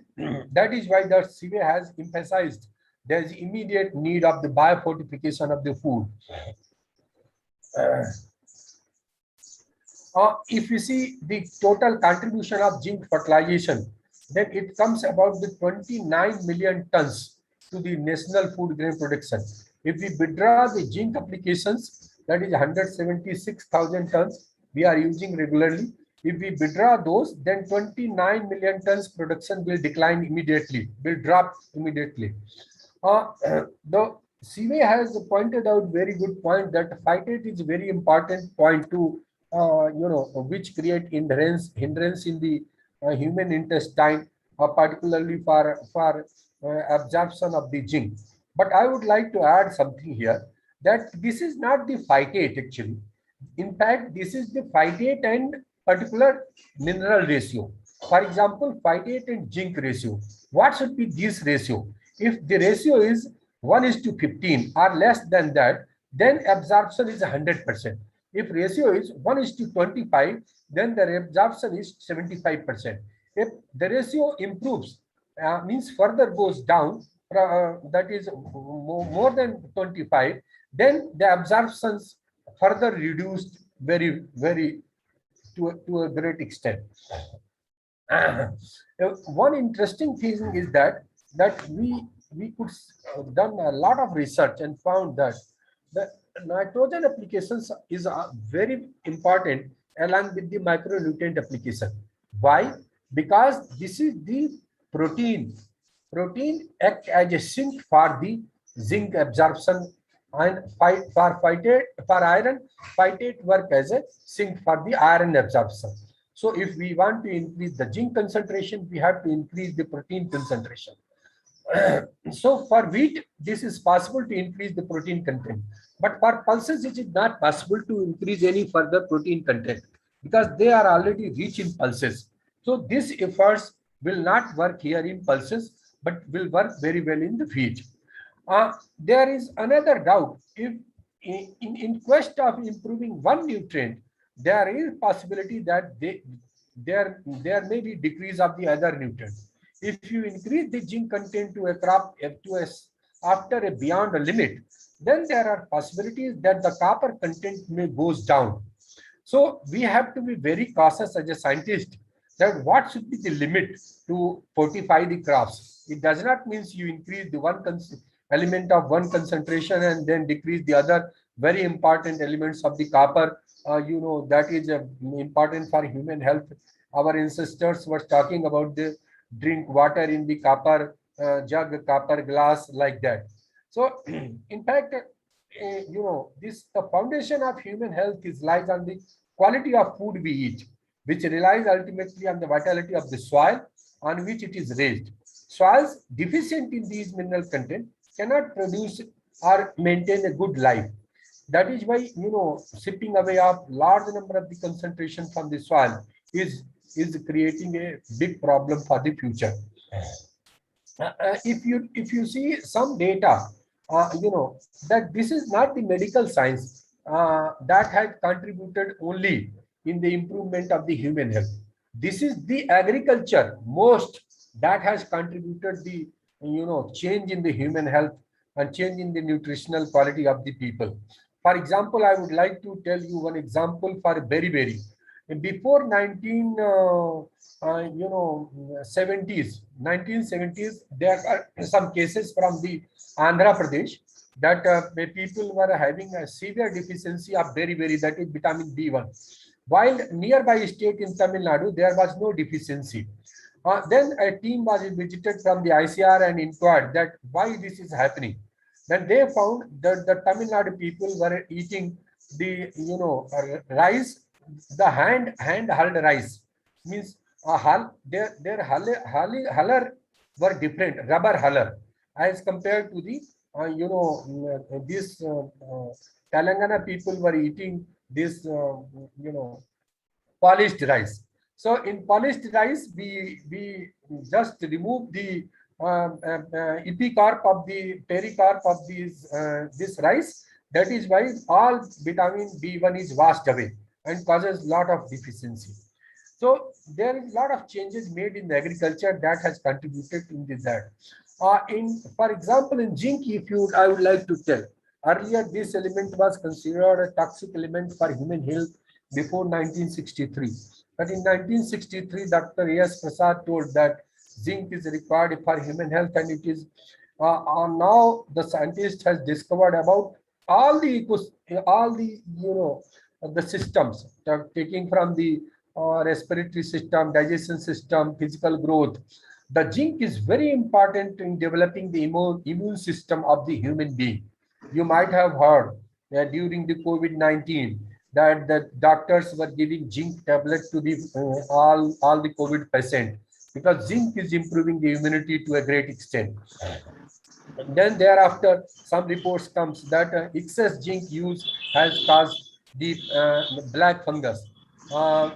that is why the CBA has emphasized there is immediate need of the biofortification of the food. If you see the total contribution of zinc fertilization, then it comes about the 29 million tons to the national food grain production. If we withdraw the zinc applications, that is 176,000 tons we are using regularly. If we withdraw those, then 29 million tons production will decline immediately, will drop immediately. The CBA has pointed out very good point that phytate is a very important point to which create hindrance in the human intestine, particularly for absorption of the zinc. But I would like to add something here, that this is not the phytate actually. In fact, this is the phytate and particular mineral ratio. For example, phytate and zinc ratio. What should be this ratio? If the ratio is 1:15 or less than that, then absorption is 100%. If ratio is 1:25, then the absorption is 75%. If the ratio improves, means further goes down, that is more than 25, then the absorptions further reduced very to a great extent. One interesting thing is that we could done a lot of research and found that the nitrogen applications is very important along with the micronutrient application. Why? Because this is the protein act as a sink for the zinc absorption, and for iron, phytate work as a sink for the iron absorption. So if we want to increase the zinc concentration, we have to increase the protein concentration. So for wheat, this is possible to increase the protein content, but for pulses, it is not possible to increase any further protein content because they are already rich in pulses. So these efforts will not work here in pulses, but will work very well in the wheat. There is another doubt. If in quest of improving one nutrient, there is possibility that there may be decrease of the other nutrients. If you increase the zinc content to a crop after a beyond a limit, then there are possibilities that the copper content may goes down. So we have to be very cautious as a scientist that what should be the limit to fortify the crops. It does not mean you increase the one element of one concentration and then decrease the other very important elements of the copper. That is important for human health. Our ancestors were talking about the drink water in the copper jug, copper glass, like that. So in fact, the foundation of human health lies on the quality of food we eat, which relies ultimately on the vitality of the soil on which it is raised. Soils deficient in these mineral content cannot produce or maintain a good life. That is why, sipping away of large number of the concentration from the soil is creating a big problem for the future. If you see some data, that this is not the medical science that has contributed only in the improvement of the human health. This is the agriculture most that has contributed the change in the human health and change in the nutritional quality of the people. For example, I would like to tell you one example for berry. Before 1970s, there are some cases from the Andhra Pradesh that people were having a severe deficiency of berry, that is vitamin B1. While nearby state in Tamil Nadu, there was no deficiency. Then a team was visited from the ICR and inquired that why this is happening. Then they found that the Tamil Nadu people were eating the rice, the hand hulled rice, means their huller were different, rubber huller, as compared to the this Telangana people were eating this polished rice. So in polished rice, we just remove the epicarp of the pericarp of this rice. That is why all vitamin B1 is washed away and causes lot of deficiency. So there is a lot of changes made in the agriculture that has contributed in this. For example, in zinc, I would like to tell. Earlier, this element was considered a toxic element for human health before 1963. But in 1963, Dr. A.S. Prasad told that zinc is required for human health, and it is now the scientist has discovered about all the the systems, taking from the respiratory system, digestion system, physical growth. The zinc is very important in developing the immune system of the human being. You might have heard that during the COVID-19 that the doctors were giving zinc tablet to the all the COVID patient, because zinc is improving the immunity to a great extent. Then thereafter, some reports comes that excess zinc use has caused the black fungus.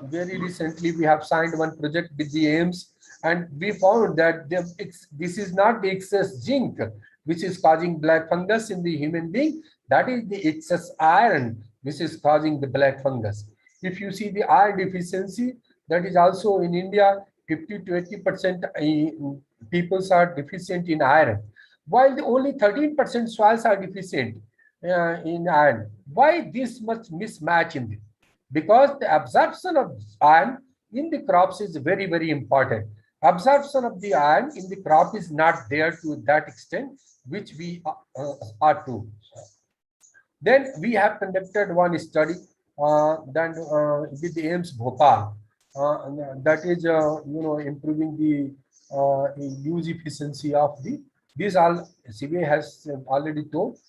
Very recently, we have signed one project with the AIMS, and we found that this is not the excess zinc which is causing black fungus in the human being. That is the excess iron which is causing the black fungus. If you see the iron deficiency, that is also in India, 50 to 80% people are deficient in iron, while the only 13% soils are deficient in iron. Why this much mismatch in this? Because the absorption of iron in the crops is very, very important. Absorption of the iron in the crop is not there to that extent which we are to. Then we have conducted one study with the AIMS Bhopal, that is improving the use efficiency of these all CBA has already told.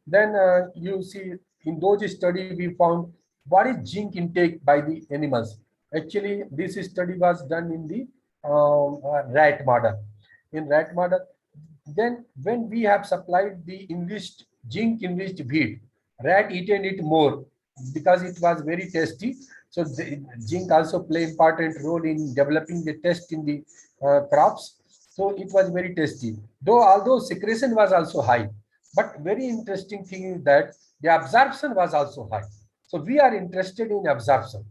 Then you see in those study we found what is zinc intake by the animals. Actually, this study was done in the rat model. In rat model, then when we have supplied the zinc enriched wheat, rat eaten it more because it was very tasty. So the zinc also play important role in developing the taste in the crops. So it was very tasty. Although secretion was also high, but very interesting thing is that the absorption was also high. So we are interested in absorption.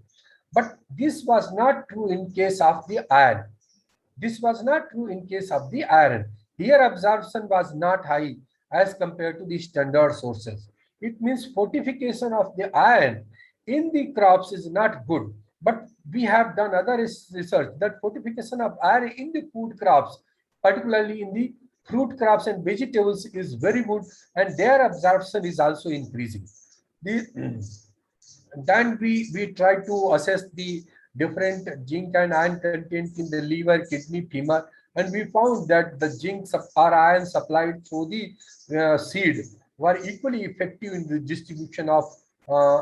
But this was not true in case of the iron. This was not true in case of the iron. Here absorption was not high as compared to the standard sources. It means fortification of the iron in the crops is not good. But we have done other research that fortification of iron in the food crops, particularly in the fruit crops and vegetables, is very good, and their absorption is also increasing. Then we try to assess the different zinc and iron content in the liver, kidney, femur, and we found that the zinc or iron supplied through the seed were equally effective in the distribution of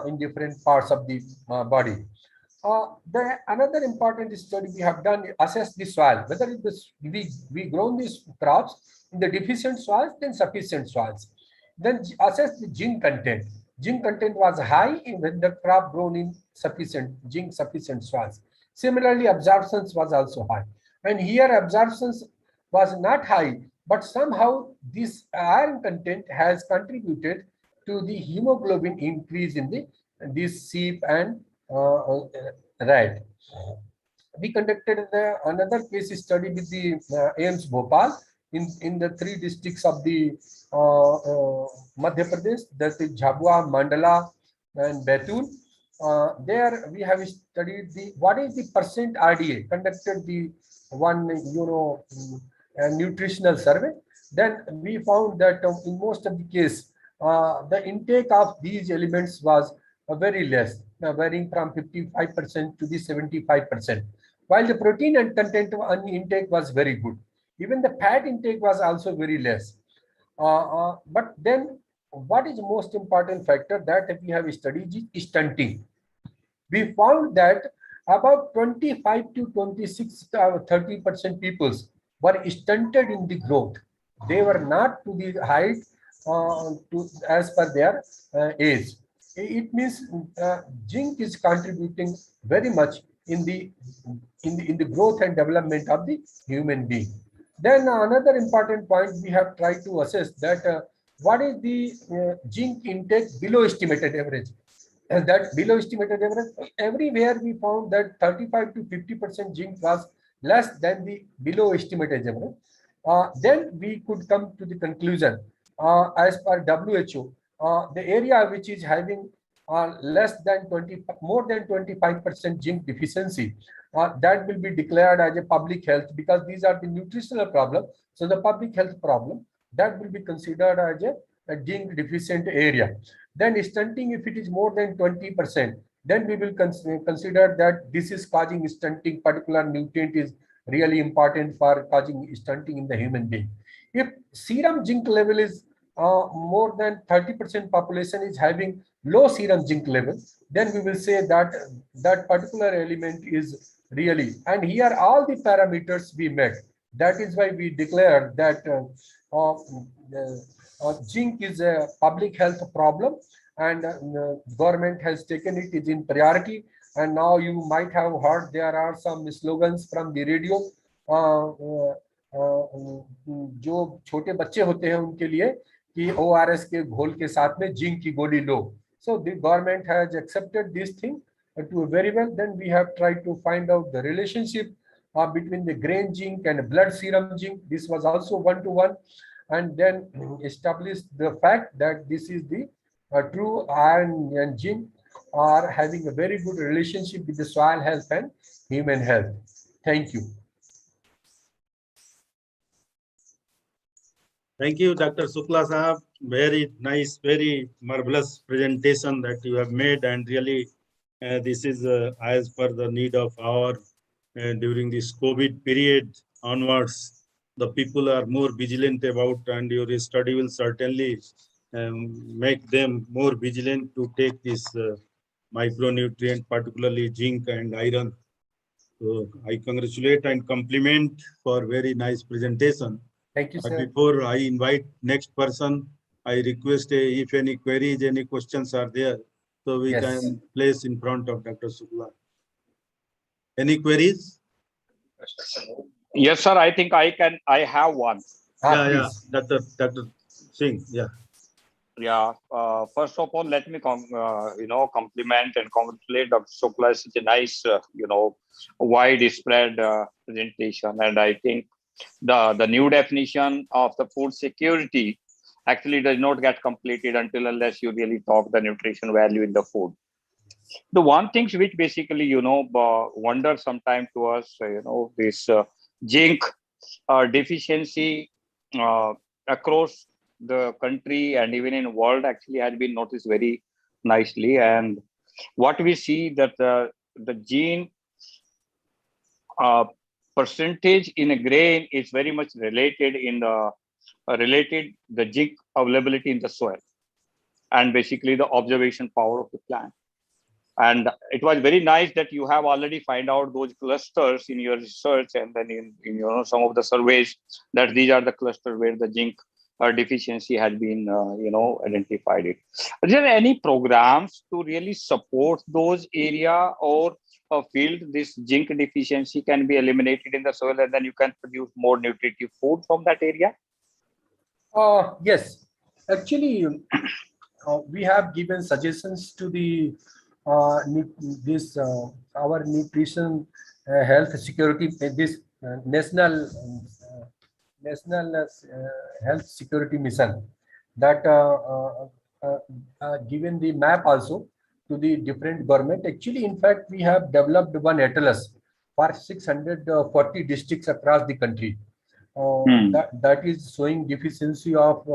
in different parts of the body. Another important study we have done assess the soil, whether it is we grown these crops in the deficient soils, then sufficient soils. Then assess the zinc content. Zinc content was high when the crop grown in zinc sufficient soils. Similarly, absorptions was also high. And here absorptions was not high, but somehow this iron content has contributed to the hemoglobin increase in this sheep and rat. we conducted another case study with the AIMS Bhopal in the 3 districts of the Madhya Pradesh, that is Jhabua, Mandala, and Baitul. There we have studied what is the percent RDA, conducted the one nutritional survey. Then we found that in most of the case, the intake of these elements was very less, varying from 55% to the 75%, while the protein and content intake was very good. Even the fat intake was also very less. But then what is the most important factor that we have studied is stunting. We found that about 25 to 26 30% peoples were stunted in the growth. They were not to the height as per their age. It means zinc is contributing very much in the growth and development of the human being. Then another important point we have tried to assess that what is the zinc intake below estimated average. And that below estimated average, everywhere we found that 35 to 50% zinc was less than the below estimated average. Then we could come to the conclusion, as per WHO, the area which is having more than 25% zinc deficiency, that will be declared as a public health, because these are the nutritional problem. So the public health problem, that will be considered as a zinc deficient area. Then stunting, if it is more than 20%, then we will consider that this is causing stunting. Particular nutrient is really important for causing stunting in the human being. If serum zinc level is more than 30% population is having low serum zinc level, then we will say that that particular element is really, and here all the parameters we met. That is why we declared that zinc is a public health problem, and government has taken it is in priority. And now you might have heard there are some slogans from the radio, जो छोटे बच्चे होते हैं उनके लिए कि ORS के घोल के साथ में जिंक की गोली लो. So the government has accepted this thing to very well. Then we have tried to find out the relationship between the grain zinc and blood serum zinc. This was also 1-to-1, and then established the fact that this is the true iron and zinc are having a very good relationship with the soil health and human health. Thank you. Thank you, Dr. Shukla Sahab. Very nice, very marvelous presentation that you have made, and really this is as per the need of our during this COVID period onwards. The people are more vigilant about, and your study will certainly make them more vigilant to take this micronutrient, particularly zinc and iron. So I congratulate and compliment for very nice presentation. Thank you, sir. Before I invite next person, I request if any queries, any questions are there, so we can place in front of Dr. Shukla. Any queries? Yes, sir. I think I have one. Yeah, Dr. Singh. Yeah. Yeah. First of all, let me compliment and congratulate Dr. Shukla. Such a nice, widespread presentation, and I think the new definition of the food security actually does not get completed until unless you really talk the nutrition value in the food. The one thing which basically wonder sometime to us, this zinc deficiency across the country and even in world actually has been noticed very nicely. And what we see that the gene percentage in a grain is very much related in the zinc availability in the soil and basically the observation power of the plant. And it was very nice that you have already find out those clusters in your research, and then in some of the surveys that these are the clusters where the zinc deficiency has been identified. Are there any programs to really support those area or field this zinc deficiency can be eliminated in the soil, and then you can produce more nutritive food from that area? Yes, actually, we have given suggestions to the our nutrition health security, this national health security mission, that given the map also to the different government. Actually, in fact, we have developed one atlas for 640 districts across the country. That is showing deficiency of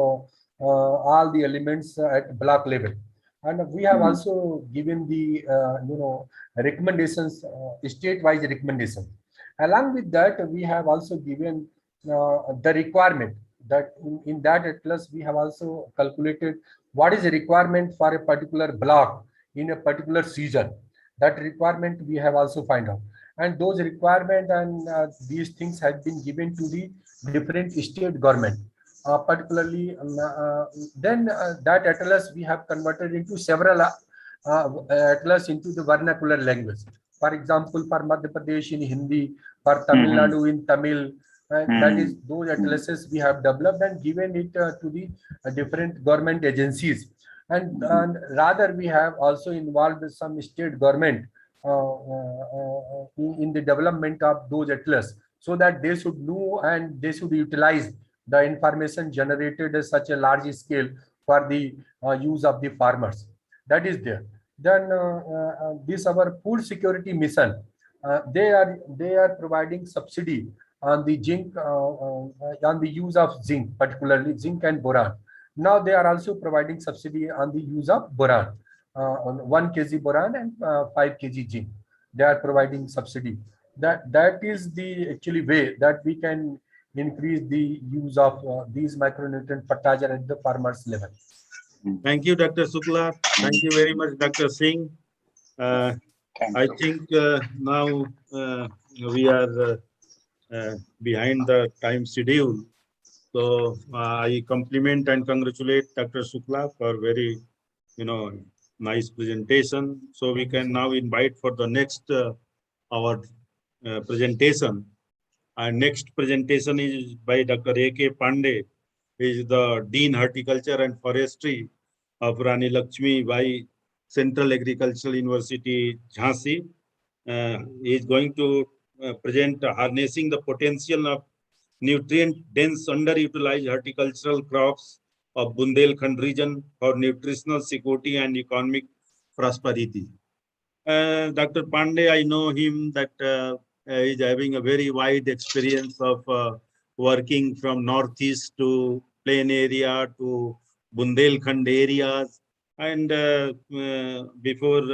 all the elements at block level. And we have also given the recommendations, state-wise recommendations. Along with that, we have also given the requirement that in that atlas we have also calculated what is the requirement for a particular block in a particular season. That requirement we have also find out, and those requirement and these things have been given to the different state government. Particularly, then that atlas we have converted into several atlas into the vernacular language. For example, for Madhya Pradesh in Hindi, for Tamil Nadu in Tamil. That is those atlases we have developed and given it to the different government agencies. And rather, we have also involved some state government in the development of those atlas, so that they should know and they should utilize the information generated at such a large scale for the use of the farmers. That is there. Then this our food security mission, they are providing subsidy on the zinc, on the use of zinc, particularly zinc and boron. Now they are also providing subsidy on the use of boron, on 1 kg boron and 5 kg zinc. They are providing subsidy. That is the actually way that we can increase the use of these micronutrient fertilizer at the farmers level. Thank you, Dr. Sukla. Thank you very much, Dr. Singh. I think now we are behind the time schedule. So I compliment and congratulate Dr. Sukla for very, nice presentation. So we can now invite for the next our presentation. Our next presentation is by Dr. A.K. Pandey, who is the Dean Horticulture and Forestry of Rani Lakshmi Bai Central Agricultural University, Jhansi. He is going to present harnessing the potential of nutrient-dense underutilized horticultural crops of Bundelkhand region for nutritional security and economic prosperity. Dr. Pandey, I know him that he is having a very wide experience of working from northeast to plain area to Bundelkhand areas, and before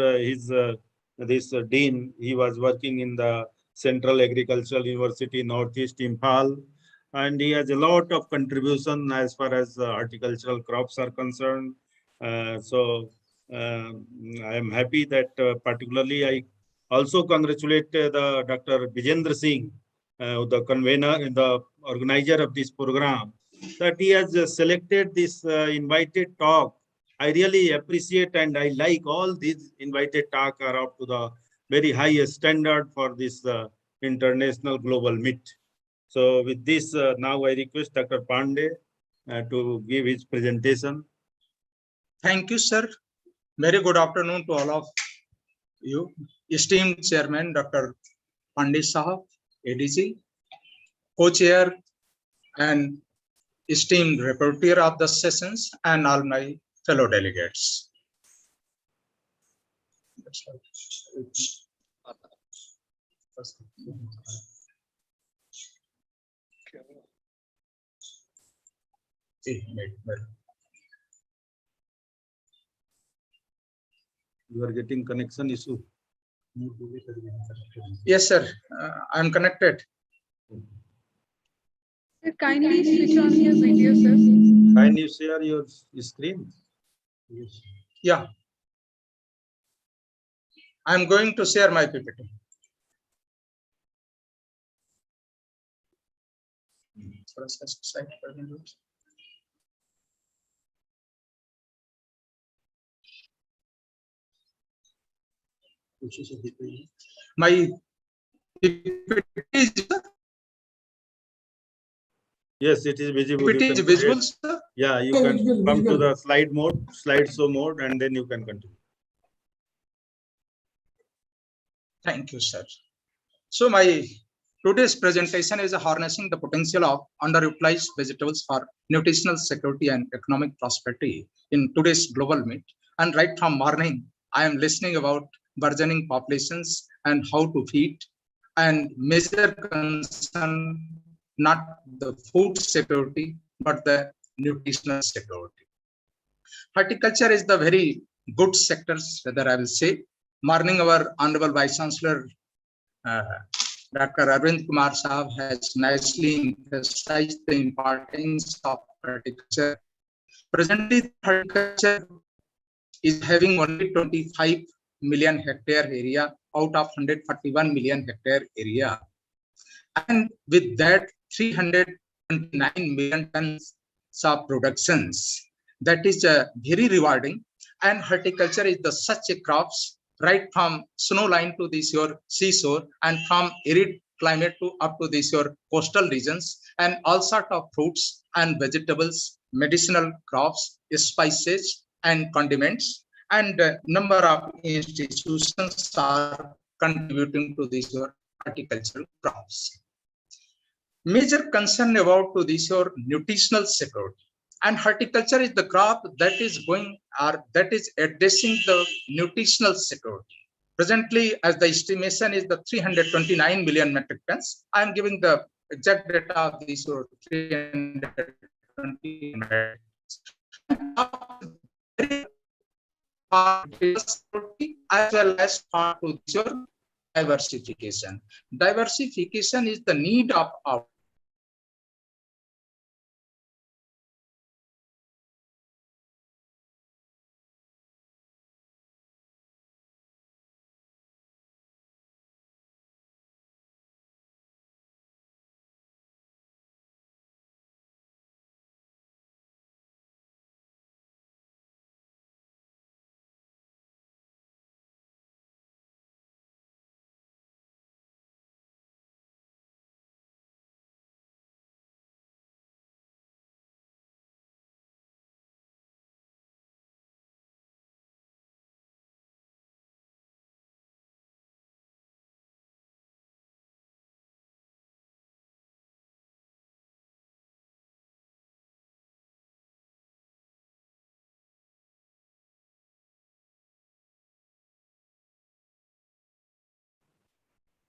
this dean, he was working in the Central Agricultural University, Northeast Imphal, and he has a lot of contribution as far as horticultural crops are concerned. So I am happy that particularly I also congratulate the Dr. Vijendra Singh, the convener, the organizer of this program, that he has selected this invited talk. I really appreciate and I like all these invited talk are up to the very highest standard for this international global meet. So with this, now I request Dr. Pandey to give his presentation. Thank you, sir. Very good afternoon to all of you. Esteemed Chairman, Dr. Pandey Sahab, ADG, co-chair and esteemed reporter of the sessions, and all my fellow delegates. You are getting connection issue. Yes, sir. I'm connected. Kindly switch on your video, sir. Can you share your screen? Yes. Yeah. I'm going to share my PPT. My PPT is, yes, it is visible. PPT is visible, sir? Yeah, you can come to the slide mode, slideshow mode, and then you can continue. Thank you, sir. So my today's presentation is harnessing the potential of underutilized vegetables for nutritional security and economic prosperity in today's global meat. And right from morning, I am listening about burgeoning populations and how to feed, and major concern not the food security but the nutritional security. Horticulture is the very good sectors, whether I will say. Morning, our Honorable Vice Chancellor, Dr. Arvind Kumar Saab has nicely emphasized the importance of horticulture. Presently, horticulture is having only 25 million hectare area out of 141 million hectare area. And with that, 329 million tons of productions. That is very rewarding. And horticulture is the such a crops right from snow line to this your seashore, and from arid climate to up to this your coastal regions, and all sort of fruits and vegetables, medicinal crops, spices and condiments, and number of institutions are contributing to these your horticultural crops. Major concern about to this your nutritional security, and horticulture is the crop that is going or that is addressing the nutritional security. Presently, as the estimation is the 329 million metric tons. I am giving the exact data of these 320 metric tons, as well as for to your diversification. Diversification is the need of our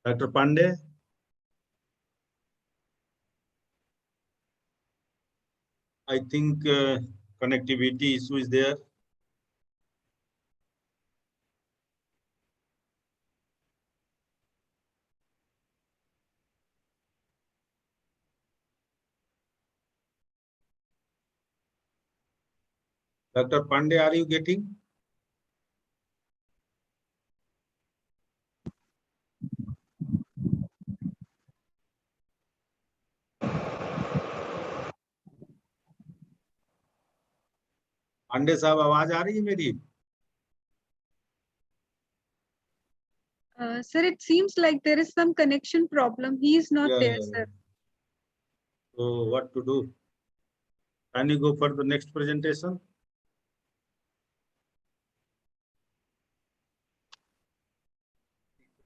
Dr. Pandey? I think connectivity issue is there. Dr. Pandey, are you getting? Pandey साहब आवाज आ रही है मेरी? Sir, it seems like there is some connection problem. He is not there, sir. So what to do? Can you go for the next presentation?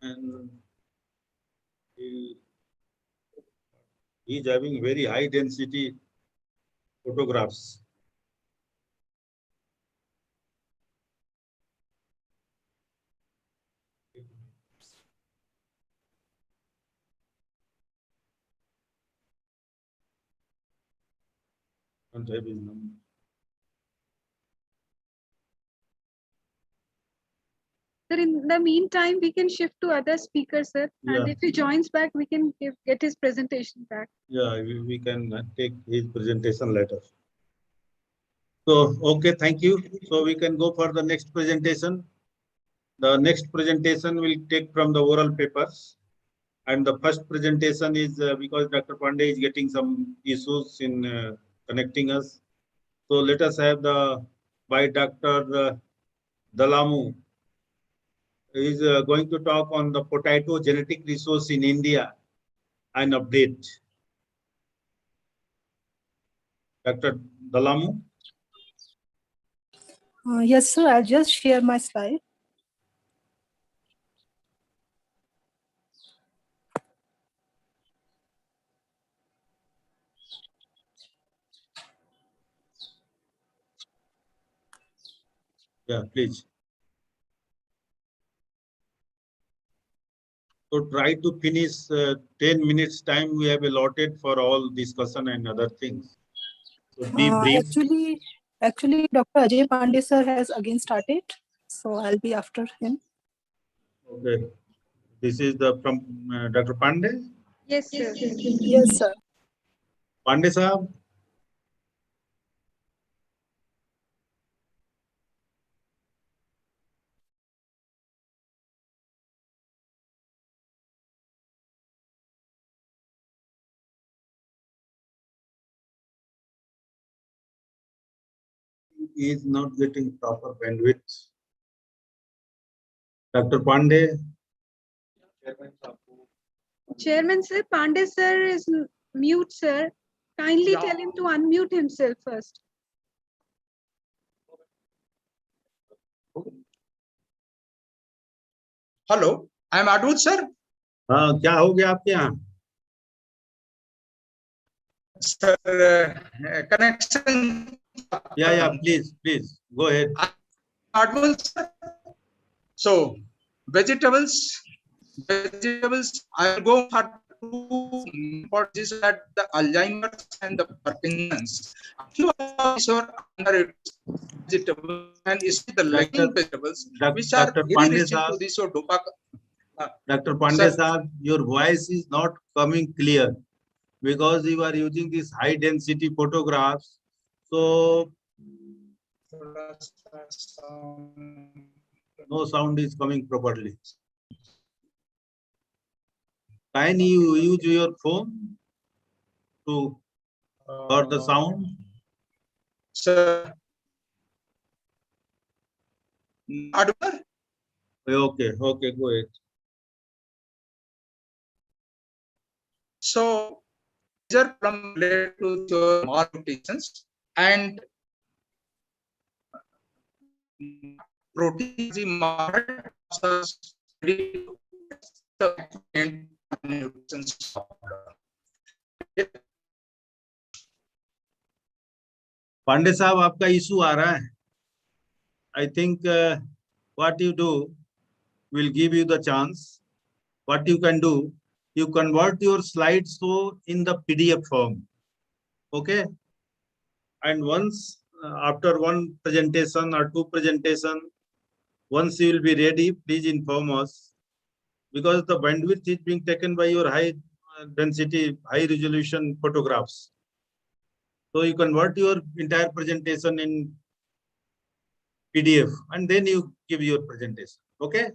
And he is having very high density photographs. Don't have his number. Sir, in the meantime, we can shift to other speakers, sir. Yeah. And if he joins back, we can get his presentation back. Yeah, we can take his presentation later. So, okay, thank you. So we can go for the next presentation. The next presentation will take from the oral papers. And the first presentation is because Dr. Pandey is getting some issues in connecting us. So let us have the by Dr. Dalamu. He is going to talk on the potato genetic resource in India and update. Dr. Dalamu. Yes, sir. I'll just share my slide. Yeah, please. So try to finish 10 minutes time we have allotted for all discussion and other things. So be brief. Actually, Dr. Ajay Pandey sir has again started, so I'll be after him. Okay. This is the from Dr. Pandey. Yes, sir. Yes, sir. Pandey Sahab. He is not getting proper bandwidth. Dr. Pandey. Chairman sir, Pandey sir is mute, sir. Kindly tell him to unmute himself first. Hello, I am audible, sir. हाँ, क्या हो गया आपके यहाँ? Sir, connection. Yeah, please, go ahead. Audible, sir. So, vegetables, I will go for two important that the Alzheimer's and the Parkinson's. Few of these are under vegetables and is the lagging vegetables which are Dr. very Pandey rich into Sahab, this or dopa. Dr. Pandey Sahab, your voice is not coming clear because you are using these high density photographs. So no sound is coming properly. Can you use your phone to for the sound? Sir, audible? Okay, go ahead. So, these are from related to your malnutritions and proteins in Pandey साहब आपका issue आ रहा है. I think what you do will give you the chance. What you can do, you convert your slides so in the PDF form. Okay. And once after one presentation or two presentation, once you will be ready, please inform us, because the bandwidth is being taken by your high density, high resolution photographs. So you convert your entire presentation in PDF and then you give your presentation. Okay.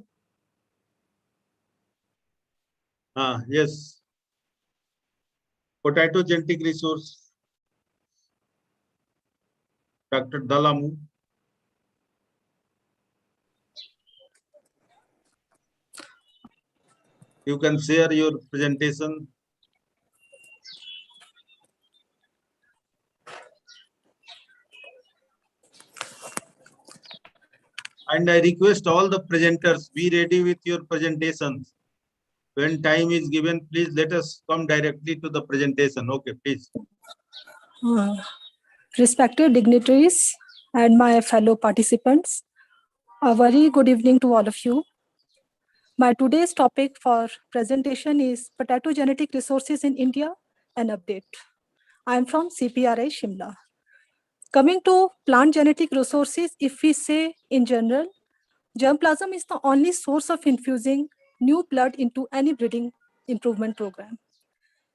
Yes. Potato genetic resource. Dr. Dalamu. You can share your presentation. And I request all the presenters, be ready with your presentations. When time is given, please let us come directly to the presentation. Okay, please. Respected dignitaries and my fellow participants, a very good evening to all of you. My today's topic for presentation is Potato Genetic Resources in India, an update. I am from CPRI Shimla. Coming to plant genetic resources, if we say in general, germplasm is the only source of infusing new blood into any breeding improvement program.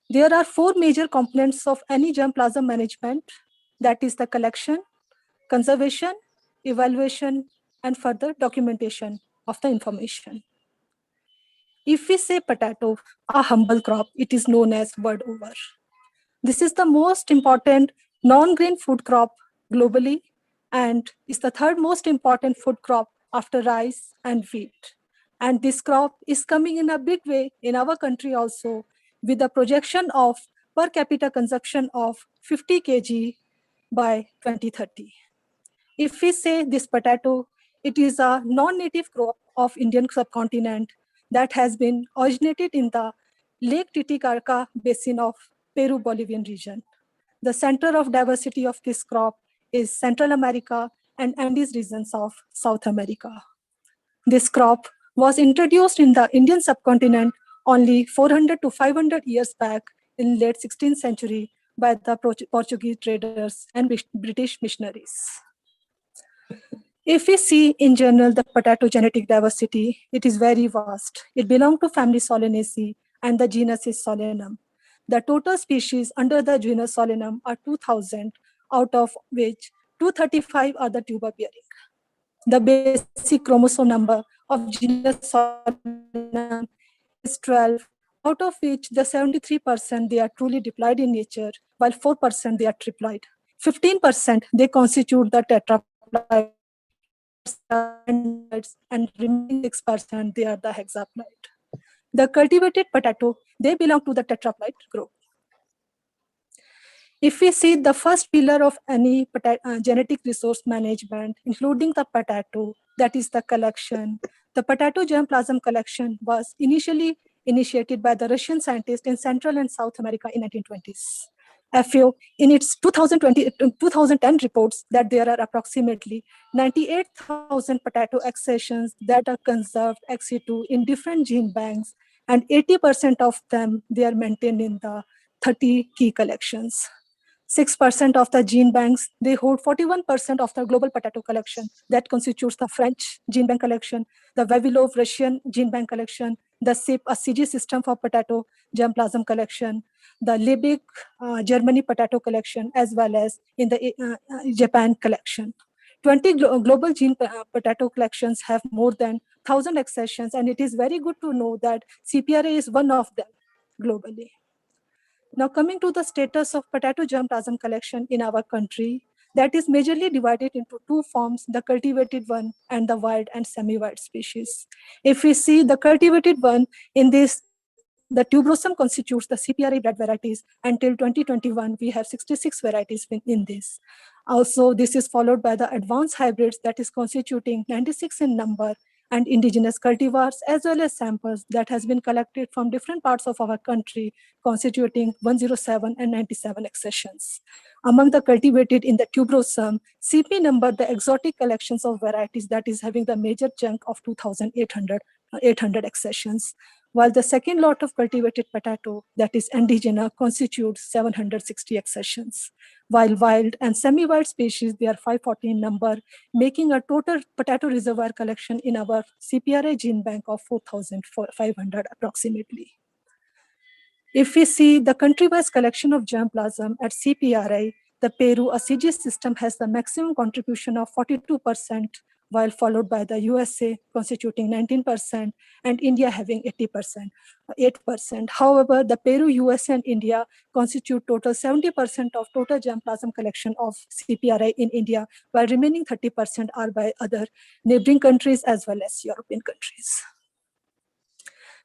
There are four major components of any germplasm management, that is the collection, conservation, evaluation, and further documentation of the information. If we say potato, a humble crop, it is known as world over. This is the most important non-grain food crop globally and is the third most important food crop after rice and wheat. And this crop is coming in a big way in our country also, with a projection of per capita consumption of 50 kg by 2030. If we say this potato, it is a non-native crop of Indian subcontinent that has been originated in the Lake Titicaca basin of Peru-Bolivian region. The center of diversity of this crop is Central America and Andes regions of South America. This crop was introduced in the Indian subcontinent only 400 to 500 years back in late 16th century by the Portuguese traders and British missionaries. If we see in general the potato genetic diversity, it is very vast. It belongs to family Solanaceae and the genus is Solanum. The total species under the genus Solanum are 2,000, out of which 235 are the tuber bearing. The basic chromosome number of genus Solanum is 12, out of which the 73% they are truly diploid in nature, while 4% they are triploid. 15% they constitute the tetraploid, and remaining 6% they are the hexaploid. The cultivated potato, they belong to the tetraploid group. If we see the first pillar of any genetic resource management, including the potato, that is the collection. The potato germplasm collection was initially initiated by the Russian scientists in Central and South America in 1920s. FAO, in its 2010 reports that there are approximately 98,000 potato accessions that are conserved ex situ in different gene banks, and 80% of them, they are maintained in the 30 key collections. 6% of the gene banks, they hold 41% of the global potato collection. That constitutes the French gene bank collection, the Vavilov Russian gene bank collection, the SIP, a CG system for potato germplasm collection, the Liebig Germany potato collection, as well as in the Japan collection. 20 global gene potato collections have more than 1,000 accessions, and it is very good to know that CPRA is one of them globally. Now coming to the status of potato germplasm collection in our country, that is majorly divided into two forms, the cultivated one and the wild and semi-wild species. If we see the cultivated one, in this, the tuberosum constitutes the CPRA bred varieties. Until 2021, we have 66 varieties in this. Also, this is followed by the advanced hybrids that is constituting 96 in number, and indigenous cultivars, as well as samples that has been collected from different parts of our country, constituting 107 and 97 accessions. Among the cultivated in the tuberosum, CP number the exotic collections of varieties that is having the major chunk of 2,800 accessions, while the second lot of cultivated potato, that is indigena, constitutes 760 accessions, while wild and semi-wild species, they are 540 in number, making a total potato reservoir collection in our CPRA gene bank of 4,500 approximately. If we see the country-wise collection of germplasm at CPRA, the Peru, a CG system, has the maximum contribution of 42%, while followed by the USA constituting 19% and India having 8%. However, the Peru, USA and India constitute total 70% of total germplasm collection of CPRA in India, while remaining 30% are by other neighboring countries as well as European countries.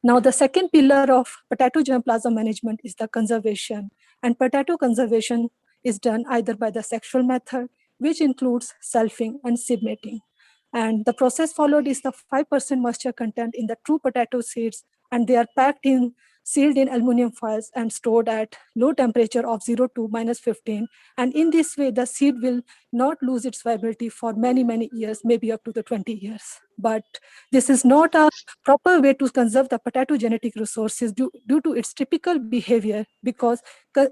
Now, the second pillar of potato germplasm management is the conservation, and potato conservation is done either by the sexual method, which includes selfing and seed mating. And the process followed is the 5% moisture content in the true potato seeds, and they are sealed in aluminum foils and stored at low temperature of 0 to -15. And in this way, the seed will not lose its viability for many, many years, maybe up to the 20 years. But this is not a proper way to conserve the potato genetic resources due to its typical behavior, because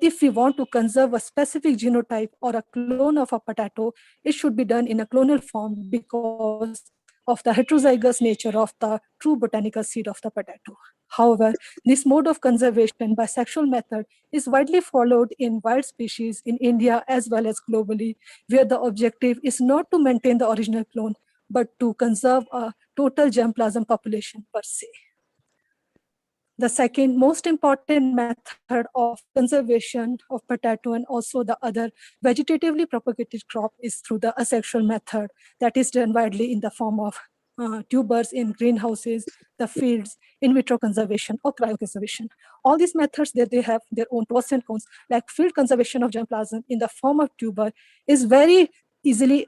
if we want to conserve a specific genotype or a clone of a potato, it should be done in a clonal form because of the heterozygous nature of the true botanical seed of the potato. However, this mode of conservation by sexual method is widely followed in wild species in India as well as globally, where the objective is not to maintain the original clone, but to conserve a total germplasm population per se. The second most important method of conservation of potato and also the other vegetatively propagated crop is through the asexual method that is done widely in the form of tubers in greenhouses, the fields, in vitro conservation or cryoconservation. All these methods that they have their own pros and cons, like field conservation of germplasm in the form of tuber is very easily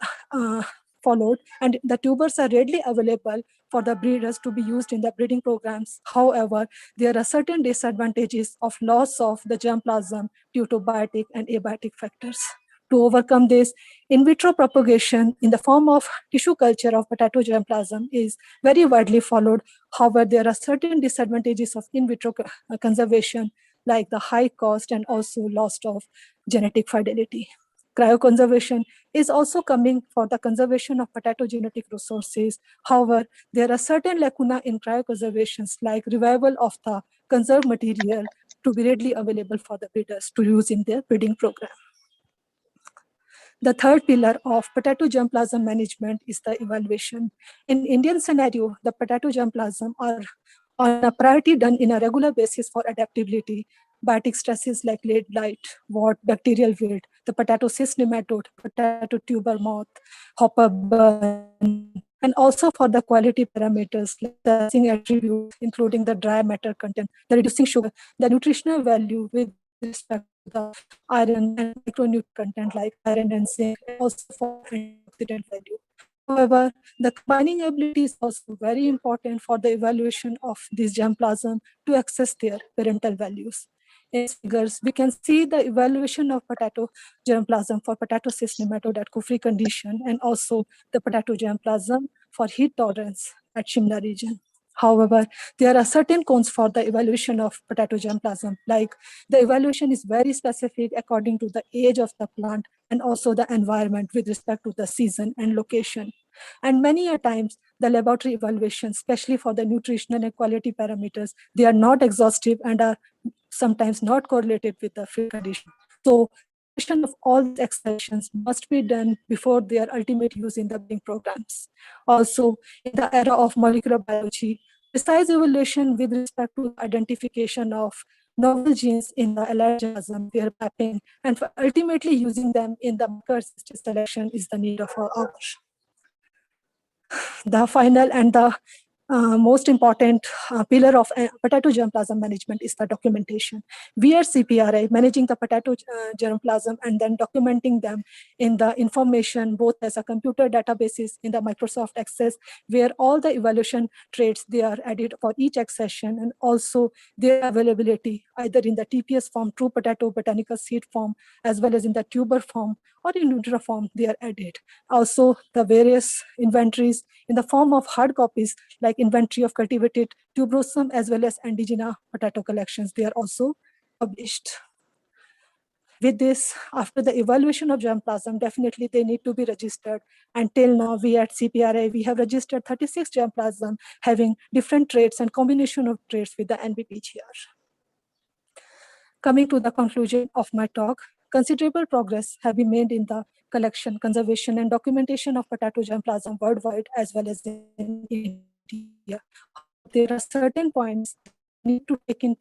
followed, and the tubers are readily available for the breeders to be used in the breeding programs. However, there are certain disadvantages of loss of the germplasm due to biotic and abiotic factors. To overcome this, in vitro propagation in the form of tissue culture of potato germplasm is very widely followed. However, there are certain disadvantages of in vitro conservation, like the high cost and also loss of genetic fidelity. Cryoconservation is also coming for the conservation of potato genetic resources. However, there are certain lacuna in cryoconservations, like revival of the conserved material to be readily available for the breeders to use in their breeding program. The third pillar of potato germplasm management is the evaluation. In Indian scenario, the potato germplasm are on a priority done in a regular basis for adaptability. Biotic stresses like late blight, wart, bacterial wilt, the potato cyst nematode, potato tuber moth, hopper burn, and also for the quality parameters like the attributes, including the dry matter content, the reducing sugar, the nutritional value with respect to the iron and micronutrient content like iron and zinc, and also for antioxidant value. However, the combining ability is also very important for the evaluation of this germplasm to access their parental values. In figures, we can see the evaluation of potato germplasm for potato cyst nematode at Kufri condition and also the potato germplasm for heat tolerance at Shimla region. However, there are certain cons for the evaluation of potato germplasm, like the evaluation is very specific according to the age of the plant and also the environment with respect to the season and location. And many a times, the laboratory evaluations, especially for the nutritional and quality parameters, they are not exhaustive and are sometimes not correlated with the field condition. So, evaluation of all these exceptions must be done before their ultimate use in the breeding programs. Also, in the era of molecular biology, precise evaluation with respect to identification of novel genes in the allied germplasm, their mapping, and for ultimately using them in the marker-assisted selection is the need of our hour. The final and the most important pillar of potato germplasm management is the documentation. We at CPRI managing the potato germplasm and then documenting them in the information both as a computer databases in the Microsoft Access, where all the evaluation traits they are added for each accession, and also their availability either in the TPS form, true potato botanical seed form, as well as in the tuber form or in Nutra form they are added. Also, the various inventories in the form of hard copies like inventory of cultivated tuberosome as well as indigena potato collections, they are also published. With this, after the evaluation of germplasm, definitely they need to be registered. Until now, we at CPRI, we have registered 36 germplasm having different traits and combination of traits with the NBPGR. Coming to the conclusion of my talk, considerable progress have been made in the collection, conservation, and documentation of potato germplasm worldwide as well as in India. There are certain points need to take in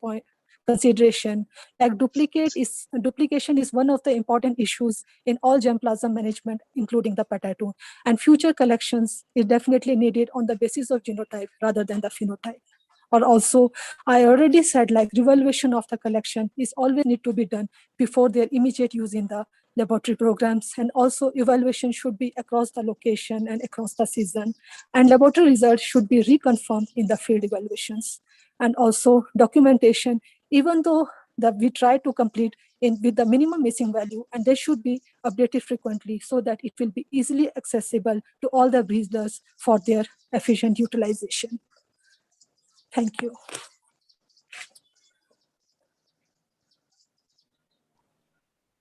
consideration. Like duplication is one of the important issues in all germplasm management, including the potato. And future collections is definitely needed on the basis of genotype rather than the phenotype. Or also, I already said like revaluation of the collection is always need to be done before their immediate use in the laboratory programs. And also evaluation should be across the location and across the season. And laboratory results should be reconfirmed in the field evaluations. And also documentation, even though we try to complete with the minimum missing value, and they should be updated frequently so that it will be easily accessible to all the breeders for their efficient utilization. Thank you.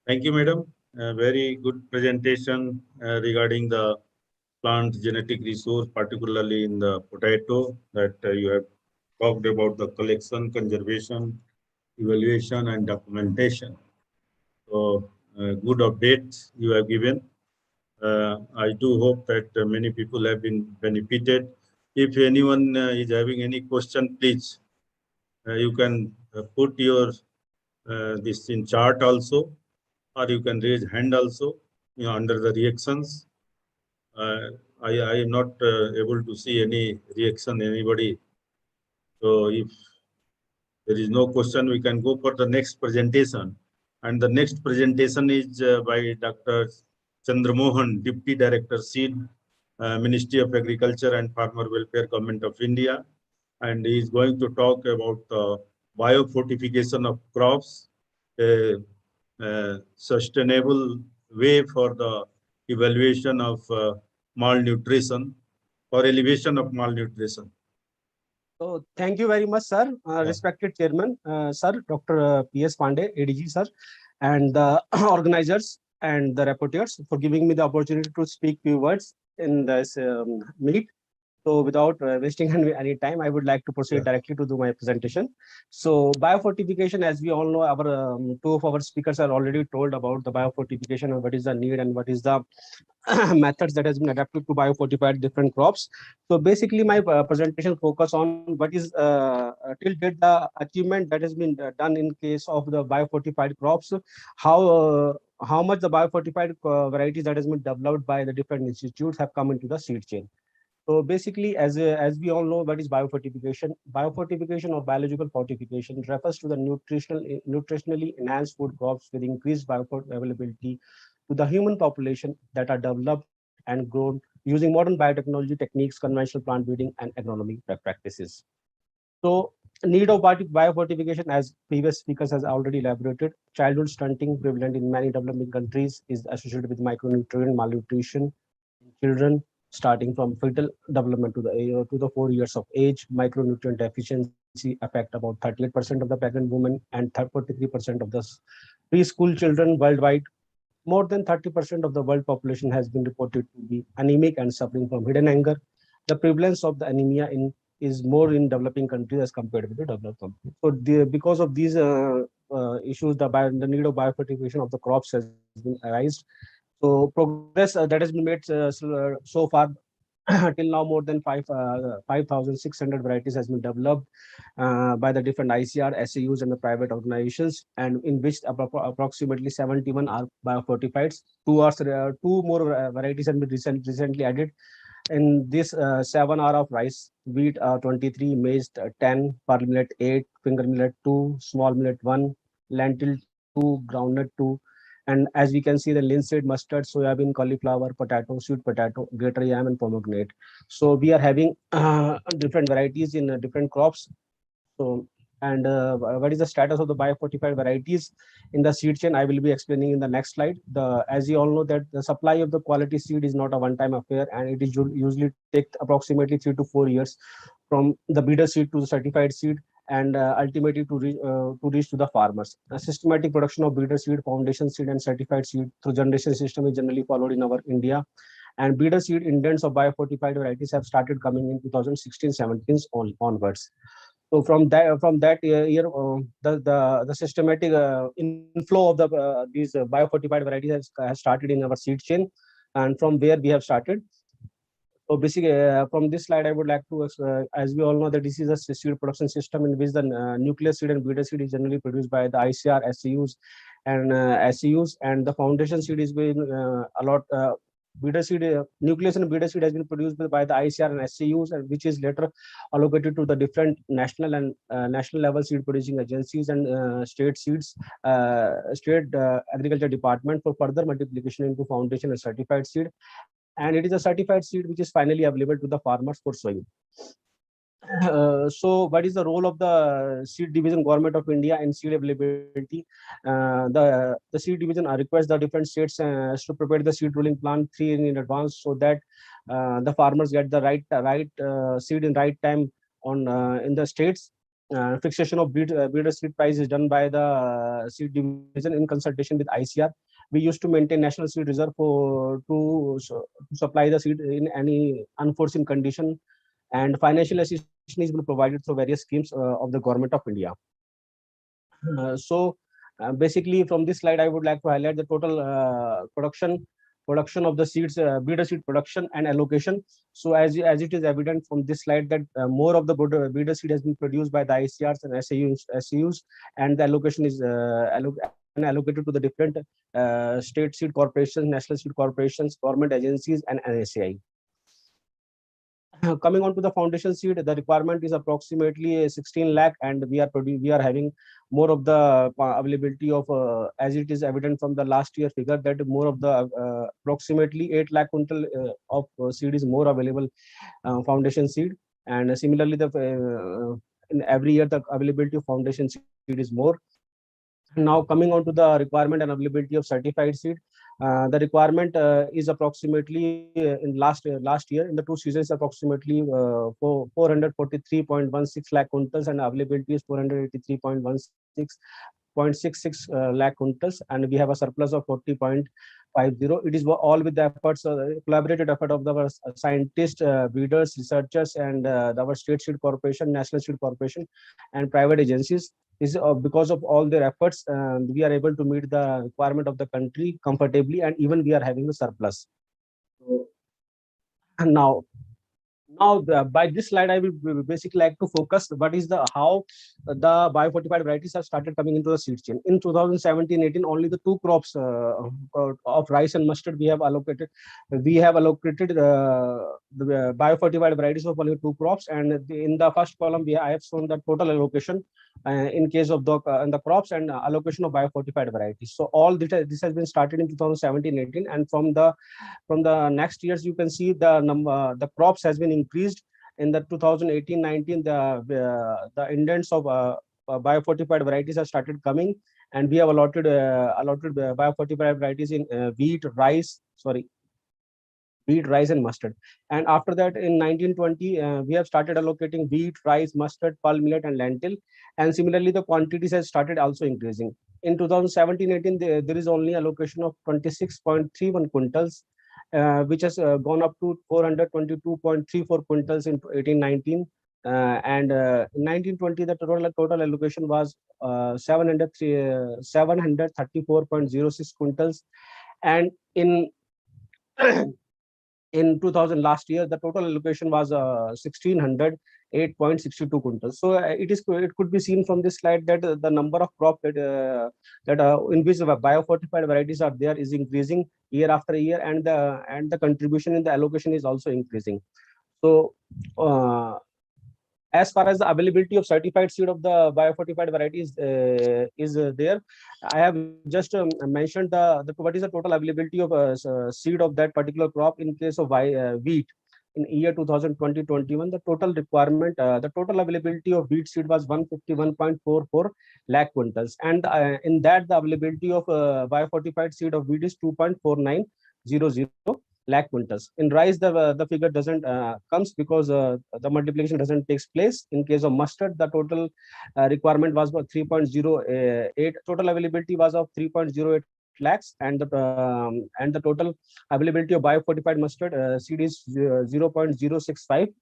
Thank you, madam. A very good presentation regarding the plant genetic resource, particularly in the potato, that you have talked about the collection, conservation, evaluation, and documentation. So, good updates you have given. I do hope that many people have been benefited. If anyone is having any question, please, you can put your this in chart also, or you can raise hand also, under the reactions. I am not able to see any reaction, anybody. So if there is no question, we can go for the next presentation. And the next presentation is by Dr. Chandramohan, Deputy Director, Seed, Ministry of Agriculture and Farmer Welfare, Government of India. And he is going to talk about biofortification of crops, sustainable way for the evaluation of malnutrition or elevation of malnutrition. So thank you very much, sir. Respected Chairman, sir, Dr. P.S. Pandey, ADG, sir, and the organizers and the rapporteurs for giving me the opportunity to speak few words in this meet. So without wasting any time, I would like to proceed directly to do my presentation. So biofortification, as we all know, our two of our speakers are already told about the biofortification and what is the need and what is the methods that has been adapted to biofortified different crops. So basically, my presentation focus on what is till date the achievement that has been done in case of the biofortified crops, how much the biofortified varieties that has been developed by the different institutes have come into the seed chain. So basically, as we all know, what is biofortification? Biofortification or biological fortification refers to the nutritionally enhanced food crops with increased bioavailability to the human population that are developed and grown using modern biotechnology techniques, conventional plant breeding, and agronomy practices. So, need of biofortification, as previous speakers has already elaborated, childhood stunting prevalent in many developing countries is associated with micronutrient malnutrition in children starting from fetal development to the 4 years of age. Micronutrient deficiency affect about 38% of the pregnant women and 43% of the preschool children worldwide. More than 30% of the world population has been reported to be anemic and suffering from hidden anger. The prevalence of the anemia is more in developing countries as compared with the developed countries. So because of these issues, the need of biofortification of the crops has been arised. So progress that has been made so far till now, more than 5,600 varieties has been developed by the different ICR, SAUs, and the private organizations, and in which approximately 71 are biofortified. Two more varieties have been recently added. In this, 7 are of rice, wheat 23, maize 10, pearl millet 8, finger millet 2, small millet 1, lentil 2, groundnut 2. And as we can see, the linseed, mustard, soybean, cauliflower, potato, sweet potato, gator yam, and pomegranate. So we are having different varieties in different crops. So, and what is the status of the biofortified varieties in the seed chain? I will be explaining in the next slide. As you all know, that the supply of the quality seed is not a one-time affair, and it is usually take approximately 3 to 4 years from the breeder seed to the certified seed, and ultimately to reach to the farmers. A systematic production of breeder seed, foundation seed, and certified seed through generation system is generally followed in our India. And breeder seed indents of biofortified varieties have started coming in 2016-17 onwards. So from that year, the systematic inflow of these biofortified varieties has started in our seed chain, and from where we have started. So basically, from this slide, I would like to, as we all know, that this is a seed production system in which the nuclear seed and breeder seed is generally produced by the ICR, SCUs, and SCUs, and the foundation seed is being a lot. Breeder seed, nucleus and breeder seed has been produced by the ICR and SCUs, and which is later allocated to the different national and national level seed producing agencies and state seeds, state agriculture department for further multiplication into foundation and certified seed. And it is a certified seed which is finally available to the farmers for sowing. So what is the role of the seed division government of India in seed availability? The seed division requires the different states to prepare the seed rolling plan 3 years in advance, so that the farmers get the right seed in right time on in the states. Fixation of breeder seed price is done by the seed division in consultation with ICR. We used to maintain national seed reserve to supply the seed in any unforeseen condition, and financial assistance is provided through various schemes of the government of India. Basically, from this slide, I would like to highlight the total production of the seeds, breeder seed production and allocation. So as it is evident from this slide that more of the breeder seed has been produced by the ICRs and SAUs, and the allocation is allocated to the different state seed corporations, national seed corporations, government agencies, and NSAI. Coming on to the foundation seed, the requirement is approximately 16 lakh, and we are having more of the availability of, as it is evident from the last year figure, that more of the approximately 8 lakh quintal of seed is more available, foundation seed. And similarly, in every year the availability of foundation seed is more. Now coming on to the requirement and availability of certified seed, the requirement is approximately last year in the 2 seasons approximately 443.16 lakh quintals, and availability is 483.16 lakh quintals, and we have a surplus of 40.50. It is all with the efforts, collaborated effort of our scientists, breeders, researchers, and our state seed corporation, national seed corporation, and private agencies. Is because of all their efforts, we are able to meet the requirement of the country comfortably, and even we are having a surplus. And now by this slide, I will basically like to focus what is the how the biofortified varieties have started coming into the seed chain. In 2017-18, only the two crops of rice and mustard we have allocated. We have allocated the biofortified varieties of only two crops, and in the first column I have shown the total allocation in case of the in the crops and allocation of biofortified varieties. So all this has been started in 2017-18, and from the next years you can see the crops has been increased. In the 2018-19, the indents of biofortified varieties have started coming, and we have allotted biofortified varieties in wheat, rice, and mustard. And after that, in 1920, we have started allocating wheat, rice, mustard, pulse millet, and lentil. And similarly, the quantities has started also increasing. In 2017-18, there is only allocation of 26.31 quintals, which has gone up to 422.34 quintals in 18-19. And in 1920, the total allocation was 734.06 quintals. And in 2000 last year, the total allocation was 1608.62 quintals. So it could be seen from this slide that the number of crop that in which biofortified varieties are there is increasing year after year, and the contribution in the allocation is also increasing. So as far as the availability of certified seed of the biofortified varieties is there, I have just mentioned what is the total availability of seed of that particular crop in case of wheat. In year 2020-21, the total requirement, the total availability of wheat seed was 151.44 lakh quintals, and in that the availability of biofortified seed of wheat is 2.4900 lakh quintals. In rice, the figure doesn't comes because the multiplication doesn't takes place. In case of mustard, the total requirement was 3.08. Total availability was of 3.08 lakhs, and the total availability of biofortified mustard seed is 0.065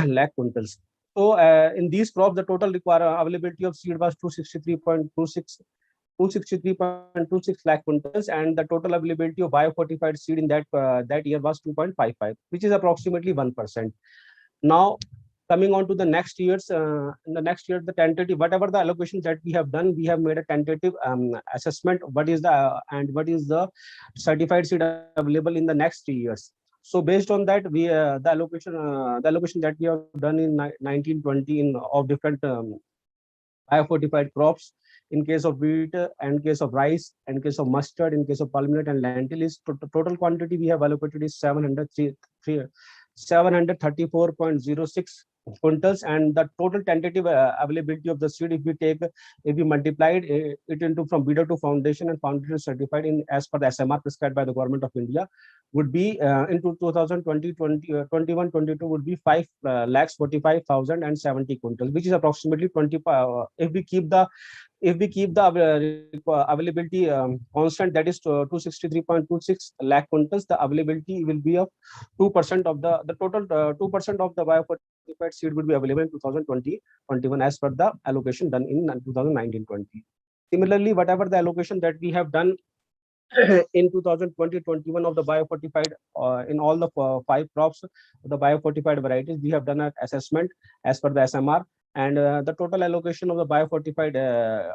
lakh quintals. So in these crops, the total availability of seed was 263.26 lakh quintals, and the total availability of biofortified seed in that year was 2.55, which is approximately 1%. Now coming on to the next years, in the next year, the tentative, whatever the allocations that we have done, we have made a tentative assessment what is the certified seed available in the next 3 years. So based on that, we the allocation that we have done in 1920 of different biofortified crops, in case of wheat, in case of rice, in case of mustard, in case of pulse millet and lentil, is total quantity we have allocated is 734.06 quintals, and the total tentative availability of the seed, if we multiplied it into from breeder to foundation and foundation certified in as per the SMR prescribed by the government of India, would be into 2020-21-22 would be 5,45,070 quintals, which is approximately 20. If we keep the availability constant, that is 263.26 lakh quintals, the availability will be of 2% of the total 2% of the biofortified seed will be available in 2020-21 as per the allocation done in 2019-20. Similarly, whatever the allocation that we have done in 2020-21 of the biofortified in all the 5 crops, the biofortified varieties, we have done an assessment as per the SMR, and the total allocation of the biofortified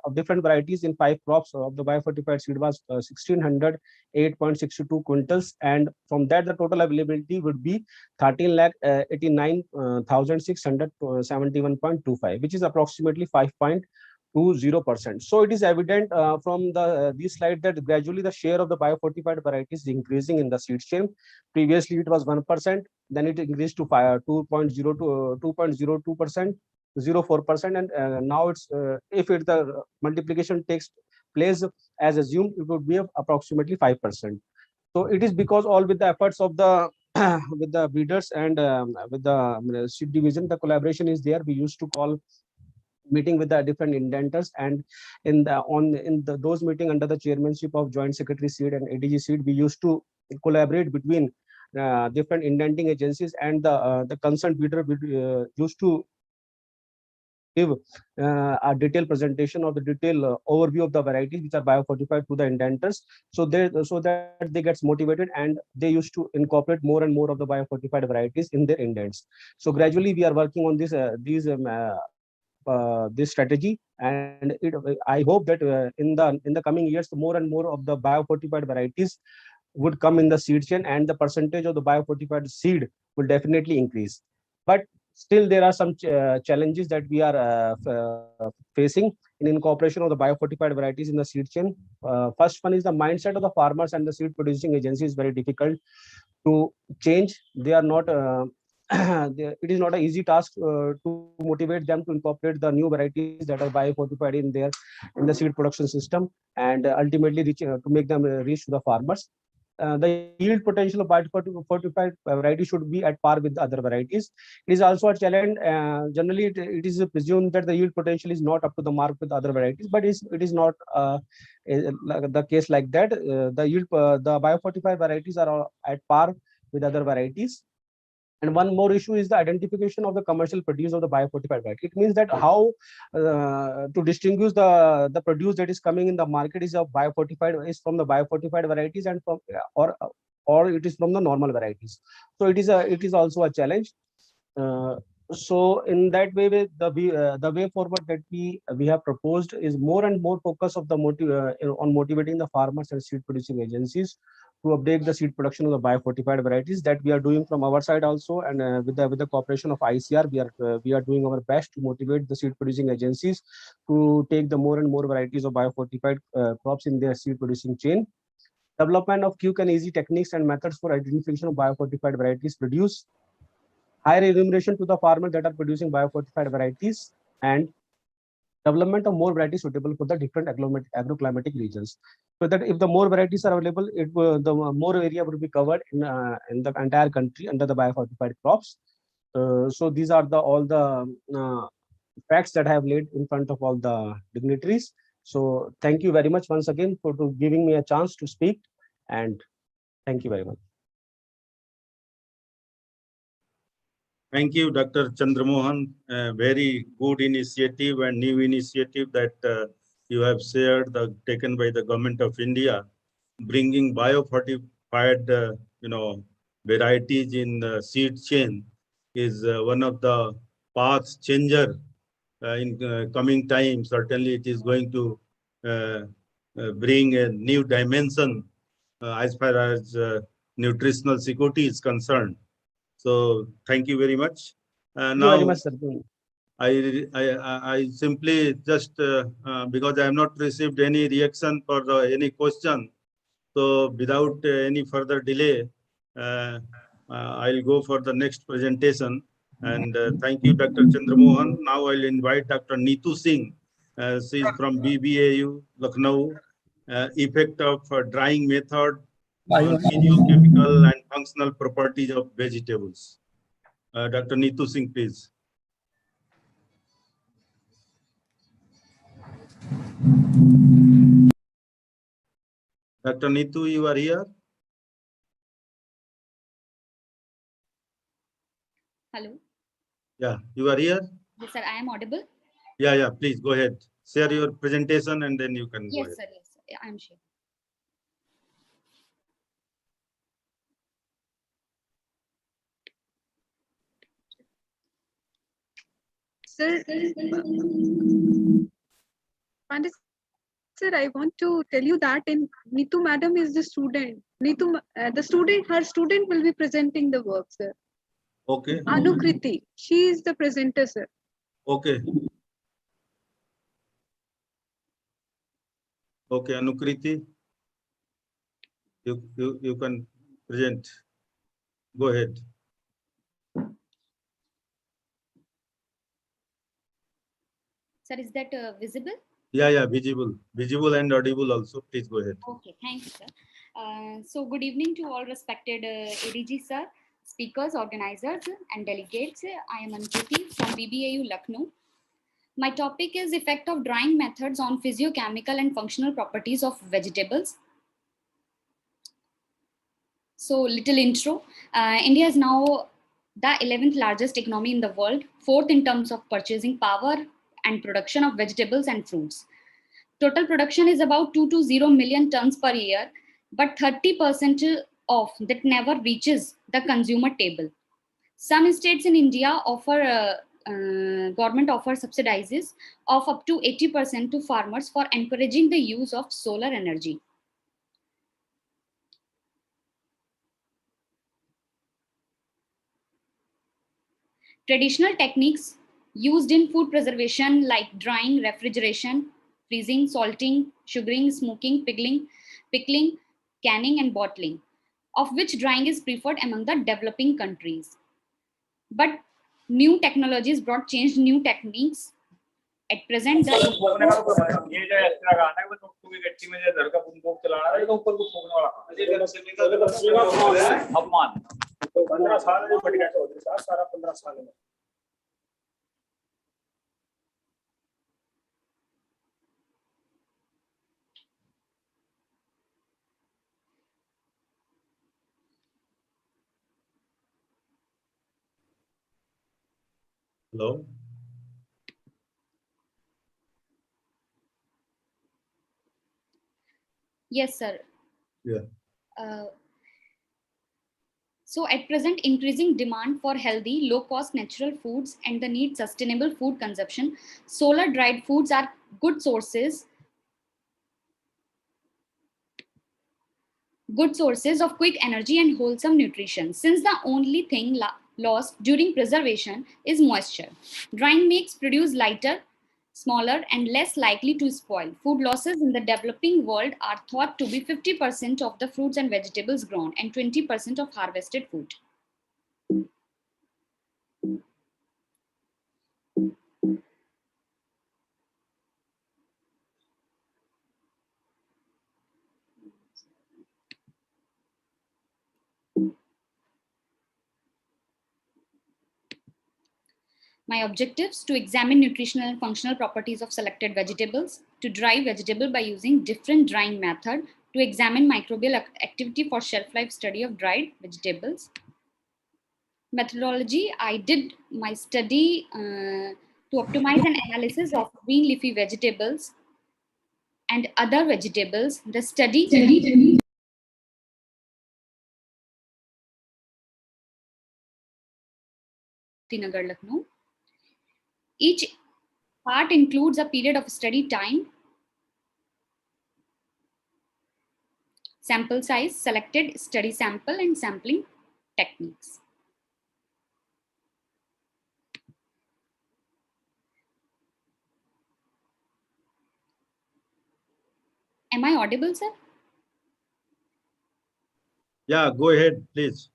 of different varieties in 5 crops of the biofortified seed was 1608.62 quintals, and from that the total availability would be 13,89,671.25, which is approximately 5.20%. So it is evident from this slide that gradually the share of the biofortified varieties is increasing in the seed chain. Previously it was 1%, then it increased to 2.02%, 0.04%, and now it's if the multiplication takes place as assumed, it would be approximately 5%. So it is because all with the efforts of the with the breeders and with the seed division, the collaboration is there. We used to call meeting with the different indenters, and those meeting under the chairmanship of Joint Secretary Seed and ADG Seed, we used to collaborate between different indenting agencies, and the concerned breeder used to give a detailed presentation of the detailed overview of the varieties which are biofortified to the indenters, so that they gets motivated and they used to incorporate more and more of the biofortified varieties in their indents. So gradually we are working on this strategy, and I hope that in the coming years more and more of the biofortified varieties would come in the seed chain, and the percentage of the biofortified seed will definitely increase. But still there are some challenges that we are facing in incorporation of the biofortified varieties in the seed chain. First one is the mindset of the farmers and the seed producing agency is very difficult to change. They are not it is not an easy task to motivate them to incorporate the new varieties that are biofortified in the seed production system, and ultimately to make them reach to the farmers. The yield potential of biofortified variety should be at par with the other varieties. It is also a challenge. Generally, it is presumed that the yield potential is not up to the mark with other varieties, but it is not the case like that. The biofortified varieties are at par with other varieties. And one more issue is the identification of the commercial produce of the biofortified variety. It means that how to distinguish the produce that is coming in the market is from the biofortified varieties and from or it is from the normal varieties. So it is also a challenge. So in that way, the way forward that we have proposed is more and more focus of the on motivating the farmers and seed producing agencies to update the seed production of the biofortified varieties. That we are doing from our side also, and with the cooperation of ICR, we are doing our best to motivate the seed producing agencies to take the more and more varieties of biofortified crops in their seed producing chain. Development of quick and easy techniques and methods for identification of biofortified varieties produce. Higher remuneration to the farmers that are producing biofortified varieties, and development of more varieties suitable for the different agroclimatic regions. So that if the more varieties are available, the more area will be covered in the entire country under the biofortified crops. So these are all the facts that I have laid in front of all the dignitaries. So thank you very much once again for giving me a chance to speak, and thank you very much. Thank you, Dr. Chandramohan. Very good initiative and new initiative that you have shared, taken by the Government of India, bringing biofortified, varieties in the seed chain is one of the path changer in coming time. Certainly, it is going to bring a new dimension as far as nutritional security is concerned. So thank you very much. Now, very much, sir. I simply just because I have not received any reaction for any question, so without any further delay, I'll go for the next presentation. And thank you, Dr. Chandramohan. Now I'll invite Dr. Neetu Singh. She is from BBAU, Lucknow. Effect of drying method on physiochemical and functional properties of vegetables. Dr. Neetu Singh, please. Dr. Neetu, you are here? Hello. Yeah, you are here? Yes, sir. I am audible. Yeah, please go ahead. Share your presentation and then you can go ahead. Yes, sir. Yes, sir. Yeah, I'm sure. Sir, Pandit sir, I want to tell you that Neetu madam is the student. Her student will be presenting the work, sir. Okay. Anukriti, she is the presenter, sir. Okay. Okay, Anukriti, you can present. Go ahead. Sir, is that visible? Yeah, visible and audible also. Please go ahead. Okay, thank you, sir. So good evening to all respected ADG sir, speakers, organizers and delegates. I am Anjiti from BBAU Lucknow. My topic is effect of drying methods on physiochemical and functional properties of vegetables. So little intro. India is now the 11th largest economy in the world, 4th in terms of purchasing power and production of vegetables and fruits. Total production is about 220 million tons per year, but 30% of that never reaches the consumer table. Some states in India offer government offers subsidies of up to 80% to farmers for encouraging the use of solar energy. Traditional techniques used in food preservation like drying, refrigeration, freezing, salting, sugaring, smoking, pickling, canning, and bottling, of which drying is preferred among the developing countries. But new technologies brought changed new techniques. At present, Hello. yes, sir. Yeah. So at present, increasing demand for healthy, low-cost natural foods and the need sustainable food consumption, solar dried foods are good sources of quick energy and wholesome nutrition. Since the only thing lost during preservation is moisture, drying makes produce lighter, smaller, and less likely to spoil. Food losses in the developing world are thought to be 50% of the fruits and vegetables grown and 20% of harvested food. My objectives: to examine nutritional and functional properties of selected vegetables, to dry vegetable by using different drying method, to examine microbial activity for shelf life study of dried vegetables. Methodology: I did my study to optimize an analysis of green leafy vegetables and other vegetables. The study Nagar, Lucknow. Each part includes a period of study time, sample size, selected study sample, and sampling techniques. Am I audible, sir? Yeah, go ahead, please.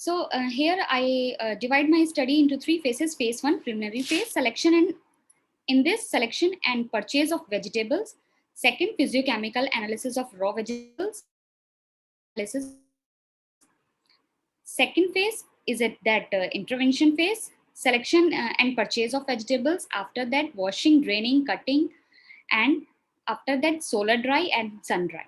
So here I divide my study into 3 phases. Phase 1, preliminary phase, selection, and in this selection and purchase of vegetables. Second, physiochemical analysis of raw vegetables. Second phase is at that intervention phase, selection and purchase of vegetables. After that, washing, draining, cutting, and after that, solar dry and sun dry.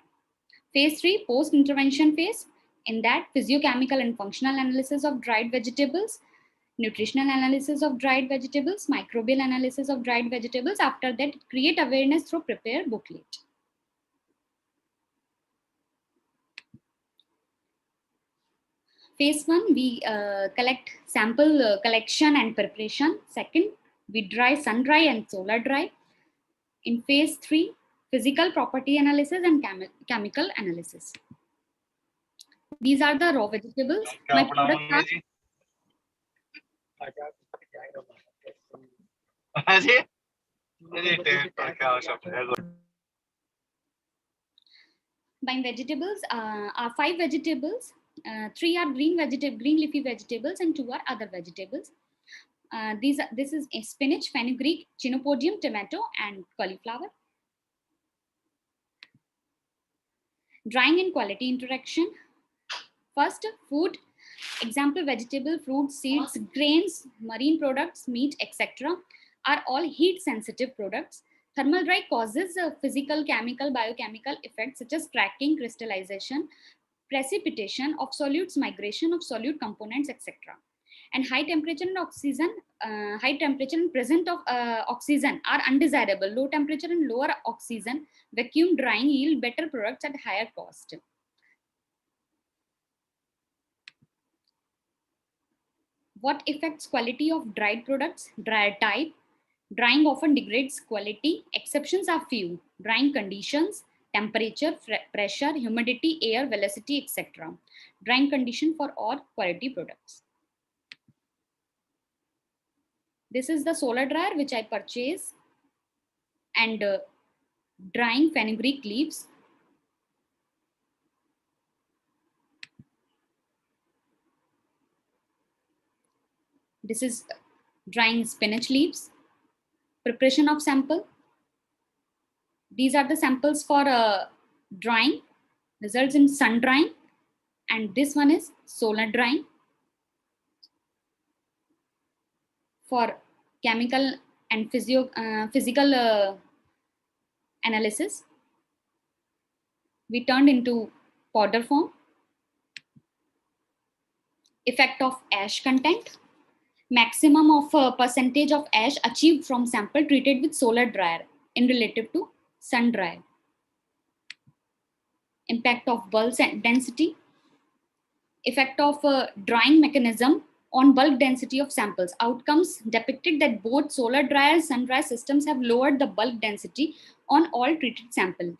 Phase 3, post-intervention phase. In that, physiochemical and functional analysis of dried vegetables, nutritional analysis of dried vegetables, microbial analysis of dried vegetables. After that, create awareness through prepare booklet. Phase 1, we collect sample collection and preparation. Second, we dry, sun dry and solar dry. In phase 3, physical property analysis and chemical analysis. These are the raw vegetables. My products by vegetables are 5 vegetables. 3 are green leafy vegetables and 2 are other vegetables. This is a spinach, fenugreek, chenopodium, tomato, and cauliflower. Drying and quality interaction. First, food. Example: vegetable, fruits, seeds, grains, marine products, meat, etc. are all heat sensitive products. Thermal dry causes physical, chemical, biochemical effects such as cracking, crystallization, precipitation of solutes, migration of solute components, etc. And high temperature and presence of oxygen are undesirable. Low temperature and lower oxygen vacuum drying yield better products at higher cost. What affects quality of dried products? Dryer type. Drying often degrades quality. Exceptions are few. Drying conditions, temperature, pressure, humidity, air, velocity, etc. Drying condition for all quality products. This is the solar dryer which I purchased, and drying fenugreek leaves. This is drying spinach leaves. Preparation of sample. These are the samples for drying. Results in sun drying, and this one is solar drying. For chemical and physical analysis, we turned into powder form. Effect of ash content. Maximum of percentage of ash achieved from sample treated with solar dryer in relative to sun dryer. Impact of bulk density. Effect of drying mechanism on bulk density of samples. Outcomes depicted that both solar dryer and sun dryer systems have lowered the bulk density on all treated samples.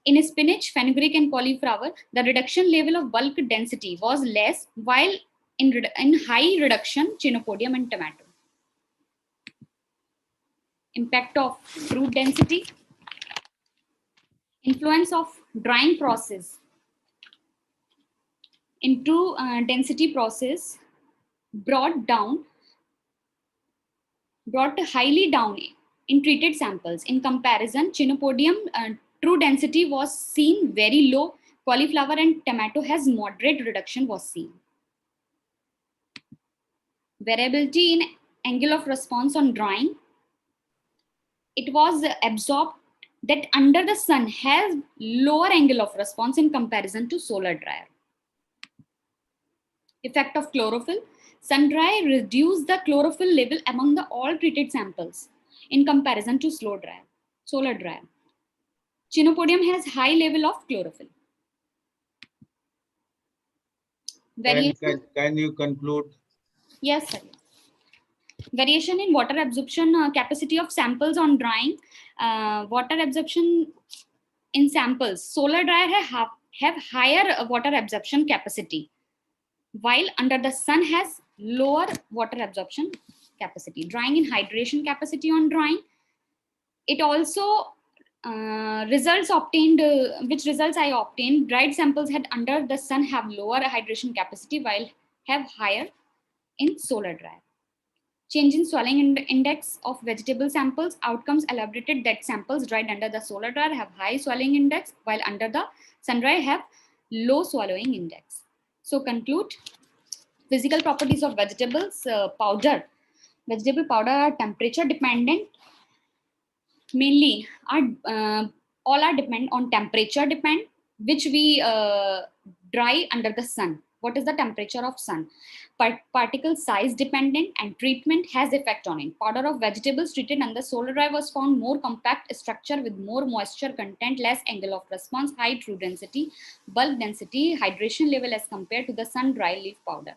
In spinach, fenugreek, and cauliflower, the reduction level of bulk density was less, while in high reduction, chenopodium and tomato. Impact of fruit density. Influence of drying process into density process brought highly down in treated samples. In comparison, chenopodium true density was seen very low. Cauliflower and tomato has moderate reduction was seen. Variability in angle of response on drying. It was absorbed that under the sun has lower angle of response in comparison to solar dryer. Effect of chlorophyll. Sun dry reduced the chlorophyll level among the all treated samples in comparison to solar dryer. Chenopodium has high level of chlorophyll. Can you conclude? Yes, sir. Variation in water absorption capacity of samples on drying. Water absorption in samples. Solar dryer have higher water absorption capacity, while under the sun has lower water absorption capacity. Drying in hydration capacity on drying. It also results obtained, which results I obtained, dried samples had under the sun have lower hydration capacity while have higher in solar dryer. Change in swallowing index of vegetable samples. Outcomes elaborated that samples dried under the solar dryer have high swallowing index while under the sun dryer have low swallowing index. So conclude, physical properties of vegetables powder. Vegetable powder are temperature dependent. Mainly all are depend on temperature depend, which we dry under the sun. What is the temperature of sun? Particle size dependent, and treatment has effect on it. Powder of vegetables treated under solar dryer was found more compact structure with more moisture content, less angle of response, high true density, bulk density, hydration level as compared to the sun dry leaf powder.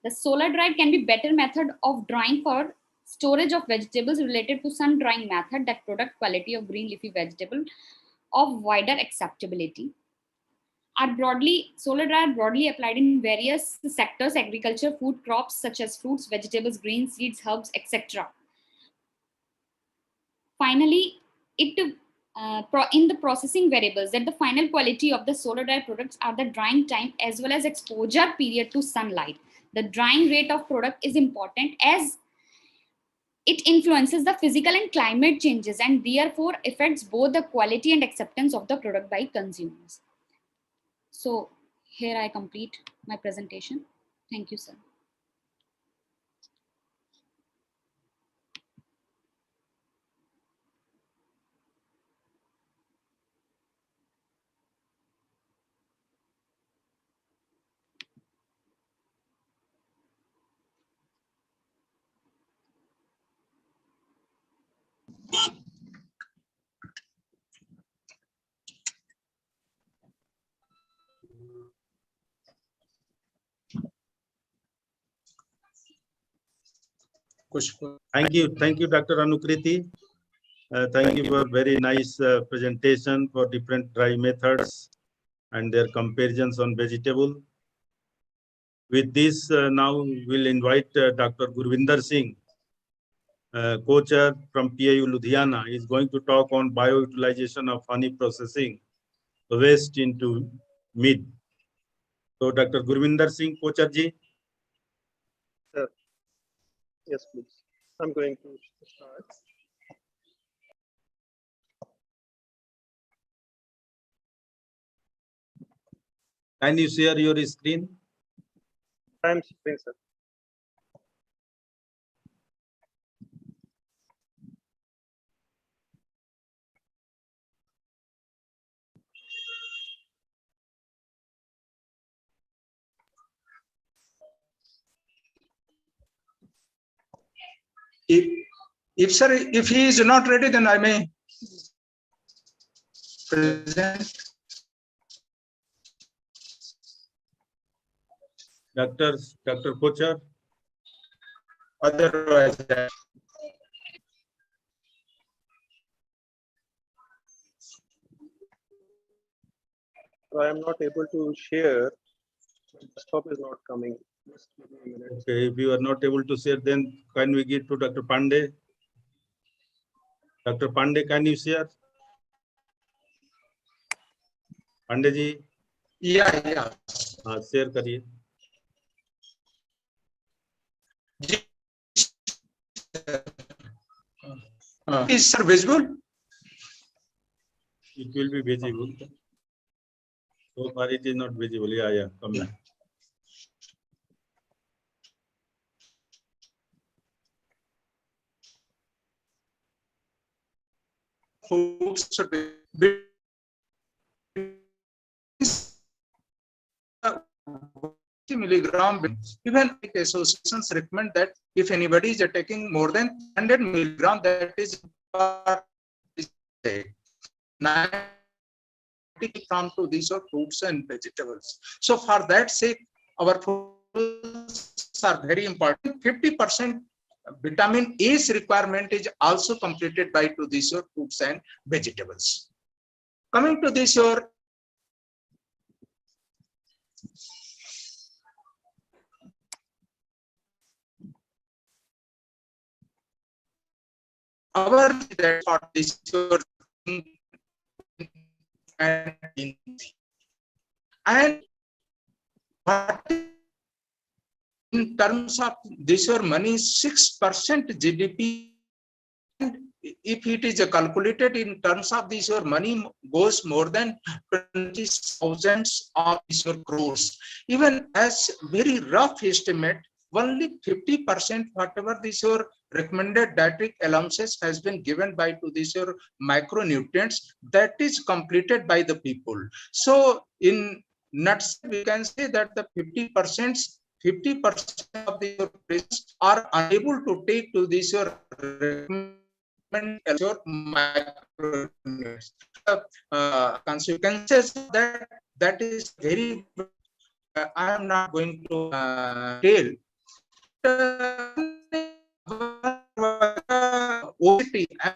The solar dried can be better method of drying for storage of vegetables related to sun drying method. That product quality of green leafy vegetable of wider acceptability. Solar dryer broadly applied in various sectors: agriculture, food crops such as fruits, vegetables, grains, seeds, herbs, etc. Finally, in the processing variables, that the final quality of the solar dryer products are the drying time as well as exposure period to sunlight. The drying rate of product is important as It influences the physical and climate changes and therefore affects both the quality and acceptance of the product by consumers. So here I complete my presentation. Thank you, sir. Thank you, Dr. Anukriti. Thank you for very nice presentation for different dry methods and their comparisons on vegetable. With this, now we'll invite Dr. Gurvinder Singh, co-chair from PIU Ludhiana. He's going to talk on bioutilization of honey processing waste into meat. So, Dr. Gurvinder Singh, co-chair ji. Sir. Yes, please. I'm going to start. Can you share your screen? I'm sharing, sir. If he is not ready, then I may present. Dr. Co-chair. Otherwise, I am not able to share. The desktop is not coming. Just give me a minute. Okay, if you are not able to share, then can we give to Dr. Pandey? Dr. Pandey, can you share? Pandey ji? Yeah. Share करिए. Is sir visible? It will be visible. So far it is not visible. Yeah, come back. Foods should be milligram. Even associations recommend that if anybody is taking more than 100 milligram, that is 90 gram to these are fruits and vegetables. So for that sake, our foods are very important. 50% vitamin A's requirement is also completed by to these are fruits and vegetables. Coming to this your our that for this and in terms of this your money 6% GDP. If it is calculated in terms of this, your money goes more than 20,000 of your crores. Even as very rough estimate, only 50% whatever this your recommended dietary allowances has been given by to this your micronutrients that is completed by the people. So in nuts, we can say that the 50% of the patients are unable to take to this your micronutrients. Consequences of that is very. I am not going to tell.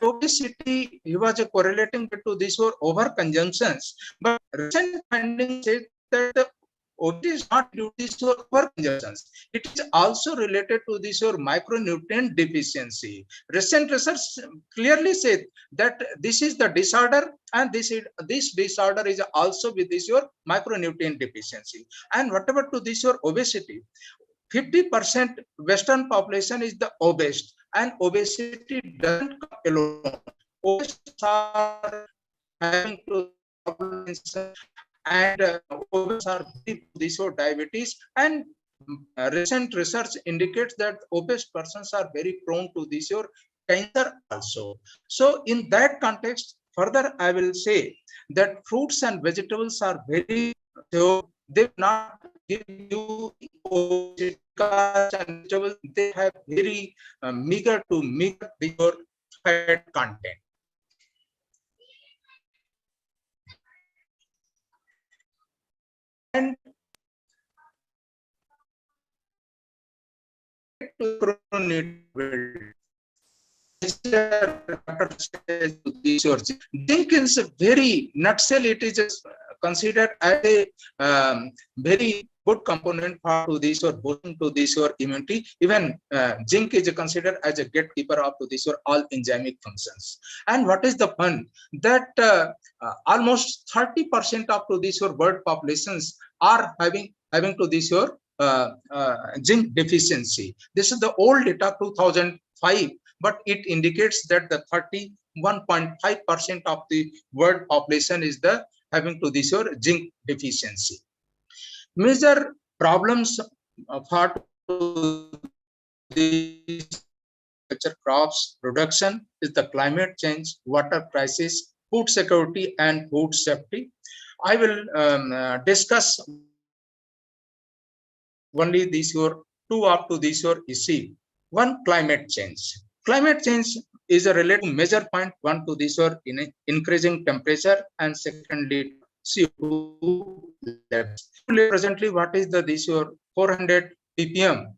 Obesity, he was correlating to this or overconsumptions, but recent findings say that the obesity is not due to this overconsumptions. It is also related to this or micronutrient deficiency. Recent research clearly said that this is the disorder, and this disorder is also with this your micronutrient deficiency. And whatever to this your obesity, 50% Western population is the obese, And obesity doesn't come alone. Obese are having to and obese are this or diabetes, and recent research indicates that obese persons are very prone to this or cancer also. So in that context, further I will say that fruits and vegetables are very, so they will not give you and vegetables, they have very meager your fat content. And zinc is a very nutshell. It is considered as a very good component part to this or boosting to this or immunity. Even zinc is considered as a gatekeeper of to this or all enzymic functions. And what is the fun that almost 30% of to this or bird populations are having to this or zinc deficiency. This is the old data 2005, but it indicates that the 31.5% of the world population is the having to this or zinc deficiency. Major problems for the crops production is the climate change, water crisis, food security, and food safety. I will discuss only this your two up to this your issue. One, climate change. Climate change is a related measure point. One to this or in increasing temperature, and secondly CO2 levels. Presently, what is the this your 400 ppm,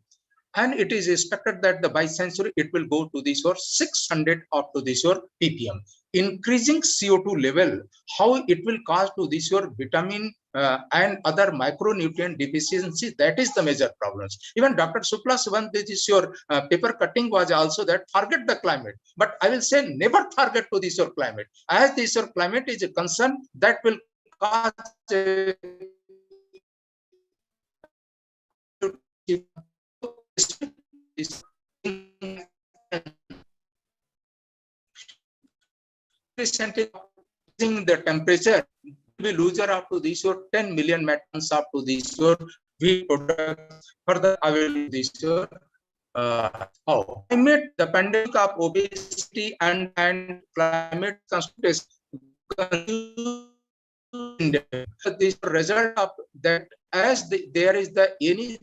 and it is expected that the by century it will go to this or 600 up to this or ppm. Increasing CO2 level, how it will cause to this your vitamin and other micronutrient deficiency, that is the major problems. Even Dr. Sukla's one, this is your paper cutting was also that target the climate, but I will say never target to this your climate, as this your climate is a concern that will cause recently the temperature will lose up to this or 10 million metric tons up to this or wheat products. Further, I will this or climate, the pandemic of obesity and climate constraints. This result of that, as there is the any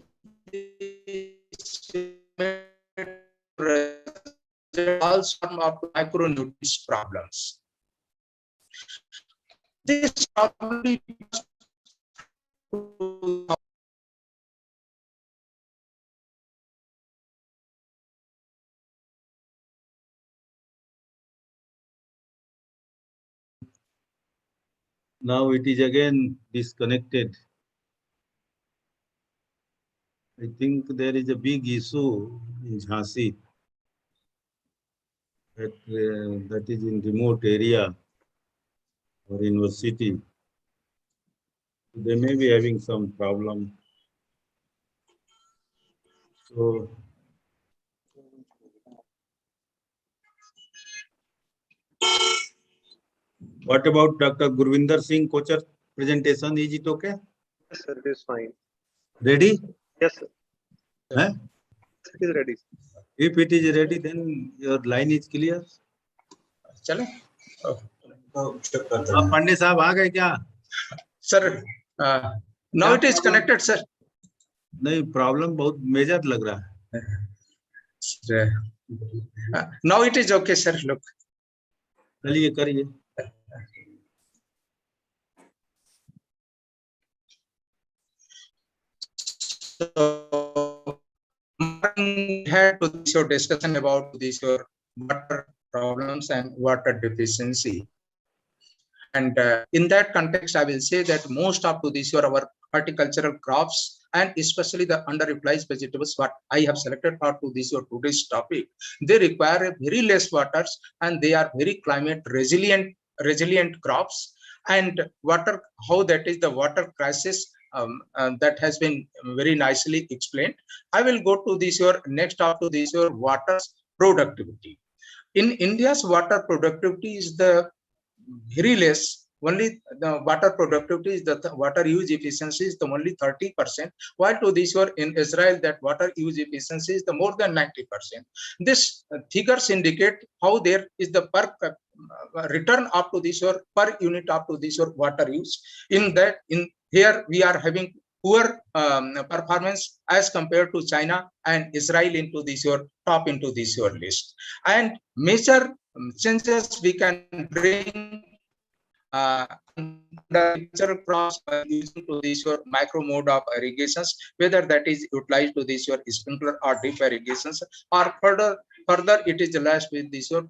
all sort of micronutrients problems. This probably Now it is again disconnected. I think there is a big issue in Jhansi that is in remote area or university. They may be having some problem. So what about Dr. Gurvinder Singh Kochar presentation? Is it okay? Yes, sir, it is fine. Ready? Yes, sir. Huh? It is ready. If it is ready, then your line is clear. चले? आप पांडे साहब आ गए क्या? Sir, now it is connected, sir. नहीं, problem बहुत major लग रहा है. Now it is okay, sir. Look. चलिए करिए. So, had to this your discussion about this your water problems and water deficiency. And in that context, I will say that most of to this your our horticultural crops and especially the underutilized vegetables, what I have selected for to this your today's topic, they require very less waters and they are very climate resilient crops. And water, how that is the water crisis that has been very nicely explained. I will go to this your next up to this your waters productivity. In India's water productivity is the very less. Only the water productivity is the water use efficiency is the only 30%, while to this year in Israel that water use efficiency is the more than 90%. This figures indicate how there is the per return up to this year per unit up to this year water use. In here we are having poor performance as compared to China and Israel into this year top into this year list. And major changes we can bring the crops using to this your micro mode of irrigations, whether that is utilized to this your sprinkler or drip irrigations, or further it is last with this your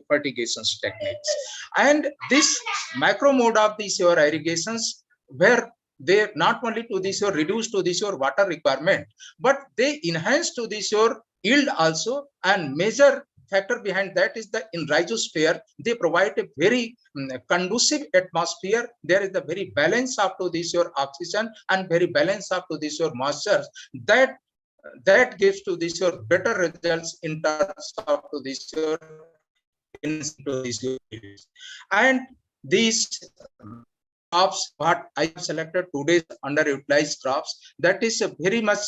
fertigation techniques. And this micro mode of these your irrigations, where they not only to this your reduce to this your water requirement, but they enhance to this your yield also. And major factor behind that is the in rhizosphere, they provide a very conducive atmosphere. There is the very balance up to this your oxygen and very balance up to this your moisture, that gives to this your better results in terms of to this your into this your. And these crops what I have selected today's underutilized crops, that is very much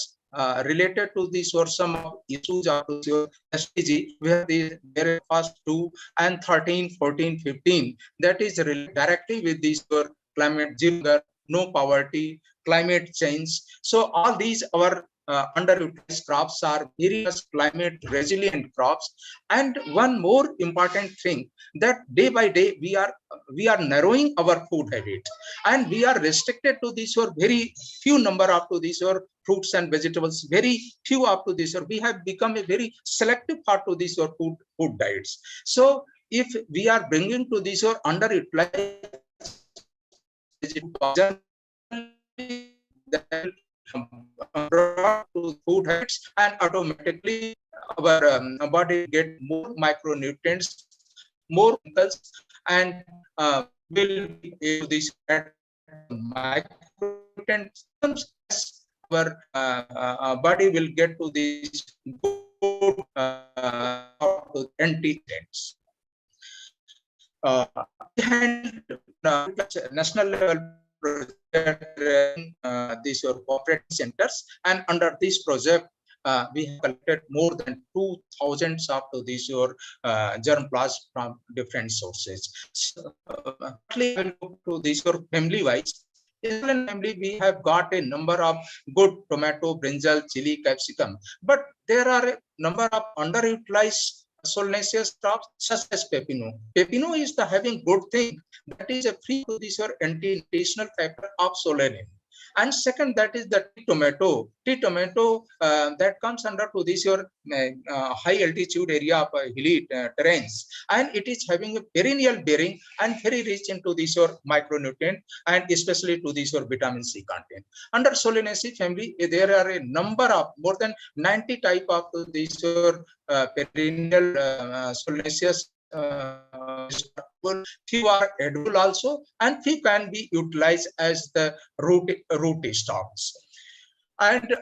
related to the source some of issues of your SDG, where there first 2 and 13, 14, 15, that is related directly with this your climate zero, no poverty, climate change. So all these our underutilized crops are very much climate resilient crops. And one more important thing, that day by day we are narrowing our food habit, and we are restricted to this or very few number up to this or fruits and vegetables, very few up to this, or we have become a very selective part to this or food diets. So if we are bringing to this or underutilized to food habits, and automatically our body get more micronutrients, more minerals, and will be able to this micronutrients. Our body will get to these good anti-nutrients. National level these are cooperative centers, and under this project we have collected more than 2,000 of these your germ plasms from different sources. So, to this your family wise, in family we have got a number of good tomato, brinjal, chili, capsicum, but there are a number of underutilized solanaceous crops such as pepino. Pepino is the having good thing, that is a free to this or anti-nutritional factor of solanine. And second, that is the tea tomato. Tea tomato that comes under to this your high altitude area of hilly terrains, and it is having a perennial bearing and very rich into this your micronutrient, and especially to this your vitamin C content. Under Solanaceae family, there are a number of more than 90 type of this your perennial Solanaceous. Few are edible also, and few can be utilized as the root stocks. And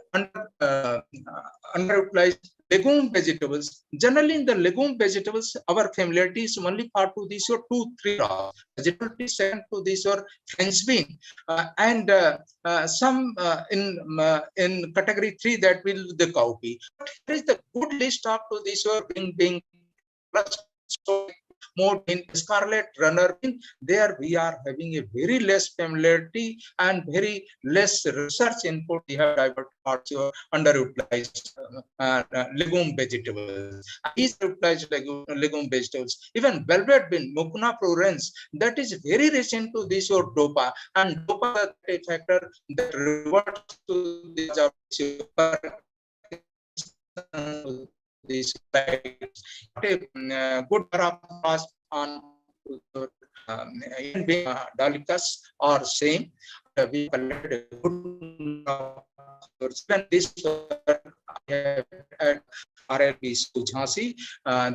underutilized legume vegetables. Generally, in the legume vegetables, our familiarity is only part to this or 2-3 crops. Vegetable is second to this or French bean, and some in category 3 that will the cowpea. But here is the good list of to this or being plus. So more in scarlet runner, there we are having a very less familiarity and very less research input. We have diverted parts of underutilized legume vegetables. These utilized legume vegetables, even velvet bean, Mucuna prurens, that is very rich into this or dopa, and dopa is a factor that reverts to this good cross on Dalicus or same. We collected a good this RLB Jhansi.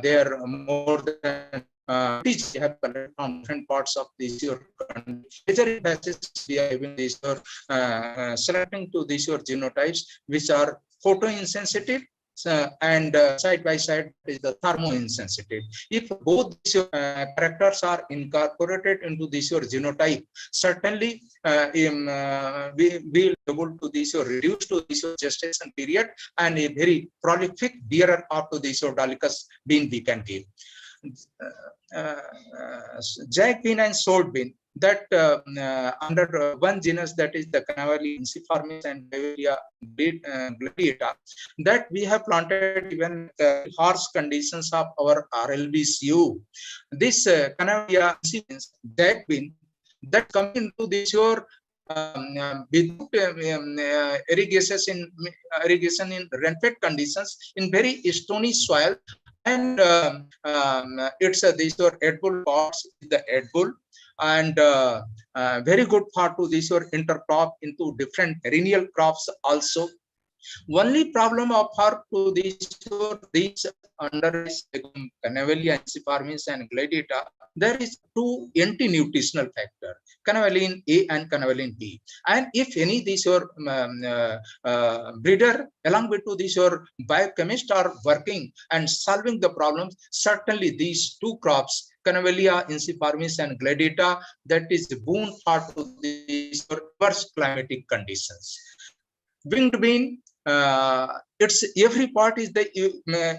There are more than have collected from different parts of this year. Major passages we are having this year, selecting to these your genotypes which are photoinsensitive and side by side is the thermo-insensitive. If both these characters are incorporated into this your genotype, certainly we will be able to this or reduce to this your gestation period, and a very prolific bearer up to this your Dolichos bean we can give. Jack bean and sword bean, that under one genus, that is the Canavellae ensiformis and Canavellae gladiata, that we have planted even harsh conditions of our RLBCU. This Canavellae ensiformis, Jack bean, that come into this your without irrigation in rain-fed conditions in very stony soil, and it's these are edible pots, the edible, and very good part to this or intercrop into different perennial crops also. Only problem of her to these under Canavellae ensiformis and gladiata, there is two anti-nutritional factor, canavellae A and canavellae B. And if any these your breeder along with to these your biochemist are working and solving the problems, certainly these two crops, Canavellae ensiformis and gladiata, that is boon part to these worst climatic conditions. Winged bean, it's every part is the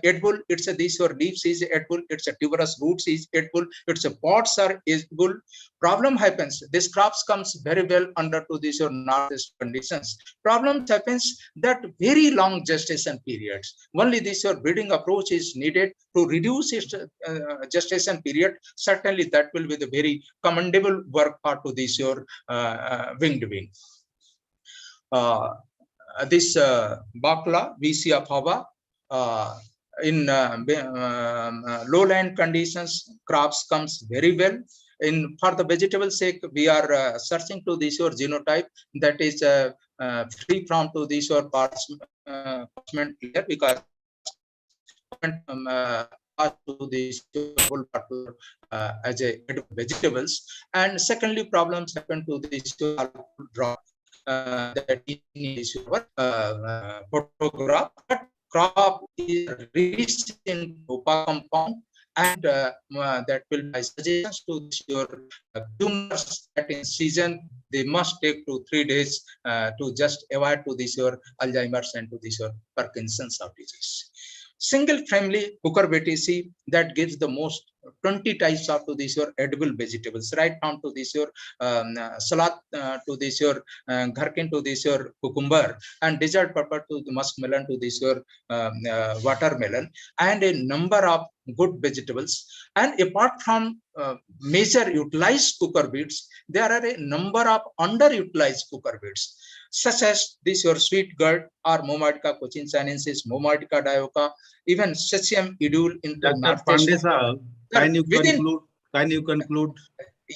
edible. It's a this or leaves is edible. It's a tuberous roots is edible. It's a pods are edible. Problem happens. This crops comes very well under to this or northeast conditions. Problem happens that very long gestation periods. Only this your breeding approach is needed to reduce its gestation period. Certainly that will be the very commendable work part to this your winged bean. This Bakla, Vicia fava, in lowland conditions, crops comes very well. For the vegetable sake, we are searching to this your genotype that is free from to this your parchment layer, because to this as a vegetables. And secondly, problems happen to this drop. That is photograph. Crop is rich in Upa compound, and that will by suggestions to your consumers that in season they must take 2 3 days to just avoid to this your Alzheimer's and to this your Parkinson's disease. Single family cucurbitaceae, that gives the most 20 types of to this your edible vegetables, right down to this your salad, to this your gherkin, to this your cucumber, and dessert pepper to the muskmelon, to this your watermelon, and a number of good vegetables. And apart from major utilized cucurbits, there are a number of underutilized cucurbits, such as this your sweet gourd or Momoitica cochinchiensis, Momoitica dioica, even Sesame idule into Dr. Pandey sir, can you conclude?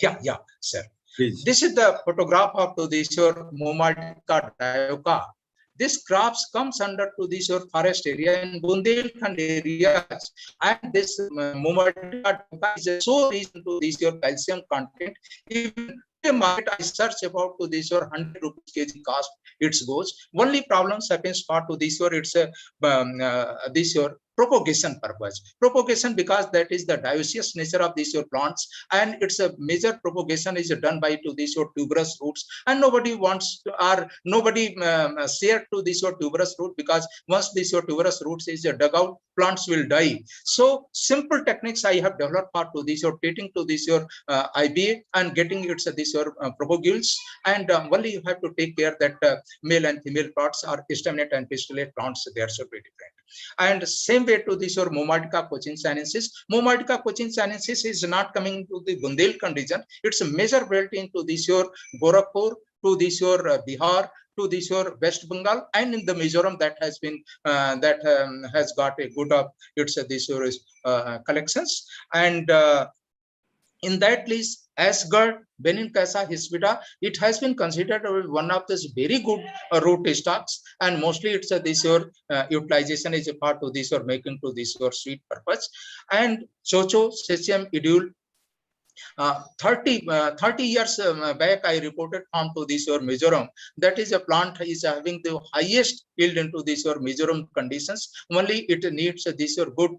Yeah, sir. Please. This is the photograph of to this your Momoitica dioica. This crops comes under to this your forest area in Bundelkhand areas, and this Momoitica is so rich to this your calcium content. Even the market I search about to this your 100 rupees kg cost, it goes. Only problems happens part to this your it's a this your propagation purpose. Propagation, because that is the dioecious nature of these your plants, and it's a major propagation is done by to these your tuberous roots, and nobody wants to, or nobody share to this your tuberous root, because once this your tuberous roots is dug out, plants will die. So simple techniques I have developed for to this your treating to this your IBA and getting it's this your propagules, and only you have to take care that male and female plots are staminate and pistillate plants, they are so very different. And same way to this your Momoitica cochinchiensis. Momoitica cochinchiensis is not coming to the Bundelkhand region. It's a major belt into this your Gorakhpur, to this your Bihar, to this your West Bengal, and in the Mizoram that has been has got a good of its this your collections. And in that list, Asgard, Benincasa hispida, it has been considered one of this very good root stocks, and mostly it's this your utilization is a part of this or making to this your sweet purpose. And Chocho, Sesame idule, 30 years back, I reported farm to this your Mizoram. That is a plant is having the highest yield into this your Mizoram conditions. Only it needs this your good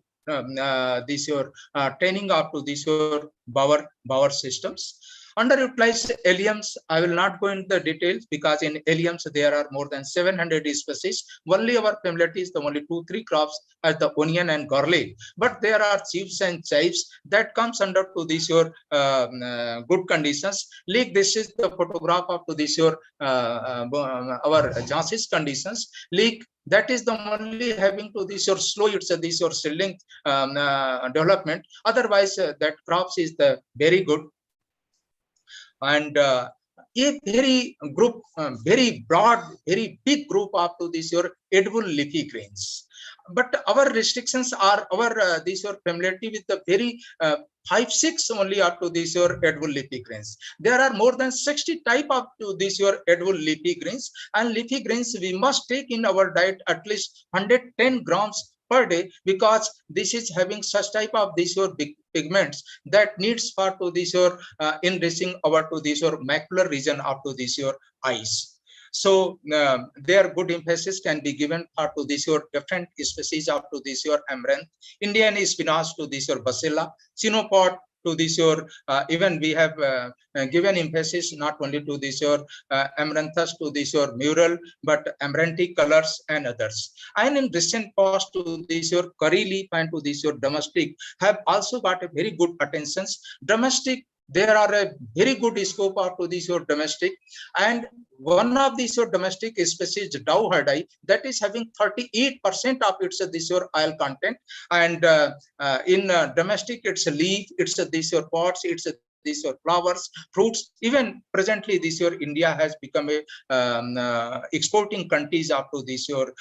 this your training up to this your bower systems. Underutilized alliums, I will not go into the details because in alliums there are more than 700 species. Only our familiarity is the only 2-3 crops as the onion and garlic. But there are chives and chives that comes under to this your good conditions. Like this is the photograph of to this your our Jhansi's conditions. Like that is the only having to this your slow, it's a this your seedling development. Otherwise, that crops is the very good. And a very group, very broad, very big group up to this your edible leafy greens. But our restrictions are our this your familiarity with the very 5-6 only up to this your edible leafy greens. There are more than 60 type up to this your edible leafy greens, and leafy greens we must take in our diet at least 110 grams per day, because this is having such type of this your big pigments that needs for to this your enriching our to this your macular region up to this your eyes. So their good emphasis can be given for to this your different species up to this your amaranth, Indian spinach to this your bacilla, chenopod to this your even we have given emphasis not only to this your amaranthus to this your mural, but amaranthi colors and others. And in recent past to this your curry leaf and to this your domestic have also got a very good attentions. Domestic, there are a very good scope of to this your domestic, and one of these your domestic species Dow hardai that is having 38% of its this your oil content, and in domestic it's a leaf, it's a this your pods, it's a this your flowers, fruits. Even presently this your India has become a exporting countries up to this your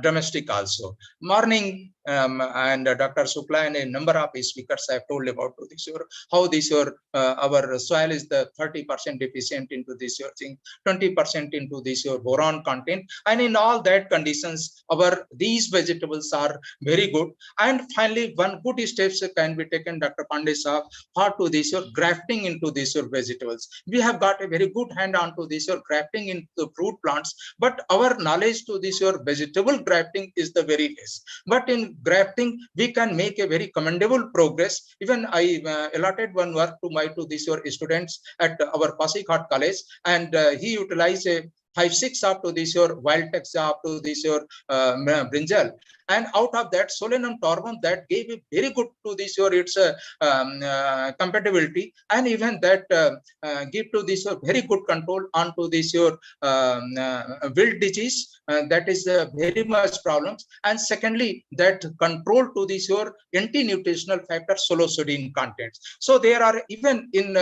domestic also. Morning and Dr. Sukla and a number of speakers have told about to this your how this your our soil is the 30% deficient into this your thing, 20% into this your boron content, and in all that conditions our these vegetables are very good. And finally one good steps can be taken, Dr. Pandey sir, for to this your grafting into this your vegetables. We have got a very good hand on to this your grafting into fruit plants, but our knowledge to this your vegetable grafting is the very less. But in grafting we can make a very commendable progress. Even I allotted one work to this your students at our Pasikhat College, and he utilized a 5-6 up to this your wild text up to this your brinjal, and out of that solanum tormum that gave a very good to this your its compatibility, and even that give to this very good control onto this your wilt disease, that is very much problems. And secondly that control to this your anti-nutritional factor solosodine contents. So there are even in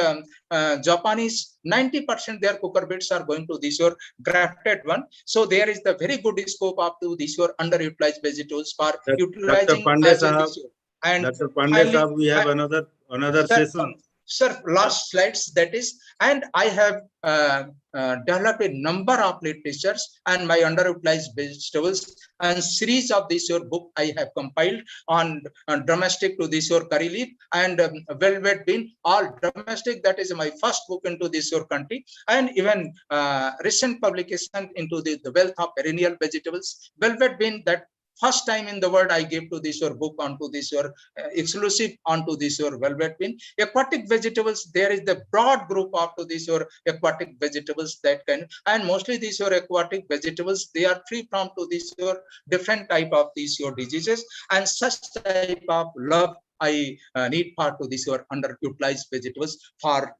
Japanese 90% their cucurbits are going to this your grafted one. So there is the very good scope up to this your underutilized vegetables for utilizing Dr. Pandey as a sahab, this year. And Dr. Pandey finally, sahab, we have another session. Sir, last slides that is, and I have developed a number of literatures and my underutilized vegetables and series of this your book I have compiled on domestic to this your curry leaf and velvet bean, all domestic. That is my first book into this your country, and even recent publication into the wealth of perennial vegetables, velvet bean, that first time in the world I gave to this your book onto this your exclusive onto this your velvet bean. Aquatic vegetables, there is the broad group of to this your aquatic vegetables that can, and mostly these your aquatic vegetables, they are free from to this your different type of these your diseases, and such type of love I need for to this your underutilized vegetables for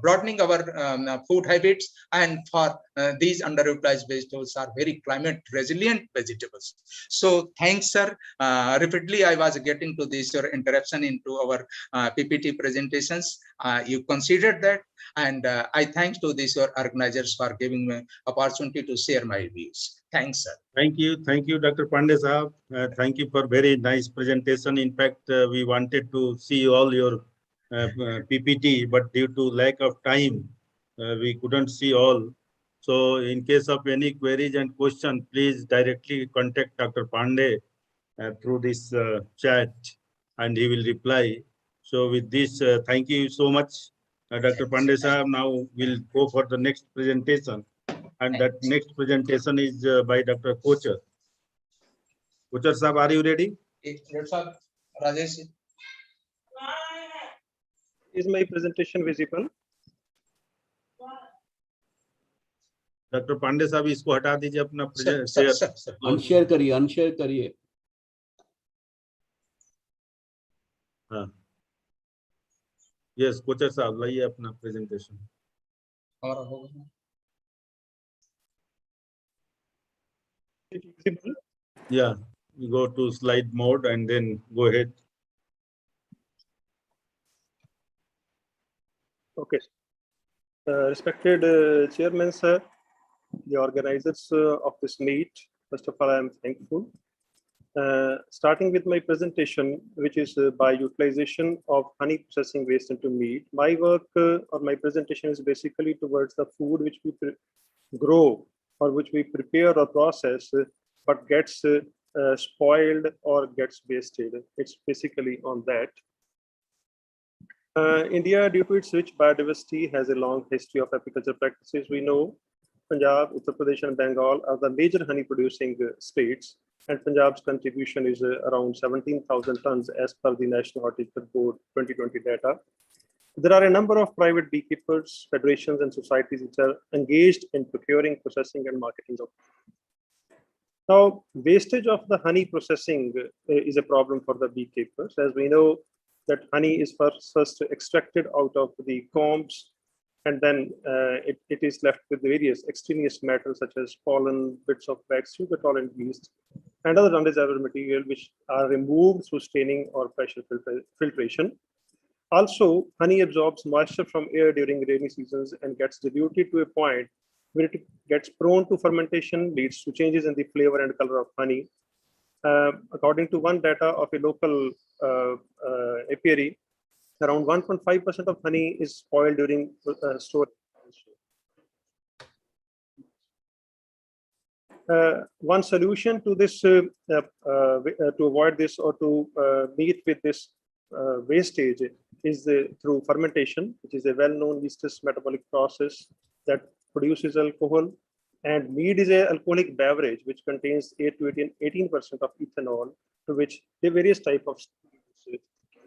broadening our food habits, and for these underutilized vegetables are very climate resilient vegetables. So thanks sir. Repeatedly I was getting to this your interruption into our PPT presentations. You considered that, and I thanks to these your organizers for giving me opportunity to share my views. Thanks sir. Thank you, Dr. Pandey sahab. Thank you for very nice presentation. In fact, we wanted to see all your PPT, but due to lack of time, we couldn't see all. So in case of any queries and questions, please directly contact Dr. Pandey through this chat, and he will reply. So with this, thank you so much, Dr. Pandey Sahab. Now we'll go for the next presentation. And that next presentation is by Dr. Kocher. Kocher Sahab, are you ready? Rajesh. Is my presentation visible? Doctor Pandey साहब इसको हटा दीजिए अपना unshare करिए हाँ yes Kochhar साहब लाइए अपना प्रेजेंटेशन और होगा yeah you go to slide mode and then go ahead. Okay. Respected Chairman, sir, the organizers of this meet, first of all, I am thankful. Starting with my presentation, which is by utilization of honey processing waste into meat. My work or my presentation is basically towards the food which we grow or which we prepare or process, but gets spoiled or gets wasted. It's basically on that. India, due to its rich biodiversity, has a long history of apiculture practices. We know Punjab, Uttar Pradesh, and Bengal are the major honey producing states, and Punjab's contribution is around 17,000 tons as per the National Horticulture Board 2020 data. There are a number of private beekeepers, federations, and societies which are engaged in procuring, processing, and marketing of. Now, wastage of the honey processing is a problem for the beekeepers, as we know that honey is first extracted out of the combs, and then it is left with various extraneous matters such as pollen, bits of wax, sugar tolerant yeast, and other undesirable material which are removed through staining or pressure filtration. Also, honey absorbs moisture from air during rainy seasons and gets diluted to a point where it gets prone to fermentation, leads to changes in the flavor and color of honey. According to one data of a local apiary, around 1.5% of honey is spoiled during storage. One solution to this, to avoid this or to meet with this wastage is through fermentation, which is a well-known yeastous metabolic process that produces alcohol. And mead is an alcoholic beverage which contains 8 to 18% of ethanol, to which the various type of can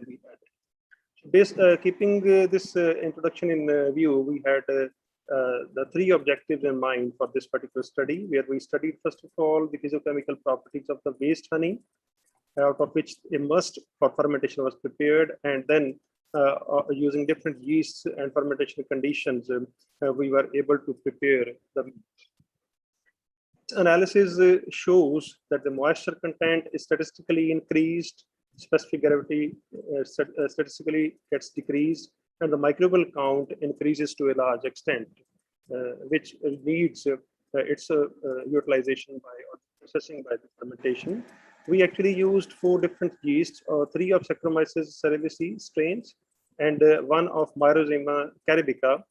be added. Keeping this introduction in view, we had the three objectives in mind for this particular study, where we studied first of all the physiochemical properties of the waste honey, out of which a must for fermentation was prepared, and then using different yeasts and fermentation conditions, we were able to prepare the analysis shows that the moisture content is statistically increased, specific gravity statistically gets decreased, and the microbial count increases to a large extent, which needs its utilization by or processing by the fermentation. We actually used 4 different yeasts, 3 of Saccharomyces cerevisiae strains and 1 of Myrozyma carabica,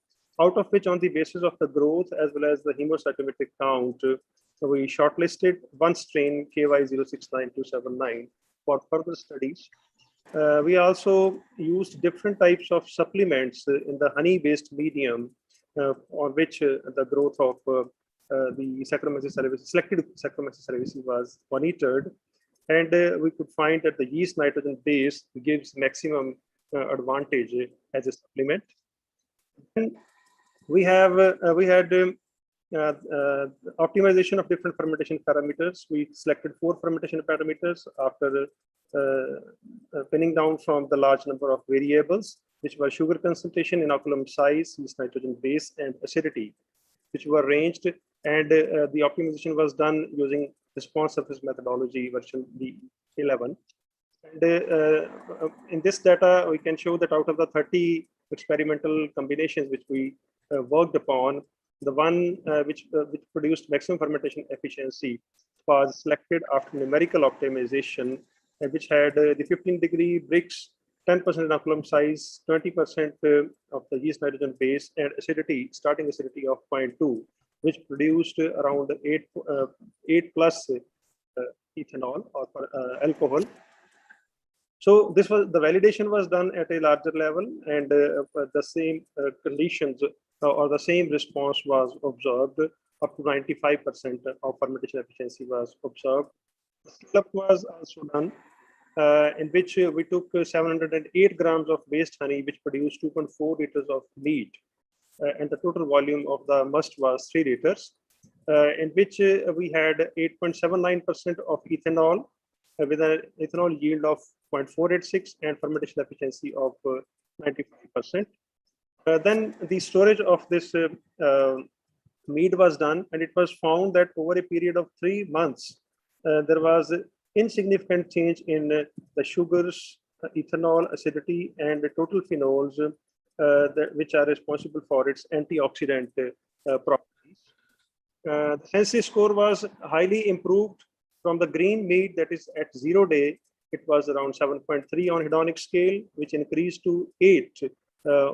out of which on the basis of the growth as well as the hemocytometric count, we shortlisted 1 strain KY069279 for further studies. We also used different types of supplements in the honey-based medium on which the growth of the Saccharomyces cerevisiae, selected Saccharomyces cerevisiae was monitored, and we could find that the yeast nitrogen base gives maximum advantage as a supplement. And we had optimization of different fermentation parameters. We selected 4 fermentation parameters after pinning down from the large number of variables, which were sugar concentration, inoculum size, yeast nitrogen base, and acidity, which were ranged, and the optimization was done using response surface methodology version B11. And in this data, we can show that out of the 30 experimental combinations which we worked upon, the one which produced maximum fermentation efficiency was selected after numerical optimization, which had the 15-degree bricks, 10% inoculum size, 20% of the yeast nitrogen base, and acidity, starting acidity of 0.2, which produced around 8 plus ethanol or alcohol. So this was the validation was done at a larger level, and the same conditions or the same response was observed. Up to 95% of fermentation efficiency was observed. The scale-up was also done, in which we took 708 grams of waste honey, which produced 2.4 liters of meat, and the total volume of the must was 3 liters, in which we had 8.79% of ethanol, with an ethanol yield of 0.486 and fermentation efficiency of 95%. Then the storage of this meat was done, and it was found that over a period of 3 months, there was insignificant change in the sugars, ethanol, acidity, and the total phenols, which are responsible for its antioxidant properties. The Sensi score was highly improved from the green meat, that is at 0 day. It was around 7.3 on hedonic scale, which increased to 8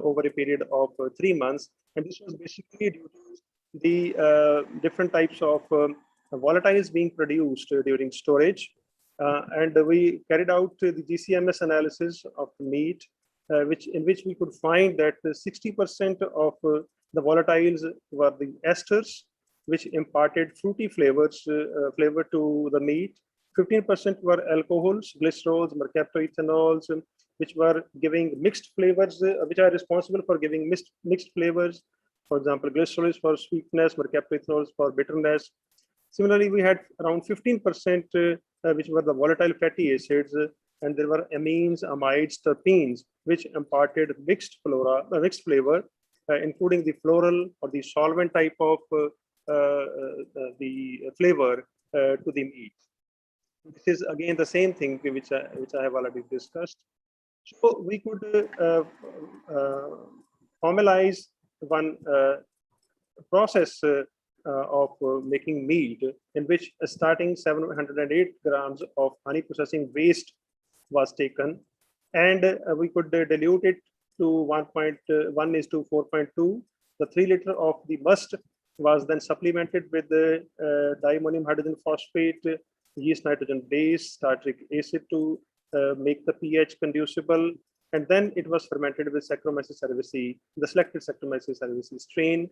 over a period of 3 months. And this was basically due to the different types of volatiles being produced during storage. And we carried out the GCMS analysis of the meat, in which we could find that 60% of the volatiles were the esters, which imparted fruity flavor to the meat. 15% were alcohols, glycerols, mercaptoethanols, which were giving mixed flavors, which are responsible for giving mixed flavors. For example, glycerol is for sweetness, mercaptoethanol is for bitterness. Similarly, we had around 15%, which were the volatile fatty acids, and there were amines, amides, terpenes, which imparted mixed flavor, including the floral or the solvent type of the flavor to the meat. This is again the same thing which I have already discussed. So we could formalize one process of making meat, in which starting 708 grams of honey processing waste was taken, and we could dilute it to 1:4.2. The 3 liter of the must was then supplemented with the diammonium hydrogen phosphate, yeast nitrogen base, tartaric acid to make the pH conducible, and then it was fermented with Saccharomyces cerevisiae, the selected Saccharomyces cerevisiae strain.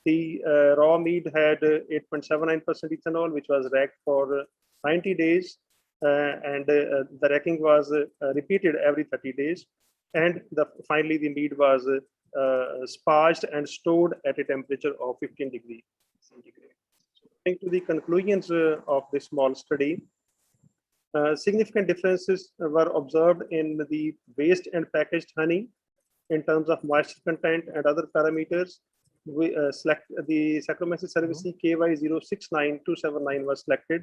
The raw meat had 8.79% ethanol, which was racked for 90 days, and the racking was repeated every 30 days. And finally, the meat was sparged and stored at a temperature of 15 degrees centigrade. So, coming to the conclusions of this small study, significant differences were observed in the waste and packaged honey in terms of moisture content and other parameters. We select the Saccharomyces cerevisiae KY069279 was selected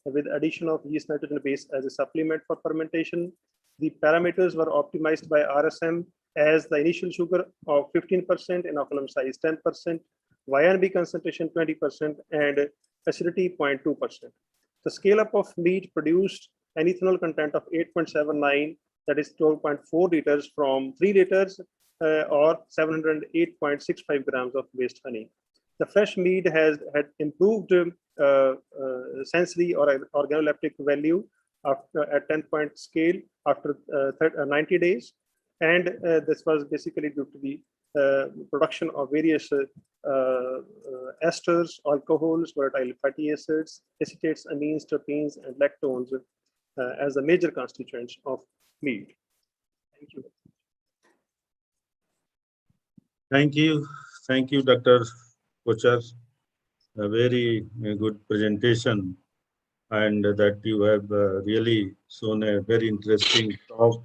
with addition of yeast nitrogen base as a supplement for fermentation. The parameters were optimized by RSM as the initial sugar of 15%, inoculum size 10%, YNB concentration 20%, and acidity 0.2%. The scale up of meat produced an ethanol content of 8.79, that is 12.4 liters from 3 liters or 708.65 grams of waste honey. The fresh meat had improved sensory or organoleptic value at 10-point scale after 90 days. And this was basically due to the production of various esters, alcohols, volatile fatty acids, acetates, amines, terpenes, and lactones as the major constituents of meat. Thank you. Thank you. Thank you, Dr. Kochar. A very good presentation, and that you have really shown a very interesting talk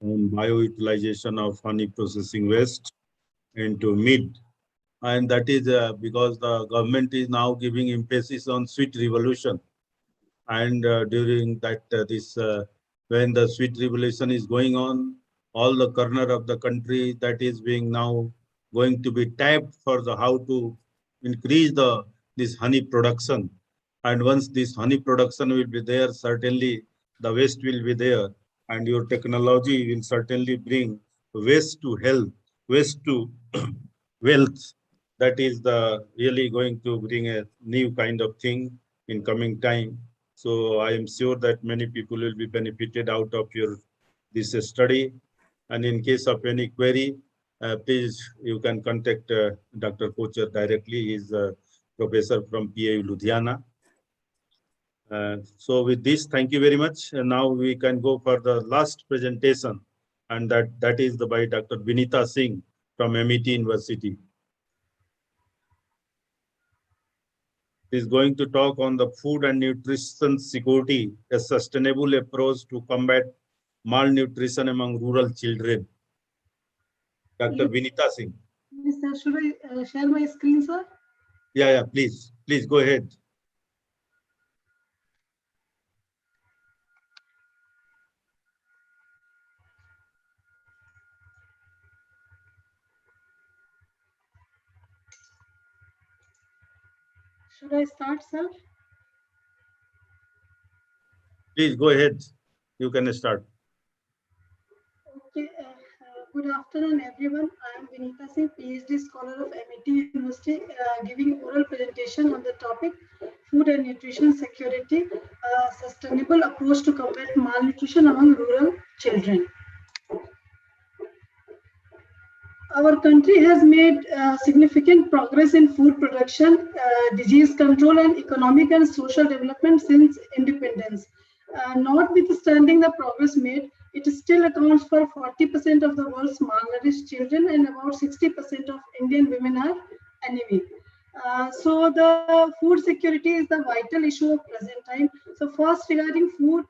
on bioutilization of honey processing waste into meat. And that is because the government is now giving emphasis on sweet revolution. And during that, when the sweet revolution is going on, all the corner of the country that is being now going to be tapped for the how to increase this honey production. And once this honey production will be there, certainly the waste will be there, and your technology will certainly bring waste to health, waste to wealth. That is the really going to bring a new kind of thing in coming time. So I am sure that many people will be benefited out of your this study. And in case of any query, please, you can contact Dr. Kocher directly. He is a professor from PAU Ludhiana. So with this, thank you very much. And now we can go for the last presentation, and that is by Dr. Vinita Singh from MIT University. Is going to talk on the food and nutrition security, a sustainable approach to combat malnutrition among rural children. Dr. Vinita Singh. Yes, sir. Should I share my screen, sir? Yeah, please go ahead. Should I start, sir? Please go ahead. You can start. Okay. Good afternoon, everyone. I am Vinita Singh, PhD scholar of MIT University, giving oral presentation on the topic food and nutrition security, sustainable approach to combat malnutrition among rural children. Our country has made significant progress in food production, disease control, and economic and social development since independence. Notwithstanding the progress made, it still accounts for 40% of the world's malnourished children, and about 60% of Indian women are anemic. So the food security is the vital issue of present time. So first, regarding food,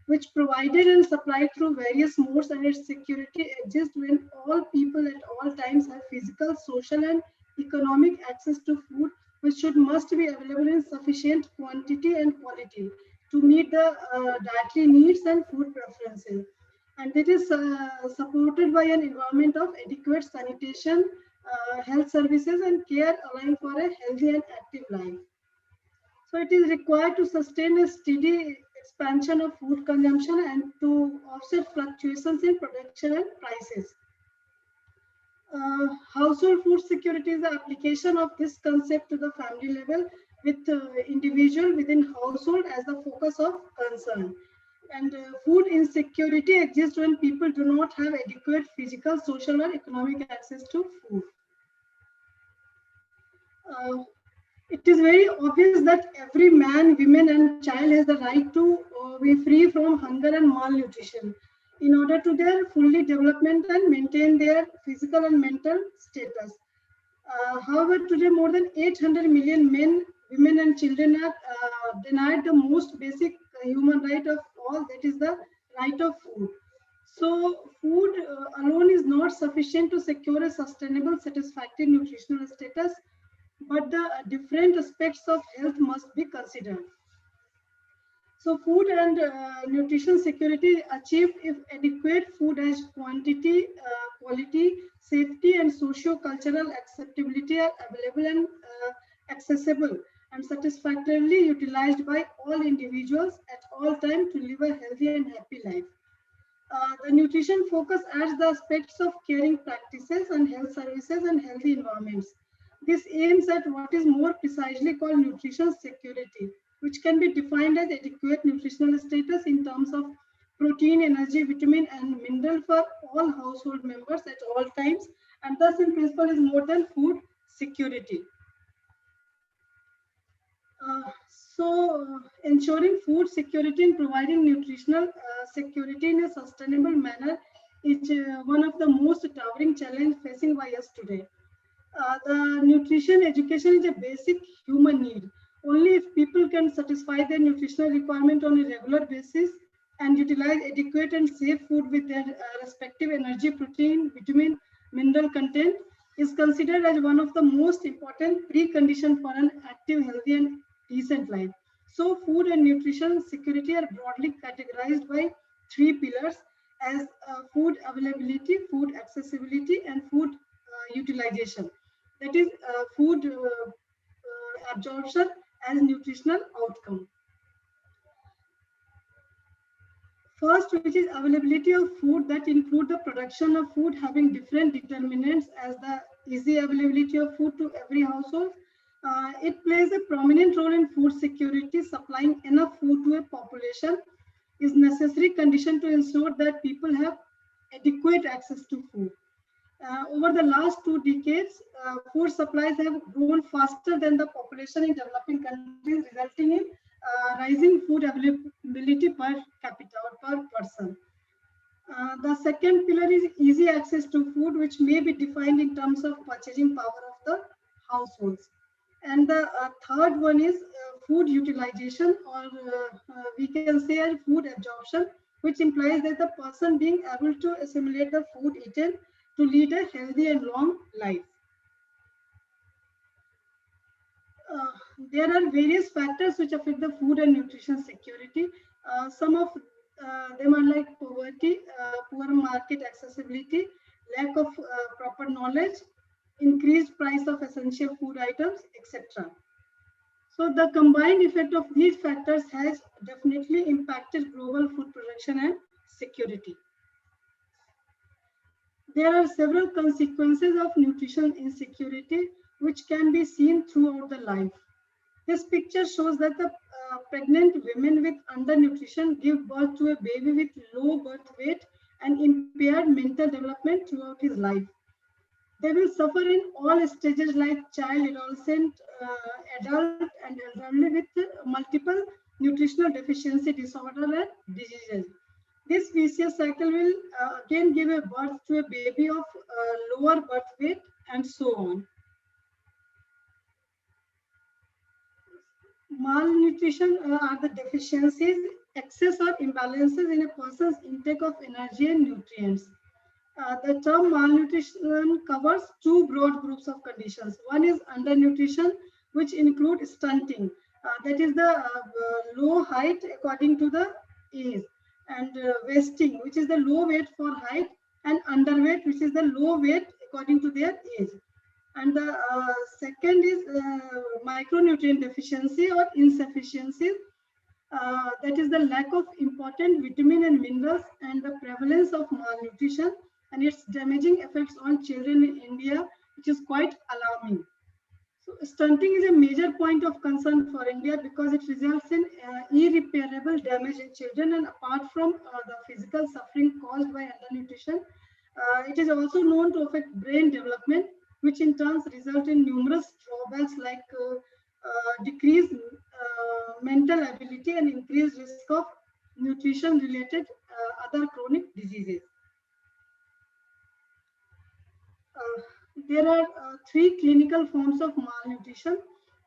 which provided and supplied through various modes, and its security exists when all people at all times have physical, social, and economic access to food, which must be available in sufficient quantity and quality to meet the dietary needs and food preferences. And it is supported by an environment of adequate sanitation, health services, and care, allowing for a healthy and active life. So it is required to sustain a steady expansion of food consumption and to offset fluctuations in production and prices. Household food security is the application of this concept to the family level, with individual within household as the focus of concern. And food insecurity exists when people do not have adequate physical, social, or economic access to food. It is very obvious that every man, woman, and child has the right to be free from hunger and malnutrition in order to their fully development and maintain their physical and mental status. However, today more than 800 million men, women, and children are denied the most basic human right of all, that is the right of food. So food alone is not sufficient to secure a sustainable, satisfactory nutritional status, but the different aspects of health must be considered. So food and nutrition security achieved if adequate food has quantity, quality, safety, and socio-cultural acceptability are available and accessible and satisfactorily utilized by all individuals at all times to live a healthy and happy life. The nutrition focus adds the aspects of caring practices and health services and healthy environments. This aims at what is more precisely called nutrition security, which can be defined as adequate nutritional status in terms of protein, energy, vitamin, and mineral for all household members at all times, and thus in principle is more than food security. Ensuring food security and providing nutritional security in a sustainable manner is one of the most towering challenges facing by us today. The nutrition education is a basic human need. Only if people can satisfy their nutritional requirement on a regular basis and utilize adequate and safe food with their respective energy, protein, vitamin, mineral content is considered as one of the most important preconditions for an active, healthy, and decent life. So food and nutrition security are broadly categorized by three pillars as food availability, food accessibility, and food utilization. That is food absorption as nutritional outcome. First, which is availability of food, that include the production of food having different determinants as the easy availability of food to every household. It plays a prominent role in food security, supplying enough food to a population is necessary condition to ensure that people have adequate access to food. Over the last 2 decades, food supplies have grown faster than the population in developing countries, resulting in rising food availability per capita or per person. The second pillar is easy access to food, which may be defined in terms of purchasing power of the households. And the third one is food utilization, or we can say food absorption, which implies that the person being able to assimilate the food eaten to lead a healthy and long life. There are various factors which affect the food and nutrition security. Some of them are like poverty, poor market accessibility, lack of proper knowledge, increased price of essential food items, etc. So the combined effect of these factors has definitely impacted global food production and security. There are several consequences of nutrition insecurity which can be seen throughout the life. This picture shows that the pregnant women with undernutrition give birth to a baby with low birth weight and impaired mental development throughout his life. They will suffer in all stages like child, adolescent, adult and elderly with multiple nutritional deficiency disorder and diseases. This vicious cycle will again give a birth to a baby of lower birth weight and so on. Malnutrition are the deficiencies, excess or imbalances in a person's intake of energy and nutrients. The term malnutrition covers two broad groups of conditions. One is undernutrition, which include stunting, that is the low height according to the age, and wasting, which is the low weight for height, and underweight, which is the low weight according to their age. And the second is micronutrient deficiency or insufficiency. That is the lack of important vitamin and minerals and the prevalence of malnutrition and its damaging effects on children in India, which is quite alarming. So stunting is a major point of concern for India because it results in irreparable damage in children, and apart from the physical suffering caused by undernutrition, it is also known to affect brain development, which in turn result in numerous drawbacks like decreased mental ability and increased risk of nutrition related other chronic diseases. There are three clinical forms of malnutrition,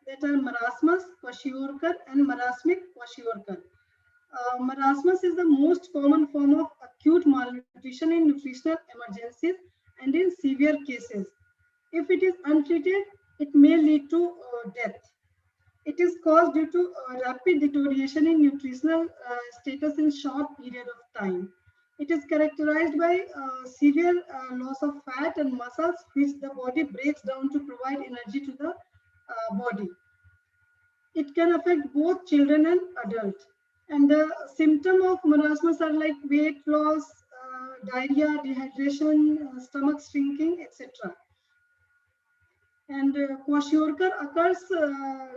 that are marasmus, kwashiorkor and marasmic kwashiorkor. Marasmus is the most common form of acute malnutrition in nutritional emergencies and in severe cases. If it is untreated, it may lead to death. It is caused due to rapid deterioration in nutritional status in short period of time. It is characterized by severe loss of fat and muscles, which the body breaks down to provide energy to the body. It can affect both children and adults. And the symptoms of marasmus are like weight loss, diarrhea, dehydration, stomach shrinking, etc. And kwashiorkor occurs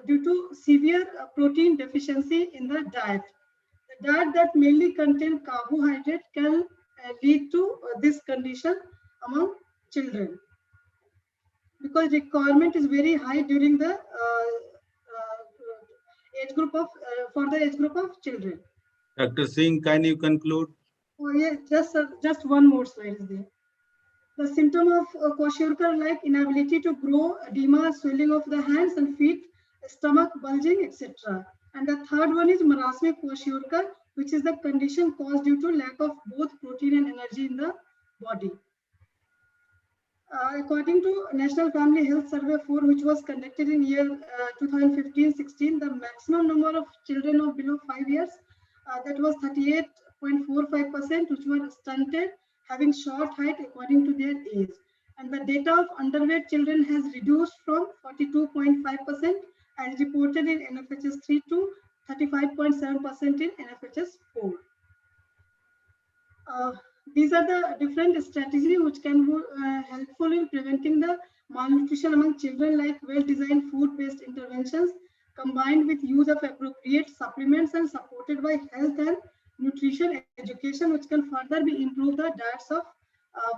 due to severe protein deficiency in the diet. The diet that mainly contains carbohydrate can lead to this condition among children, because requirement is very high during the age group of for the age group of children. Dr. Singh, can you conclude? Oh yeah, just one more slide is there. The symptom of kwashiorkor like inability to grow, edema, swelling of the hands and feet, stomach bulging, etc. And the third one is marasmic kwashiorkor, which is the condition caused due to lack of both protein and energy in the body. According to National Family Health Survey 4, which was conducted in year 2015-16, the maximum number of children of below 5 years, that was 38.45%, which were stunted, having short height according to their age. And the data of underweight children has reduced from 42.5% as reported in NFHS 3 to 35.7% in NFHS 4. These are the different strategies which can be helpful in preventing the malnutrition among children, like well-designed food-based interventions combined with use of appropriate supplements and supported by health and nutrition education, which can further be improve the diets of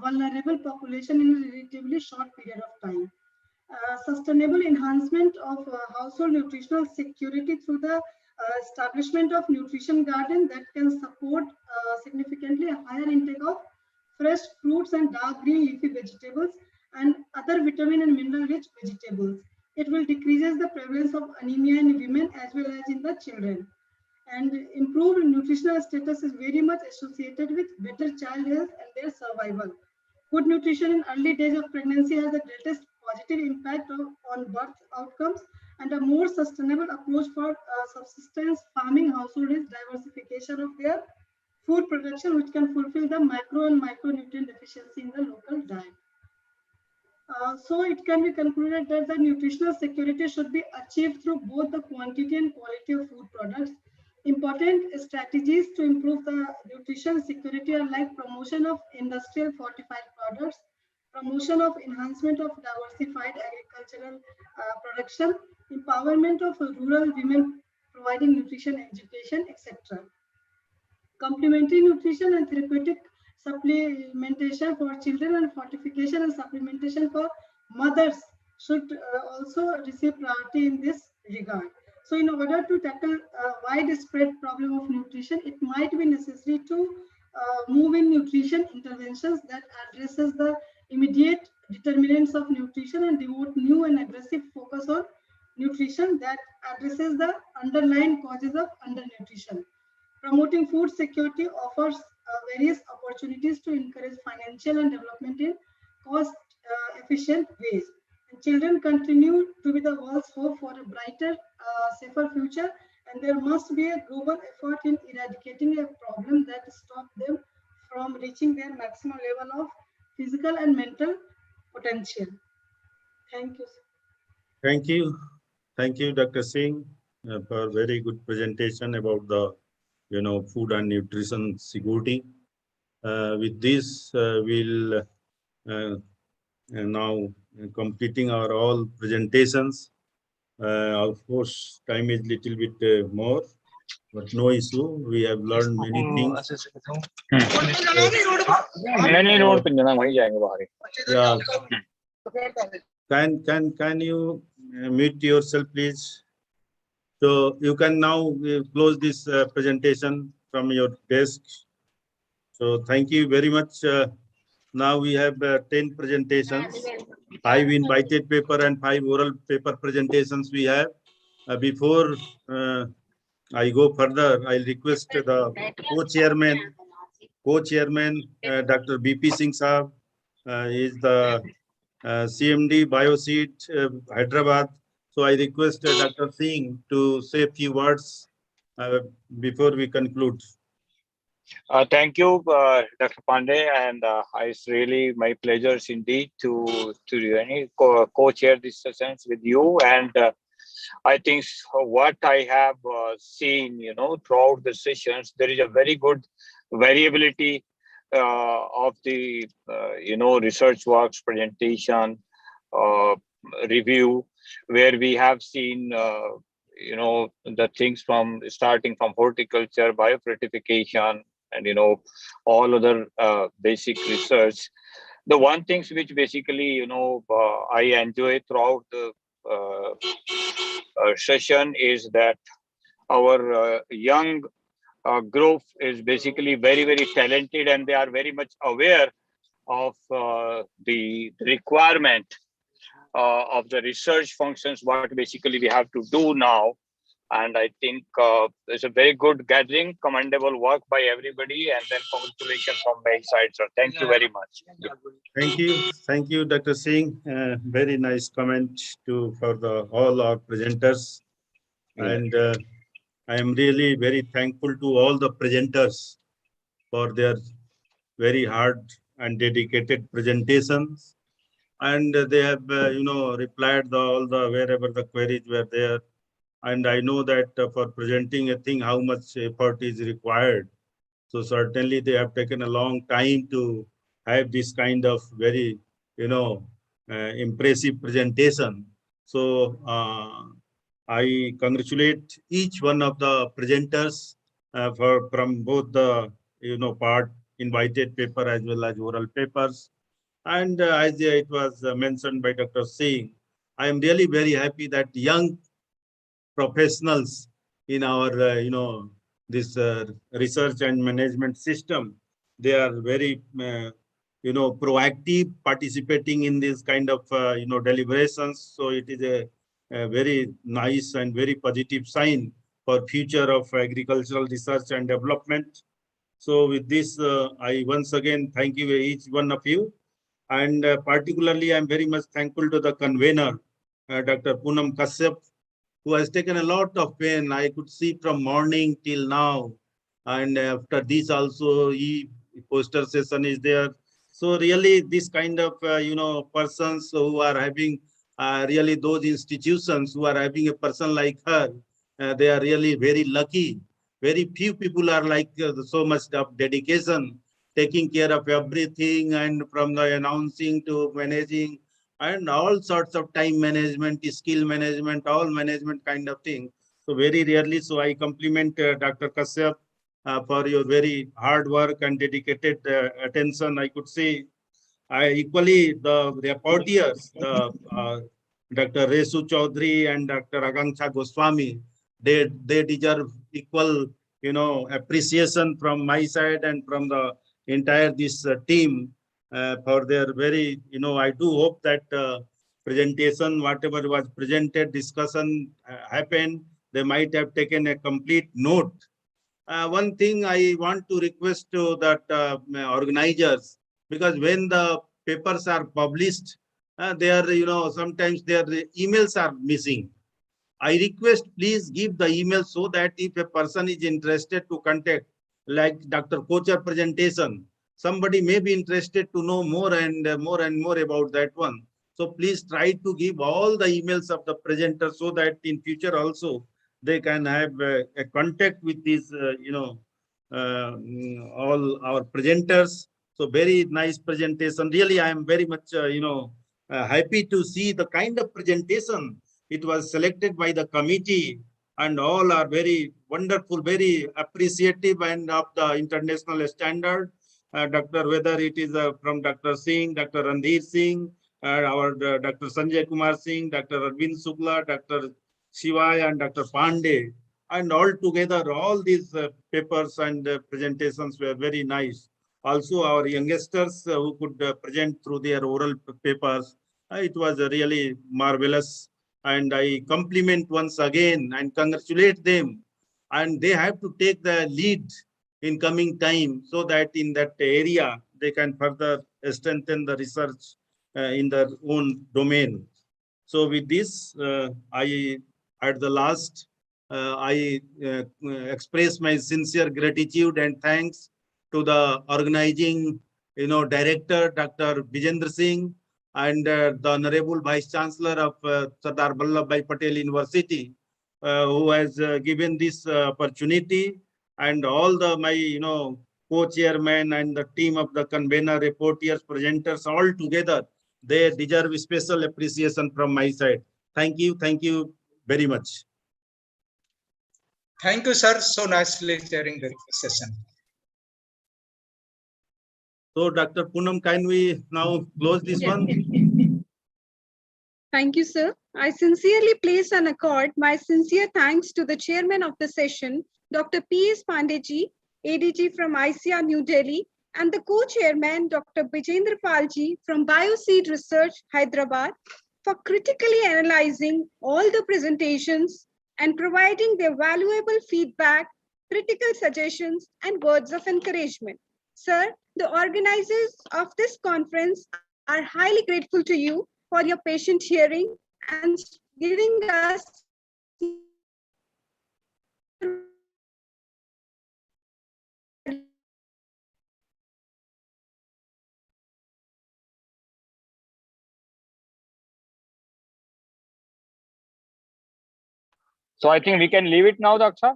vulnerable population in a relatively short period of time. Sustainable enhancement of household nutritional security through the establishment of nutrition garden that can support significantly a higher intake of fresh fruits and dark green leafy vegetables and other vitamin and mineral rich vegetables. It will decreases the prevalence of anemia in women as well as in the children. And improved nutritional status is very much associated with better child health and their survival. Good nutrition in early days of pregnancy has the greatest positive impact on birth outcomes, and a more sustainable approach for subsistence farming household is diversification of their food production, which can fulfill the macro and micronutrient deficiency in the local diet. So it can be concluded that the nutritional security should be achieved through both the quantity and quality of food products. Important strategies to improve the nutrition security are like promotion of industrial fortified products, promotion of enhancement of diversified agricultural production, empowerment of rural women providing nutrition education, etc. Complementary nutrition and therapeutic supplementation for children and fortification and supplementation for mothers should also receive priority in this regard. So in order to tackle a widespread problem of nutrition, it might be necessary to move in nutrition interventions that addresses the immediate determinants of nutrition and devote new and aggressive focus on nutrition that addresses the underlying causes of undernutrition. Promoting food security offers various opportunities to encourage financial and development in cost-efficient ways. And children continue to be the world's hope for a brighter, safer future, and there must be a global effort in eradicating a problem that stops them from reaching their maximum level of physical and mental potential. Thank you. Thank you. Thank you, Dr. Singh, for a very good presentation about the food and nutrition security. With this, we'll now completing our all presentations. Of course, time is little bit more, but no issue. We have learned many things. Yeah. Can you mute yourself, please? So you can now close this presentation from your desk. So thank you very much. Now we have 10 presentations, 5 invited paper and 5 oral paper presentations we have. Before I go further, I'll request the co-chairman, Dr. BP Singh Saab, is the CMD Bioseed Hyderabad. So I request Dr. Singh to say a few words before we conclude. Thank you, Dr. Pandey, and it's really my pleasure indeed to co-chair this sessions with you. And I think what I have seen, throughout the sessions, there is a very good variability of the, research works, presentation, review, where we have seen, the things from starting from horticulture, biofortification, and, all other basic research. The one things which basically, I enjoy throughout the session is that our young group is basically very, very talented, and they are very much aware of the requirement of the research functions, what basically we have to do now. And I think it's a very good gathering, commendable work by everybody, and then congratulations from my side, sir. Thank you very much. Thank you, Dr. Singh. Very nice comment for all our presenters. And I am really very thankful to all the presenters for their very hard and dedicated presentations. And they have, replied all the wherever the queries were there. And I know that for presenting a thing, how much effort is required. So certainly they have taken a long time to have this kind of very, impressive presentation. So I congratulate each one of the presenters from both the part invited paper as well as oral papers. And as it was mentioned by Dr. Singh, I am really very happy that young professionals in our this research and management system, they are very proactive, participating in this kind of deliberations. So it is a very nice and very positive sign for future of agricultural research and development. So with this, I once again thank you each one of you, and particularly I'm very much thankful to the convener, Dr. Poonam Kashyap, who has taken a lot of pain. I could see from morning till now. And after this also, poster session is there. So really this kind of, persons who are having really those institutions who are having a person like her, they are really very lucky. Very few people are like so much of dedication, taking care of everything, and from the announcing to managing and all sorts of time management, skill management, all management kind of thing. So very rarely, so I compliment Dr. Kashyap for your very hard work and dedicated attention. I could say equally the reporters, the Dr. Resu Chaudhary and Dr. Akanksha Goswami, they deserve equal, appreciation from my side and from the entire this team for their very, I do hope that presentation, whatever was presented, discussion happened, they might have taken a complete note. One thing I want to request to that organizers, because when the papers are published, they are, sometimes their emails are missing. I request please give the email so that if a person is interested to contact, like Dr. Kocher presentation, somebody may be interested to know more and more and more about that one. So please try to give all the emails of the presenter so that in future also they can have a contact with these, all our presenters. So very nice presentation. Really, I am very much, happy to see the kind of presentation. It was selected by the committee, and all are very wonderful, very appreciative and of the international standard. Dr. Whether it is from Dr. Singh, Dr. Randhir Singh, our Dr. Sanjay Kumar Singh, Dr. Arvind Sukla, Dr. Shivai, and Dr. Pandey, and all together, all these papers and presentations were very nice. Also, our youngsters who could present through their oral papers, it was really marvelous. And I compliment once again and congratulate them. And they have to take the lead in coming time so that in that area, they can further strengthen the research in their own domain. So with this, I, at the last, I express my sincere gratitude and thanks to the organizing, director, Dr. Vijendra Singh, and the Honorable Vice Chancellor of Sardar Vallabhbhai Patel University, who has given this opportunity, and all the my co-chairman and the team of the convener, reporters, presenters, all together. They deserve special appreciation from my side. Thank you very much. Thank you, sir. So nicely chairing the session. So, Dr. Poonam, can we now close this one? Thank you, sir. I sincerely place and accord my sincere thanks to the chairman of the session, Dr. P.S. Pandey, ADG from ICR New Delhi, and the co-chairman, Dr. Bijendra Palji from Bioseed Research, Hyderabad, for critically analyzing all the presentations and providing their valuable feedback, critical suggestions, and words of encouragement. Sir, the organizers of this conference are highly grateful to you for your patient hearing and giving us So I think we can leave it now, Doctor.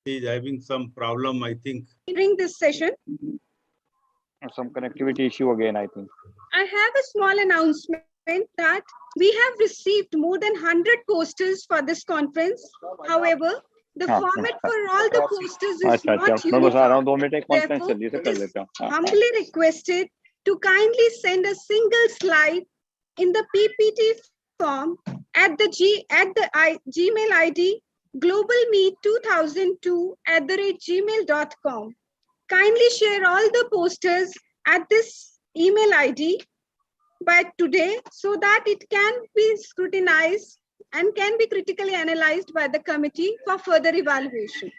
He is having some problem, I think. During this session, Some connectivity issue again, I think. I have a small announcement that we have received more than 100 posters for this conference. However, The हाँ, format for all the posters is अच्छा not अच्छा मैं बस आ रहा हूँ 2 minute एक conference Therefore, चल रही है तो it कर is लेते हैं हाँ, हाँ। humbly requested to kindly send a single slide in the PPT form at the Gmail ID globalmeet2002@gmail.com. Kindly share all the posters at this email ID by today so that it can be scrutinized and can be critically analyzed by the committee for further evaluation.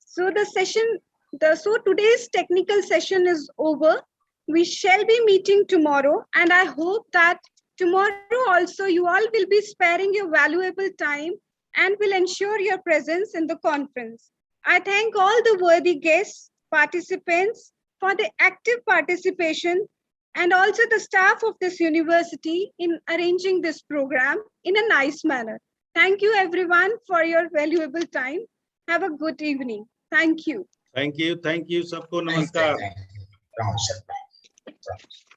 So today's technical session is over. We shall be meeting tomorrow, and I hope that tomorrow also you all will be sparing your valuable time and will ensure your presence in the conference. I thank all the worthy guests, participants for the active participation, and also the staff of this university in arranging this program in a nice manner. Thank you everyone for your valuable time. Have a good evening. Thank you. Thank you सबको नमस्कार. Thank you.